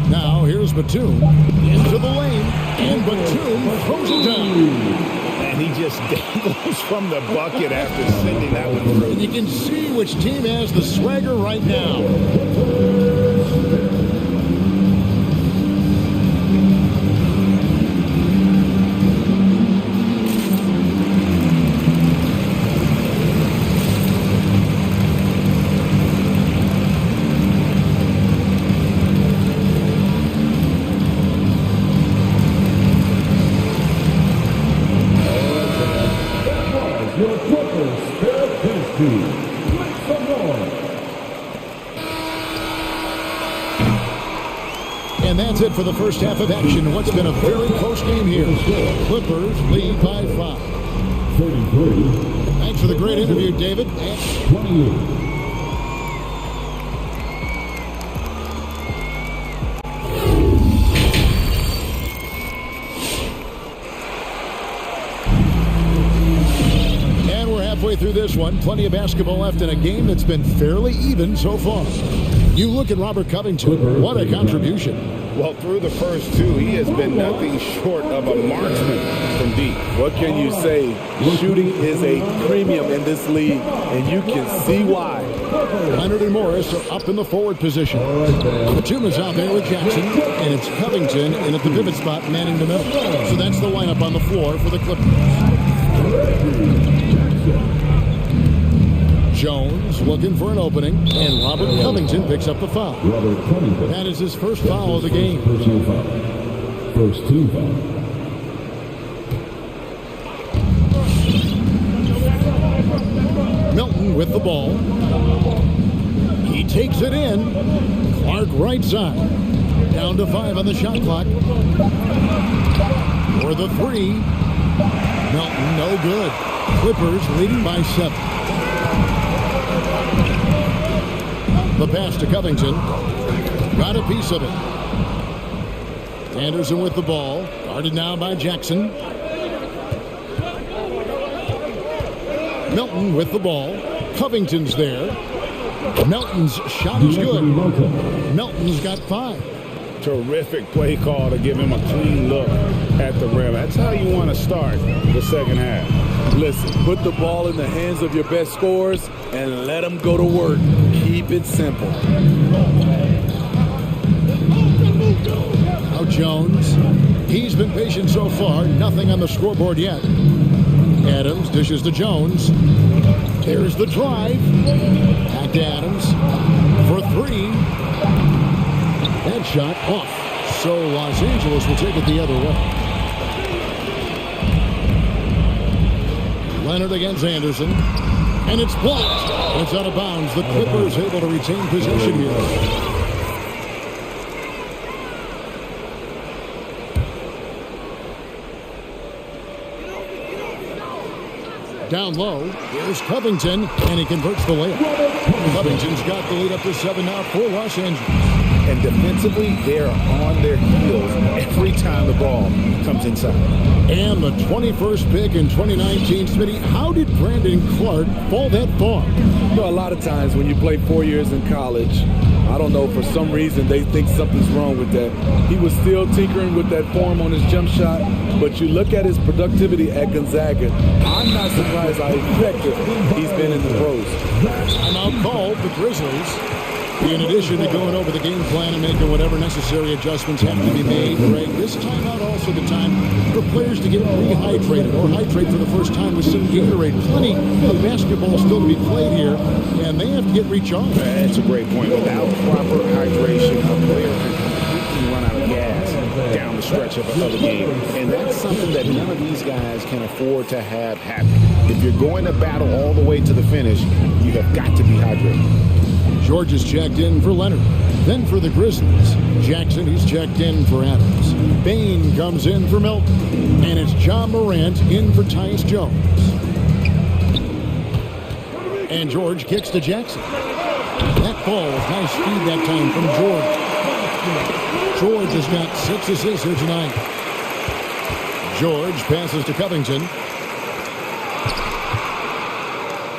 Now here's Batum into the lane, and Batum throws it down. And he just dangles from the bucket after sending that one through. And you can see which team has the swagger right now. Your Clippers, Phil Kinsey. Make some noise. And that's it for the first half of action. What's been a very close game here. Clippers lead by 5. 33. Thanks for the great interview, David. 28. Halfway through this one, plenty of basketball left in a game that's been fairly even so far. You look at Robert Covington, what a contribution. Well, through the first 2, he has been nothing short of a marksman from deep. What can you say? Shooting is a premium in this league, and you can see why. Leonard and Morris are up in the forward position. Batum is out there with Jackson, and it's Covington in at the pivot spot, manning the middle. So that's the lineup on the floor for the Clippers. Jones looking for an opening, and Robert Covington picks up the foul. That is his first foul of the game. Personal foul. First team foul. Milton with the ball. He takes it in. Clark right side. Down to 5 on the shot clock. For the 3. Milton no good. Clippers leading by 7. The pass to Covington. Got a piece of it. Anderson with the ball. Guarded now by Jackson. Milton with the ball. Covington's there. Melton's shot is good. Melton's got 5. Terrific play call to give him a clean look at the rim. That's how you want to start the second half. Listen, put the ball in the hands of your best scorers and let them go to work. Keep it simple. Now Jones. He's been patient so far. Nothing on the scoreboard yet. Adams dishes to Jones. There's the drive. Back to Adams for 3. That shot off. So Los Angeles will take it the other way. Leonard against Anderson. And it's blocked. It's out of bounds. The Clippers able to retain possession here. Down low, here's Covington, and he converts the layup. Covington's got the lead up to 7 now for Los Angeles. And defensively, they're on their heels every time the ball comes inside. And the 21st pick in 2019, Smitty, how did Brandon Clark fall that far? You know, a lot of times when you play 4 years in college, I don't know, for some reason they think something's wrong with that. He was still tinkering with that form on his jump shot, but you look at his productivity at Gonzaga, I'm not surprised how effective he's been in the pros. Timeout called the Grizzlies. In addition to going over the game plan and making whatever necessary adjustments have to be made, Greg, this timeout also the time for players to get rehydrated or hydrate for the first time with some Gatorade. Plenty of basketball still to be played here, and they have to get recharged. That's a great point. Without proper hydration, a player can completely run out of gas down the stretch of a game. And that's something that none of these guys can afford to have happen. If you're going to battle all the way to the finish, you have got to be hydrated. George is checked in for Leonard. Then for the Grizzlies, Jackson, he's checked in for Adams. Bain comes in for Milton. And it's John Morant in for Tyus Jones. And George kicks to Jackson. That ball, nice speed that time from George. George has got 6 assists here tonight. George passes to Covington.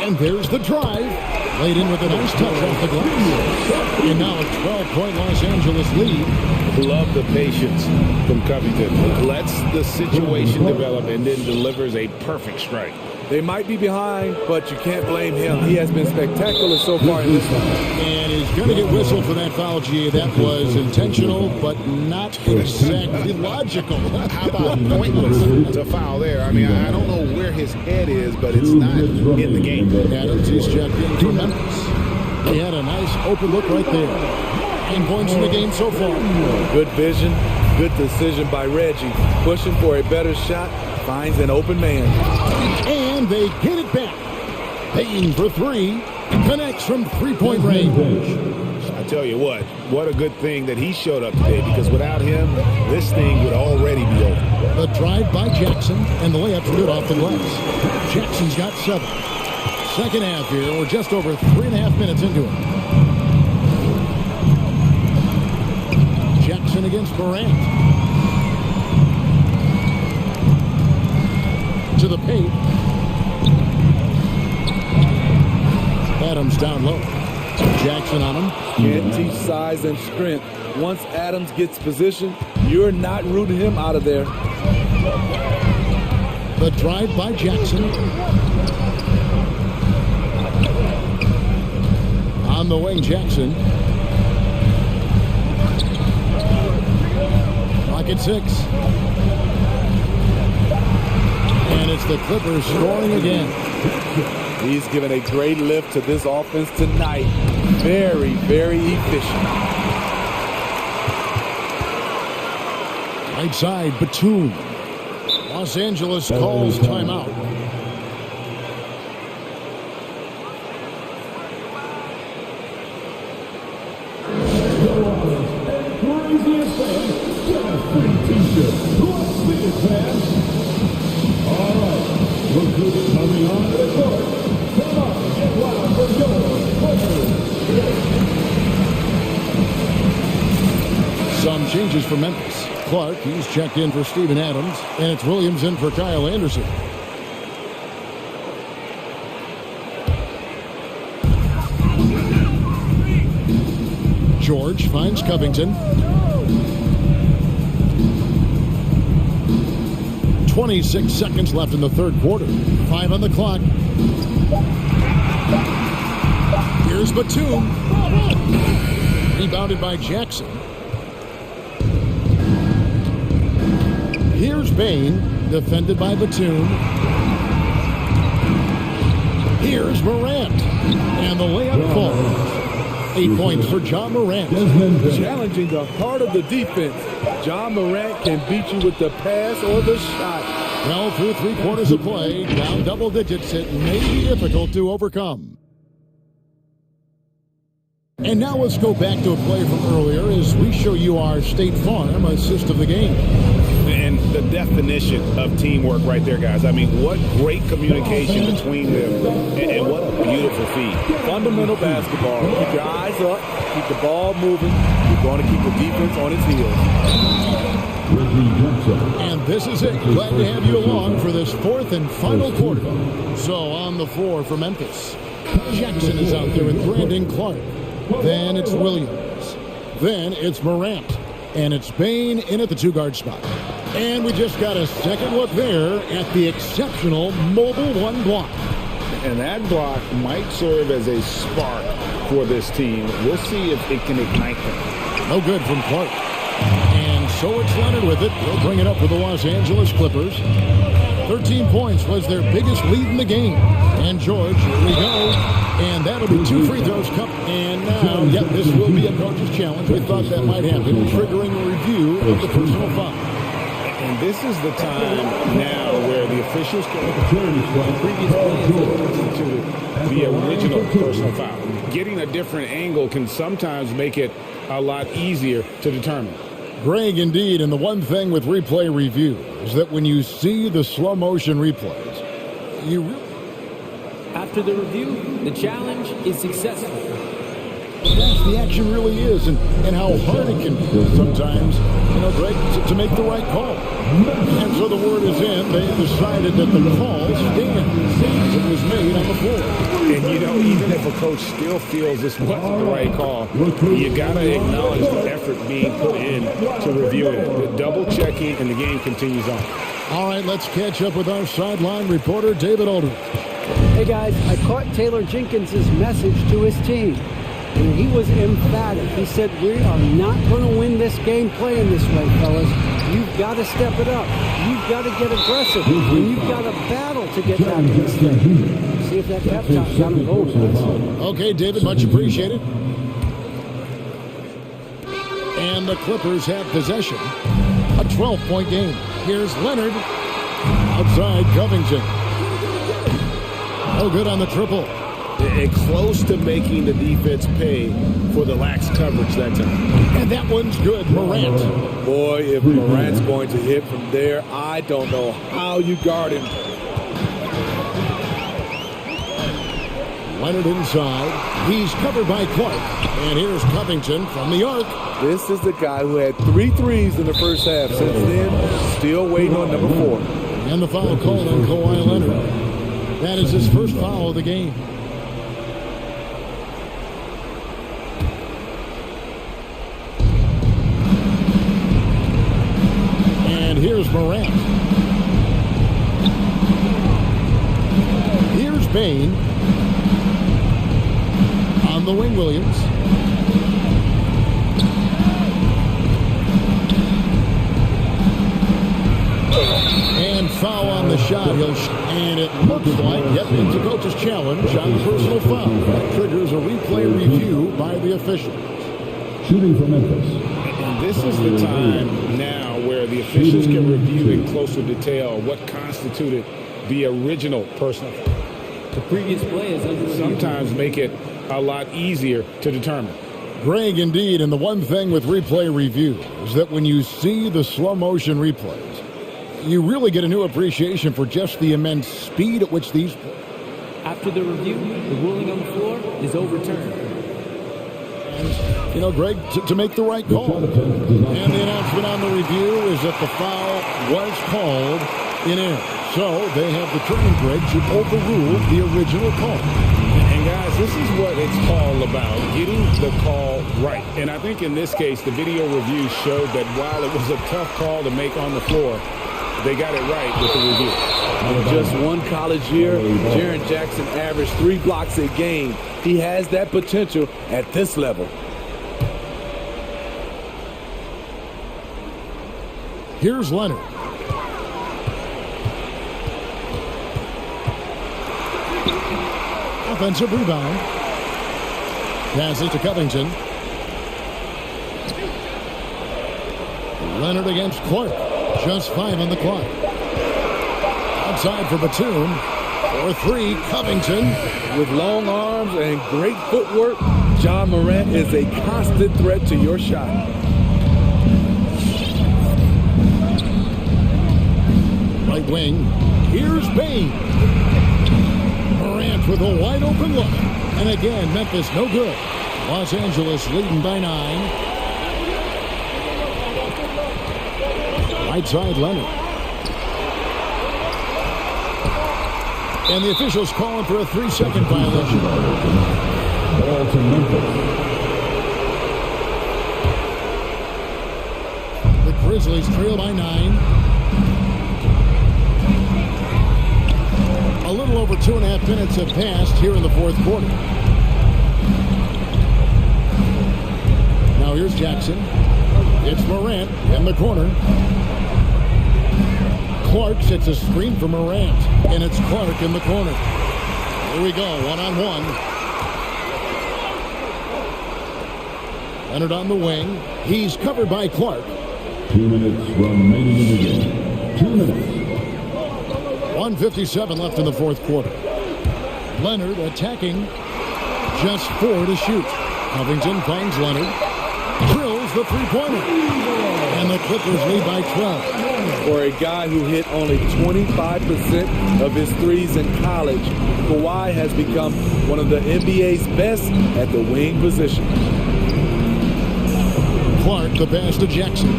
And there's the drive. Laid in with a nice touch off the glass. And now a 12-point Los Angeles lead. Love the patience from Covington. Lets the situation develop and then delivers a perfect strike. They might be behind, but you can't blame him. He has been spectacular so far in this one. And he's going to get whistled for that foul, G. That was intentional, but not exactly logical. How about pointless to foul there? I mean, I don't know where his head is, but it's not in the game. Adams is checked in for Memphis. He had a nice open look right there. 9 points in the game so far. Good vision, good decision by Reggie. Pushing for a better shot, finds an open man. And they get it back. Payne for 3. Connects from 3-point range. I tell you what a good thing that he showed up today, because without him, this thing would already be over. The drive by Jackson, and the layup's good off the glass. Jackson's got 7. Second half here, we're just over 3.5 minutes into it. Jackson against Morant. To the paint. Adams down low. Jackson on him. Can't teach size and strength. Once Adams gets position, you're not rooting him out of there. The drive by Jackson. On the wing, Jackson. Clock at 6. And it's the Clippers scoring again. He's given a great lift to this offense tonight. Very, very efficient. Right side, Batum. Los Angeles calls timeout. Craziest fans, get a free t-shirt. Let's see it, fans. All right, look who's coming on the court. Come on, get loud for your Clippers. Some changes for Memphis. Clark, he's checked in for Steven Adams, and it's Williams in for Kyle Anderson. George finds Covington. 26 seconds left in the third quarter. 5 on the clock. Here's Batum. Rebounded by Jackson. Here's Bain. Defended by Batum. Here's Morant. And the layup falls. 8 points for John Morant. Challenging the heart of the defense. John Morant can beat you with the pass or the shot. Well, through 3 quarters of play, down double digits, it may be difficult to overcome. And now let's go back to a play from earlier as we show you our State Farm assist of the game. And the definition of teamwork right there, guys. I mean, what great communication between them, and what a beautiful feed. Fundamental basketball. Keep your eyes up. Keep the ball moving. You're going to keep the defense on its heels. And this is it. Glad to have you along for this 4th and final quarter. So on the floor for Memphis, Jackson is out there with Brandon Clark. Then it's Williams. Then it's Morant. And it's Bain in at the 2-guard spot. And we just got a second look there at the exceptional Mobile 1 block. And that block might serve as a spark for this team. We'll see if it can ignite them. No good from Clark. And so it's Leonard with it. He'll bring it up for the Los Angeles Clippers. 13 points was their biggest lead in the game. And George, here we go. And that'll be 2 free throws. And now, yep, this will be a coach's challenge. We thought that might happen, triggering a review of the personal foul. And this is the time now where the officials can constitute the original personal foul. Getting a different angle can sometimes make it a lot easier to determine. Greg, indeed, and the one thing with replay review is that when you see the slow motion replays, you really... After the review, the challenge is successful. Fast the action really is, and how hard it can be sometimes, Greg, to make the right call. And so the word is in. They decided that the call stands as it was made on the floor. And, even if a coach still feels this wasn't the right call, you got to acknowledge the effort being put in to review it. The double checking, and the game continues on. All right, let's catch up with our sideline reporter, David Aldridge. Hey, guys, I caught Taylor Jenkins' message to his team. And he was emphatic. He said, we are not going to win this game playing this way, fellas. You've got to step it up. You've got to get aggressive. And you've got to battle to get back to this thing. See if that pep talk got him going. Okay, David, much appreciated. And the Clippers have possession. A 12-point game. Here's Leonard. Outside Covington. No good on the triple. And close to making the defense pay for the lax coverage that time. And that one's good, Morant. Boy, if Morant's going to hit from there, I don't know how you guard him. Leonard inside. He's covered by Clark. And here's Covington from the arc. This is the guy who had 3 threes in the first half. Since then, still waiting on number 4. And the foul called on Kawhi Leonard. That is his first foul of the game. And here's Morant. Here's Bain. On the wing, Williams. And foul on the shot. And it looks like, it's a coach's challenge on the personal foul. That triggers a replay review by the officials. Shooting for Memphis. And this is the time now where the officials can review in closer detail what constituted the original personal foul. The previous play is under review. Sometimes make it a lot easier to determine. Greg, indeed, and the one thing with replay review is that when you see the slow motion replays, you really get a new appreciation for just the immense speed at which these play. After the review, the ruling on the floor is overturned. you know, Greg, to make the right call. And the announcement on the review is that the foul was called in air. So they have determined, Greg, to overrule the original call. And guys, this is what it's all about, getting the call right. And I think in this case, the video review showed that while it was a tough call to make on the floor, they got it right with the review. In just one college year, Jaren Jackson averaged 3 blocks a game. He has that potential at this level. Here's Leonard. Offensive rebound. Passes to Covington. Leonard against Clark. Just 5 on the clock. Outside for Batum. For 3, Covington. With long arms and great footwork, John Morant is a constant threat to your shot. Right wing. Here's Bain. Morant with a wide open look. And again, Memphis no good. Los Angeles leading by 9. Right side Leonard. And the officials calling for a 3-second violation. Ball to Memphis. The Grizzlies trail by 9. A little over 2.5 minutes have passed here in the fourth quarter. Now here's Jackson. It's Morant in the corner. Clark sets a screen for Morant, and it's Clark in the corner. Here we go, one-on-one. Leonard on the wing. He's covered by Clark. 2 minutes remaining in the game. 2 minutes. 1:57 left in the fourth quarter. Leonard attacking. Just 4 to shoot. Covington finds Leonard. Drills the three-pointer. And the Clippers lead by 12. For a guy who hit only 25% of his threes in college, Kawhi has become one of the NBA's best at the wing position. Clark, the pass to Jackson.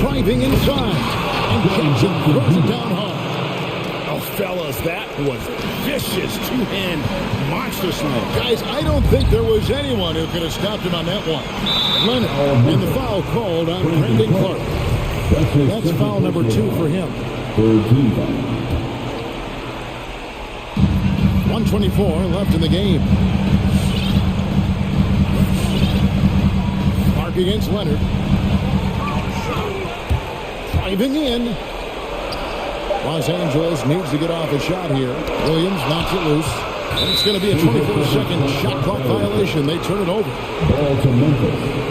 Driving inside. And Jackson throws it down hard. Oh, fellas, that was vicious two-hand monster slam. Guys, I don't think there was anyone who could have stopped him on that one. Leonard, and the foul called on Brandon Clark. That's foul number 2 for him. 1:24 left in the game. Clark against Leonard. Driving in. Los Angeles needs to get off a shot here. Williams knocks it loose. And it's going to be a 24-second shot clock violation. They turn it over. Ball to Memphis.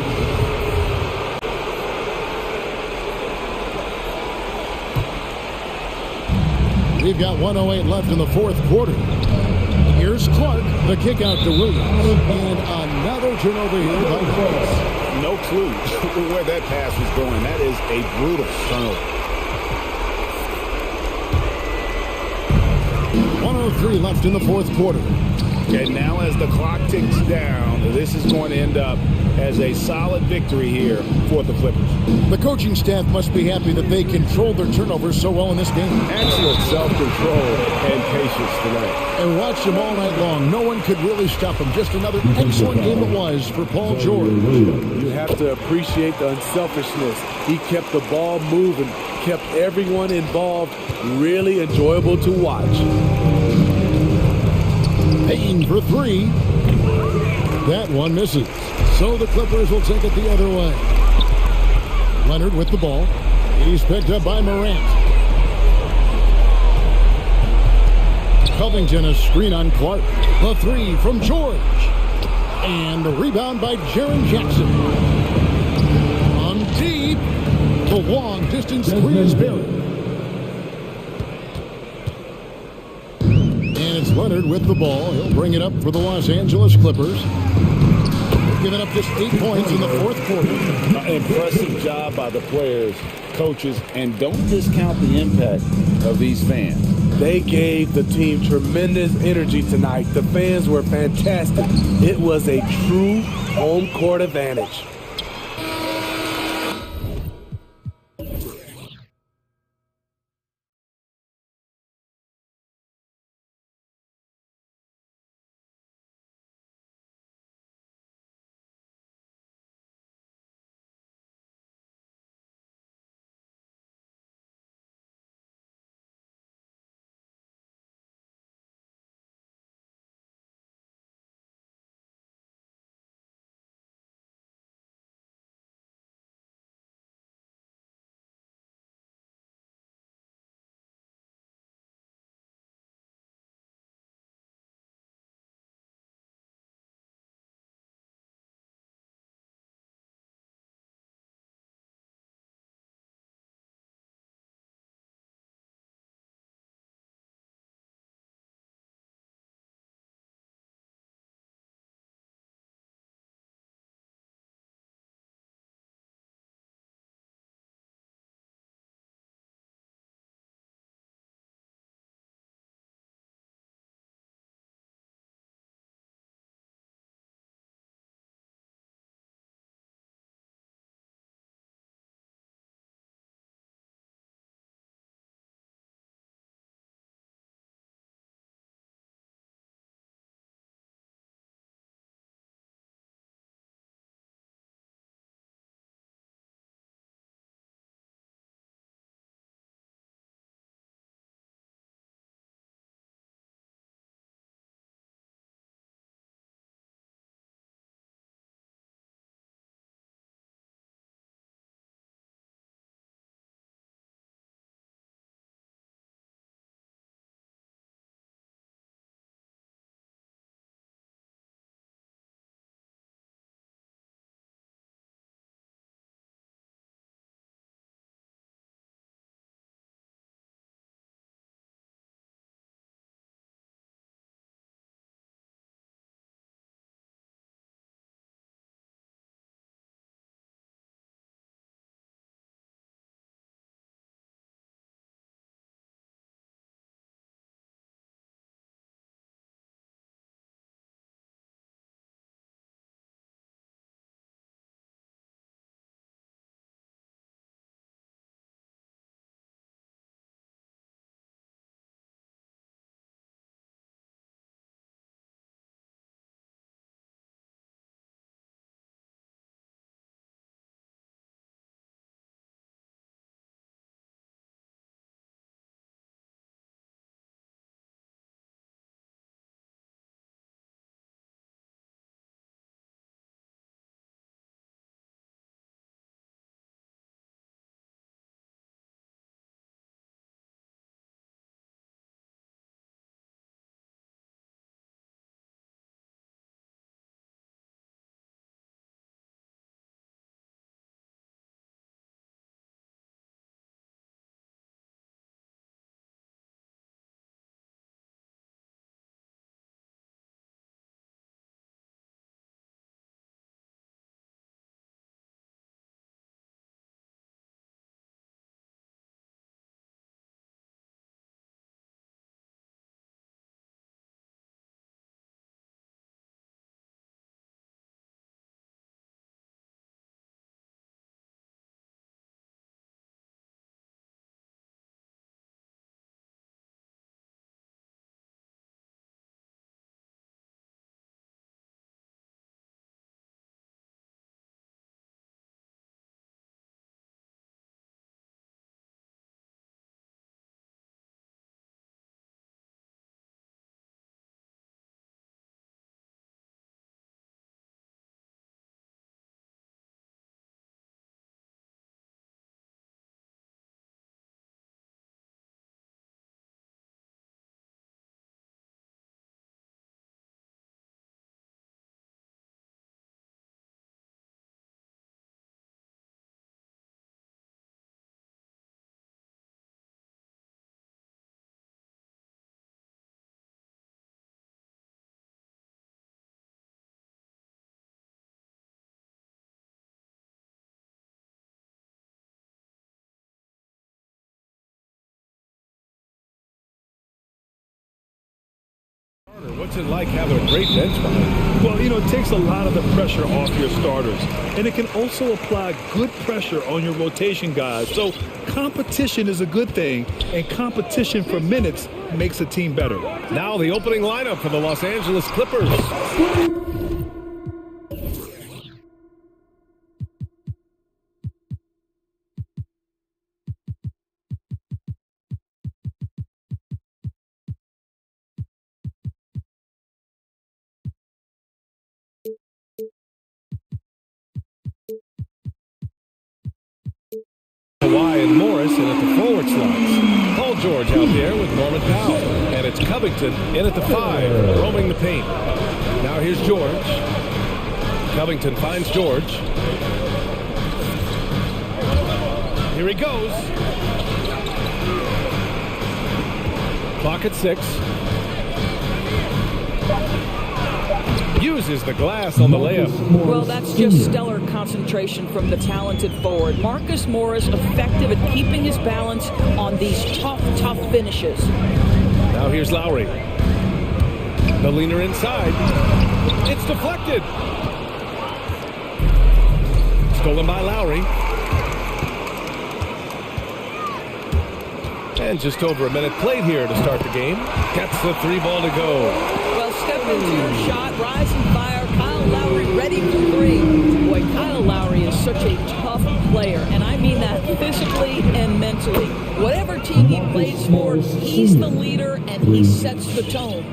We've got 1:08 left in the fourth quarter. Here's Clark, the kick out to Williams. And another turnover here by Memphis. No clue where that pass was going. That is a brutal turnover. 1:03 left in the fourth quarter. Okay, now as the clock ticks down, this is going to end up as a solid victory here for the Clippers. The coaching staff must be happy that they controlled their turnovers so well in this game. Excellent self-control and patience tonight. And watched them all night long. No one could really stop them. Just another excellent game it was for Paul George. You have to appreciate the unselfishness. He kept the ball moving, kept everyone involved really enjoyable to watch. Payne for 3. That one misses. So the Clippers will take it the other way. Leonard with the ball. He's picked up by Morant. Covington, a screen on Clark. The 3 from George. And the rebound by Jaren Jackson. On deep. The long distance three is buried. And it's Leonard with the ball. He'll bring it up for the Los Angeles Clippers. Giving up just 8 points in the fourth quarter. Impressive job by the players, coaches, and don't discount the impact of these fans. They gave the team tremendous energy tonight. The fans were fantastic. It was a true home court advantage. What's it like having a great bench behind? Well, you know, it takes a lot of the pressure off your starters. And it can also apply good pressure on your rotation guys. So competition is a good thing, and competition for minutes makes a team better. Now the opening lineup for the Los Angeles Clippers. And Morris in at the forward slots. Paul George out there with Norman Powell. And it's Covington in at the 5, roaming the paint. Now here's George. Covington finds George. Here he goes. Clock at 6. Uses the glass on the layup. Well, that's just stellar concentration from the talented forward. Marcus Morris effective at keeping his balance on these tough finishes. Now here's Lowry. The leaner inside. It's deflected. Stolen by Lowry. And just over a minute played here to start the game. Gets the 3 ball to go. Well, step into shot, rise and fire. Kyle Lowry ready for 3. Boy, Kyle Lowry is such a tough player, and I mean that physically and mentally. Whatever team he plays for, he's the leader and he sets the tone.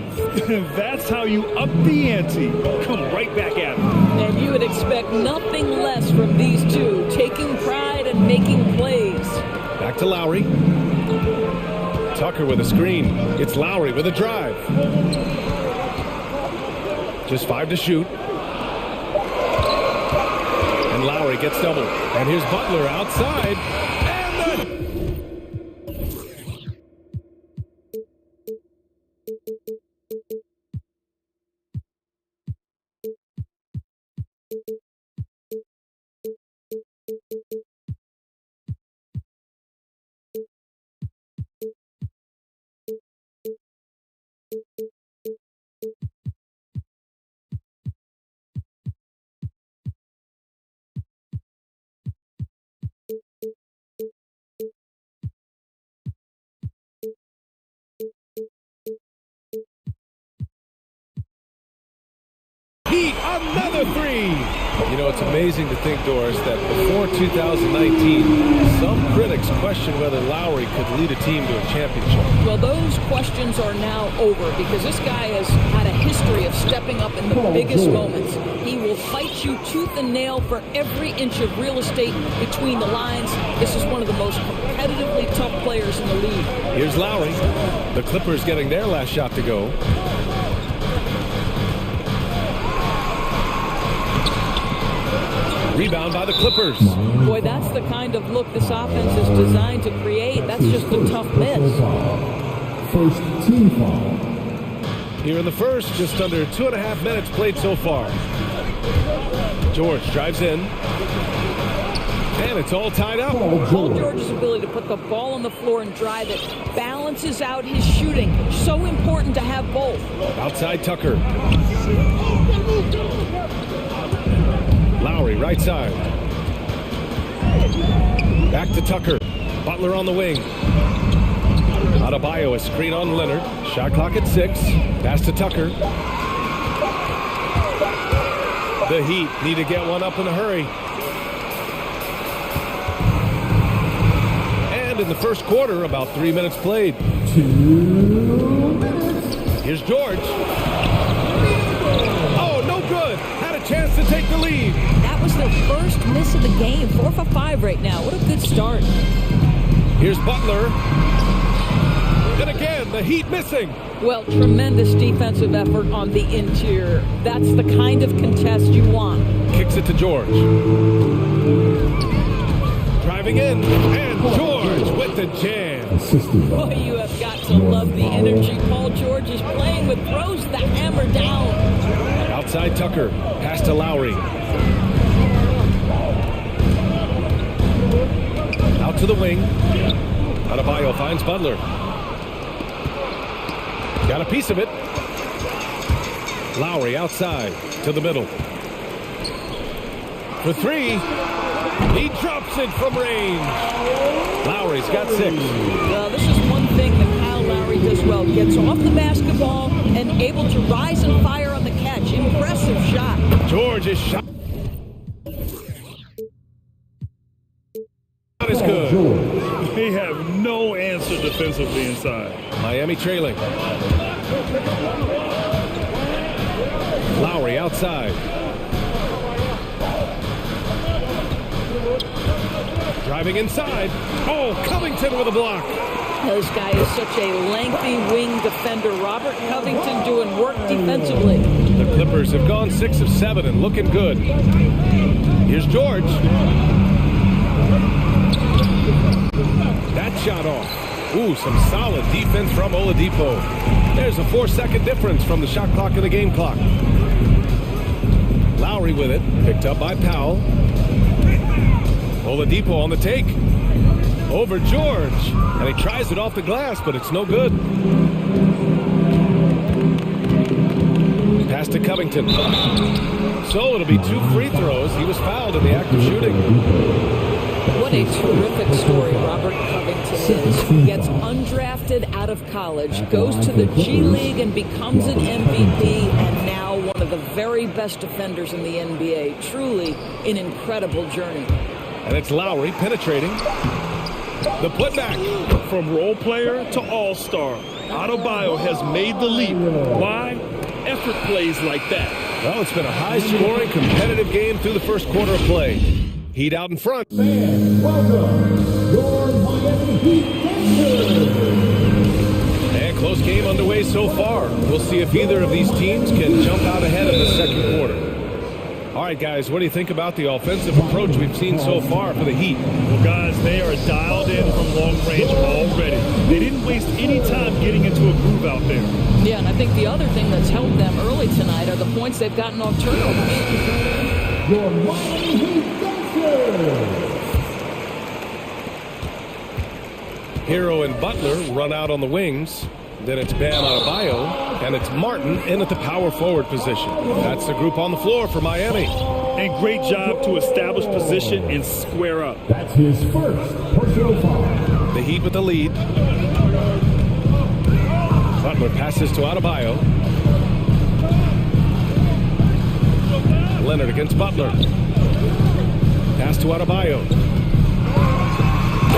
That's how you up the ante. Come right back at him. And you would expect nothing less from these two, taking pride and making plays. Back to Lowry. Tucker with a screen. It's Lowry with a drive. Just 5 to shoot. And Lowry gets doubled. And here's Butler outside. Heat, another 3! You know, it's amazing to think, Doris, that before 2019, some critics questioned whether Lowry could lead a team to a championship. Well, those questions are now over because this guy has had a history of stepping up in the biggest moments. He will fight you tooth and nail for every inch of real estate between the lines. This is one of the most competitively tough players in the league. Here's Lowry. The Clippers getting their last shot to go. Rebound by the Clippers. Boy, that's the kind of look this offense is designed to create. That's just a tough miss. First team foul. Here in the first, just under 2.5 minutes played so far. George drives in. And it's all tied up. Paul George's ability to put the ball on the floor and drive it balances out his shooting. So important to have both. Outside Tucker. Lowry, right side. Back to Tucker. Butler on the wing. Adebayo, a screen on Leonard. Shot clock at 6. Pass to Tucker. The Heat need to get one up in a hurry. And in the first quarter, about 3 minutes played. 2 minutes. Here's George. Oh, no good. Had a chance to take the lead. That was their first miss of the game. 4 for 5 right now. What a good start. Here's Butler. And again, the Heat missing. Well, tremendous defensive effort on the interior. That's the kind of contest you want. Kicks it to George. Driving in, and George with the jam. Boy, you have got to love the energy Paul George is playing with. Throws the hammer down. Outside Tucker. Pass to Lowry. Out to the wing. Adebayo finds Butler. Got a piece of it. Lowry outside to the middle. For three. He drops it from range. Lowry's got 6. Well, this is one thing that Kyle Lowry does well. Gets off the basketball and able to rise and fire on the catch. Impressive shot. George is shot. That is good. They have no answer defensively inside. Miami trailing. Lowry outside. Driving inside. Oh, Covington with a block. This guy is such a lengthy wing defender. Robert Covington doing work defensively. The Clippers have gone 6 of 7 and looking good. Here's George. That shot off. Ooh, some solid defense from Oladipo. There's a 4-second difference from the shot clock and the game clock. Lowry with it. Picked up by Powell. Oladipo on the take. Over George. And he tries it off the glass, but it's no good. Pass to Covington. So it'll be 2 free throws. He was fouled in the act of shooting. What a terrific story Robert Covington is. Gets undrafted out of college, goes to the G League and becomes an MVP, and now one of the very best defenders in the NBA. Truly an incredible journey. And it's Lowry penetrating. The putback. From role player to all-star, Adebayo has made the leap. Why? Effort plays like that. Well, it's been a high-scoring, competitive game through the first quarter of play. Heat out in front. Fans, welcome your Miami Heat Dancers. And close game underway so far. We'll see if either of these teams can jump out ahead in the second quarter. All right, guys, what do you think about the offensive approach we've seen so far for the Heat? Well, guys, they are dialed in from long range already. They didn't waste any time getting into a groove out there. Yeah, and I think the other thing that's helped them early tonight are the points they've gotten off turnovers. Your Miami Heat Dancers. Hero and Butler run out on the wings. Then it's Bam Adebayo, and it's Martin in at the power forward position. That's the group on the floor for Miami. And great job to establish position and square up. That's his first personal foul. The Heat with the lead. Butler passes to Adebayo. Leonard against Butler. Pass to Adebayo.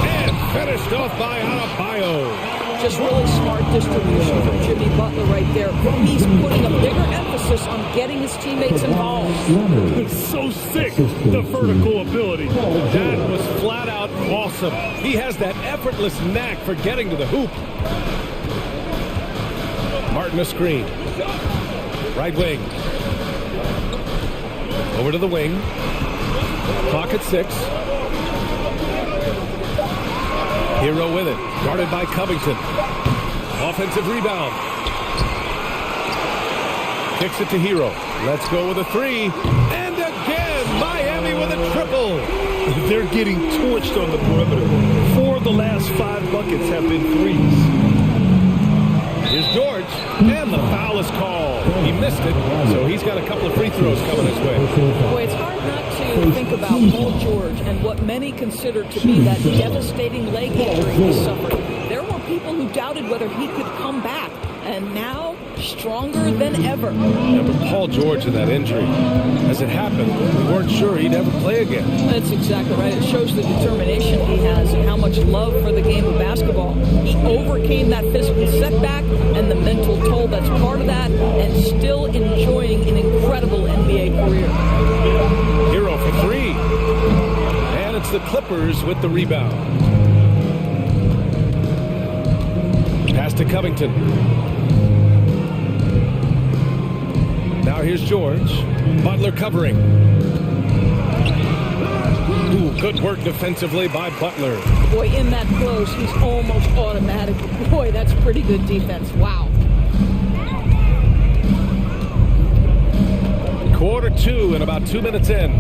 And finished off by Adebayo. Just really smart distribution from Jimmy Butler right there. He's putting a bigger emphasis on getting his teammates involved. So sick, the vertical ability. That was flat out awesome. He has that effortless knack for getting to the hoop. Martin a screen. Right wing. Over to the wing. Clock at 6. Hero with it. Guarded by Covington. Offensive rebound. Kicks it to Hero. Let's go with a 3. And again, Miami with a triple. They're getting torched on the perimeter. 4 of the last 5 buckets have been threes. Here's George. And the foul is called. He missed it, so he's got a couple of free throws coming his way. Boy, it's hard not to think about Paul George and what many consider to be that devastating leg injury he suffered. There were people who doubted whether he could come back, and now stronger than ever. Remember Paul George and that injury. As it happened, we weren't sure he'd ever play again. That's exactly right. It shows the determination he has and how much love for the game of basketball. He overcame that physical setback and the mental toll that's part of that, and still enjoying an incredible NBA career. Hero for 3. And it's the Clippers with the rebound. Pass to Covington. Now here's George. Butler covering. Ooh, good work defensively by Butler. Boy, in that close, he's almost automatic. Boy, that's pretty good defense. Wow. Quarter 2 and about 2 minutes in.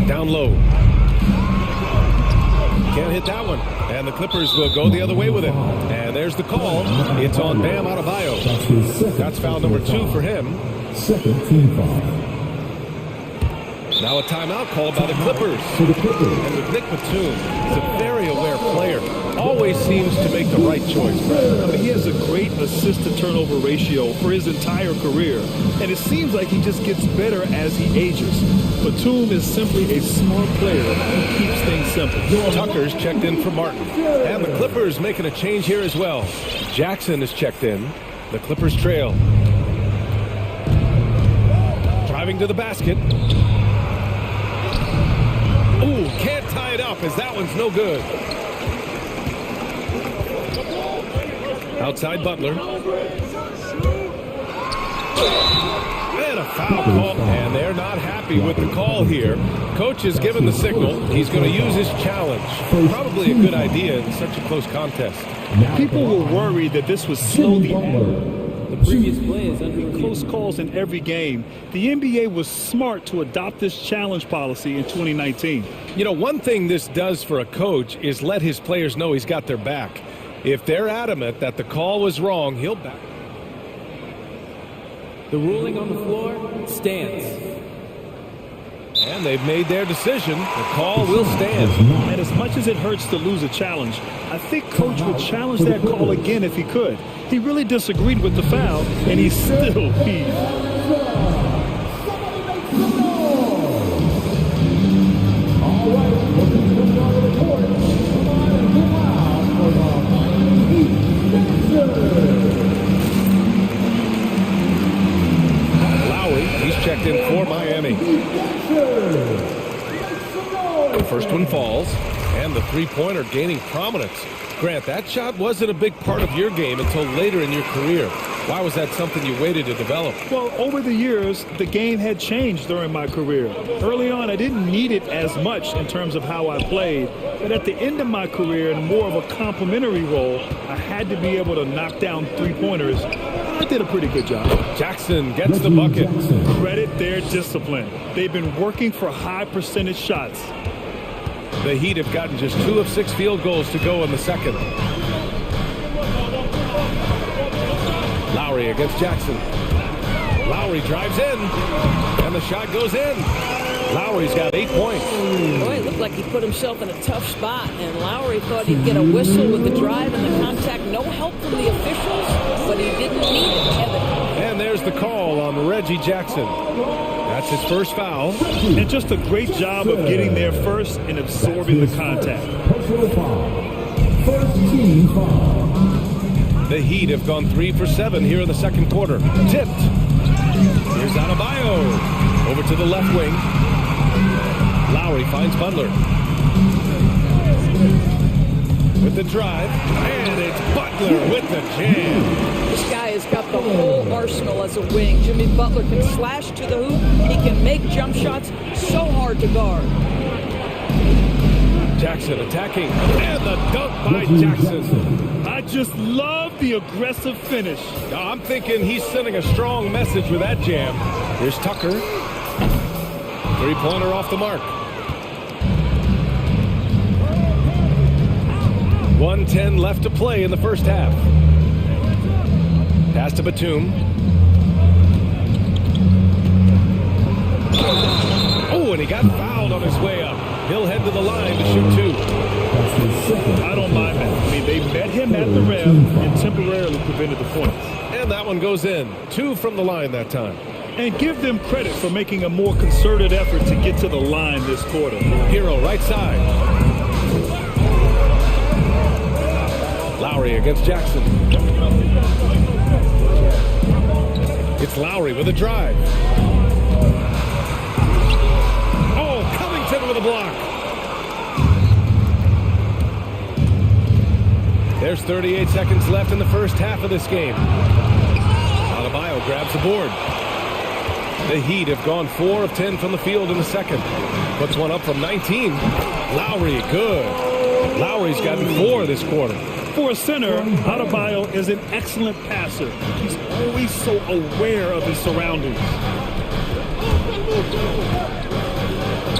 Down low. Can't hit that one. And the Clippers will go the other way with it. And there's the call. It's on Bam Adebayo. That's foul number 2 for him. Second team foul. Now a timeout called by the Clippers. And with Nick Batum, he's a very aware player. Always seems to make the right choice. I mean, he has a great assist-to-turnover ratio for his entire career, and it seems like he just gets better as he ages. Batum is simply a smart player who keeps things simple. Tucker's checked in for Martin. And the Clippers making a change here as well. Jackson is checked in. The Clippers trail. Driving to the basket. Ooh, can't tie it up as that one's no good. Outside Butler. And a foul call. And they're not happy with the call here. Coach has given the signal. He's going to use his challenge. Probably a good idea in such a close contest. People were worried that this would slow the The previous play is under close calls in every game. The NBA was smart to adopt this challenge policy in 2019. You know, one thing this does for a coach is let his players know he's got their back. If they're adamant that the call was wrong, he'll back. the ruling on the floor stands. And they've made their decision. The call will stand. And as much as it hurts to lose a challenge, I think Coach would challenge that call again if he could. He really disagreed with the foul, and he still heaved. Checked in for Miami. The first one falls, and the three-pointer gaining prominence. Grant, that shot wasn't a big part of your game until later in your career. Why was that something you waited to develop? Well, over the years, the game had changed during my career. Early on, I didn't need it as much in terms of how I played. But at the end of my career, in more of a complementary role, I had to be able to knock down three-pointers. I did a pretty good job. Jackson gets the bucket. Credit their discipline. They've been working for high percentage shots. The Heat have gotten just 2 of 6 field goals to go in the second. Lowry against Jackson. Lowry drives in, and the shot goes in. Lowry's got 8 points. Boy, it looked like he put himself in a tough spot, and Lowry thought he'd get a whistle with the drive and the contact. No help from the officials, but he didn't need it, Kevin. And there's the call on Reggie Jackson. That's his first foul. And just a great job of getting there first and absorbing the contact. First team foul. The Heat have gone 3 for 7 here in the second quarter. Tipped. Here's Adebayo. Over to the left wing. Lowry finds Butler. With the drive. And it's Butler with the jam. This guy has got the whole arsenal as a wing. Jimmy Butler can slash to the hoop. He can make jump shots so hard to guard. Jackson attacking. And the dunk by Jackson. I just love the aggressive finish. I'm thinking he's sending a strong message with that jam. Here's Tucker. Three-pointer off the mark. 1:10 left to play in the first half. Pass to Batum. Oh, and he got fouled on his way up. He'll head to the line to shoot 2. I don't mind that. I mean, they met him at the rim and temporarily prevented the points. And that one goes in. 2 from the line that time. And give them credit for making a more concerted effort to get to the line this quarter. Hero right side. Lowry against Jackson. It's Lowry with a drive. Oh, Covington with a block. There's 38 seconds left in the first half of this game. Adebayo grabs the board. The Heat have gone 4 of 10 from the field in the second. Puts one up from 19. Lowry, good. Lowry's gotten 4 this quarter. For a center, Adebayo is an excellent passer. He's always so aware of his surroundings.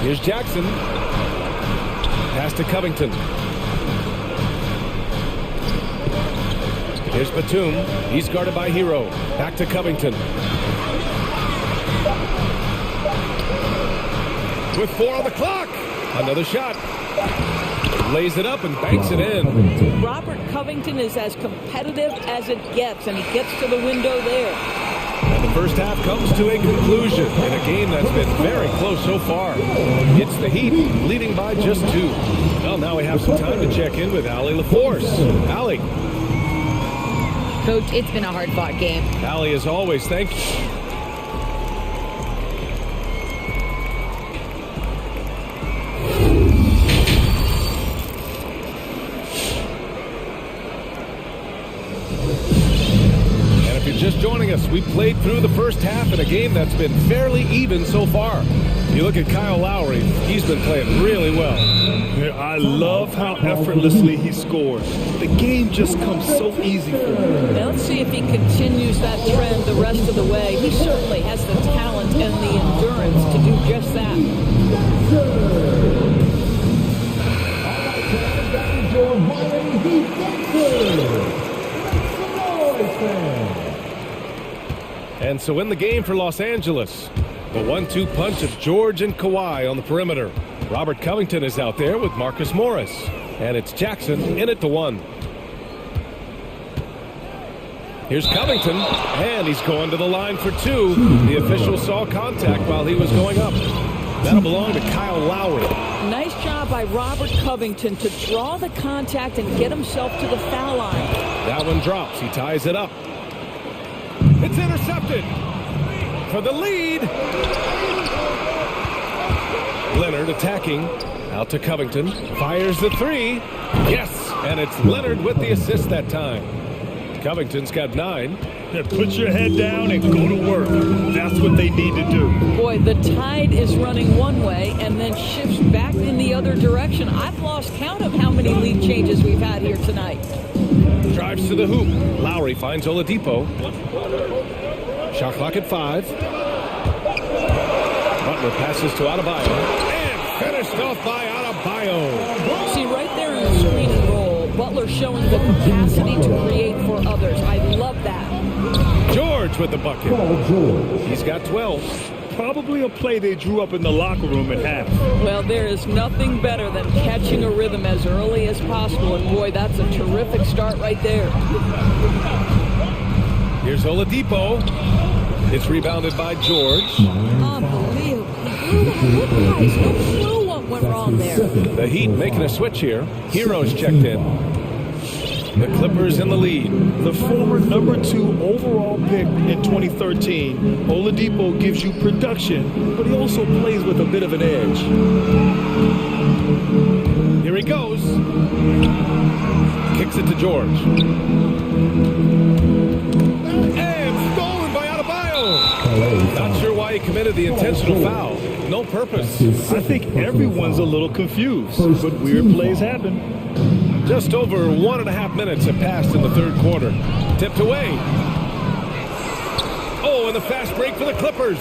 Here's Jackson. Pass to Covington. Here's Batum. He's guarded by Hero. Back to Covington. with 4 on the clock. Another shot. Lays it up and banks it in. Robert Covington is as competitive as it gets, and he gets to the window there. And the first half comes to a conclusion in a game that's been very close so far. It's the Heat leading by just 2. Well, now we have some time to check in with Allie LaForce. Allie. Coach, it's been a hard-fought game. Allie, as always, thank you. Just joining us, we played through the first half in a game that's been fairly even so far. You look at Kyle Lowry, he's been playing really well. I love how effortlessly he scores. The game just comes so easy for him. Now let's see if he continues that trend the rest of the way. He certainly has the talent and the endurance to do just that. And so in the game for Los Angeles, the 1-2 punch of George and Kawhi on the perimeter. Robert Covington is out there with Marcus Morris. And it's Jackson in at the 1. Here's Covington, and he's going to the line for 2. The official saw contact while he was going up. That'll belong to Kyle Lowry. Nice job by Robert Covington to draw the contact and get himself to the foul line. That one drops. He ties it up. It's intercepted for the lead. Leonard attacking. Out to Covington. Fires the 3. Yes, and it's Leonard with the assist that time. Covington's got 9. Put your head down and go to work. That's what they need to do. Boy, the tide is running one way and then shifts back in the other direction. I've lost count of how many lead changes we've had here tonight. Drives to the hoop. Lowry finds Oladipo. Shot clock at 5. Butler passes to Adebayo. And finished off by Adebayo. See, right there in the screen and roll, Butler showing the capacity to create for others. I love that. George with the bucket. He's got 12. Probably a play they drew up in the locker room at half. Well, there is nothing better than catching a rhythm as early as possible, and boy, that's a terrific start right there. Here's Oladipo. It's rebounded by George. Unbelievable. Guys, no clue what went wrong there. The Heat making a switch here. Heroes checked in. The Clippers in the lead. The former number 2 overall pick in 2013, Oladipo gives you production, but he also plays with a bit of an edge. Here he goes. Kicks it to George. And stolen by Adebayo. Not sure why he committed the intentional foul. No purpose. I think everyone's a little confused, but weird plays happen. Just over 1.5 minutes have passed in the third quarter. Tipped away. Oh, and the fast break for the Clippers.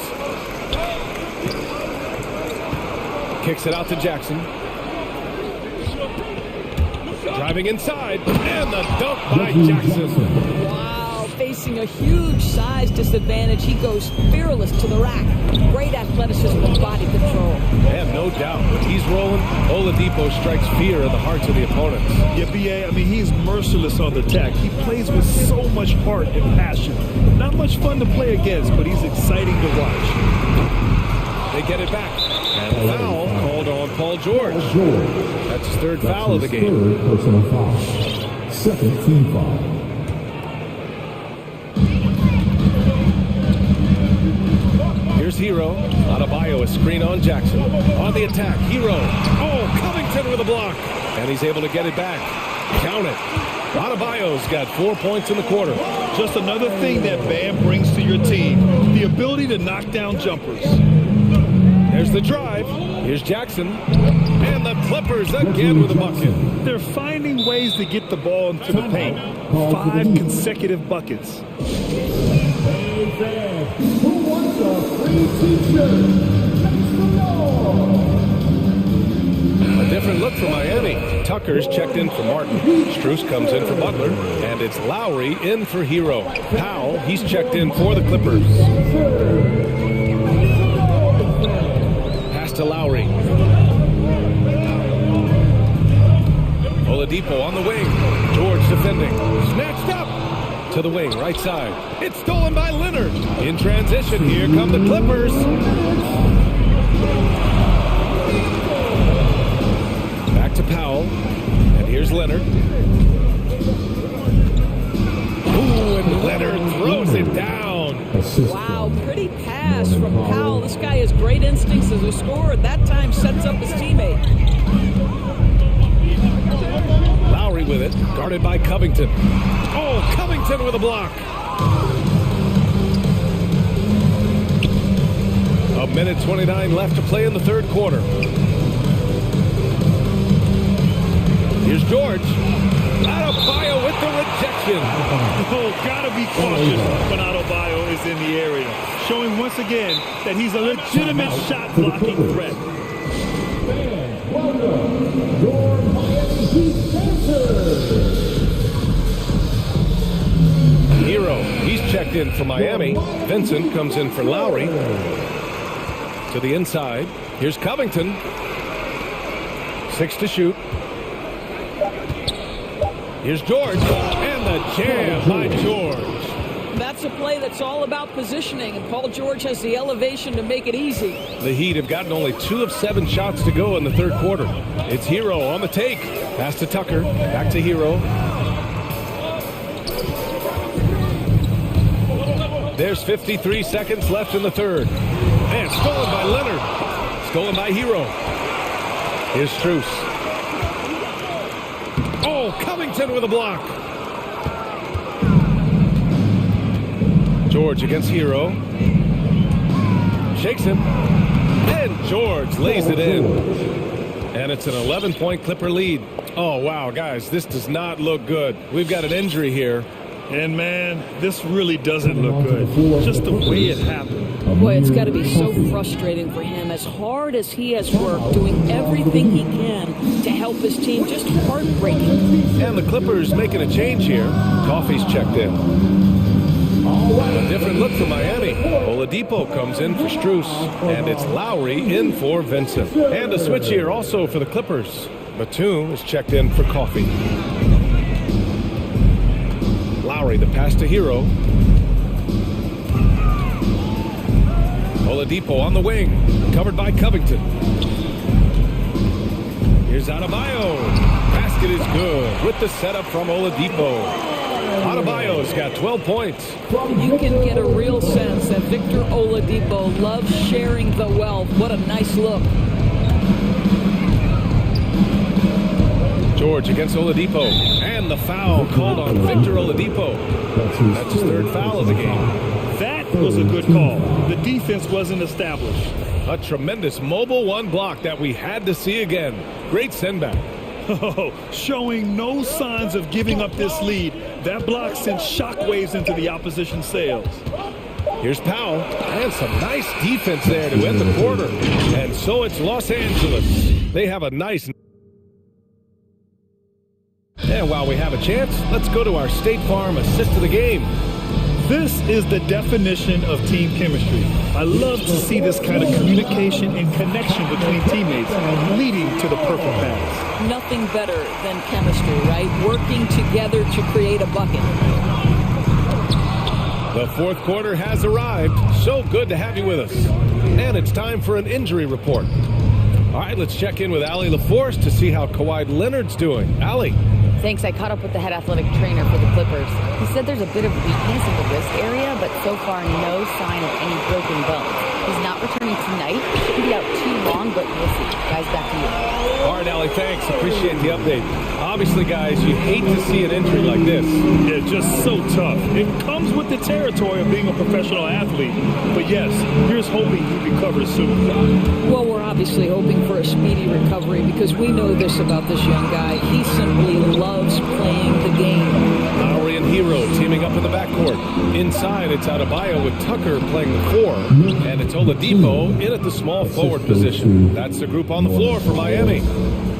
Kicks it out to Jackson. Driving inside. And the dunk by Jackson. Wow, facing a huge size disadvantage. He goes fearless to the rack. Great athleticism and body control. And no doubt, when he's rolling, Oladipo strikes fear in the hearts of the opponents. Yeah, B.A., I mean, he's merciless on the attack. He plays with so much heart and passion. Not much fun to play against, but he's exciting to watch. They get it back. And a foul called on Paul George. That's his third foul of the game. Third personal foul. Second team foul. Here's Hero. Adebayo, a screen on Jackson. On the attack, Hero. Oh, Covington with a block. And he's able to get it back. Count it. Adebayo's got 4 points in the quarter. Just another thing that Bam brings to your team. The ability to knock down jumpers. There's the drive. Here's Jackson. And the Clippers again with a bucket. They're finding ways to get the ball into the paint. 5 consecutive buckets. Who wants a free t-shirt? A different look for Miami. Tucker's checked in for Martin. Strus comes in for Butler. And it's Lowry in for Hero. Powell, he's checked in for the Clippers. Pass to Lowry. Oladipo on the wing. George defending. Snatched up to the wing, right side. It's stolen by Leonard. In transition, here come the Clippers. Back to Powell. And here's Leonard. Ooh, and Leonard throws it down. Wow, pretty pass from Powell. This guy has great instincts as a scorer. That time sets up his teammate. Lowry with it, guarded by Covington. Oh, Covington with a block. A minute 29 left to play in the third quarter. Here's George. Adebayo with the rejection. Oh, gotta be cautious when Adebayo is in the area, showing once again that he's a legitimate shot blocking threat. Hero, he's checked in for Miami. Vincent comes in for Lowry. To the inside. Here's Covington. 6 to shoot. Here's George, and the jam by George. That's a play that's all about positioning, and Paul George has the elevation to make it easy. The Heat have gotten only 2 of 7 shots to go in the third quarter. It's Hero on the take. Pass to Tucker, back to Hero. There's 53 seconds left in the third. And stolen by Leonard. Stolen by Hero. Here's Strus. Oh, Covington with a block. George against Hero. Shakes him. And George lays it in. And it's an 11-point Clipper lead. Oh, wow, guys, this does not look good. We've got an injury here. And, man, this really doesn't look good. Just the way it happened. Boy, it's got to be so frustrating for him. As hard as he has worked, doing everything he can to help his team, just heartbreaking. And the Clippers making a change here. Coffey's checked in. A different look for Miami. Oladipo comes in for Strus. And it's Lowry in for Vincent. And a switch here also for the Clippers. Batum is checked in for Coffey. Lowry, the pass to Hero. Oladipo on the wing, covered by Covington. Here's Adebayo. Basket is good with the setup from Oladipo. Adebayo's got 12 points. You can get a real sense that Victor Oladipo loves sharing the wealth. What a nice look. George against Oladipo. And the foul called on Victor Oladipo. That's his third foul of the game. That was a good call. The defense wasn't established. A tremendous mobile one block that we had to see again. Great send back. Oh, showing no signs of giving up this lead. That block sent shockwaves into the opposition sails. Here's Powell, and some nice defense there to end the quarter. And so it's Los Angeles. They have a nice... And while we have a chance, let's go to our State Farm assist of the game. This is the definition of team chemistry. I love to see this kind of communication and connection between teammates leading to the perfect pass. Nothing better than chemistry, right? Working together to create a bucket. The fourth quarter has arrived. So good to have you with us. And it's time for an injury report. All right, let's check in with Allie LaForce to see how Kawhi Leonard's doing. Allie. Thanks. I caught up with the head athletic trainer for the Clippers. He said there's a bit of weakness in the wrist area, but so far no sign of any broken bones. He's not returning tonight. He could be out too long, but we'll see. Guys, back to you. All right, Allie, thanks. Appreciate the update. Obviously, guys, you hate to see an injury like this. Yeah, just so tough. It comes with the territory of being a professional athlete. But yes, here's hoping he recovers soon. Well, we're obviously hoping for a speedy recovery because we know this about this young guy. He simply loves playing the game. Lowry and Hero teaming up in the backcourt. Inside, it's Adebayo with Tucker playing the 4. And it's Oladipo in at the small forward position. That's the group on the floor for Miami.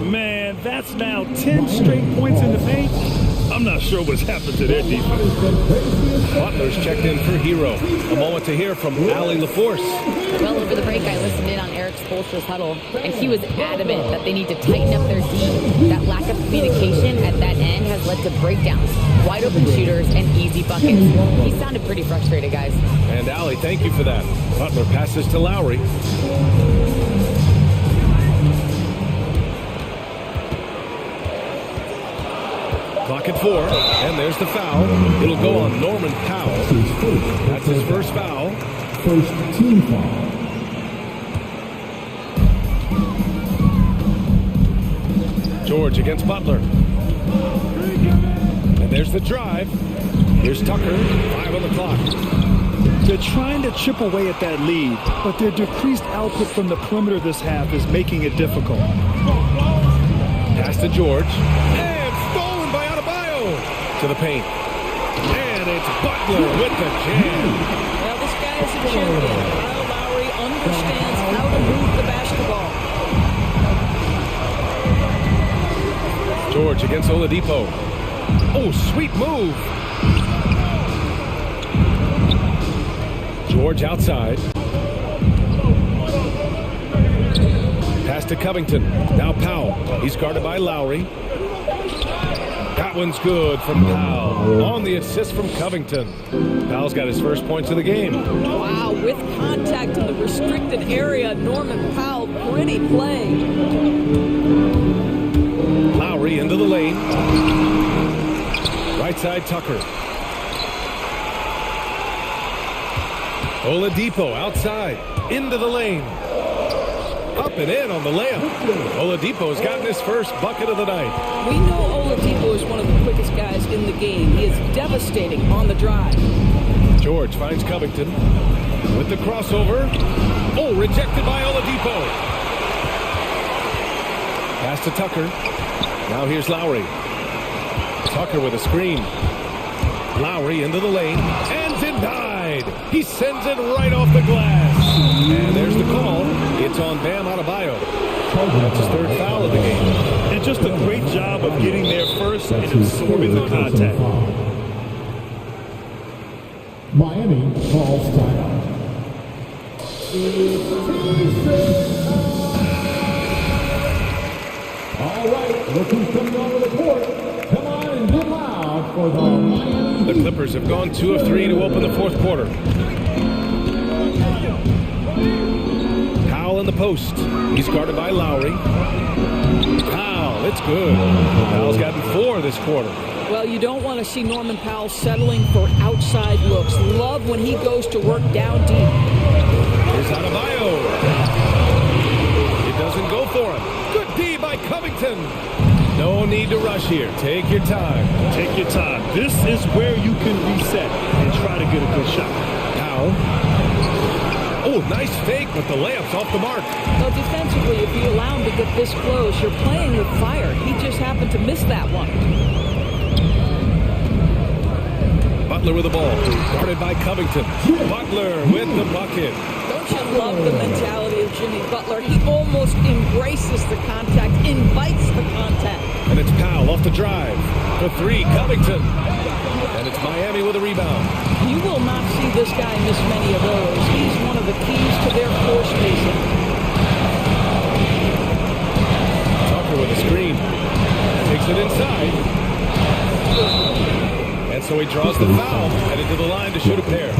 Man, that's now 10 straight points in the paint. I'm not sure what's happened to their defense. Butler's checked in for Hero. A moment to hear from Ali LaForce. Well, over the break, I listened in on Eric Spoelstra's huddle, and he was adamant that they need to tighten up their D. That lack of communication at that end has led to breakdowns, wide open shooters, and easy buckets. He sounded pretty frustrated, guys. And Ali, thank you for that. Butler passes to Lowry. Clock at 4, and there's the foul. It'll go on Norman Powell. That's his first foul. First team foul. George against Butler. And there's the drive. Here's Tucker, 5 on the clock. They're trying to chip away at that lead, but their decreased output from the perimeter this half is making it difficult. Pass to George. And stolen by Adebayo. To the paint. And it's Butler with the jam. Well, this guy is a champion. Kyle Lowry understands how to move the basketball. George against Oladipo. Oh, sweet move. George outside. Pass to Covington. Now Powell. He's guarded by Lowry. That one's good from Powell. On the assist from Covington. Powell's got his first points of the game. Wow, with contact in the restricted area, Norman Powell, pretty play. Lowry into the lane. Right side Tucker. Oladipo outside. Into the lane. Up and in on the layup. Oladipo's gotten his first bucket of the night. We know Oladipo is one of the quickest guys in the game. He is devastating on the drive. George finds Covington with the crossover. Oh, rejected by Oladipo. Pass to Tucker. Now here's Lowry. Tucker with a screen. Lowry into the lane and denied. He sends it right off the glass. And there's the call. It's on Bam Adebayo. That's his third foul of the game. And just a great job of getting there first and absorbing the contact. Miami calls timeout. All right, look who's coming onto the court. Come on and get loud for the Miami. The Clippers have gone 2 of 3 to open the fourth quarter. Powell in the post. He's guarded by Lowry. Powell, it's good. Powell's gotten 4 this quarter. Well, you don't want to see Norman Powell settling for outside looks. Love when he goes to work down deep. Here's Adebayo. It doesn't go for him. Good D by Covington. No need to rush here. Take your time. Take your time. This is where you can reset and try to get a good shot. Powell. Oh, nice fake, but the layup's off the mark. Well, defensively, if you allow him to get this close, you're playing with fire. He just happened to miss that one. Butler with the ball. Guarded by Covington. Butler with the bucket. Don't you love the mentality of Jimmy Butler? He almost embraces the contact, invites the contact. And it's Powell off the drive. For 3, Covington. And it's Miami with a rebound. You will not see this guy miss many of those. He's one of the keys to their floor spacing. Tucker with a screen. Takes it inside. And so he draws the foul. Headed to the line to shoot a pair.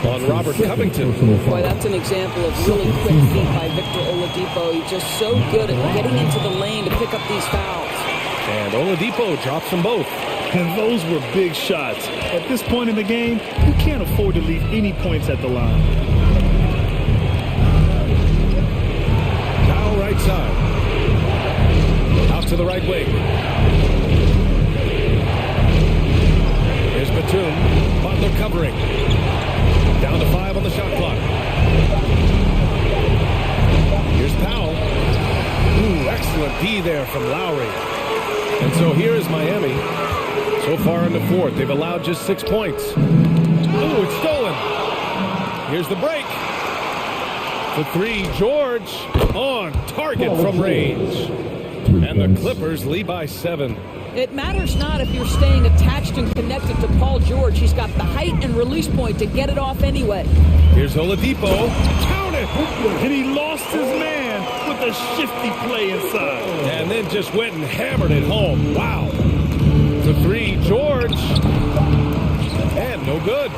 On Robert Covington. Boy, that's an example of really quick feet by Victor Oladipo. He's just so good at getting into the lane to pick up these fouls. And Oladipo drops them both. And those were big shots. At this point in the game, you can't afford to leave any points at the line. Now right side. Out to the right wing. Here's Batum. Butler covering. Down to 5 on the shot clock. Here's Powell. Ooh, excellent D there from Lowry. And so here is Miami. So far in the fourth, they've allowed just 6 points. Ooh, it's stolen. Here's the break. For 3, George on target from range. And the Clippers lead by 7. It matters not if you're staying attached and connected to Paul George. He's got the height and release point to get it off anyway. Here's Oladipo. Count it! And he lost his man with a shifty play inside. And then just went and hammered it home. Wow. The three, George. And no good.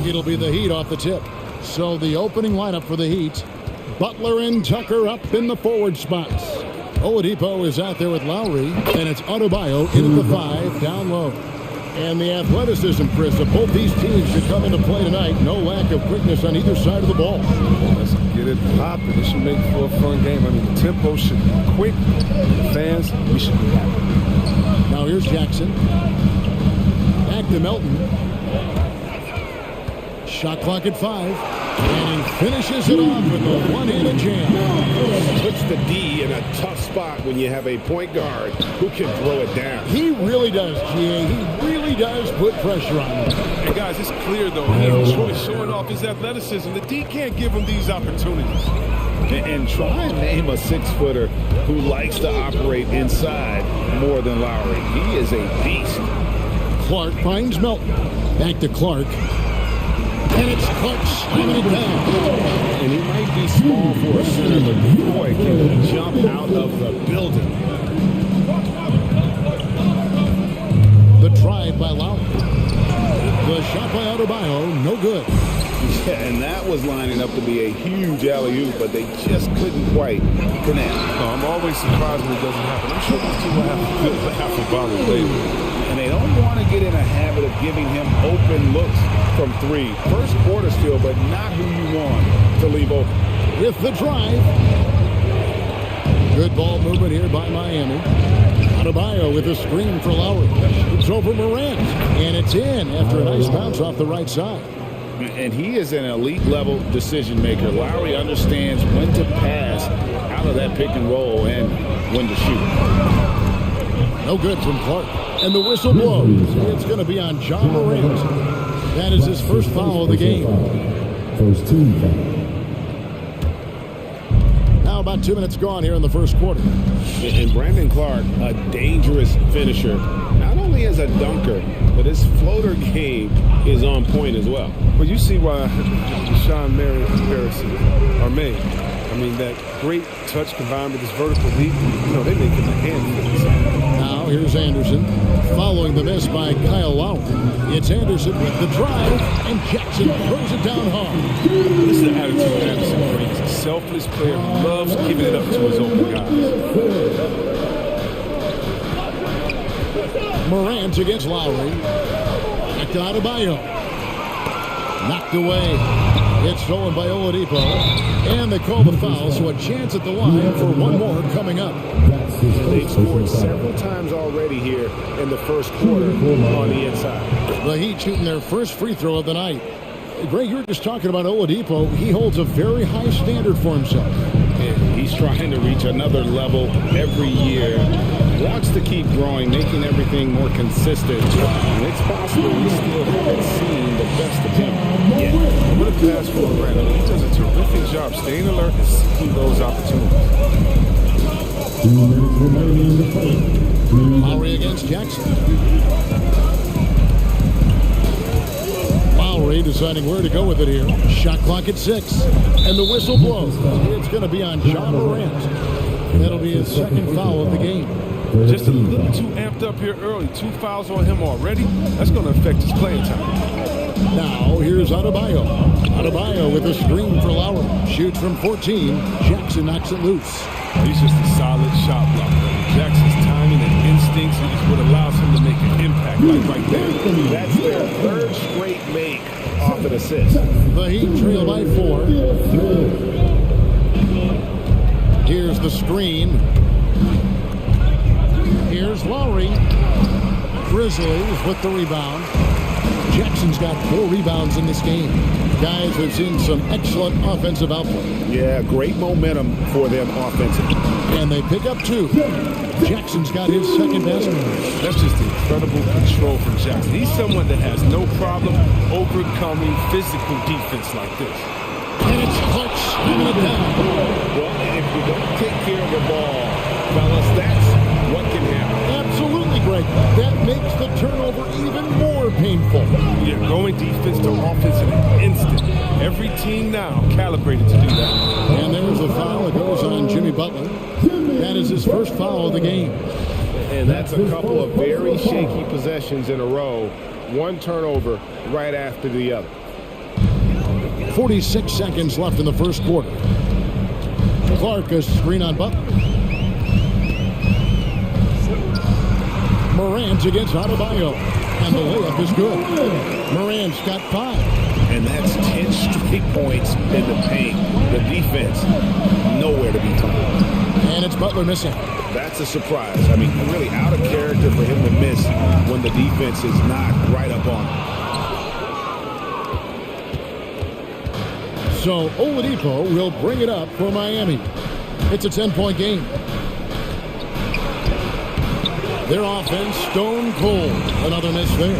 It'll be the Heat off the tip. So the opening lineup for the Heat, Butler and Tucker up in the forward spots. Oladipo is out there with Lowry, and it's Adebayo in at the 5, down low. And the athleticism, Chris, of both these teams should come into play tonight. No lack of quickness on either side of the ball. Let's get it popping. It should make for a fun game. I mean, the tempo should be quick. The fans, we should be happy. Now here's Jackson. Back to Melton. Shot clock at 5. And he finishes it off with a one-handed jam. Puts the D in a tough spot when you have a point guard who can throw it down. He really does, G.A. He really does put pressure on him. And guys, it's clear, though, he ain't really showing off his athleticism. The D can't give him these opportunities. And try and name a 6-footer who likes to operate inside more than Lowry. He is a beast. Clark finds Melton. Back to Clark. And it's Clark slamming it down. And he might be small for a center, but boy, can he jump out of the building. The drive by Lowry. The shot by Adebayo, no good. Yeah, and that was lining up to be a huge alley-oop, but they just couldn't quite connect. No, I'm always surprised when it doesn't happen. I'm sure these two will have to bother later. And they don't want to get in a habit of giving him open looks from 3. First quarter still, but not who you want to leave open. With the drive. Good ball movement here by Miami. Adebayo with a screen for Lowry. It's over Morant. And it's in after a nice bounce off the right side. And he is an elite-level decision maker. Lowry understands when to pass out of that pick and roll and when to shoot. No good from Clark. And the whistle blows. It's going to be on John Morant. That is his first foul of the game. First team foul. Now about 2 minutes gone here in the first quarter. And Brandon Clark, a dangerous finisher. Not only as a dunker, but his floater game is on point as well. Well, you see why Deshaun Mary comparisons are made. I mean, that great touch combined with this vertical leap, they make him a handful. Now here's Anderson. Following the miss by Kyle Lowry. It's Anderson with the drive, and Jackson throws it down hard. This is the attitude Anderson brings. A selfless player who loves giving it up to his open guys. Morant against Lowry. Back to Adebayo. Knocked away. It's stolen by Oladipo. And they call the foul, so a chance at the line for one more coming up. They've scored several times already here in the first quarter on the inside. The Heat shooting their first free throw of the night. Greg, you were just talking about Oladipo. He holds a very high standard for himself. And he's trying to reach another level every year. Wants to keep growing, making everything more consistent. And it's possible we still haven't seen the best of him yet. What a pass for Brandon. He does a terrific job staying alert and seeking those opportunities. 2 minutes remaining in the fight. Lowry against Jackson. Lowry deciding where to go with it here. Shot clock at 6. And the whistle blows. It's going to be on John Morant. That'll be his second foul of the game. Just a little too amped up here early. 2 fouls on him already. That's going to affect his playing time. Now, here's Adebayo. Adebayo with a screen for Lowry. Shoots from 14. Jackson knocks it loose. He's just a solid shot blocker. Jackson's timing and instincts is what allows him to make an impact like right there. That's their third straight make off an assist. The Heat trail by 4. Here's the screen. Here's Lowry. Grizzlies with the rebound. Jackson's got 4 rebounds in this game. Guys have seen some excellent offensive output. Yeah, great momentum for them offensively. And they pick up 2. Jackson's got his second basket. That's just incredible control from Jackson. He's someone that has no problem overcoming physical defense like this. And it's Clark slamming it down. Well, if you don't take care of the ball, fellas, that's what can happen. Absolutely, Greg. That makes the turnover even more painful. Yeah, going defense to offense in an instant. Every team now calibrated to do that. And there's the foul that goes on Jimmy Butler. That is his first foul of the game. And that's a couple of very shaky possessions in a row. One turnover right after the other. 46 seconds left in the first quarter. Clark, a screen on Butler. Morant's against Adebayo. And the layup is good. Morant's got 5. And that's 10 straight points in the paint. The defense, nowhere to be found. And it's Butler missing. That's a surprise. I mean, really out of character for him to miss when the defense is not right up on him. So Oladipo will bring it up for Miami. It's a 10-point game. Their offense stone cold. Another miss there.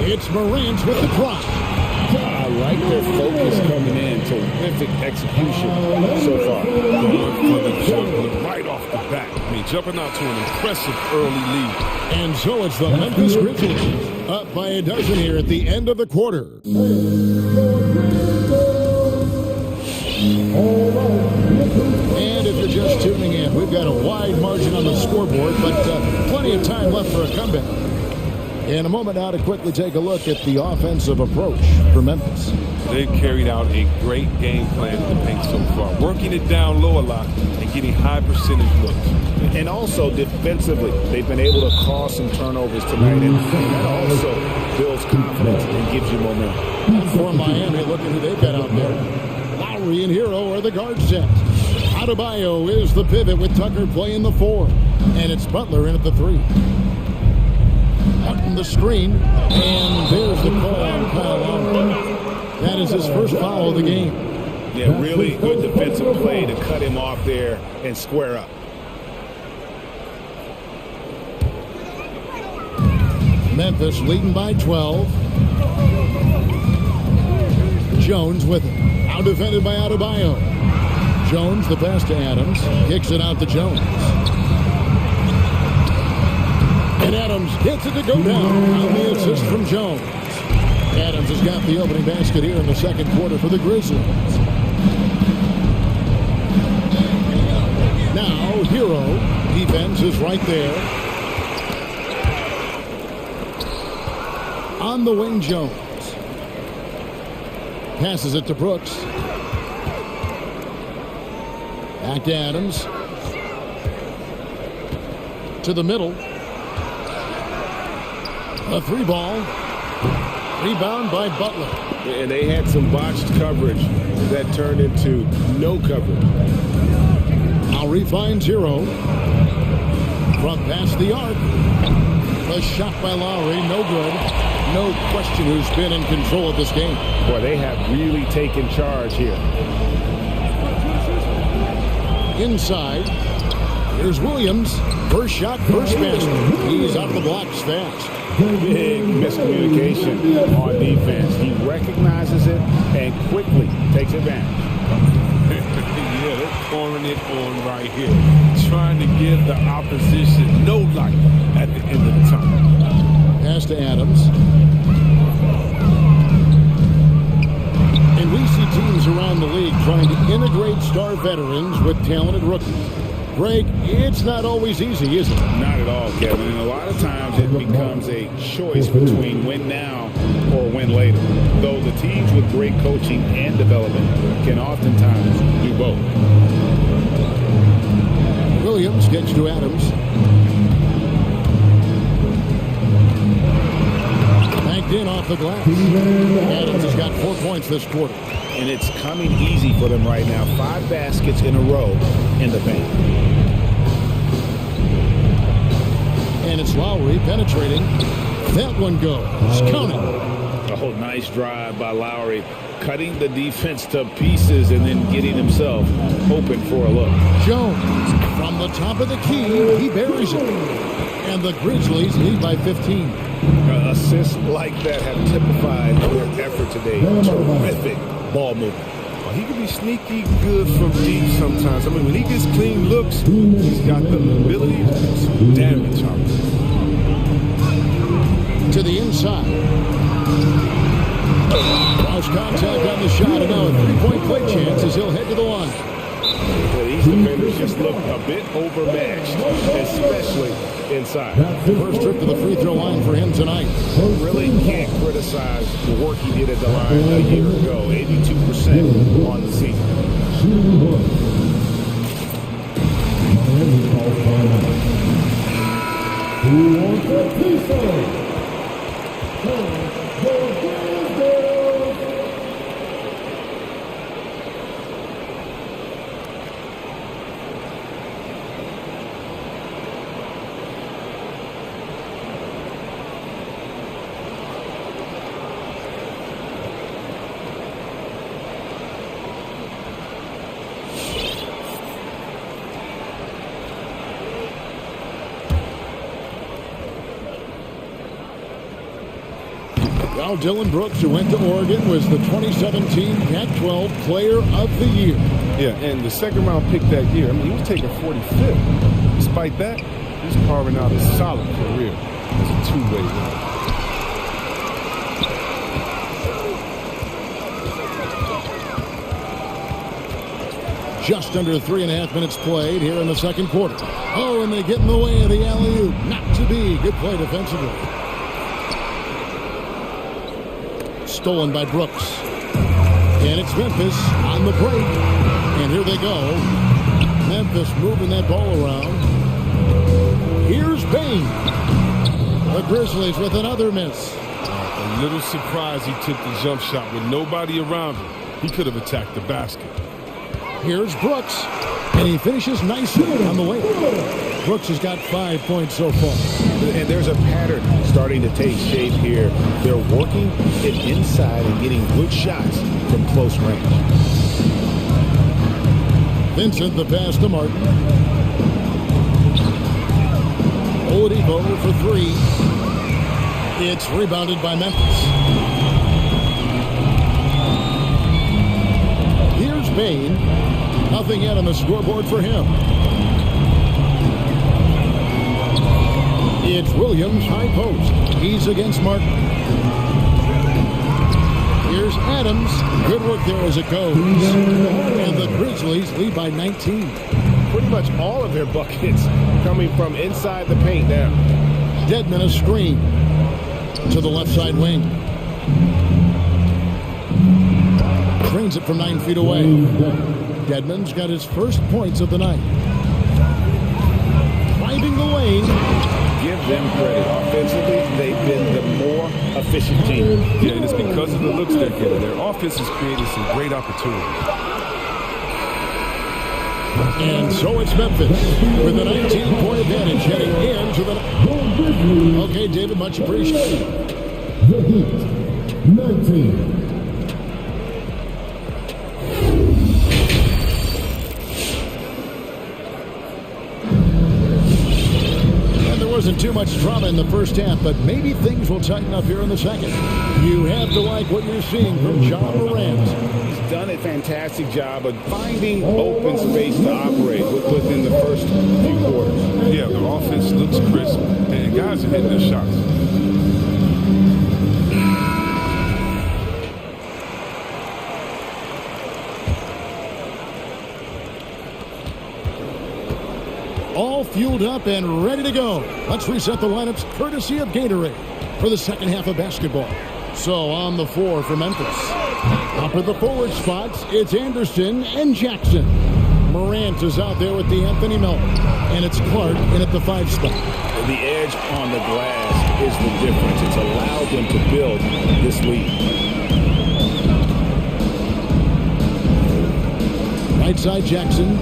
It's Morant with the drop. I like their focus coming in. Terrific execution so far. Going for the jumper right off the bat. I mean, jumping out to an impressive early lead. And so it's the Memphis Grizzlies up by a dozen here at the end of the quarter. And if you're just tuning in, we've got a wide margin on the scoreboard, but plenty of time left for a comeback. In a moment now to quickly take a look at the offensive approach for Memphis. They've carried out a great game plan in the paint so far, working it down low a lot and getting high percentage looks. And also defensively, they've been able to cause some turnovers tonight, and that also builds confidence and gives you momentum. For Miami, look at who they've got out there. Lowry and Hero are the guard set. Adebayo is the pivot with Tucker playing the 4. And it's Butler in at the 3. Out in the screen, and there's the call on Kyle Lowry. That is his first foul of the game. Yeah, really good defensive play to cut him off there and square up. Memphis leading by 12. Jones with it. Out defended by Adebayo. Jones, the pass to Adams. Kicks it out to Jones. And Adams gets it to go down on the assist from Jones. Adams has got the opening basket here in the second quarter for the Grizzlies. Now, Hero. Defense is right there. On the wing, Jones. Passes it to Brooks. Back to Adams. To the middle. A 3-ball. Rebound by Butler. And they had some botched coverage that turned into no coverage. Lowry finds Hero. From past the arc. A shot by Lowry, no good. No question who's been in control of this game. Boy, they have really taken charge here. Inside. Here's Williams. First shot, first basket. He's out of the blocks fast. Big miscommunication on defense. He recognizes it and quickly takes advantage. Yeah, they're pouring it on right here. Trying to give the opposition no light at the end of the time. Pass to Adams. And we see teams around the league trying to integrate star veterans with talented rookies. Greg, it's not always easy, is it? Not at all, Kevin. And a lot of times it becomes a choice between win now or win later. Though the teams with great coaching and development can oftentimes do both. Williams gets to Adams. Banked in off the glass. Adams has got 4 points this quarter. And it's coming easy for them right now. 5 baskets in a row in the paint. And it's Lowry penetrating. That one goes. Counting. Oh, nice drive by Lowry. Cutting the defense to pieces and then getting himself open for a look. Jones from the top of the key. He buries it. And the Grizzlies lead by 15. Assists like that have typified their effort today. Terrific ball movement. He can be sneaky good from deep sometimes. I mean, when he gets clean looks, he's got the ability to do some damage on it. To the inside. Cross contact on the shot, and now a 3-point play chance as he'll head to the line. Well, these defenders just look a bit overmatched, especially inside. First trip to the free throw line for him tonight. Really can't criticize the work he did at the line a year ago. 82% on the season. Who wants a piece of it? Well, Dylan Brooks, who went to Oregon, was the 2017 Pac-12 Player of the Year. Yeah, and the second round pick that year, I mean, he was taken 45th. Despite that, he's carving out a solid career as a two-way winner. Just under 3.5 minutes played here in the second quarter. Oh, and they get in the way of the alley-oop. Not to be. Good play defensively. Stolen by Brooks. And it's Memphis on the break. And here they go. Memphis moving that ball around. Here's Bain. The Grizzlies with another miss. A little surprised he took the jump shot with nobody around him. He could have attacked the basket. Here's Brooks. And he finishes nicely on the way. Brooks has got 5 points so far. And there's a pattern starting to take shape here. They're working it inside and getting good shots from close range. Vincent the pass to Martin. Oladipo for three. It's rebounded by Memphis. Here's Bain. Nothing yet on the scoreboard for him. It's Williams, high post. He's against Martin. Here's Adams. Good work there as it goes. And the Grizzlies lead by 19. Pretty much all of their buckets coming from inside the paint now. Dedmon a screen to the left side wing. Drains it from 9 feet away. Dedmon's got his first points of the night. Driving the lane. Give them credit. Offensively, they've been the more efficient team. Yeah, and it's because of the looks they're getting. Their offense has created some great opportunities. And so it's Memphis with a 19-point advantage heading into the... Okay, David, much appreciated. The Heat, 19. Wasn't too much drama in the first half, but maybe things will tighten up here in the second. You have to like what you're seeing from John Morant. He's done a fantastic job of finding open space to operate within the first few quarters. Yeah, the offense looks crisp, and guys are hitting their shots. All fueled up and ready to go. Let's reset the lineups courtesy of Gatorade for the second half of basketball. So on the floor for Memphis. Up at the forward spots, it's Anderson and Jackson. Morant is out there with the Anthony Melton. And it's Clark in at the 5 spot. The edge on the glass is the difference. It's allowed them to build this lead. Right side Jackson.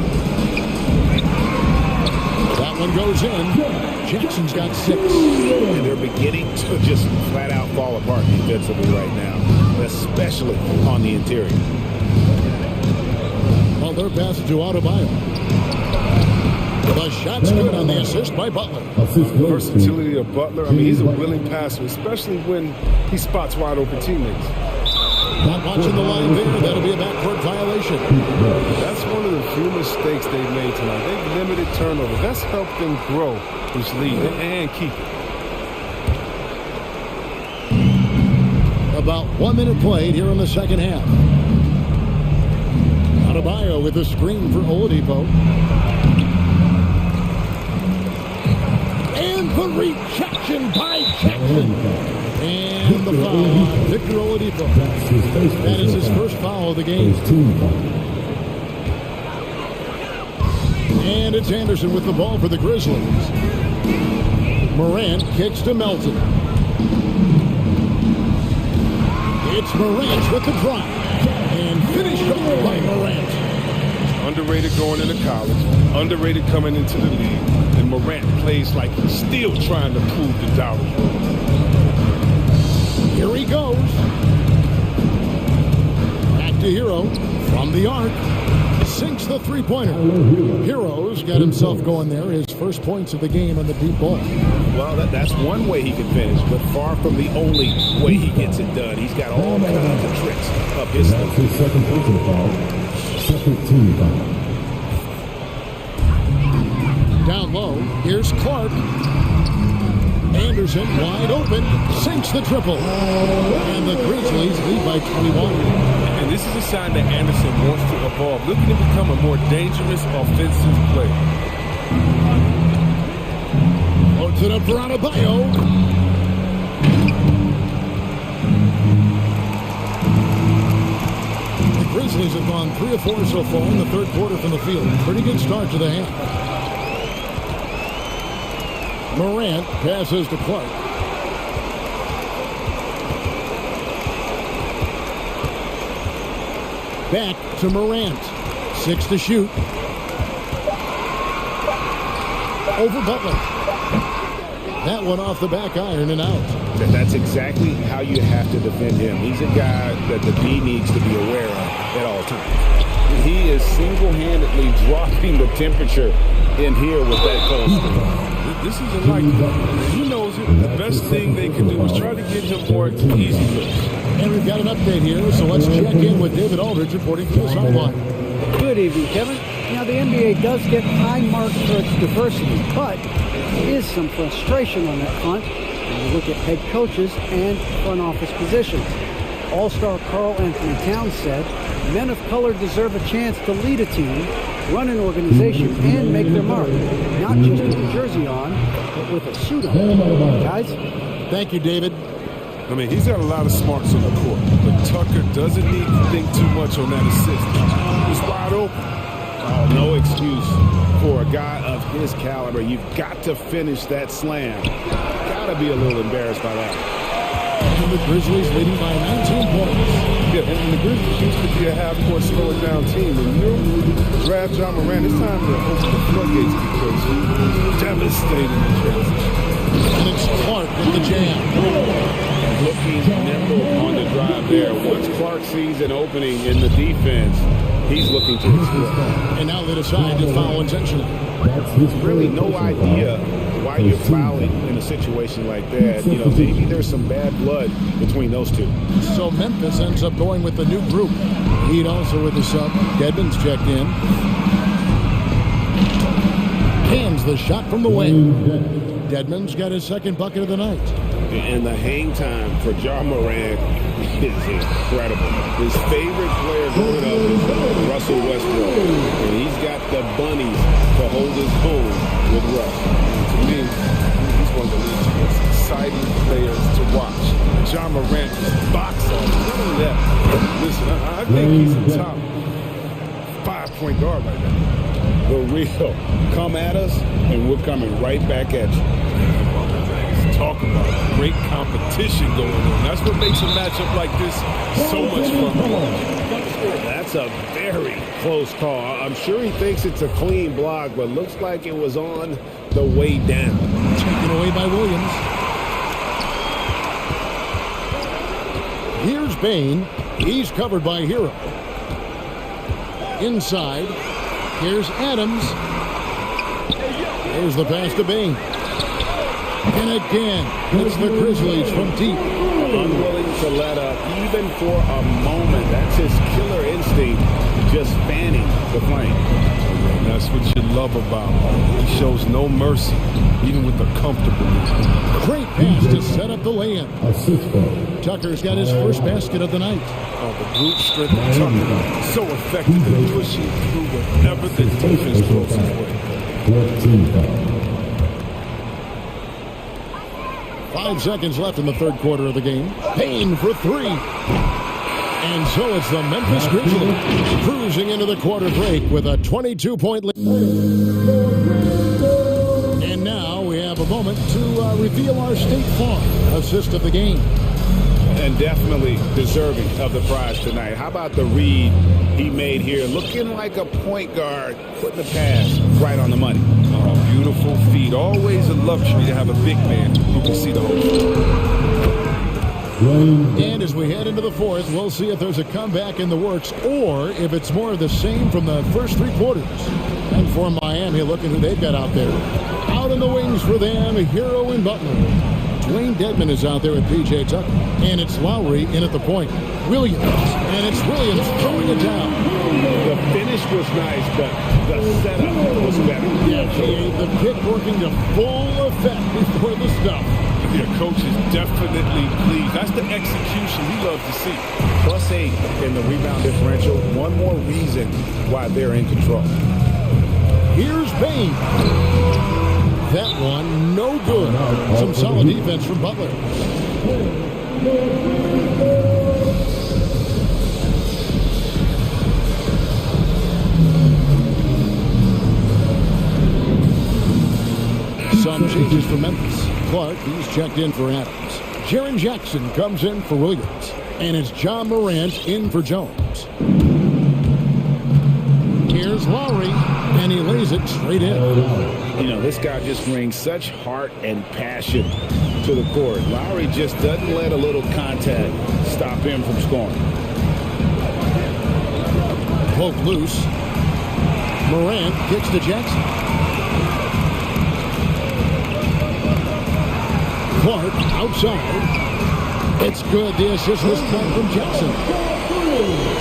That one goes in. Jackson's got 6. And they're beginning to just flat out fall apart defensively right now, especially on the interior. Well, they're passing to Adebayo. The shot's good on the assist by Butler. Versatility of Butler. I mean, he's a willing passer, especially when he spots wide open teammates. Not watching the line there. That'll be a backcourt violation. That's one of the few mistakes they've made tonight. They've limited turnovers. That's helped them grow this lead and keep it. About 1 minute played here in the second half. Adebayo with a screen for Oladipo. And And the rejection by Jackson. And the foul on Victor Oladipo. That is his first foul of the game. And it's Anderson with the ball for the Grizzlies. Morant kicks to Melton. It's Morant with the drive. And finished off by Morant. Underrated going into college, underrated coming into the league, and Morant plays like he's still trying to prove the doubters wrong. Here he goes. Back to Hero from the arc. Sinks the three-pointer. Hero's got himself going there. His first points of the game on the deep ball. Well, that's one way he can finish, but far from the only way he gets it done. He's got all kinds of tricks up his sleeve. That's his second personal foul. Second team foul. Down low, here's Clark. Anderson wide open, sinks the triple. And the Grizzlies lead by 21. And this is a sign that Anderson wants to evolve, looking to become a more dangerous offensive player. Puts it up for Adebayo. The Grizzlies have gone 3 of 4 so far in the third quarter from the field. Pretty good start to the half. Morant passes to Clark. Back to Morant. 6 to shoot. Over Butler. That one off the back iron and out. That's exactly how you have to defend him. He's a guy that the D needs to be aware of at all times. He is single-handedly dropping the temperature in here with that cold. This isn't like he knows it. The best thing they can do is try to get him more easy looks. And we've got an update here, so let's check in with David Aldridge reporting from the sideline. Good evening, Kevin. Now, the NBA does get high marks for its diversity, but there is some frustration on that front when you look at head coaches and front office positions. All-star Karl Anthony Towns said, men of color deserve a chance to lead a team, run an organization, and make their mark. Not just with a jersey on, but with a suit on. Guys? Thank you, David. I mean, he's got a lot of smarts on the court, but Tucker doesn't need to think too much on that assist. He's wide open. Oh, no excuse for a guy of his caliber. You've got to finish that slam. Got to be a little embarrassed by that. And the Grizzlies leading by 19 points. Yeah, and the Grizzlies used to be a half-court slowing down team. And you draft John Morant, it's time to open the floodgates because he's devastating in transition. And it's Clark with the jam. Looking nimble on the drive there. Once Clark sees an opening in the defense, he's looking to explore. And now they decide to foul intentionally. Really no idea why you're fouling in a situation like that. You know, maybe there's some bad blood between those two. So Memphis ends up going with the new group. Heat also with the sub. Dedmon's checked in. Hands the shot from the wing. Dedmon's got his second bucket of the night. And the hang time for Ja Morant is incredible. His favorite player growing up is Russell Westbrook. And he's got the bunnies to hold his own with Russ. To me, he's one of the league's most exciting players to watch. Ja Morant is box office. Not only that, listen, I think he's a top 5-point guard right now. The real. Come at us, and we're coming right back at you. Talk about great competition going on. That's what makes a matchup like this so much fun to watch. That's a very close call. I'm sure he thinks it's a clean block, but looks like it was on the way down. Taken away by Williams. Here's Bain. He's covered by Hero. Inside. Here's Adams. Here's the pass to Bain. And again, it's the Grizzlies from deep. Unwilling to let up, even for a moment. That's his killer instinct, just fanning the flame. And that's what you love about him. He shows no mercy, even with the comfortable. Great pass to set up the lay-in. Tucker's got his first basket of the night. Oh, the brute strength of Tucker. So effective at pushing through whatever the defense throws his way. 5 seconds left in the third quarter of the game. Payne for 3. And so it's the Memphis Grizzlies cruising into the quarter break with a 22-point lead. And now we have a moment to reveal our State Farm assist of the game. And definitely deserving of the prize tonight. How about the read he made here? Looking like a point guard, putting the pass right on the money. Oh, beautiful feet. Always a luxury to have a big man who can see the whole field. And as we head into the fourth, we'll see if there's a comeback in the works or if it's more of the same from the first 3 quarters. And for Miami, look at who they've got out there. Out in the wings for them, Hero and Butler. Dwayne Dedman is out there with P.J. Tucker. And it's Lowry in at the point. Williams. And it's Williams throwing it down. The finish was nice, but the setup was better. Yeah, the pick working to full effect before the stuff. Your coach is definitely pleased. That's the execution he loves to see. +8 in the rebound differential. One more reason why they're in control. Here's Payne. That one, no good. Some solid defense from Butler. Some changes for Memphis. Clark, he's checked in for Adams. Jaren Jackson comes in for Williams. And it's John Morant in for Jones. Here's Lowry, and he lays it straight in. You know, this guy just brings such heart and passion to the court. Lowry just doesn't let a little contact stop him from scoring. Poke loose. Morant kicks to Jackson. Clark outside. It's good. The assist this time from Jackson.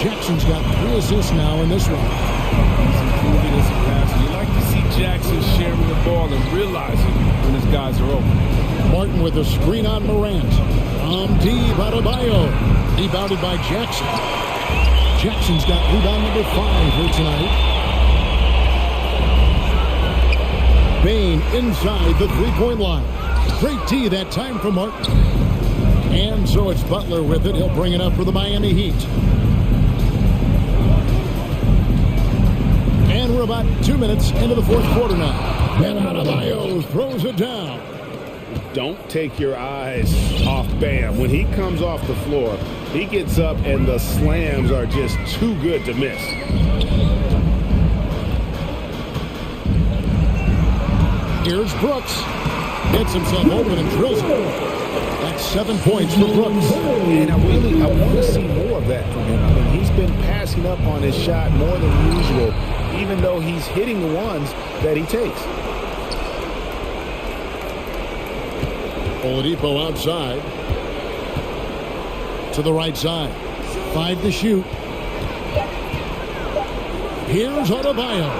Jackson's got 3 assists now in this one. He's improving as a passer. You like to see Jackson sharing the ball and realizing when his guys are open. Martin with a screen on Morant. Deep Adebayo. Rebounded by Jackson. Jackson's got rebound number 5 here tonight. Payne inside the 3-point line. Great D that time from Martin. And so it's Butler with it. He'll bring it up for the Miami Heat. And we're about 2 minutes into the fourth quarter now. And Adebayo throws it down. Don't take your eyes off Bam. When he comes off the floor, he gets up and the slams are just too good to miss. Here's Brooks. Gets himself open and drills it. That's 7 points for Brooks. And I want to see more of that from him. I mean, he's been passing up on his shot more than usual, even though he's hitting the ones that he takes. Oladipo outside. To the right side. 5 to shoot. Here's Adebayo.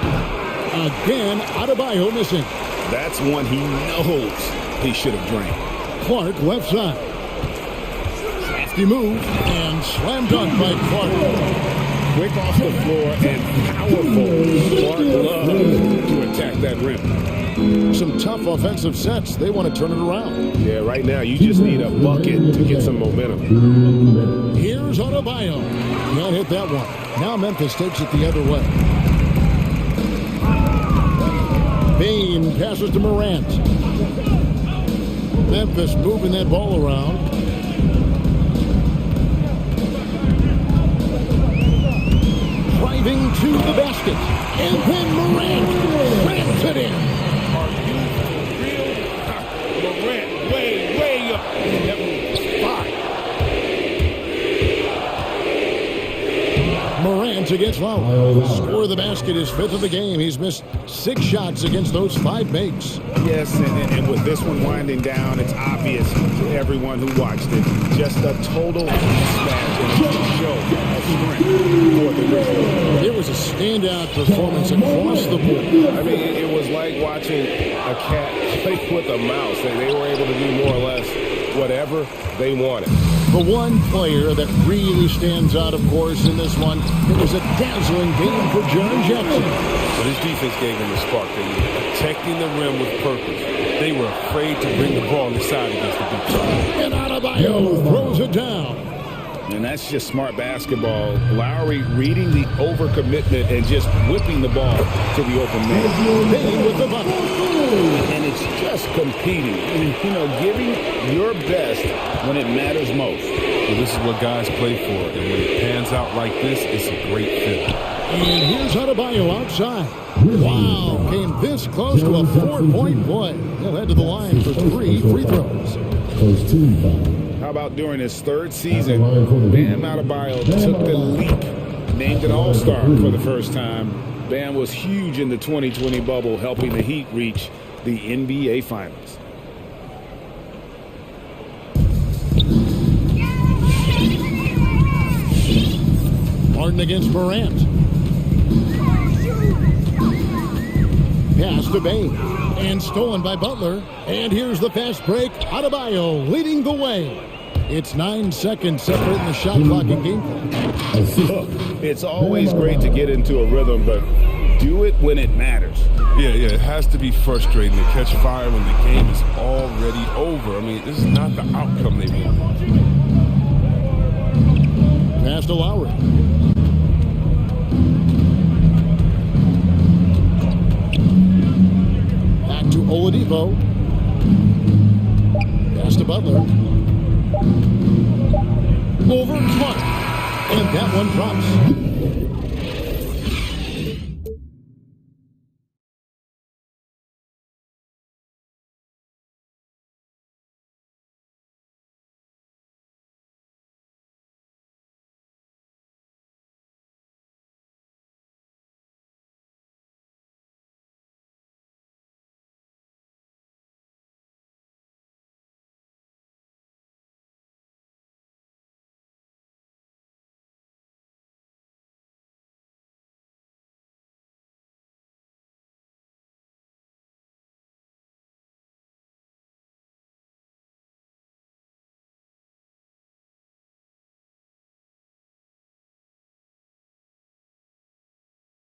Again, Adebayo missing. That's one he knows he should have drained. Clark left side. Crafty move and slam dunk by Clark. Quick off the floor and powerful. Clark loves to attack that rim. Some tough offensive sets. They want to turn it around. Yeah, right now you just need a bucket to get some momentum. Here's Adebayo. Can't hit that one. Now Memphis takes it the other way. Payne passes to Morant. Memphis moving that ball around. Driving to the basket. And then Morant rams it in. Are you real? Morant way up. That was fine. Morant against Lowry. Score of the basket is 5th of the game. He's missed 6 shots against those 5 makes. Yes, and with this one winding down, it's obvious to everyone who watched it. Just a total mismatch and a show of strength for the Grizzlies. It was a standout performance across the board. I mean, it was like watching a cat play with a mouse. They were able to do more or less whatever they wanted. The one player that really stands out, of course, in this one, it was a dazzling game for John Jackson. But his defense gave them the spark they needed, protecting the rim with purpose. They were afraid to bring the ball inside against the deep side. And Adebayo throws it down. And that's just smart basketball. Lowry reading the overcommitment and just whipping the ball to the open man. Payne with the bucket. And it's just competing. You know, giving your best when it matters most. Well, this is what guys play for. And when it pans out like this, it's a great fit. And here's Adebayo outside. Wow, came this close to a 4-point play. He'll head to the line for 3 free throws. How about during his third season, Bam Adebayo took the leap, named an All-Star for the first time. Bam was huge in the 2020 bubble, helping the Heat reach the NBA Finals. Harden against Morant. Pass to Bay. And stolen by Butler. And here's the fast break. Adebayo leading the way. It's 9 seconds separating the shot clock and game clock. Look, it's always great to get into a rhythm, but do it when it matters. Yeah, it has to be frustrating to catch fire when the game is already over. I mean, this is not the outcome they want. Pass to Lowry. Back to Oladipo. Pass to Butler. Over Clark. And that one drops.